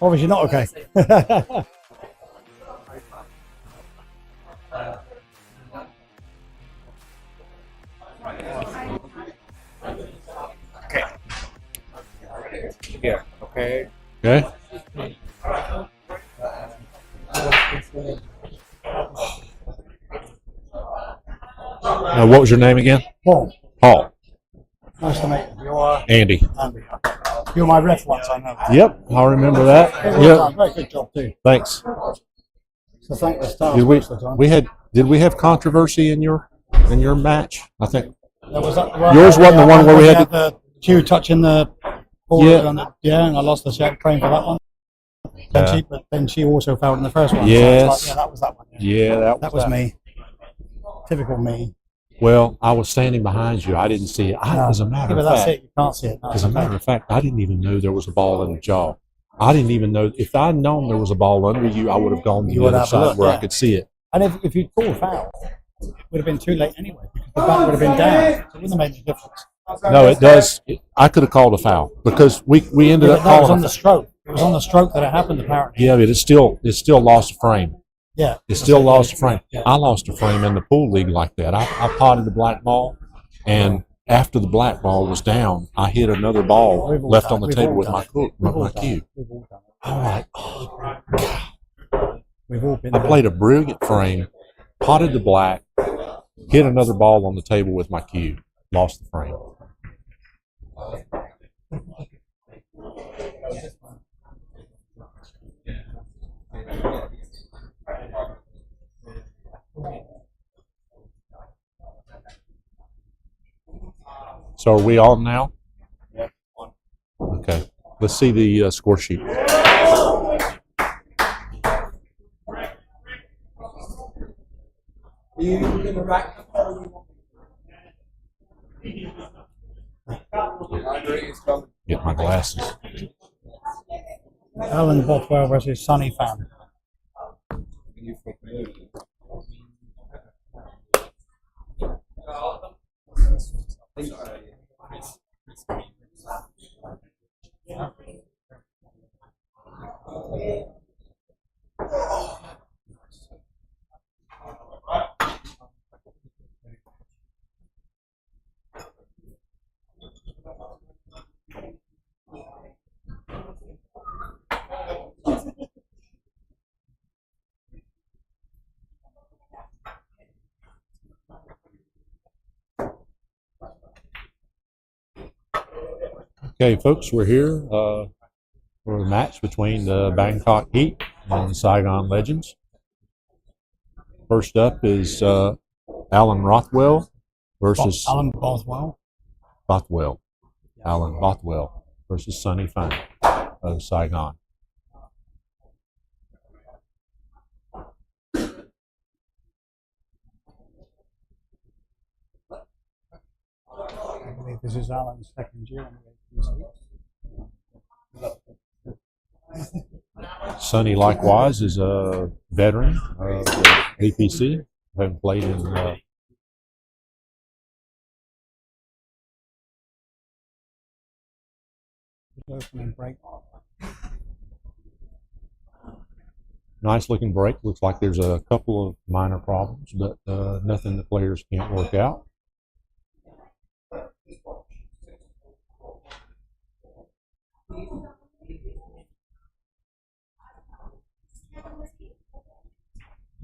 Obviously not okay. Yeah. Okay. Okay. Now, what was your name again? Paul. Paul. Nice to meet you. You're Andy. Andy. You were my ref once, I know. Yep, I remember that. Very well done. Very good job too. Thanks. So thank the staff. Did most of the time. did we have controversy in your match? I think There was that, yours wasn't the one where we had the cue touching the ball. Yeah. And I lost the set praying for that one. But then she also fouled in the first one. Yes. So that was that one. Yeah, that was me. Typical me. Well, I was standing behind you. I didn't see it. As a matter but of that's fact, it. You can't see it. No, as a matter of fact, I didn't even know there was a ball in the jaw. I didn't even know. If I'd known there was a ball under you, I would have gone to the other side where I could see it. And if you'd called foul, it would have been too late anyway. Because the bat would have been down. So it wouldn't have made any difference. No, it does. I could have called a foul because we ended up calling. It was on the stroke. It was on the stroke that it happened apparently. Yeah, but it still lost a frame. Yeah. It still lost a frame. I lost a frame in the pool league like that. I potted the black ball, and after the black ball was down, I hit another ball left on the table with my cue. I'm like, oh, God. I played a brilliant frame, potted the black, hit another ball on the table with my cue, lost the frame. So are we on now? Okay. Let's see the score sheet. Get my glasses. Alan Bothwell versus Sonny Fan. Okay, folks, we're here for a match between the Bangkok Heat and the Saigon Legends. First up is Alan Rothwell versus Alan Bothwell. Alan Bothwell versus Sonny Fan of Saigon. I believe this is Alan's second year in the APC. Sonny, likewise, is a veteran of the APC, having played in opening break. nice looking break. Looks like there's a couple of minor problems, but nothing the players can't work out.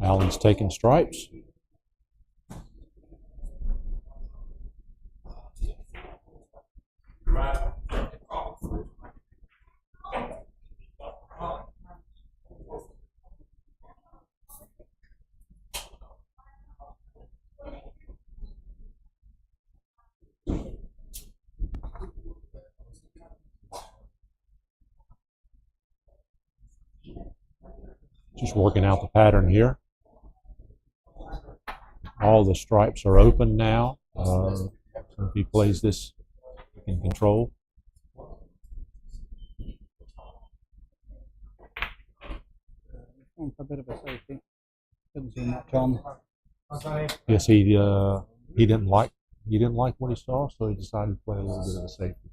Alan's taking stripes. Just working out the pattern here. All the stripes are open now. So if he plays this in control. A bit of a safety. Couldn't see much on. Yes, he didn't like what he saw, so he decided to play a little bit of a safety.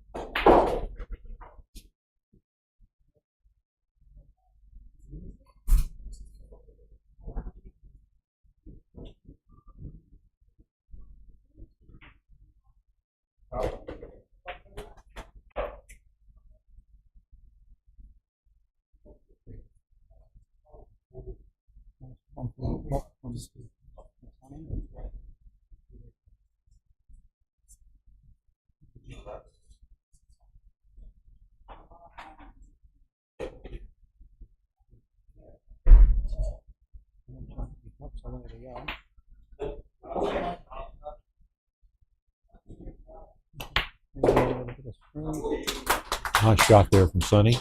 Nice shot there from Sonny.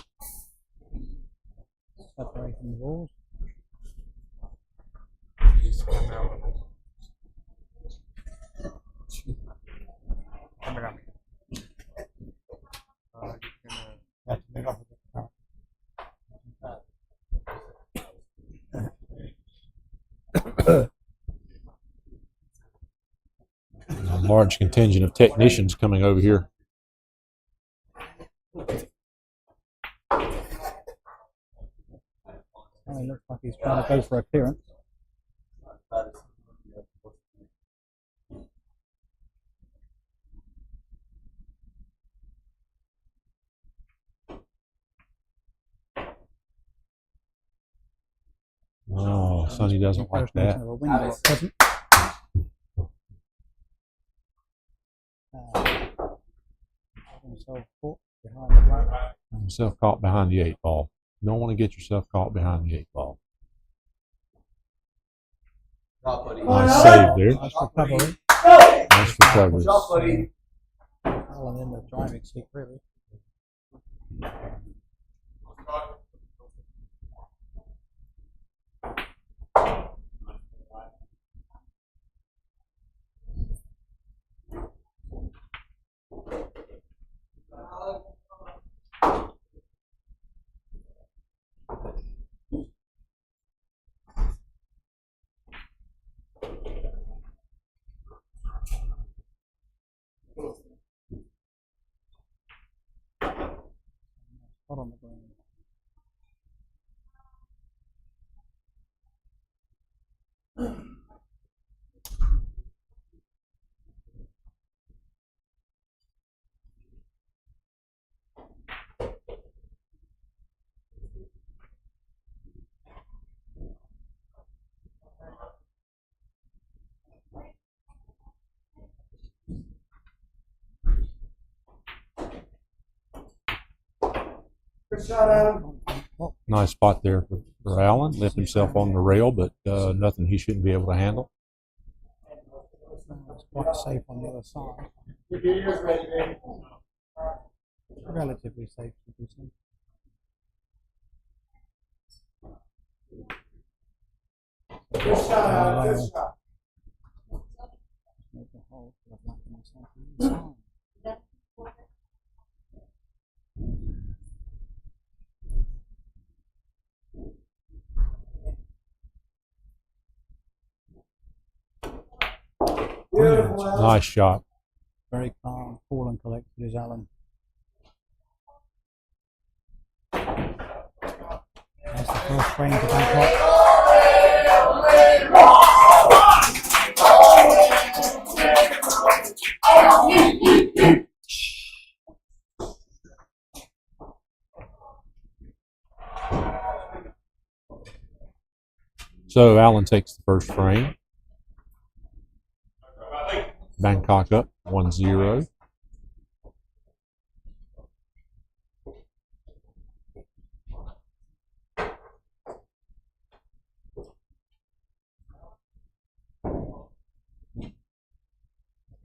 Separating the balls. A large contingent of technicians coming over here. Oh, it looks like he's trying to go for a clearance. Oh, Sonny doesn't like that. Of a window at present. Himself caught behind the black. Himself caught behind the 8 ball. You don't want to get yourself caught behind the 8 ball. Nice save there. Nice recovery. Nice recovery. Alan in the driving seat, really. Hold on the ground. Nice spot there for Allen. Left himself on the rail, but nothing he shouldn't be able to handle. It's quite safe on the other side. Relatively safe, should we say. Good shot, good shot. Make a hole for the black and something inside. Nice shot. Very calm, cool and collected is Alan. That's the first frame to Bangkok. So Allen takes the first frame. Bangkok up 1-0.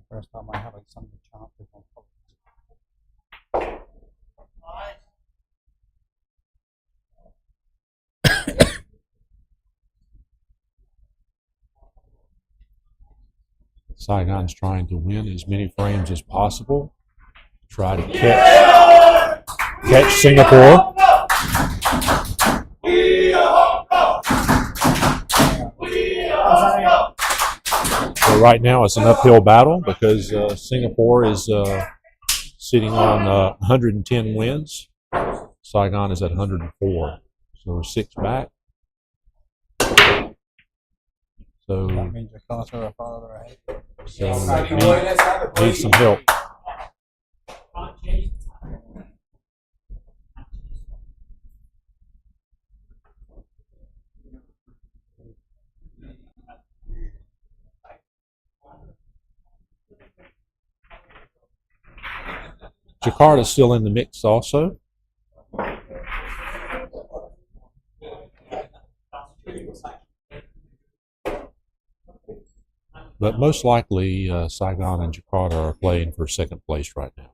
First time I have some chance with my colleagues. Saigon's trying to win as many frames as possible. Try to catch Singapore. So right now it's an uphill battle because Singapore is sitting on 110 wins. Saigon is at 104. So we're 6 back. So That means your Carter are farther ahead. Need some help. Jakarta's still in the mix also. But most likely, Saigon and Jakarta are playing for second place right now.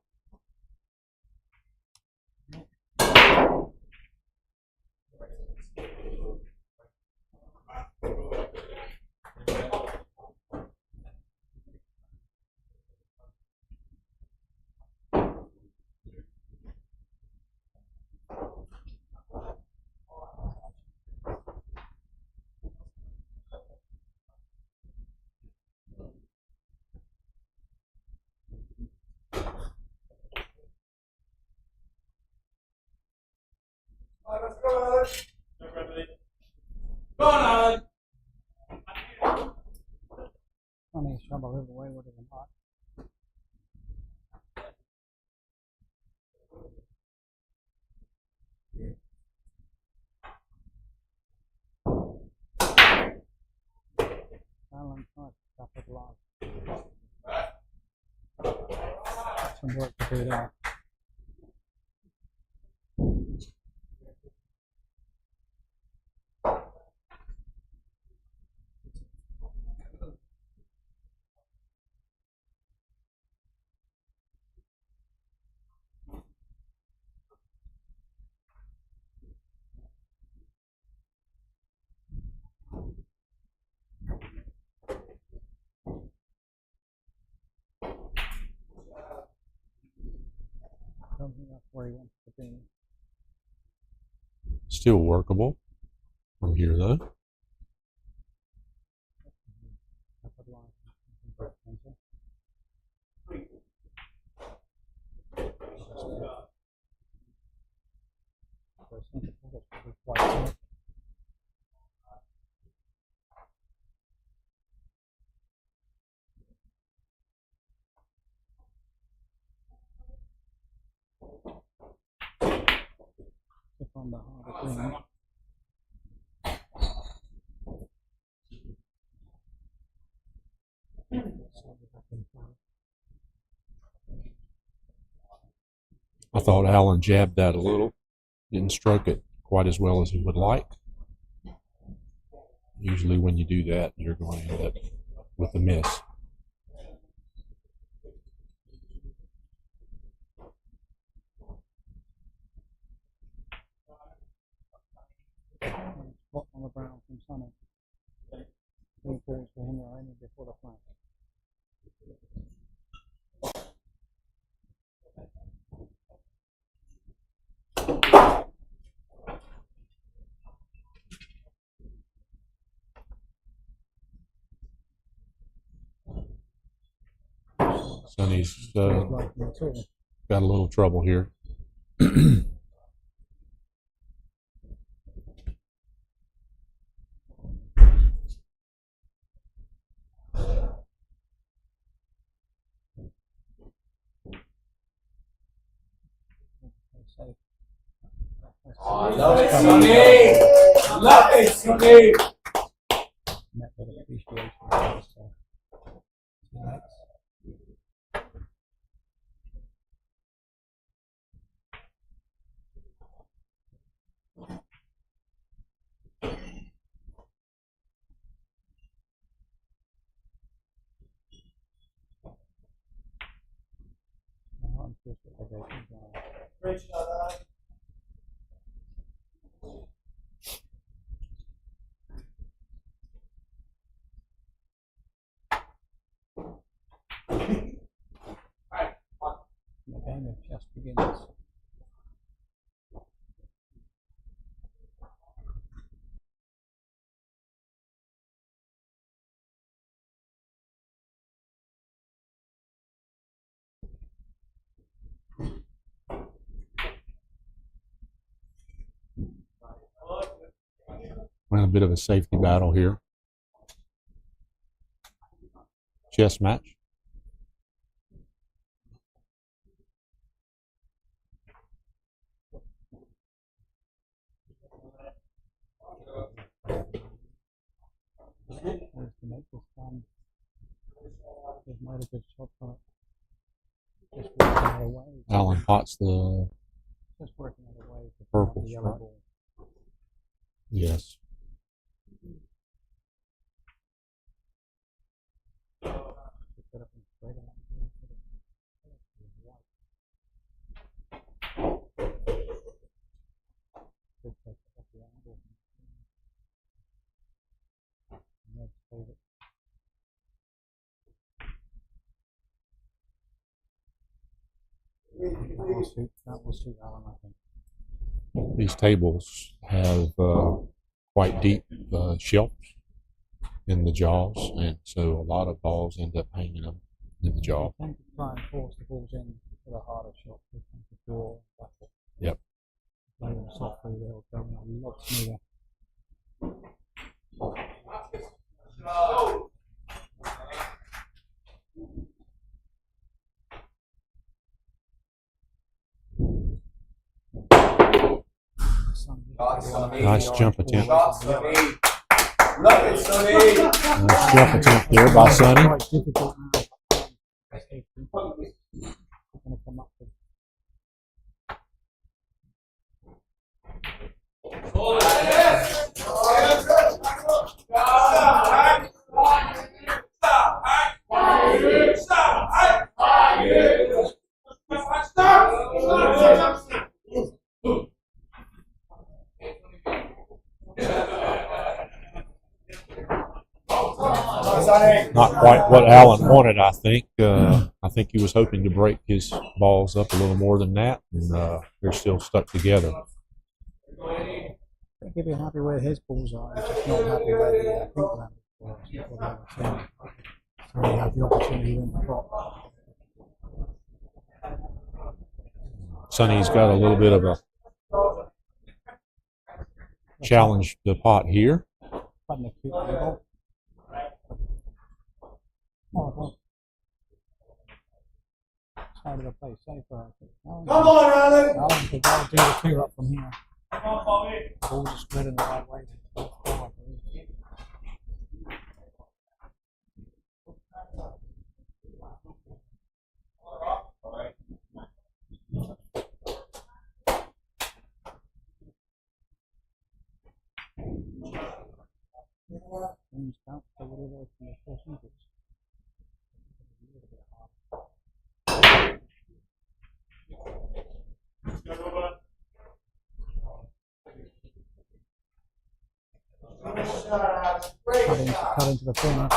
Funny, Shabba live away with it a lot. Alan Clark, top of the line. Some work to do there. I don't think that's where he wants to be. Still workable from here, though. Top of the line. On the harder green. I thought Alan jabbed that a little. Didn't stroke it quite as well as he would like. Usually when you do that, you're going to end up with a miss. Spot on the brown from Sonny. 3 balls for him only before the flag. Sonny's got a little trouble here. Oh, love it, Sonny! Love it, Sonny! Met with appreciation for this, Great shot, the game just begins. We're in a bit of a safety battle here. Chess match. To make this fun. They've made a good shot from it. Just working out a way. Alan Potts, the Just working out a way to purple the yellow stripe. ball. Yes. Just get up and straight out. Just take it up the angle. And let's save it. That will suit Alan, I think. These tables have quite deep shelves in the jaws, and so a lot of balls end up hanging them in the jaw. I tend to try and force the balls in with a harder shot. They tend to draw back. Yep. Play them softly, they'll go a lot smoother. Nice jump attempt. Love it, Sonny. Nice jump attempt there by Sonny. Quite difficult now. Gonna come up with Not quite what Alan wanted, I think. I think he was hoping to break his balls up a little more than that, and they're still stuck together. I think he'd be happy where his balls are. He's just not happy where the pink land is. So he had the opportunity then to drop. Sonny's got a little bit of a challenge the pot here. Quite an acute angle. Oh, well. Side of the play safer. Come on, Alan. Alan could well do the clear up from here. Balls are spread in the right way. Cut into the corner.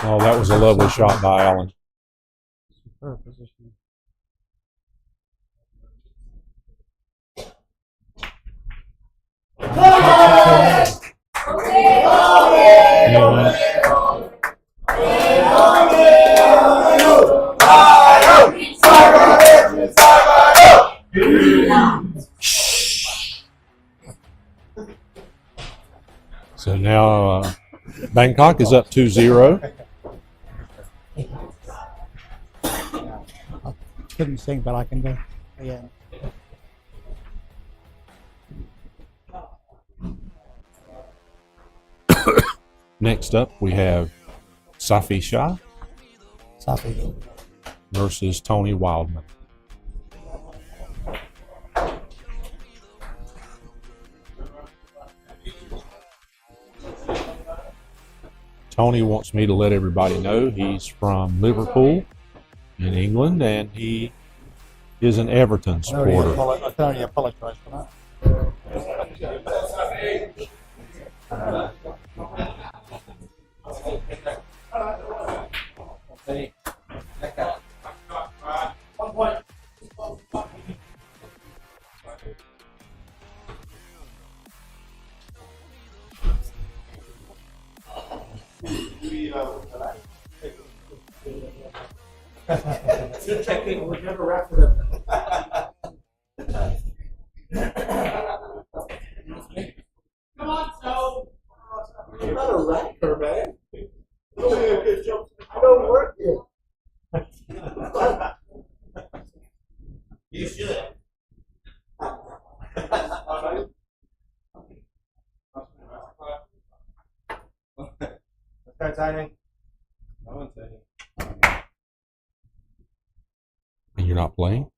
Oh, that was a lovely shot by Alan. Superb position. So now Bangkok is up 2-0. I couldn't sing, but I can do. Yeah. Next up, we have Safi Shah Safi versus Tony Wildman. Tony wants me to let everybody know he's from Liverpool in England, and he is an Everton supporter. I can only apologise for that. Good technique, we've never wrapped it up. Come on, so. You're not a racker, man. I don't work here. You should. Start signing. And You're not playing?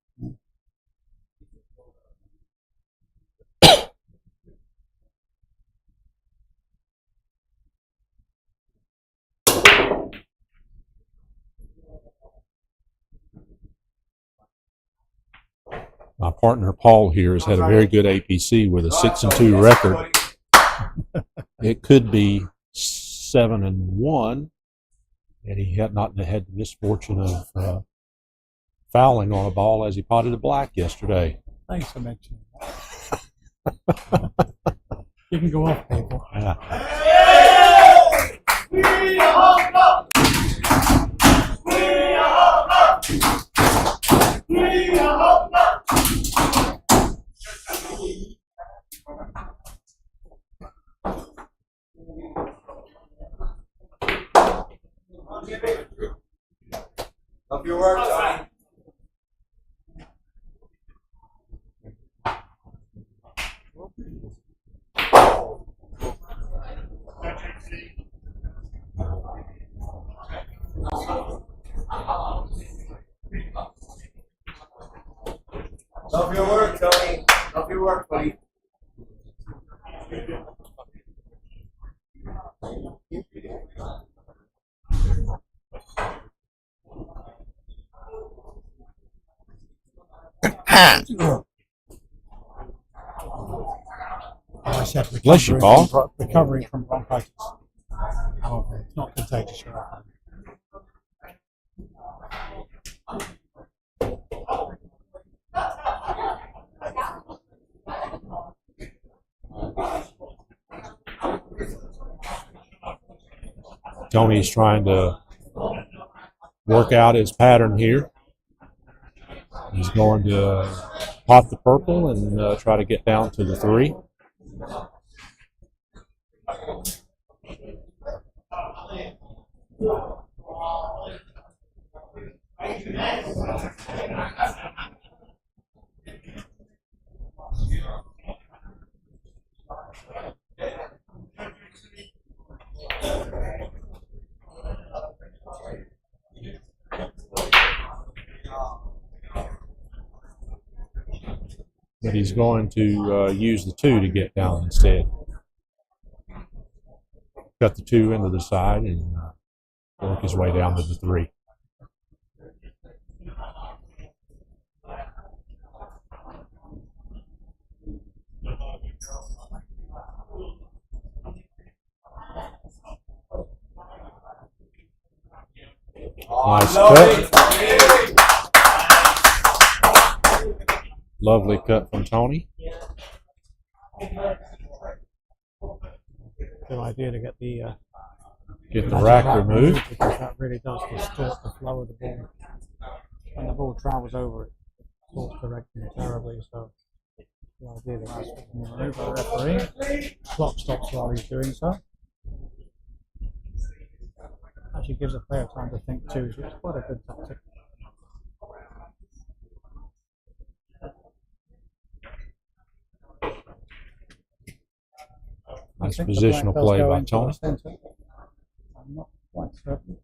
My partner Paul here has had a very good APC with a 6-2 record. It could be 7-1, and he had not had the misfortune of fouling on a ball as he potted a black yesterday. Thanks for mentioning that. You can go off, people. Love your work, Tony. Love your work, Tony. Love your work, buddy. I said Bless you, Paul. recovering from bronchitis. Oh, it's not contagious. Right? Tony's trying to work out his pattern here. He's going to pot the purple and try to get down to the 3. But he's going to use the 2 to get down instead. Cut the 2 into the side and work his way down to the 3. Nice cut. Lovely cut from Tony. Good idea to get the rack removed. Because that really does distort the flow of the ball. When the ball travels over it, it's directing it terribly. So the idea that that's removed by the referee. Clock stops while he's doing so. Actually gives a player time to think too, so it's quite a good tactic. Nice positional play by Tony. I'm not quite certain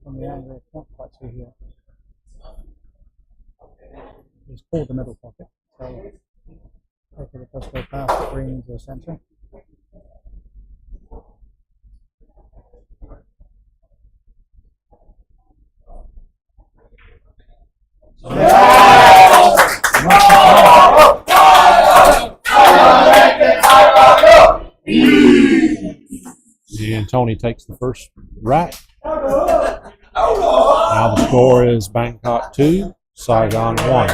from the angle, I can't quite see here. He's pulled the middle pocket, so hopefully it does go past the green into the centre. And Tony takes the first rack. Now the score is Bangkok 2, Saigon 1.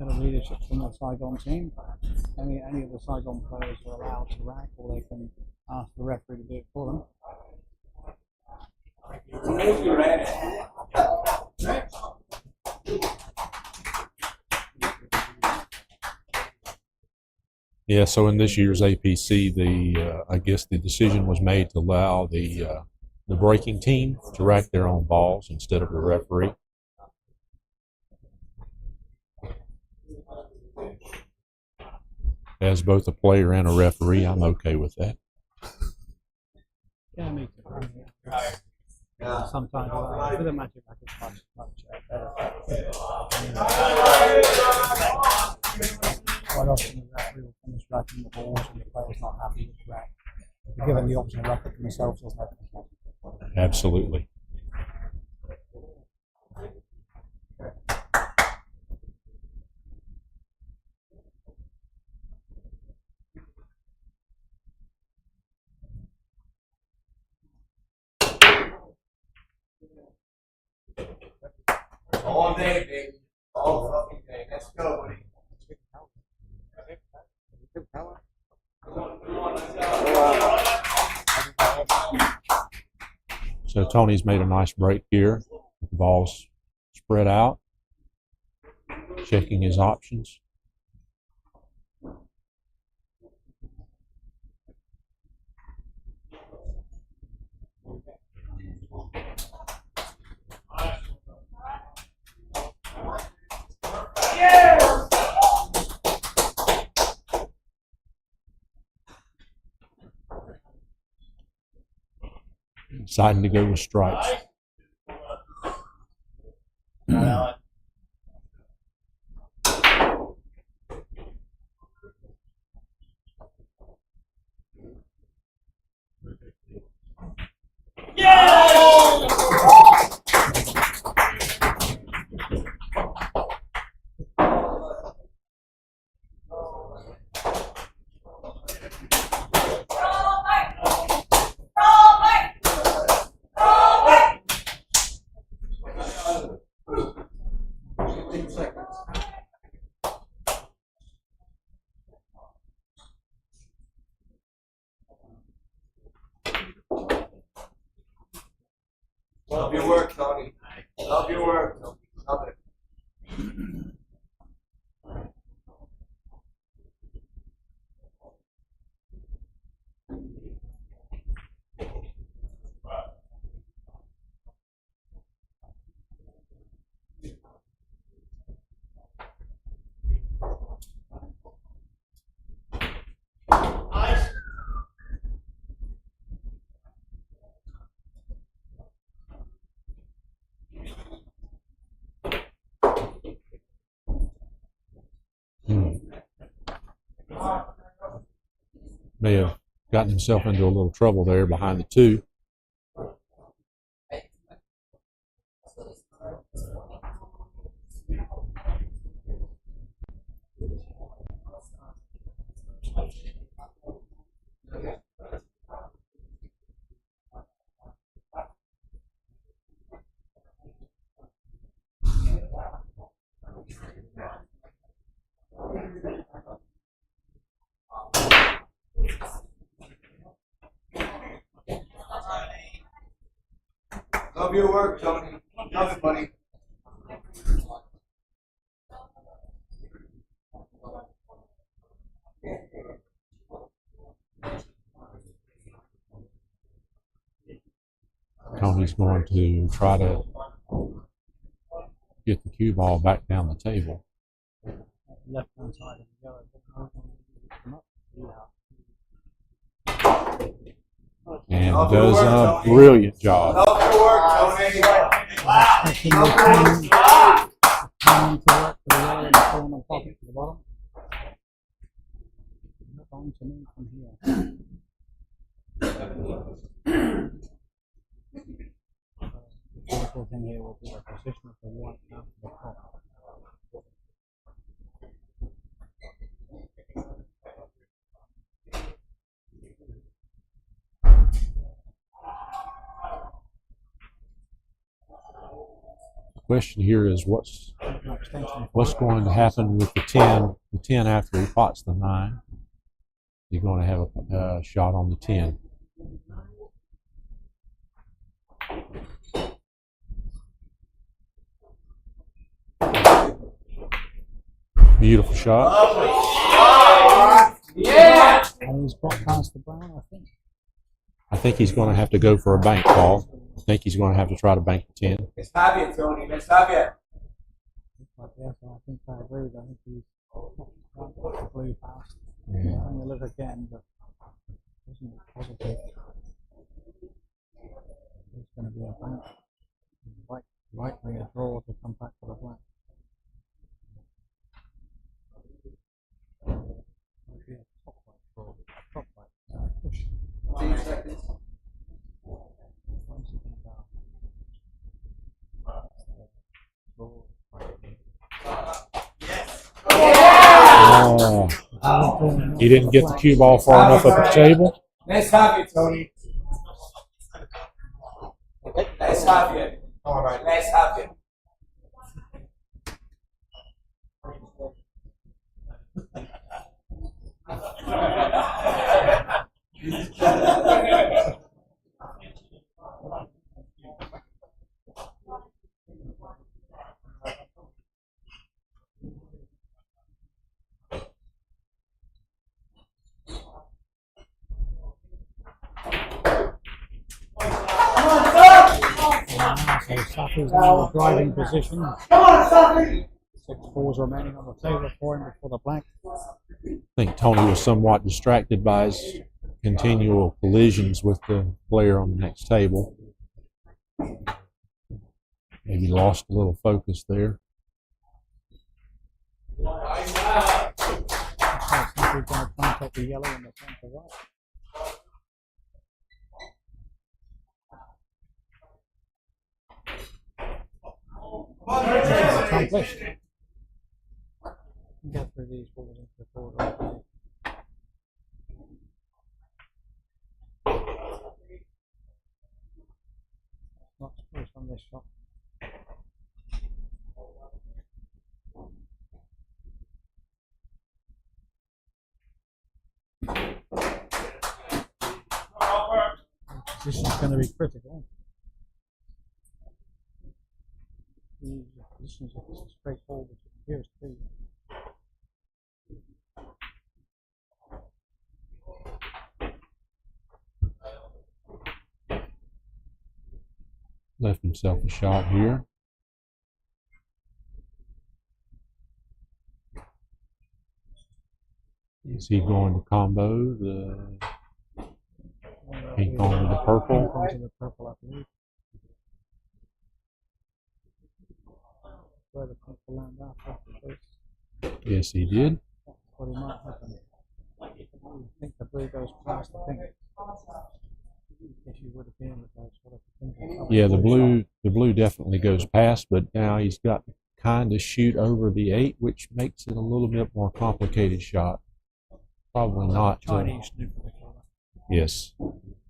bit of leadership from the Saigon team. Any of the Saigon players are allowed to rack, or they can ask the referee to do it for them. Yeah, so in this year's APC, I guess the decision was made to allow the breaking team to rack their own balls instead of the referee. As both a player and a referee, I'm okay with that. Yeah, me too. Sometimes with a magic racket, much better. Quite often the referee will finish racking the balls and the player's not happy with the rack. If they're given the option to rack it themselves, there's no complaint. Absolutely. All day, baby. All fucking day. Let's go, buddy. So Tony's made a nice break here. The ball's spread out, checking his options. Deciding to go with strikes. Love your work, Tony. Love your work. Love it. May have gotten himself into a little trouble there behind the two. Love your work, Tony. Love it, buddy. Tony's going to try to get the cue ball back down the table. Left hand side of the yellow. And does a brilliant job. Love your work, Tony. Wow. To work for the yellow and pull on the pocket to the bottom. Not on to me from here. The critical thing here will be the position of the white out to the top. The question here is what's extension. What's going to happen with the 10? The 10 after he pots the 9, you're going to have a shot on the 10. Beautiful shot. Yeah! And he's got past the brown, I think. I think he's going to have to go for a bank call. I think he's going to have to try to bank the 10. Let's have it, Tony. Let's have it. I think I agree. I think he's blue past. Yeah. I'm going to look again, but isn't it positive? It's going to be a bank. Likely a draw to come back to the black. Maybe a top white draw. Top white. Push. 2 seconds. Oh, he didn't get the cue ball far enough up the table. Let's have it, Tony. Let's have it. All right, let's have it. So Safi's now driving position. Come on, Safi! 6 balls remaining on the table for him before the black. I think Tony was somewhat distracted by his continual collisions with the player on the next table. Maybe lost a little focus there. Safi's going to try and take the yellow and the center right. Accomplished. Get through these balls into the corner. Not close on this shot. This is going to be critical. The positions of this is straightforward. Here's 2. Left himself a shot here. Is he going to combo the pink onto the purple? Pink onto the purple, I believe. Where the pink will land after this. Yes, he did. That's what he might happen. I think the blue goes past the pink. If you would have been with those sort of things. Yeah, the blue definitely goes past, but now he's got to kind of shoot over the 8, which makes it a little bit more complicated shot. Probably not. Chinese snooker. Yes,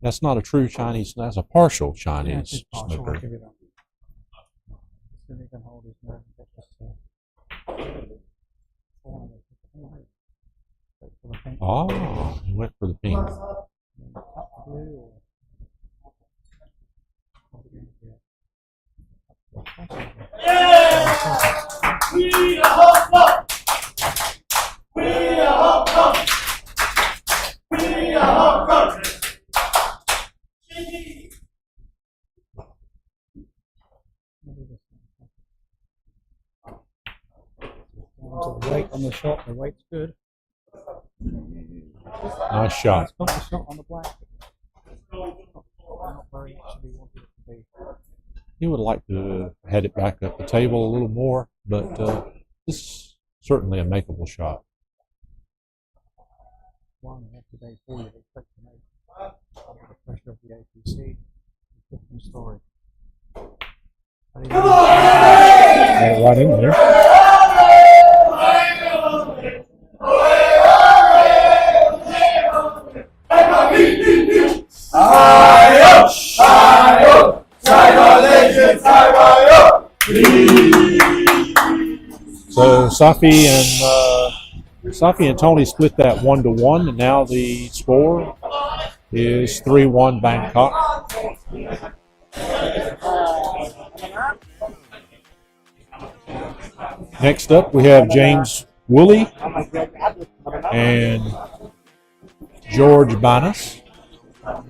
that's not a true Chinese. That's a partial Chinese Yeah, partial, snooker. I'll give you that. So he can hold his nerve and get this. Oh, he went for the pink. Yeah! We are hot club! We are hot club! We are hot club! The weight on the shot, the weight's good. Nice shot. It's got the shot on the black. Not very much as he wanted it to be. He would like to head it back up the table a little more, but this is certainly a makeable shot. One yesterday for you, expect to make under the pressure of the APC. Different story. Right in there. So Safi and Tony split that 1-1, and now the score is 3-1 Bangkok. Next up, we have James Woolley and George Banas.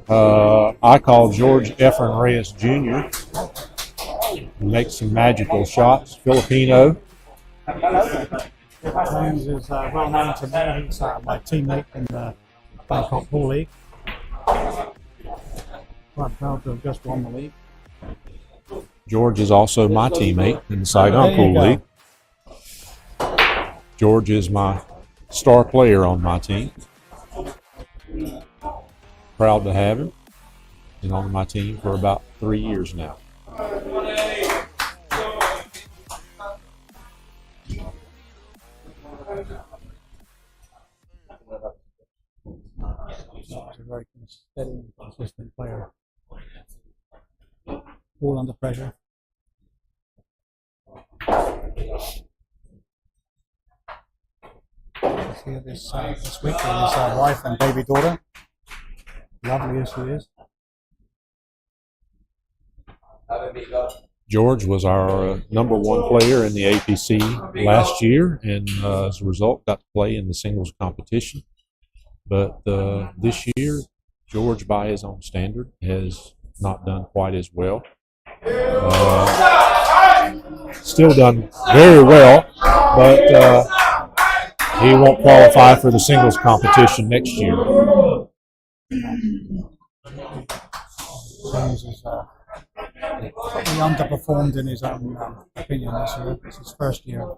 I call George Efren Reyes Jr. He makes some magical shots. Filipino. James is well known to me. He's my teammate in the Bangkok Pool League. Quite proud to have just won the league. George is also my teammate in the Saigon Pool League. George is my star player on my team. Proud to have him. Been on my team for about 3 years now. He's a very steady and consistent player. All under pressure. He's here this week with his wife and baby daughter. Lovely as she is. George was our number one player in the APC last year, and as a result, got to play in the singles competition. But this year, George, by his own standard, has not done quite as well. Still done very well, but he won't qualify for the singles competition next year. James is probably underperformed in his own opinion this year. It's his first year,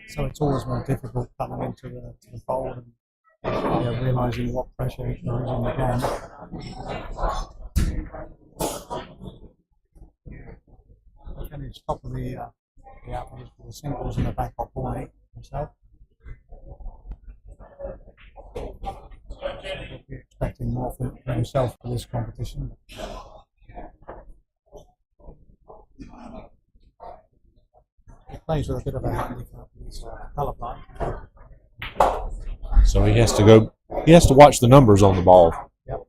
so it's always more difficult coming into the fold and realising what pressure there is in the game. He finished top of the outfit for the singles in the Bangkok Pool League himself. He'll be expecting more for himself for this competition. He plays with a bit of a handicap. He's colourblind. So he has to watch the numbers on the ball. Yep.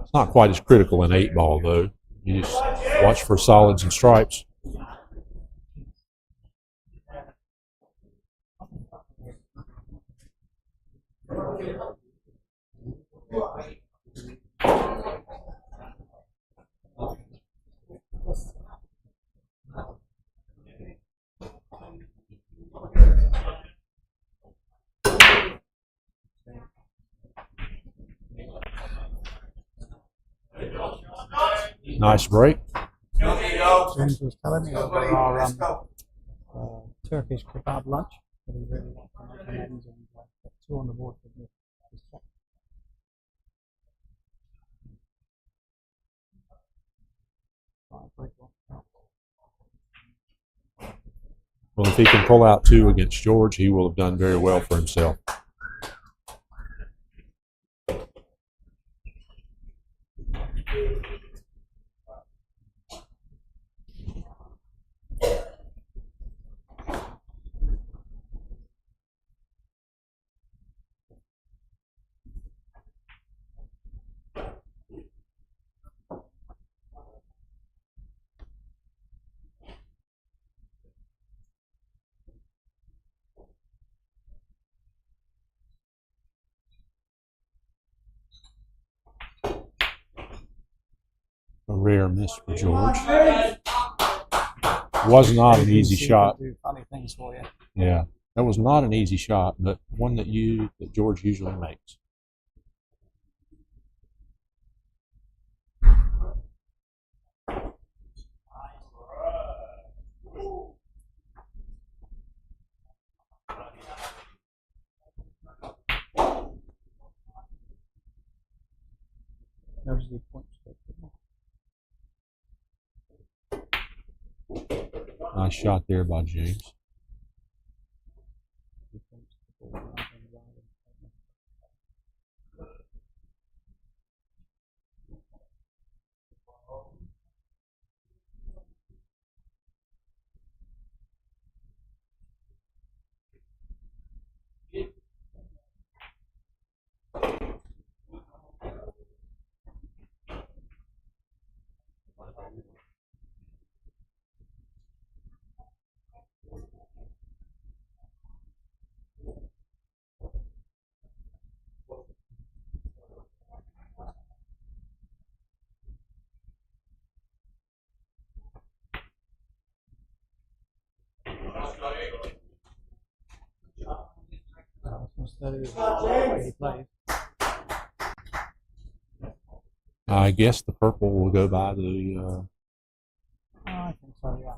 It's not quite as critical in 8-ball, though. You just watch for solids and stripes. Nice break. James was telling me over our Turkish kebab lunch that he really wants to make amends and put 2 on the board for his check. Well, if he can pull out 2 against George, he will have done very well for himself. A rare miss for George. Was not an easy shot. Do funny things for you. Yeah, that was not an easy shot, but one that George usually makes. Those are the points. Nice shot there by James. That is where he plays. I guess the purple will go by the. I think so, yeah.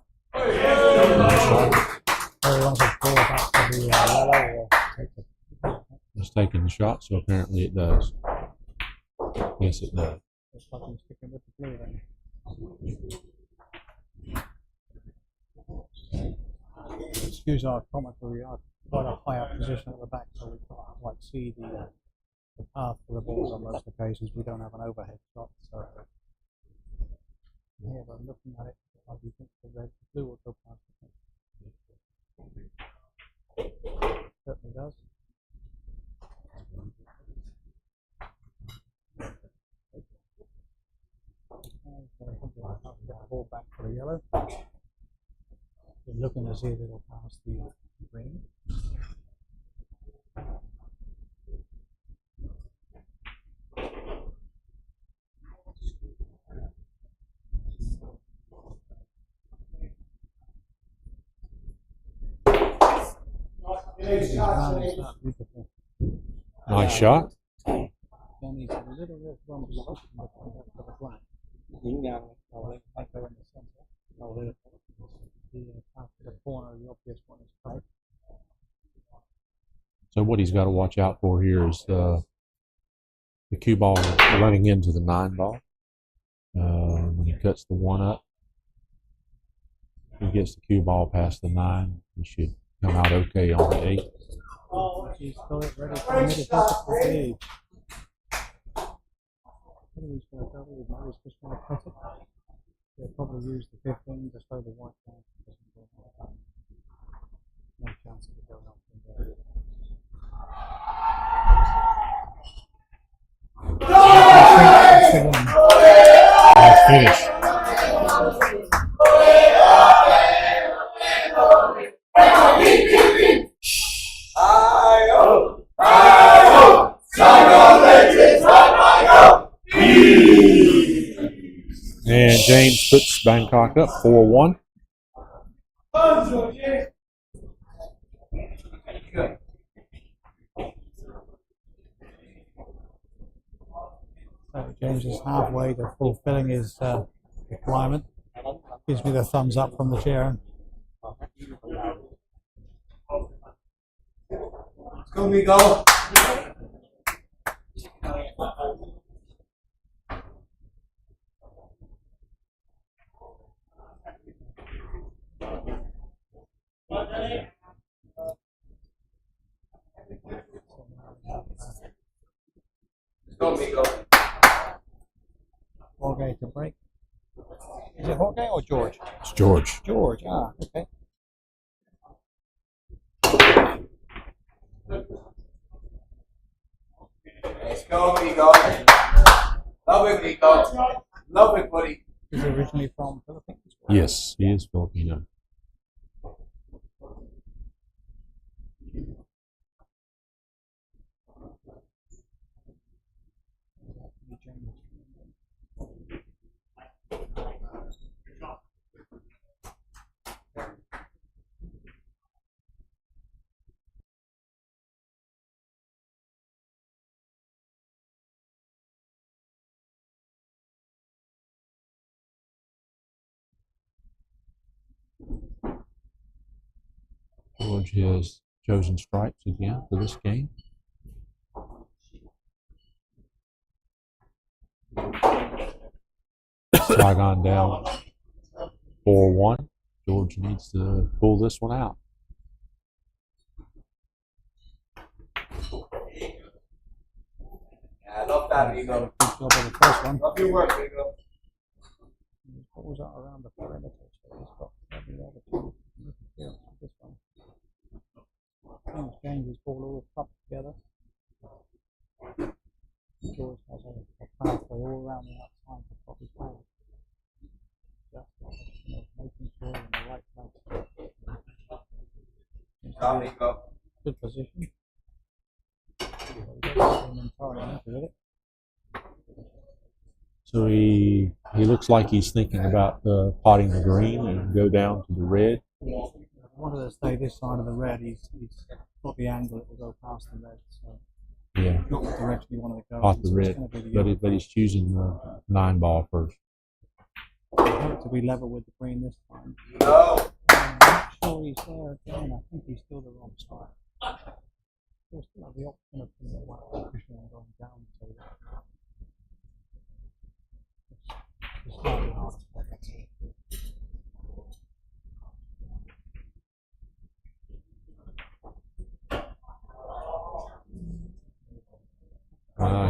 So he wants to pull back to the yellow or take the. It's taking the shot, so apparently it does. Yes, it does. Looks like he's sticking with the blue then. Excuse our commentary, I've got a high up position at the back so we can't like see the path for the balls on most occasions. We don't have an overhead shot, so yeah, but looking at it, I do think the blue will go past it. Certainly does. I'll get the ball back for the yellow. We're looking to see if it'll pass the green. Nice shot. Then he's a little bit from the flat. The corner, the obvious one is tight. So what he's got to watch out for here is the cue ball running into the 9 ball. When he cuts the 1 up, he gets the cue ball past the 9. He should come out okay on the 8. He's got it ready for the middle. He's going to double. He's just going to cut it. They'll probably use the 15 to slow the white down. No chance of it going up from there. Nice finish. And James puts Bangkok up 4-1. So James is halfway to fulfilling his requirement. Gives me the thumbs up from the chair. Let's go, Miguel. Jorge to break. Is it Jorge or George? It's George. George, okay. Let's go, Miguel. Love it, Miguel. Love it, buddy. He's originally from Philippines. Yes, he is Filipino. George has chosen stripes again for this game. Saigon down 4-1. George needs to pull this one out. Yeah, I love that, Miguel. Love your work, Miguel. He pulls out around the perimeter, so he's got the other two. This one. James his ball all clubbed together. George has a pathway all around the outside to pop his ball. Just making sure in the right place. Good position. So he looks like he's thinking about potting the green and go down to the red. Wanted to stay this side of the red. He's got the angle, it will go past the red. So Yeah. not the direction you want it to go. Off the so it's red, gonna be the but he's choosing the 9 ball first. I hope to be level with the green this time. No. I'm not sure he's there again. I think he's still the wrong side. We'll still have the option of putting it away, pushing and going down to it's slightly harder to get to.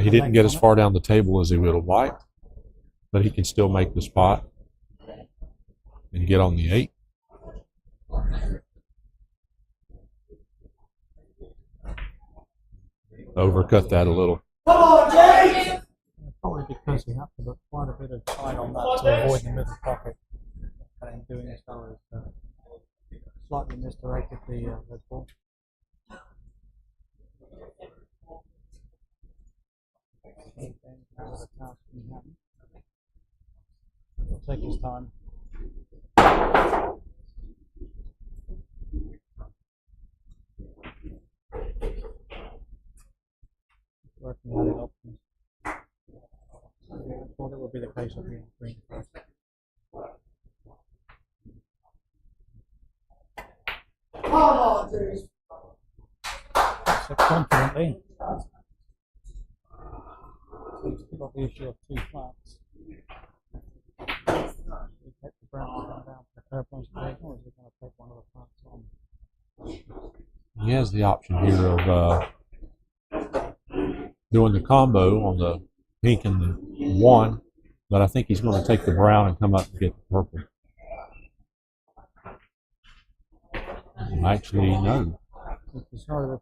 He didn't get as far down the table as he would have liked, but he can still make the spot and get on the 8. Overcut that a little. Probably because we have to put quite a bit of side on that to avoid the middle pocket. And doing so is slightly misdirected the red ball. He'll take his time. Working out his options. I thought it would be the case of being green first. Come on, dude. So confidently. So he's still got the issue of 2 flats. We take the brown down to the purple stage, or is he going to take one of the flats on? He has the option here of doing the combo on the pink and the 1, but I think he's going to take the brown and come up and get the purple. Actually, no.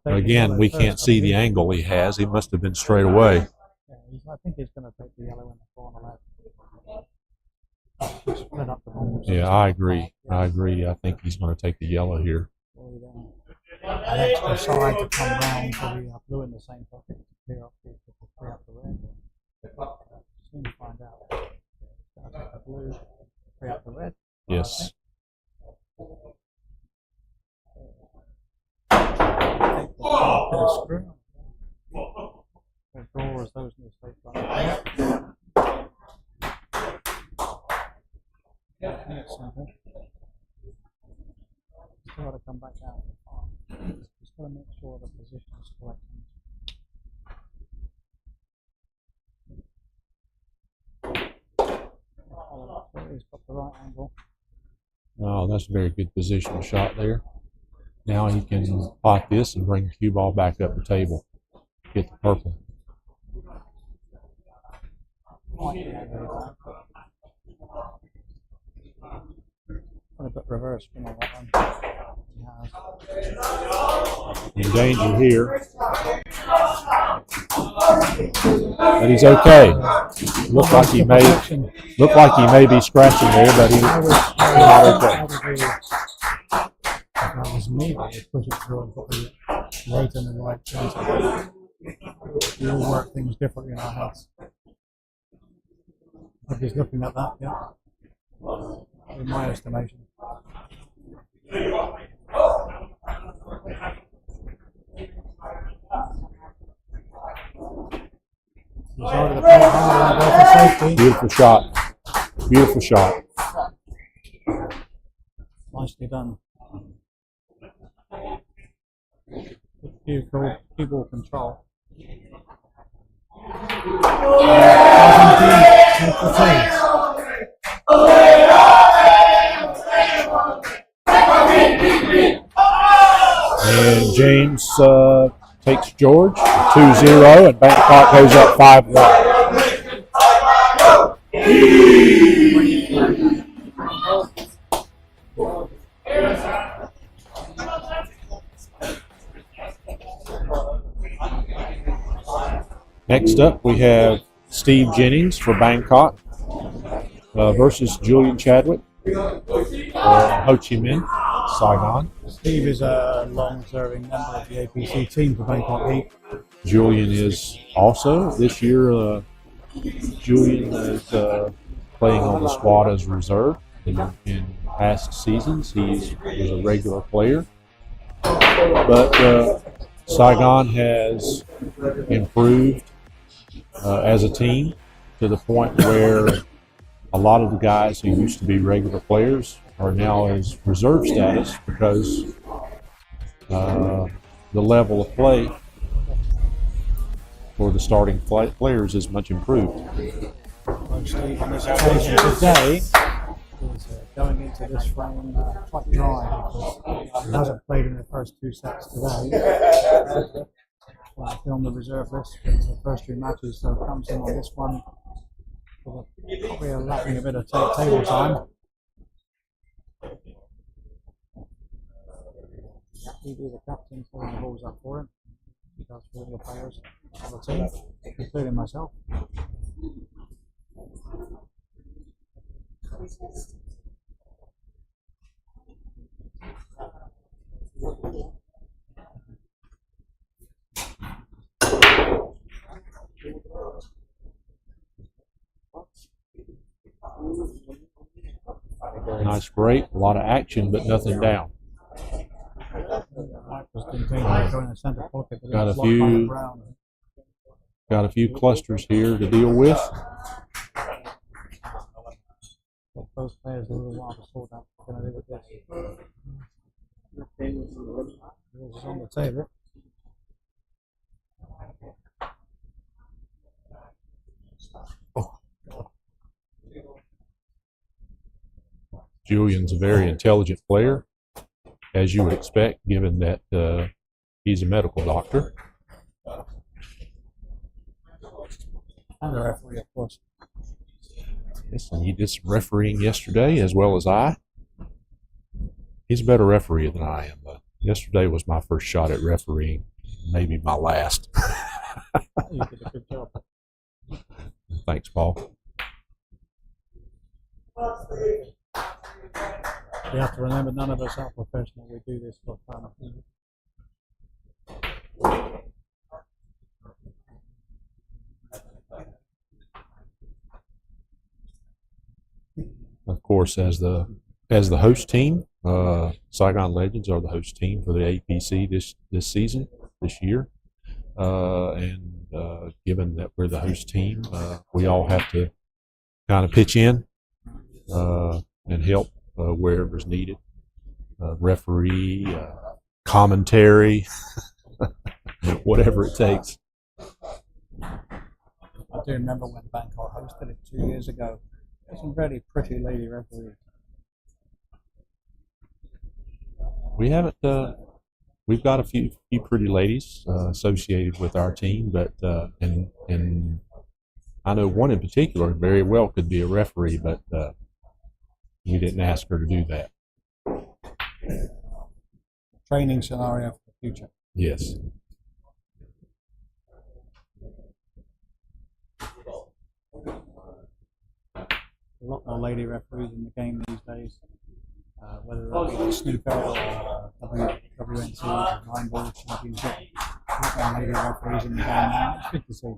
But again, we can't see the angle he has. He must have been straight away. I think he's going to take the yellow in the corner left. Split up the balls. Yeah, I agree. I think he's going to take the yellow here. An extra side to come round so we have blue in the same pocket to clear up the free up the red. Soon to find out. Gonna take the blue, free up the red. Yes. Take the bit of screw. The draw as those mistakes like that. I think it's simple. Still got to come back down. Just got to make sure the position is correct. He's got the right angle. Oh, that's a very good position shot there. Now he can pot this and bring the cue ball back up the table. Get the purple. A bit reverse spin on that one. In danger here. But he's okay. Looked like he may be scratching there, but he's not okay. If that was me, I would push it through and put the right in the right place. We all work things differently in our heads. If he's looking at that, yeah. In my estimation. Beautiful shot. Beautiful shot. Nicely done. Beautiful keyboard control. And James takes George 2-0, and Bangkok goes up 5-1. Next up, we have Steve Jennings for Bangkok versus Julian Chadwick for Ho Chi Minh, Saigon. Steve is a long-serving member of the APC team for Bangkok Heat. Julian is also this year. Julian is playing on the squad as reserve. In past seasons, he was a regular player. But Saigon has improved as a team to the point where a lot of the guys who used to be regular players are now as reserve status because the level of play for the starting players is much improved. Well, Steve, on this occasion today is going into this frame quite dry because he hasn't played in the first 2 sets today. Well, I filmed the reserve list for the first 2 matches, so it comes in on this one. Probably lacking a bit of table time. He be the captain, pulling the balls up for him. He does for all the players on the team, including myself. Nice break, a lot of action, but nothing down. Got a few clusters here to deal with. Both players a little while to sort out what they're going to do with this. It's on the table. Julian's a very intelligent player, as you would expect, given that he's a medical doctor. And the referee, of course. Yes, and he did some refereeing yesterday as well as I. He's a better referee than I am, but yesterday was my first shot at refereeing, maybe my last. You did a good job. Thanks, Paul. We have to remember none of us are professional. We do this for fun. Of course, as the host team, Saigon Legends are the host team for the APC this season, this year. And given that we're the host team, we all have to kind of pitch in and help wherever's needed. Referee, commentary, whatever it takes. I do remember when Bangkok hosted it 2 years ago. There's some very pretty lady referees. We haven't. We've got a few pretty ladies associated with our team, but and I know one in particular very well could be a referee, but we didn't ask her to do that. Training scenario for the future. Yes. A lot more lady referees in the game these days, whether that be snooker or WNC or 9-ball championship. A lot more lady referees in the game now. It's good to see.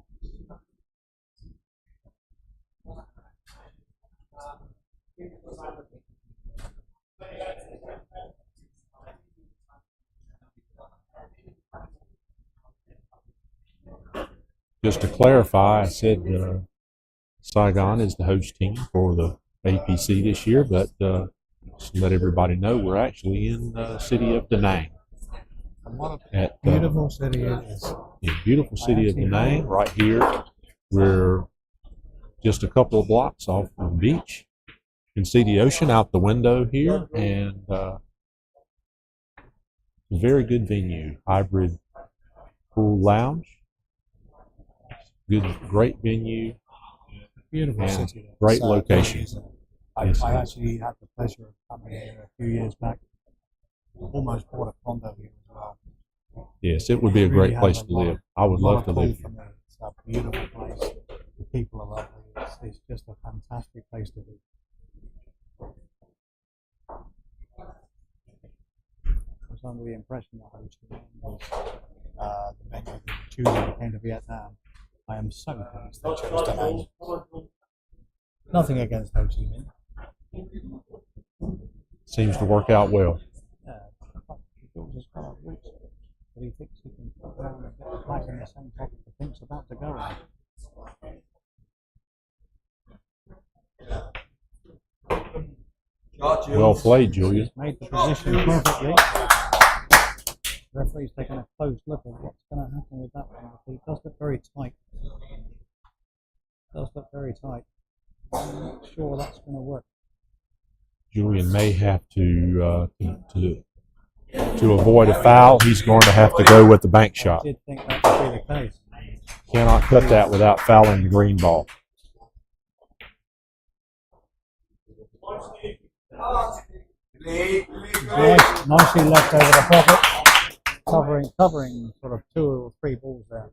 Just to clarify, I said Saigon is the host team for the APC this year, but just to let everybody know, we're actually in the city of Da Nang. And what a beautiful city it is. The beautiful city of Da Nang, right here. We're just a couple of blocks off from the beach. You can see the ocean out the window here, and a very good venue, hybrid pool lounge. Great venue. Beautiful city. Great location. I actually had the pleasure of coming here a few years back. Almost bought a condo here as well. Yes, it would be a great place to live. I would love to live here. It's a beautiful place. The people are lovely. It's just a fantastic place to be. I was under the impression that hosting was the venue that choosing who came to Vietnam. I am so pleased they chose Da Nang. Nothing against Ho Chi Minh. Seems to work out well. Yeah, Jules has got a route that he thinks he can put around and get the black in the same pocket the pink's about to go in. Well played, Julian. He's made the position perfectly. The referee's taking a close look at what's going to happen with that one. It does look very tight. It does look very tight. I'm not sure that's going to work. Julian may have to avoid a foul. He's going to have to go with the bank shot. I did think that would be the case. Cannot cut that without fouling the green ball. Nicely left over the pocket, covering sort of 2 or 3 balls there.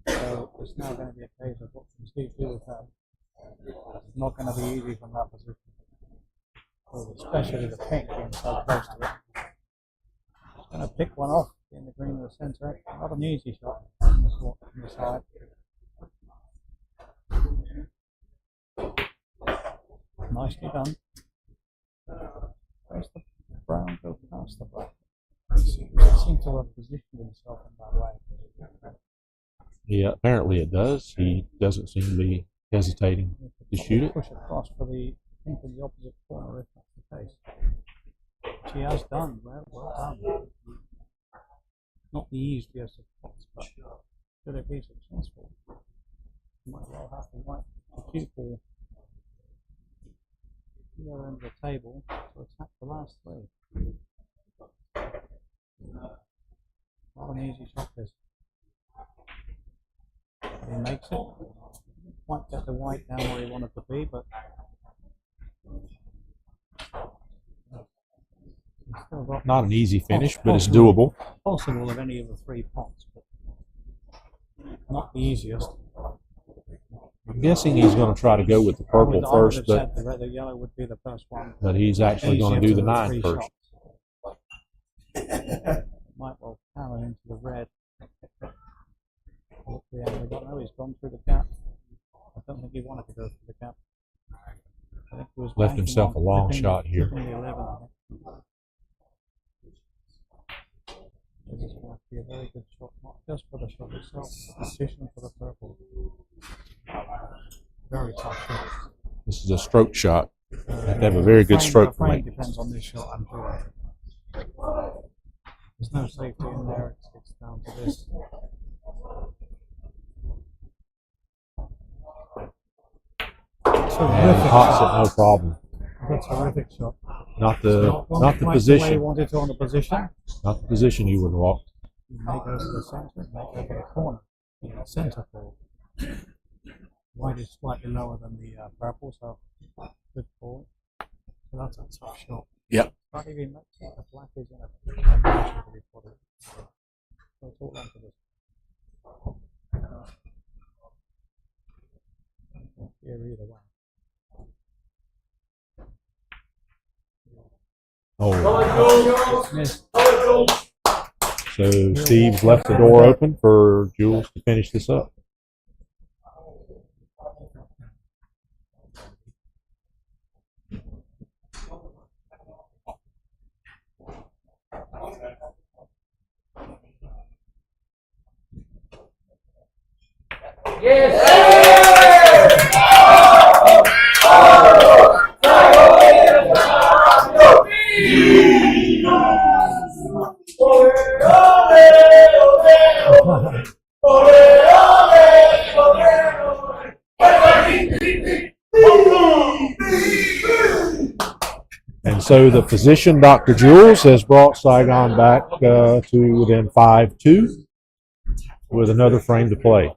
So it's now going to be a case of what can Steve do with that. It's not going to be easy from that position. Especially the pink being so close to it. Just going to pick one off in the green in the centre. Not an easy shot on the side. Nicely done. Where's the brown go past the black? He seems to have positioned himself in that way. Yeah, apparently it does. He doesn't seem to be hesitating to shoot it. Push across for the pink in the opposite corner if that's the case. Which he has done. Well done. Not the easiest of shots, but should it be successful, you might well have to wipe the cue ball the other end of the table to attack the last 3. Not an easy shot this. He makes it. Didn't quite get the white down where he wanted to be, but still got Not an easy finish, but it's doable. Possible of any of the 3 pots, but not the easiest. I'm guessing he's going to try to go with the purple first, but the yellow would be the first one. But he's actually going to do the 9 first. Might well power into the red. No, he's gone through the gap. I don't think he wanted to go through the gap. I think he was Left himself a long shot here. The 11, I think. This is going to be a very good shot, not just for the shot itself, but position for the purple. Very tough shot. This is a stroke shot. You have to have a very good stroke to make. Depends on this shot, I'm sure. There's no safety in there, it's down to this. And pots it, no problem. That's a terrific shot. Not the The position. way he wanted to on the position. Not the position you would walk. You may go to the centre, may go to the corner. In the centre ball. White is slightly lower than the purple, so good ball. So that's a tough shot. Yep. But if he makes it, the black is in a position to be put in. So it's all down to this. Here either way. Oh. So Steve's left the door open for Jules to finish this up. And so the position, Dr. Jules, has brought Saigon back to within 5-2 with another frame to play.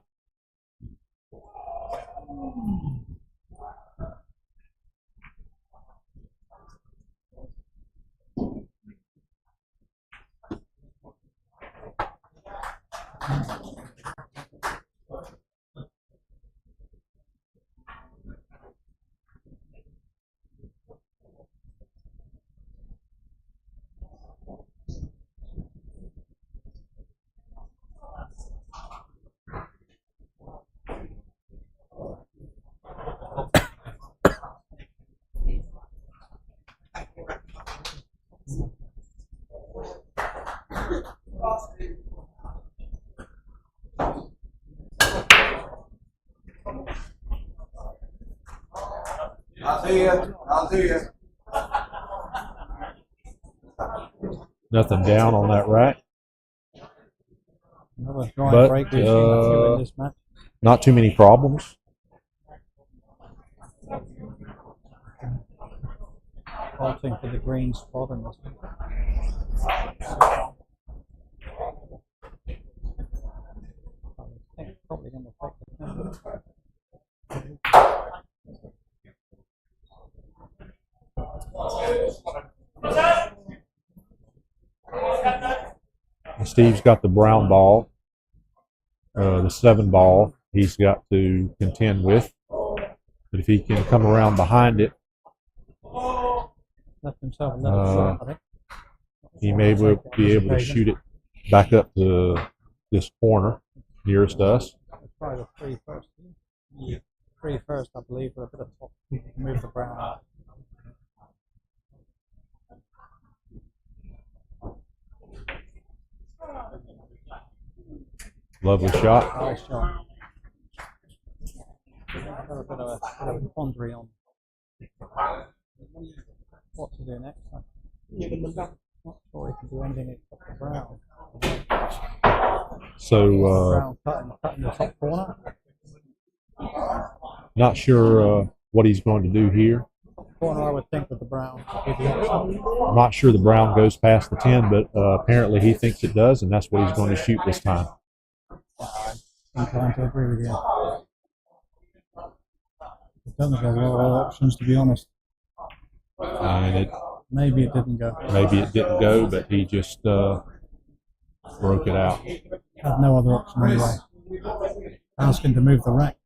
I'll see you. I'll see you. Nothing down on that rack. Another dry But break we've seen a few in this match. not too many problems. Halting for the green spot in this one. I think it's probably going to affect And Steve's got the brown ball, the 7 ball he's got to contend with. But if he can come around behind it, left himself a little short, I think. he may be able to shoot it back up to this corner nearest us. Let's try the 3 first. 3 first, I believe, with a bit of top. Move the brown out. Lovely shot. Nice shot. I've got a bit of a quandary on what to do next. I'm not sure he can do anything except the brown. So, Brown cutting the top corner. not sure what he's going to do here. Corner, I would think, with the brown. I'm not sure the brown goes past the 10, but apparently he thinks it does, and that's what he's going to shoot this time. I'm inclined to agree with you. It doesn't have a lot of options, to be honest. And Maybe it didn't go. maybe it didn't go, but he just broke it out. Had no other option anyway. Asking to move the rack.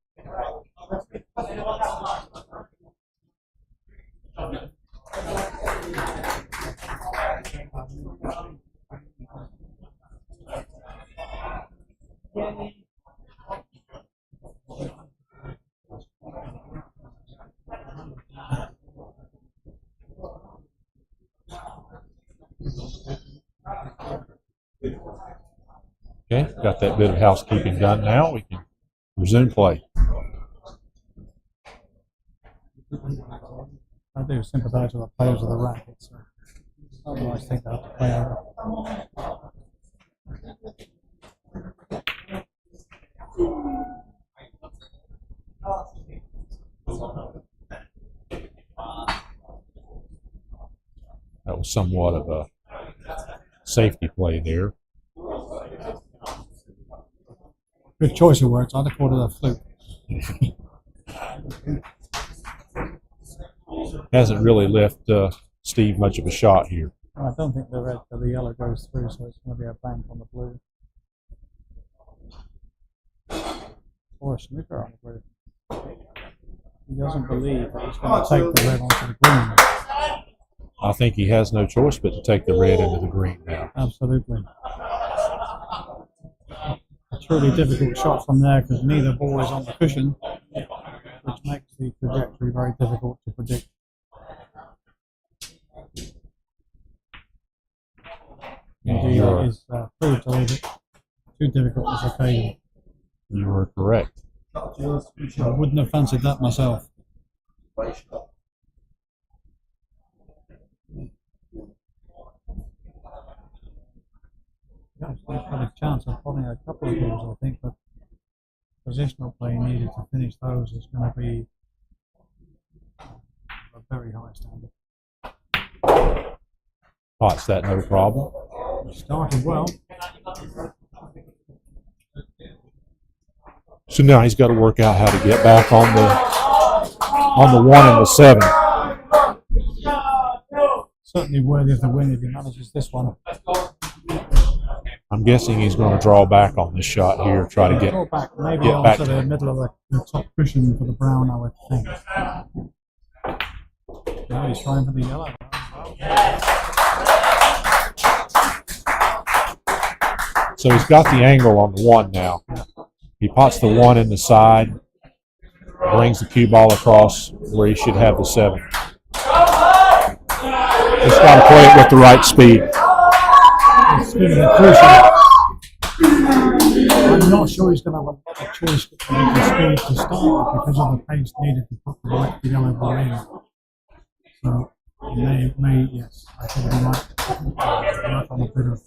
Okay, got that bit of housekeeping done now. We can resume play. I do sympathise with the players of the rack. It's a nice thing to have to play over. That was somewhat of a safety play there. Good choice of words. I'd have called it a fluke. Hasn't really left Steve much of a shot here. I don't think the yellow goes through, so it's going to be a bank on the blue. Or a snooker on the blue. He doesn't believe that he's going to take the red onto the green. I think he has no choice but to take the red into the green now. Absolutely. A truly difficult shot from there because neither ball is on the cushion, which makes the trajectory very difficult to predict. Indeed, it is proved to leave it too difficult this occasion. You are correct. I wouldn't have fancied that myself. Yeah, he's had a chance of pulling a couple of balls, I think, but positional play needed to finish those is going to be a very high standard. Pot's that no problem. Started well. So now he's got to work out how to get back on the 1 and the 7. Certainly worthy of the win if he manages this one. I'm guessing he's going to draw back on this shot here, try to get back, maybe get back. onto the middle of the top cushion for the brown, I would think. Now he's trying for the yellow. So he's got the angle on the 1 now. He pots the 1 in the side, brings the cue ball across where he should have the 7. Just got to play it with the right speed. It's going to be crucial. I'm not sure he's going to have a lot of choice with the speed to start with because of the pace needed to put the right yellow ball in. So yes, I think we might work on a bit of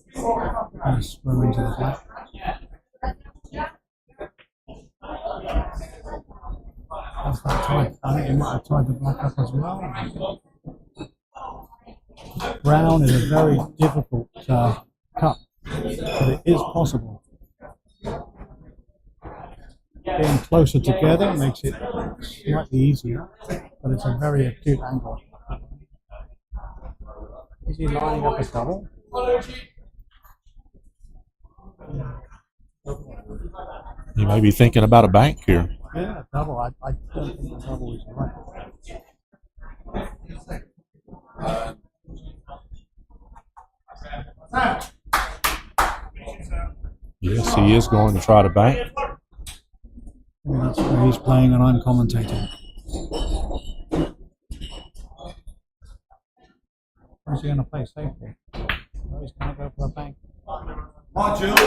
screw into the black. That's that tied. I think you might have tied the black up as well. Brown is a very difficult cut, but it is possible. Getting closer together makes it slightly easier, but it's a very acute angle. Is he lining up a double? You may be thinking about a bank here. Yeah, double. I don't think the double is right. Yes, he is going to try to bank. Maybe that's where he's playing and I'm commentating. Where's he going to play safely? Oh, he's going to go for the bank. Come on, Jules.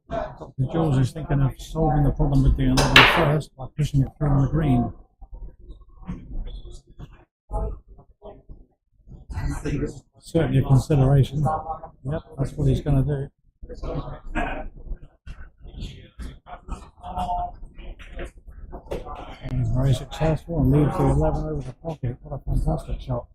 Dr. Jules is thinking of solving the problem with the 11 first by pushing it through on the green. Certainly a consideration. Yep, that's what he's going to do. And he's very successful and leaves the 11 over the pocket. What a fantastic shot.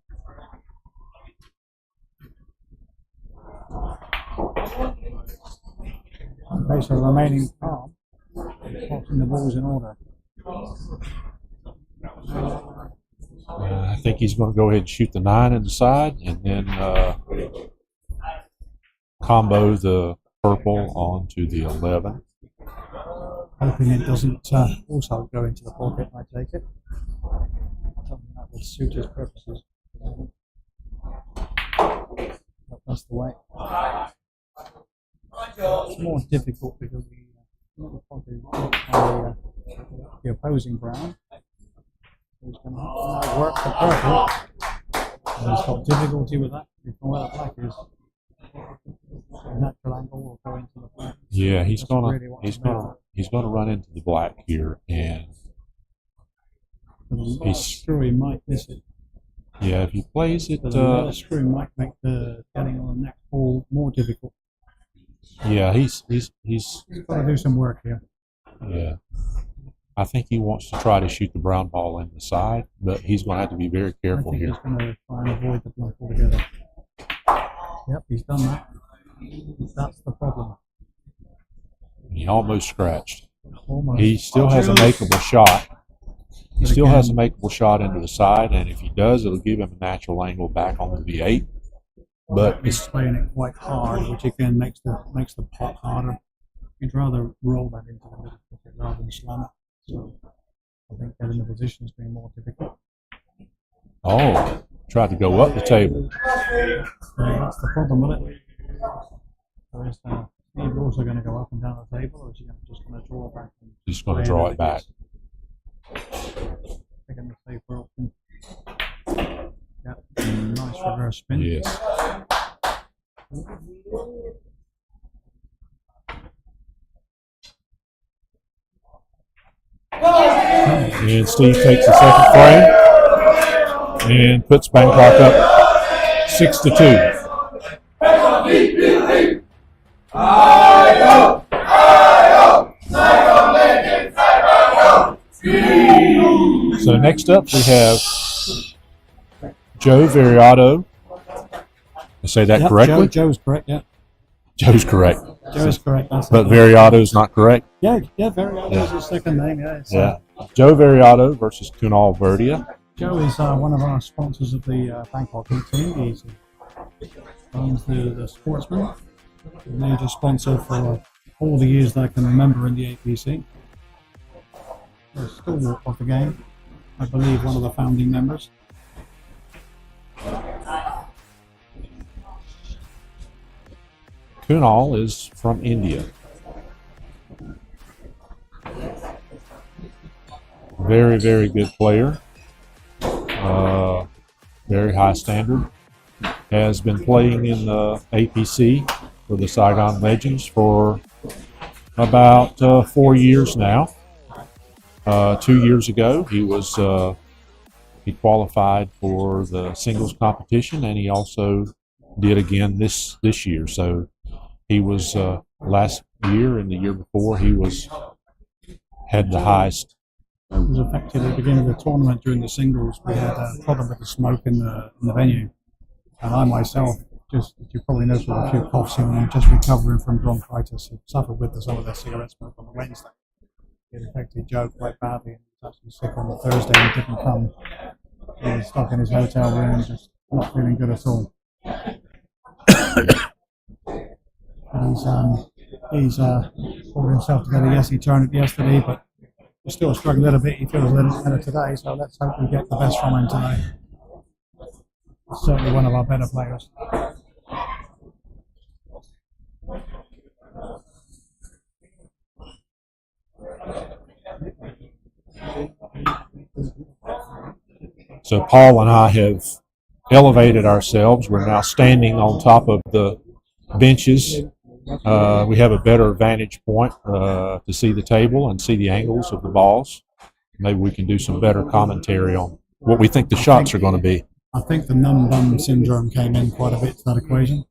Okay, so remaining palm, boxing the balls in order. I think he's going to go ahead and shoot the 9 in the side and then combo the purple onto the 11. Hoping it doesn't also go into the pocket, I take it. Something that would suit his purposes. But that's the way. It's more difficult because the opposing brown. He's going to work the purple. And he's got difficulty with that. Where the black is, the natural angle will go into the black. Yeah, he's gonna run into the black here, and screw he might miss it. Yeah, if he plays it, the screw might make the getting on the next ball more difficult. Yeah, he's got to do some work here. Yeah, I think he wants to try to shoot the brown ball in the side, but he's going to have to be very careful here. He's going to try and avoid the black altogether. Yep, he's done that. That's the problem. He almost scratched. Almost. He still has a makeable shot. He still has a makeable shot into the side, and if he does, it'll give him a natural angle back onto the 8. But he's playing it quite hard, which again makes the pot harder. You'd rather roll that into the middle pocket rather than slam it. So I think getting the position has been more difficult. Oh, tried to go up the table. That's the problem with it. So is Steve also going to go up and down the table, or is he just going to draw back? He's going to draw it back. Taking the safer option. Yeah, nice reverse spin. Yes. And Steve takes the second frame and puts Bangkok up 6-2. So next up we have Joe Variato. I say that correctly? Joe's correct, yeah. Joe's correct. Joe's correct. But Variato's not correct? Yeah, Variato's his second name, yeah. Joe Variato versus Kunal Verdia. Joe is one of our sponsors of the Bangkok team. He's owns the Sportsman, a major sponsor for all the years that I can remember in the APC. A stalwart of the game. I believe one of the founding members. Kunal is from India. Very, very good player. Very high standard. Has been playing in the APC for the Saigon Legends for about 4 years now. 2 years ago, he qualified for the singles competition, and he also did again this year. So he was last year and the year before had the highest. It was affected at the beginning of the tournament during the singles. We had a problem with the smoke in the venue, and I myself, just you probably noticed with a few coughs, and I'm just recovering from bronchitis. I suffered with some of the cigarette smoke on the Wednesday. It affected Joe quite badly, and he was actually sick on the Thursday. He didn't come. He was stuck in his hotel room, just not feeling good at all. He's pulled himself together. Yes, he turned it yesterday, but he's still struggling a little bit. He feels a little better today, so let's hope we get the best from him today. He's certainly one of our better players. So Paul and I have elevated ourselves. We're now standing on top of the benches. We have a better vantage point to see the table and see the angles of the balls. Maybe we can do some better commentary on what we think the shots are going to be. I think the numb bum syndrome came in quite a bit to that equation,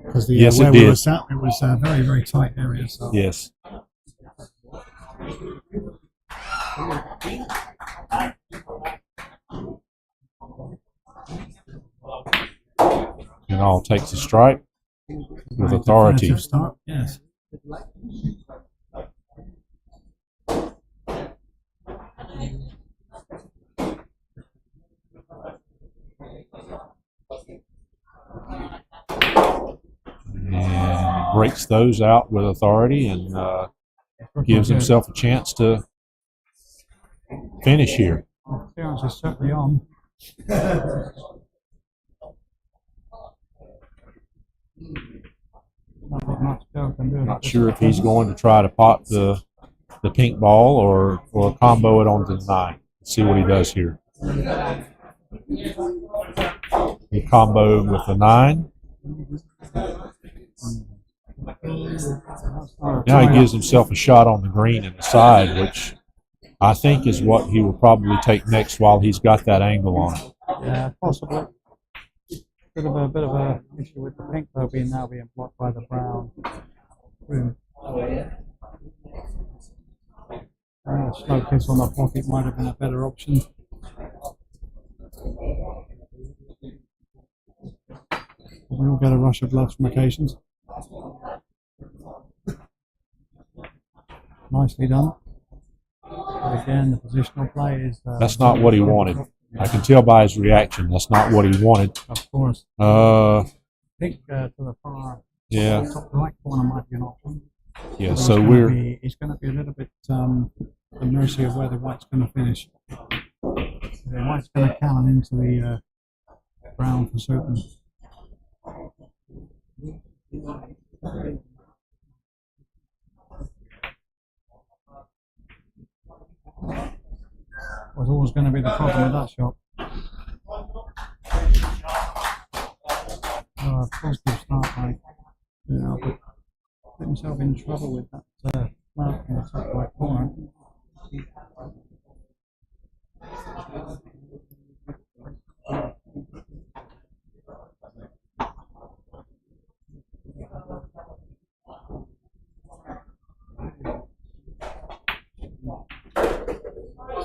because Yes, where it we did. were sat, it was a very, very tight area. So. Yes. And all takes a strike with authority. Definitive start, yes. And breaks those out with authority and gives himself a chance to finish here. Clearance is certainly on. Not sure if he's going to try to pot the pink ball or combo it onto the 9. Let's see what he does here. He comboed with the 9. Now he gives himself a shot on the green and the side, which I think is what he will probably take next while he's got that angle on it. Yeah, possibly. Bit of a issue with the pink though, being blocked by the brown. Slow kiss on the pocket might have been a better option. We all get a rush of blood from occasions. Nicely done. But again, the positional play is. That's not what he wanted. I can tell by his reaction. That's not what he wanted. Of course. Pink to the far. Yeah. Top right corner might be an option. Yeah. But So it's going to be a little bit at the mercy of where the white's going to finish. The white's going to cannon into the brown for certain. Was always going to be the problem with that shot. Positive start, right? Yeah, but put himself in trouble with that mark in the top right corner.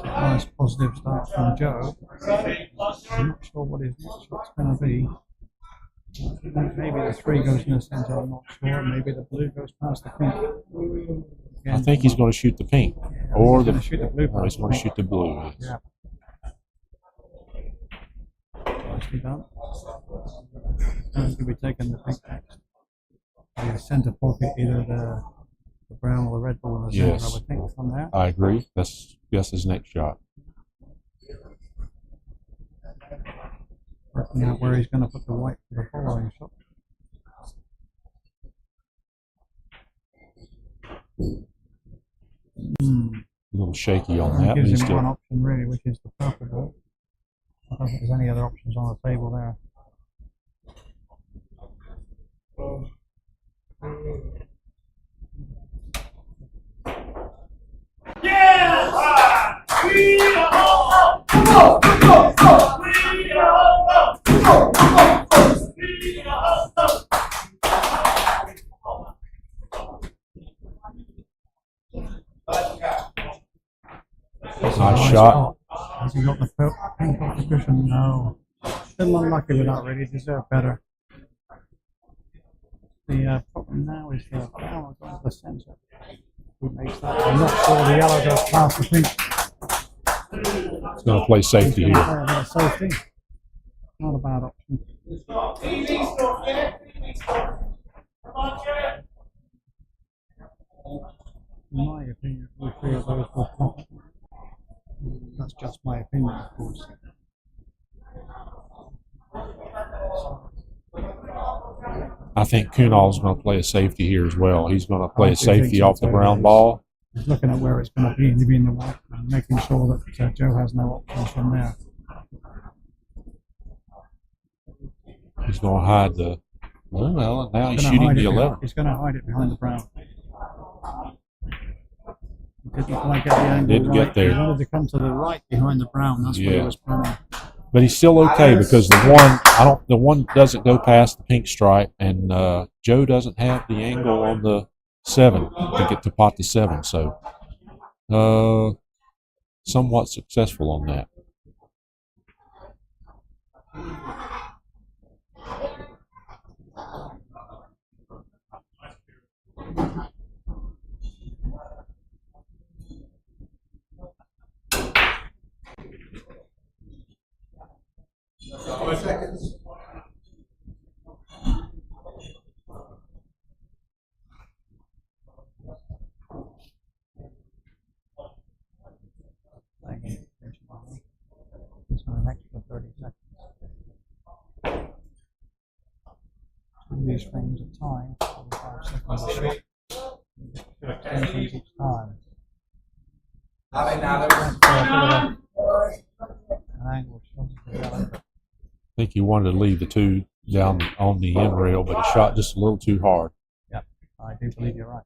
Nice positive start from Joe. I'm not sure what his next shot's going to be. Maybe the 3 goes in the centre, I'm not sure. Maybe the blue goes past the pink. I think he's going to shoot the pink. Or he's going to shoot the blue. No, he's going to shoot the blue. Yeah. Nicely done. He's going to be taking the pink next. The centre pocket, either the brown or the red ball in the centre, I would think, from there. I agree. That's his next shot. Working out where he's going to put the white for the following shot. A little shaky on that. Gives him one option really, which is the purple ball. I don't think there's any other options on the table there. Nice shot. Has he got the pink off the cushion? No. Still unlucky with that, really. Deserve better. The problem now is the flower going to the centre. Who makes that? I'm not sure the yellow goes past the pink. He's going to play safety He's here. going to play a bit of safety. Not a bad option. In my opinion, all three of those were pop. That's just my opinion, of course. I think Kunal's going to play a safety here as well. He's going to play I a do think safety so off the too. brown ball. He's looking at where it's going to be in the white and making sure that Joe has no options from there. He's going to hide the. Well, now he's Gonna shooting hide the it 11. He's going to hide it behind the brown. He didn't quite get the angle Didn't right. get there. He wanted to come to the right behind the brown. That's where he was planning. But he's still okay because the one doesn't go past the pink stripe, and Joe doesn't have the angle on the 7 to get to pot the 7. So, somewhat successful on that. Seconds. Just an extra 30 seconds. Two of these frames of time, 45 seconds a shot. 10 frames each time. An angle shot. I think he wanted to leave the 2 down on the end rail, but he shot just a little too hard. Yeah, I do believe you're right.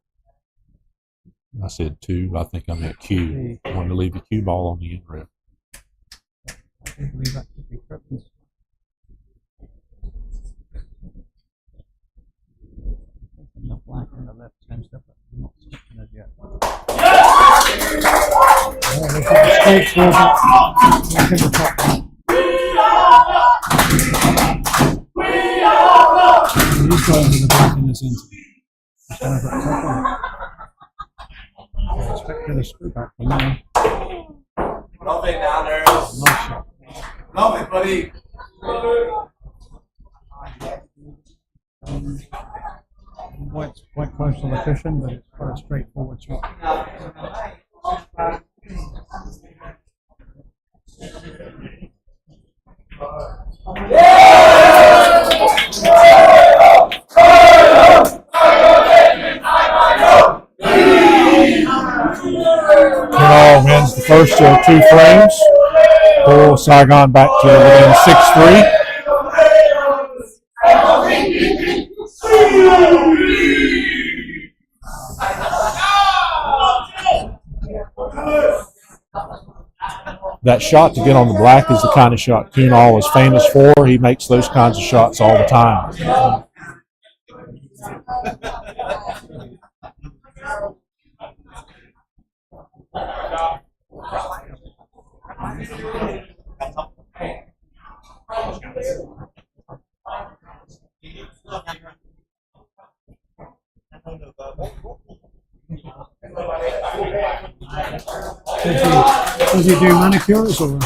I said 2. I think I meant Q. I wanted to leave the cue ball on the end rail. I do believe that could be correct. The black and the left center, but I'm not certain as yet. Straight towards it. Back in the top. He's going to the black in the center. He's kind of got top on it. I expected a screw back from there. Love it, Nanners. Nice shot. Love it, buddy. Quite close to the cushion, but it's quite a straightforward shot. Kunal wins the first 2 frames. Pull Saigon back to within 6-3. That shot to get on the black is the kind of shot Kunal is famous for. He makes those kinds of shots all the time. Does he do manicures or?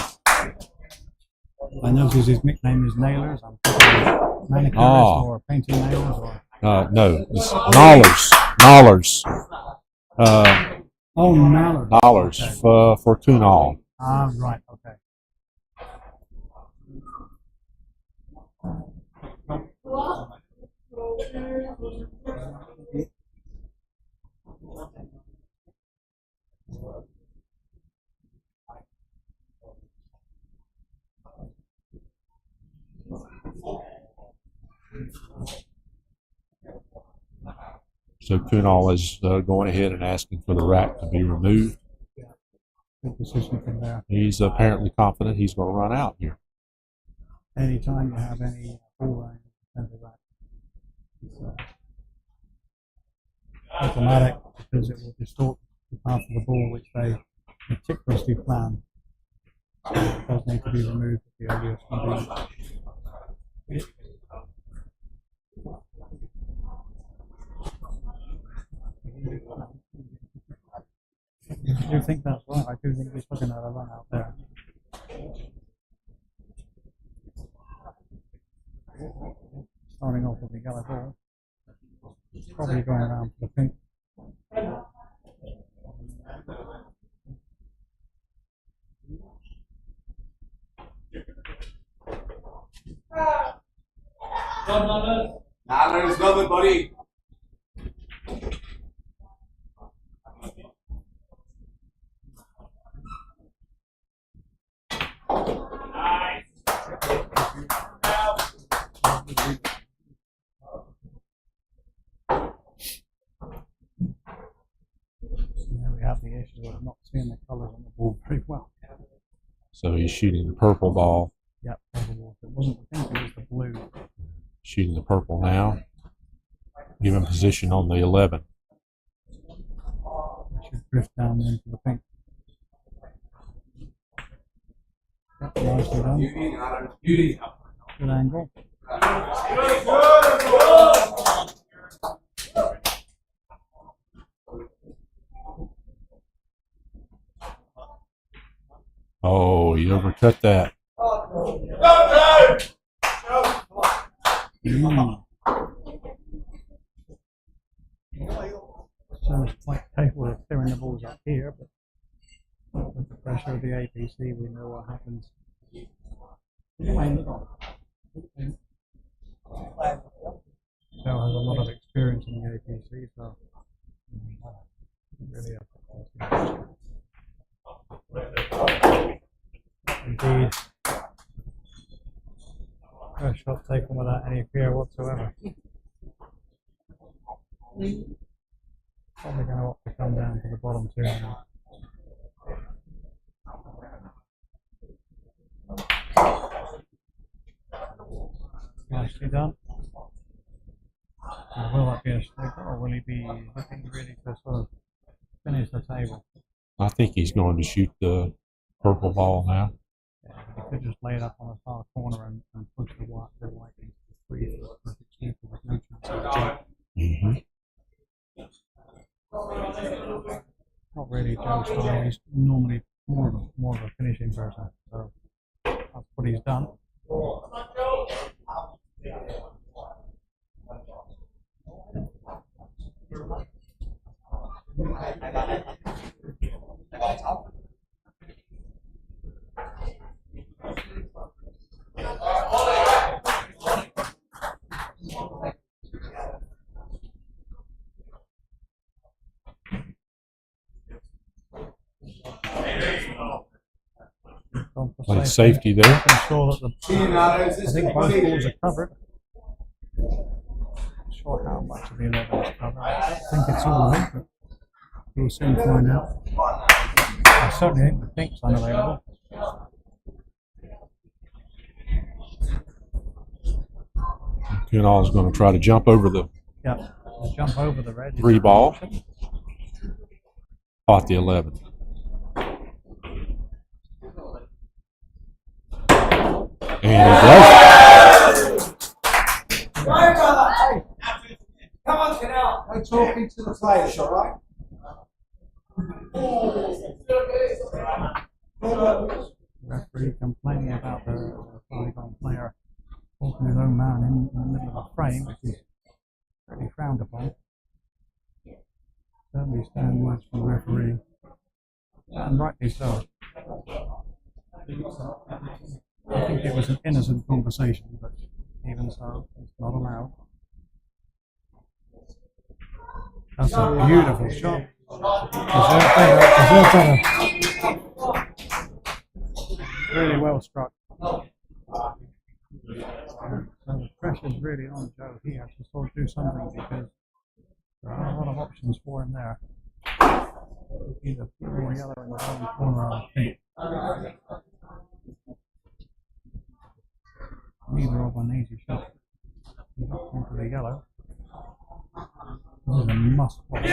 I notice his nickname is Nailers. I'm thinking manicures or painting nails or. No, it's Nallers. Nallers. Nallers for Kunal. Ah, right. Okay. So Kunal is going ahead and asking for the rack to be removed. Good position from there. He's apparently confident he's going to run out here. Anytime you have any ball line in the rack, it's automatic because it will distort the path of the ball, which they meticulously planned. It does need to be removed at the earliest convenience. I do think that's right. I do think he's looking at a run out there. Starting off with the yellow ball. Probably going around for the pink. Nah, there's nothing, buddy. There we have the issue of not seeing the colours on the ball very well. So he's shooting the purple ball, Yep, purple ball. It wasn't, I think it was the blue. shooting the purple now. Give him position on the 11. It should drift down into the pink. Yep, nicely done. Beauty. Good angle. Oh, he overcut that. So it's quite capable of clearing the balls up here, but with the pressure of the APC, we know what happens. Joe has a lot of experience in the APC, so really indeed. First shot taken without any fear whatsoever. Probably going to opt to come down to the bottom two now. Nicely done. Now, will that be a sticker, or will he be looking really to sort of finish the table? I think he's going to shoot the purple ball now. Yeah, he could just lay it up on the far corner and push the white into the free for a perfect snooper with no chance of it. Not really Joe's style. He's normally more of a finishing person, so that's what he's done. Like safety there. I'm sure that I think both balls are covered. Not sure how much of the 11 is covered. I think it's all of it, but we'll soon find out. I certainly think the pink's unavailable. Kunal is going to try to jump over the Jump over the red. 3 ball. Caught the 11. And he does. Come on, Canal. I'm talking to the players, all right? Referee complaining about the volleyball player walking his own man in the middle of a frame, which is pretty frowned upon. Certainly stand words from the referee, and rightly so. I think it was an innocent conversation, but even so, it's not allowed. That's a beautiful shot. Really well struck. So the pressure's really on Joe here to sort of do something, because there are a lot of options for him there. Either blue or yellow in the bottom corner, I think. Neither of an easy shot. He's up into the yellow. This is a must watch.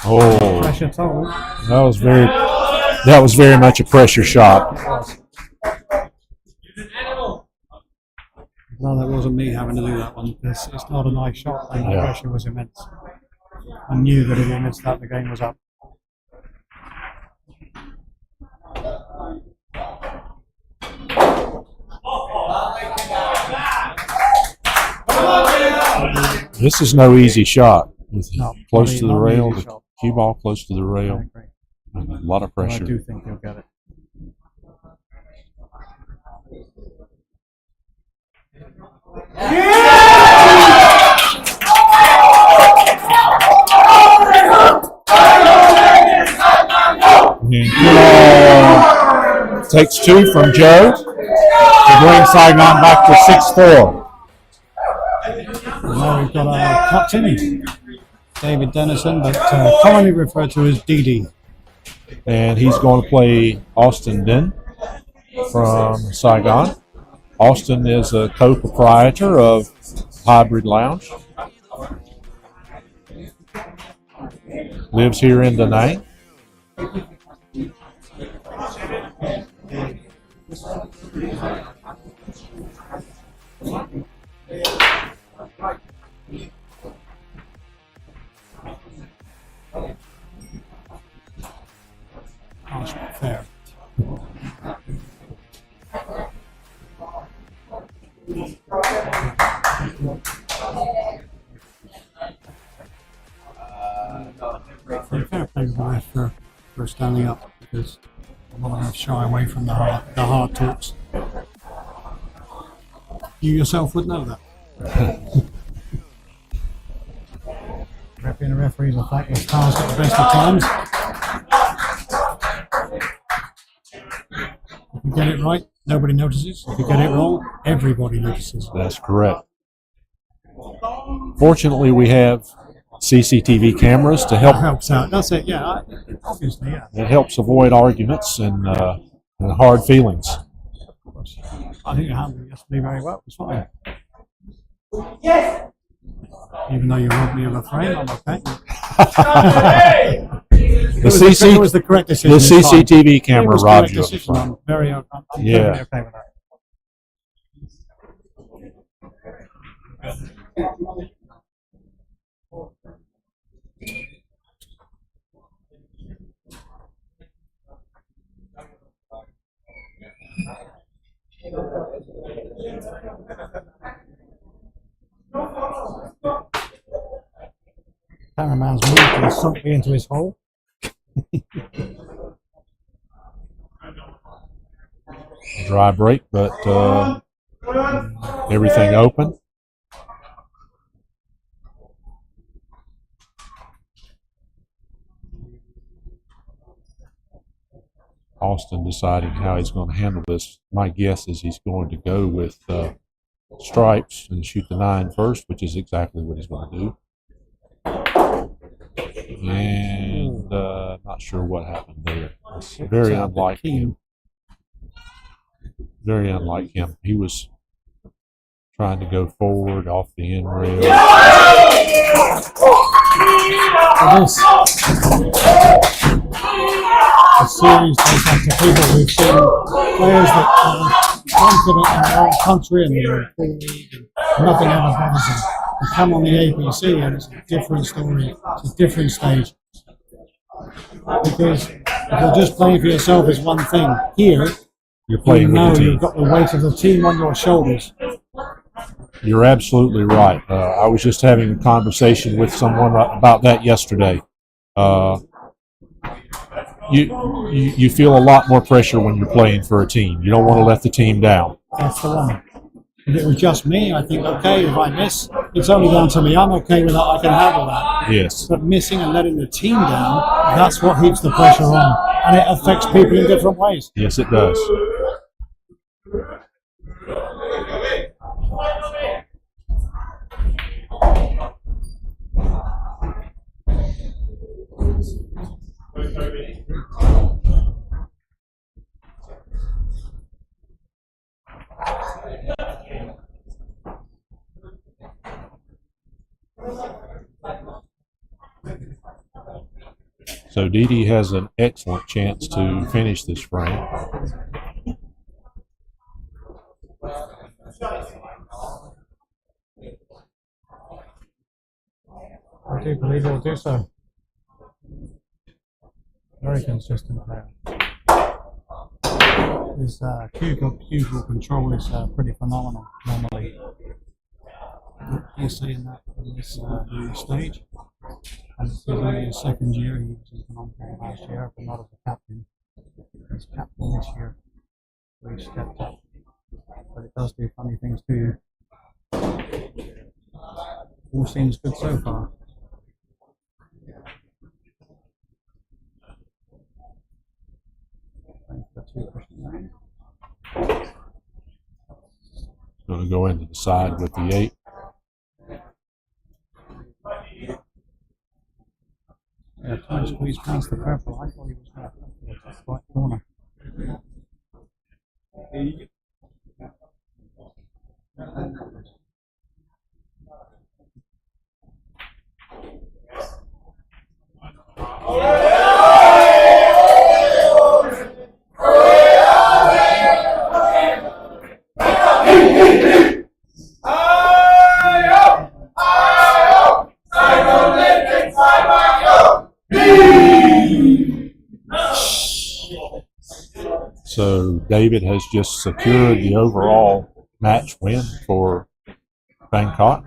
Oh, Pressure total. that was very much a pressure shot. No, that wasn't me having to do that one. It's not a nice shot. And the pressure was immense. I knew that if he missed that, the game was up. This is no easy shot. With close to the not an rail, easy the shot. cue ball close to the rail. A lot of But pressure. I do think he'll get it. And takes two from Joe to bring Saigon back to 6-4. Now we've got our captain, David Dennison, but commonly referred to as DD. And he's going to play Austin Den from Saigon. Austin is a co-proprietor of Hybrid Lounge. Lives here in Da Nang. That's not fair. Fair play to the ref for standing up, because a lot of refs shy away from the hard talks. You yourself would know that. Being a referee is a fact. The stars get the best of times. If you get it right, nobody notices. If you get it wrong, everybody notices. That's correct. Fortunately, we have CCTV cameras to help. That helps out. That's it. Yeah, obviously, yeah. It helps avoid arguments and hard feelings. I think it handled yesterday very well. It's fine. Yes. Even though you robbed me of a frame, I'm okay. It was the correct decision. The it's fine. CCTV camera It was robbed correct you of a decision. frame. I'm very okay with that. Cameraman's moved and sunk me into his hole. Dry break, but everything open. Austin deciding how he's going to handle this. My guess is he's going to go with stripes and shoot the 9 first, which is exactly what he's going to do. And not sure what happened there. It's very unlike him. Very unlike him. He was trying to go forward off the end rail. A series goes back to people who've seen players that are confident in their own country and their own full league, and nothing ever bothers them. You come on the APC and it's a different story, it's a different stage. Because if you're just playing for yourself is one thing. Here, you're playing with the team. You've got the weight of the team on your shoulders. You're absolutely right. I was just having a conversation with someone about that yesterday. You feel a lot more pressure when you're playing for a team. You don't want to let the team down. That's the one. If it was just me, I think, okay, if I miss, it's only down to me. I'm okay with that. I can handle that. Yes. But missing and letting the team down, that's what heaps the pressure on. And it affects people in different ways. Yes, it does. So Didi has an excellent chance to finish this frame. I do believe he'll do so. Very consistent player. His cue control is pretty phenomenal normally. You're seeing that on this new stage. And it's only his second year. He was in Phnom Penh last year, but not as a captain. He's captain this year. So he stepped up. But it does do funny things to you. All seems good so far. Going to go into the side with the 8. Yeah, trying to squeeze past the purple. I thought he was going to come to the top right corner. So David has just secured the overall match win for Bangkok.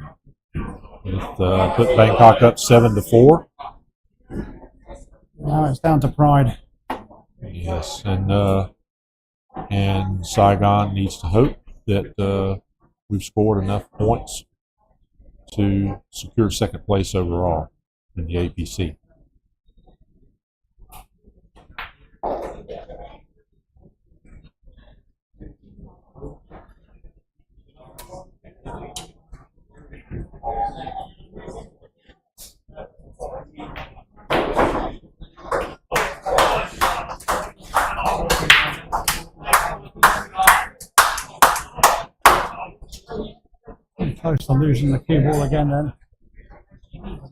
Put Bangkok up 7-4. Now it's down to pride. Yes, and Saigon needs to hope that we've scored enough points to secure second place overall in the APC. Close to losing the cue ball again then.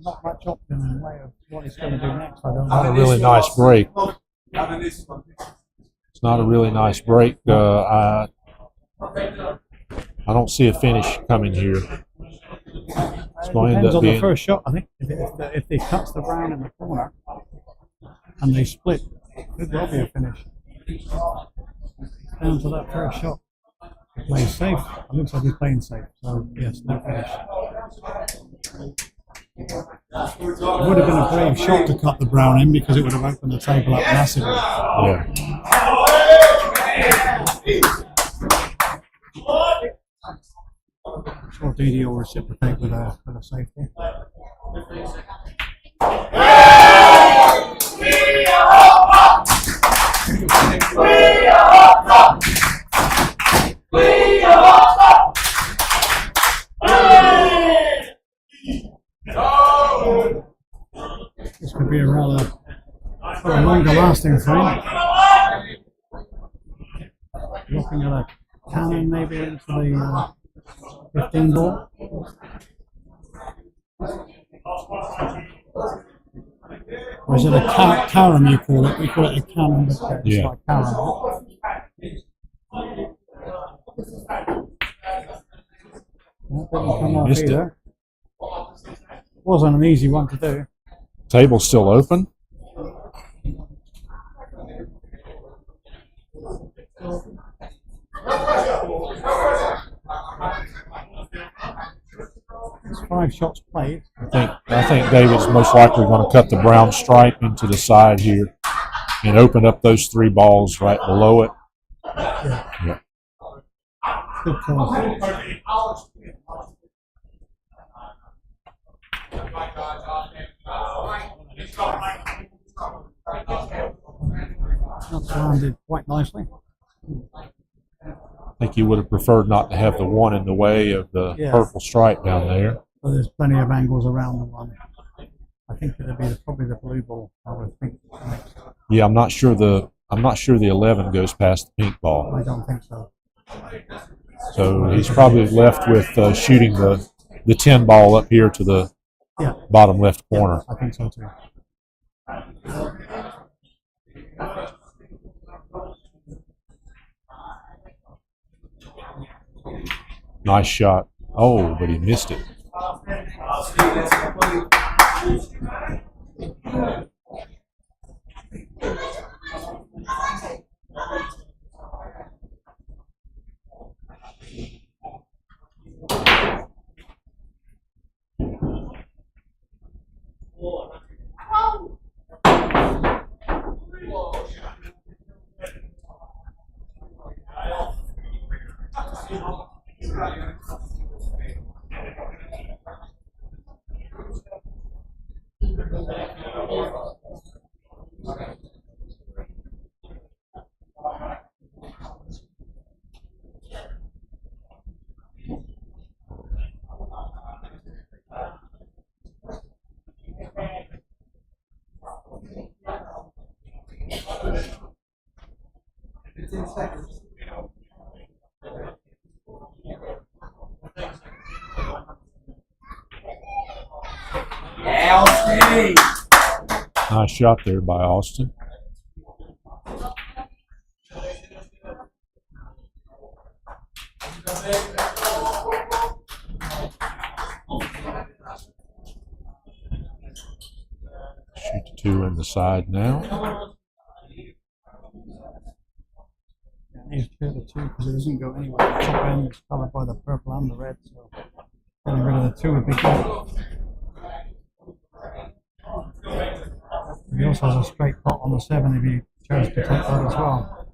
Not much option in the way of what he's going to do next. I don't know. Not a really nice break. It's not a really nice break. I don't see a finish coming here. It's going to end Depends up on the being first shot. I think if they cuts the brown in the corner and they split, it will be a finish. Down to that first shot. He plays safe. It looks like he's playing safe. So yes, no finish. It would have been a brave shot to cut the brown in because it would have opened the table up massively. Yeah. I'm sure Didi will reciprocate with a safety. This could be a rather longer lasting frame. Looking at a cannon maybe into the 15 ball. Or is it a carom you call it? We call it a cannon, but it's like carom. That didn't come off either. Wasn't an easy one to do. Table's still open. It's 5 shots played. I think David's most likely going to cut the brown stripe into the side here and open up those 3 balls right below it. Yeah. Good call. That's landed quite nicely. I think you would have preferred not to have the one in the way of the purple stripe down there. But there's plenty of angles around the one. I think it'd be probably the blue ball. I would think. Yeah, I'm not sure the 11 goes past the pink ball. I don't think so. So he's probably left with shooting the 10 ball up here to the bottom left corner. I think so too. Nice shot. Oh, but he missed it. Nice shot there by Austin. Shoot the two in the side now. He's clear the two because it doesn't go anywhere. The top end is covered by the purple and the red, so getting rid of the two would be good. He also has a straight pot on the 7 if he chose to take that as well.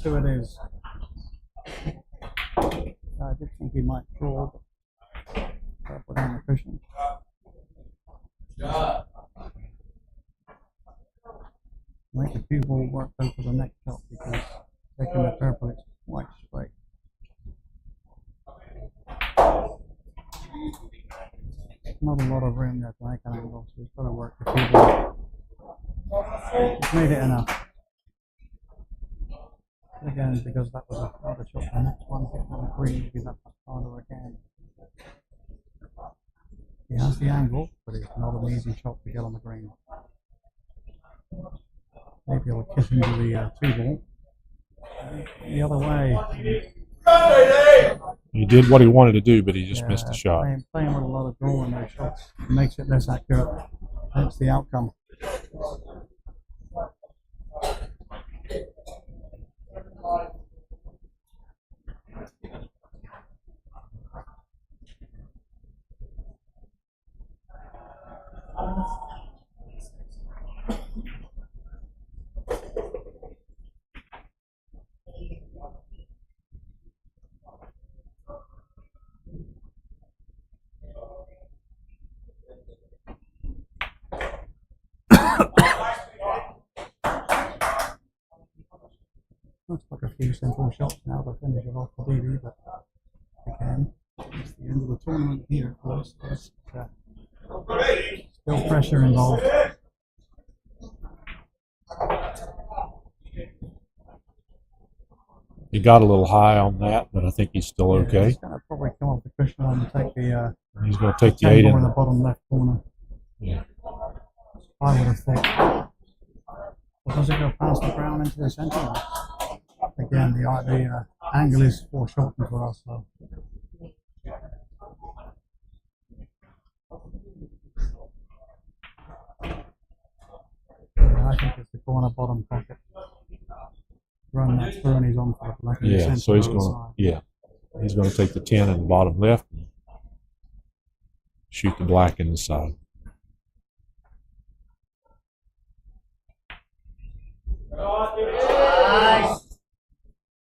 Two it is. I did think he might draw, but put down the cushion. Make the cue ball work out for the next shot because taking the purple it's quite straight. Not a lot of room there to make an angle, so he's got to work the cue ball. He's made it enough. Again, because that was a harder shot, the next one hit on the green will be that much harder again. He has the angle, but it's not an easy shot to get on the green. Maybe he'll kick into the 2-ball. The other way. He did what he wanted to do, but he just missed the shot. Playing with a lot of draw in those shots makes it less accurate. That's the outcome. Looks like a few simple shots now to finish it off the DD, but again, it's the end of the tournament here, close. Still pressure involved. He got a little high on that, but I think he's still okay. He's going to probably come off the cushion and take the. He's going to take the 8 in the bottom left corner. Yeah. I would have thought. But does it go past the brown into the centre? Again, the angle is foreshortened for us. So. Yeah, I think it's the corner bottom pocket. Run that through and he's on for the black. Yeah, so he's going to take the 10 in the bottom left, and shoot the black in the side.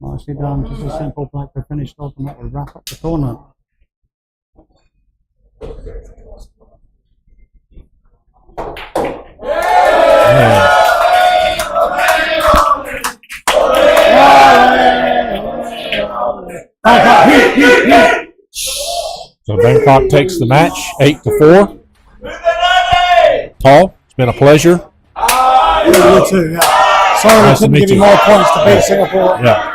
Nicely done, just a simple black to finish off, and that will wrap up the tournament. So Bangkok takes the match 8-4. Paul, it's been a pleasure. You too, yeah. Sorry we couldn't give you more points to beat Singapore. Yeah.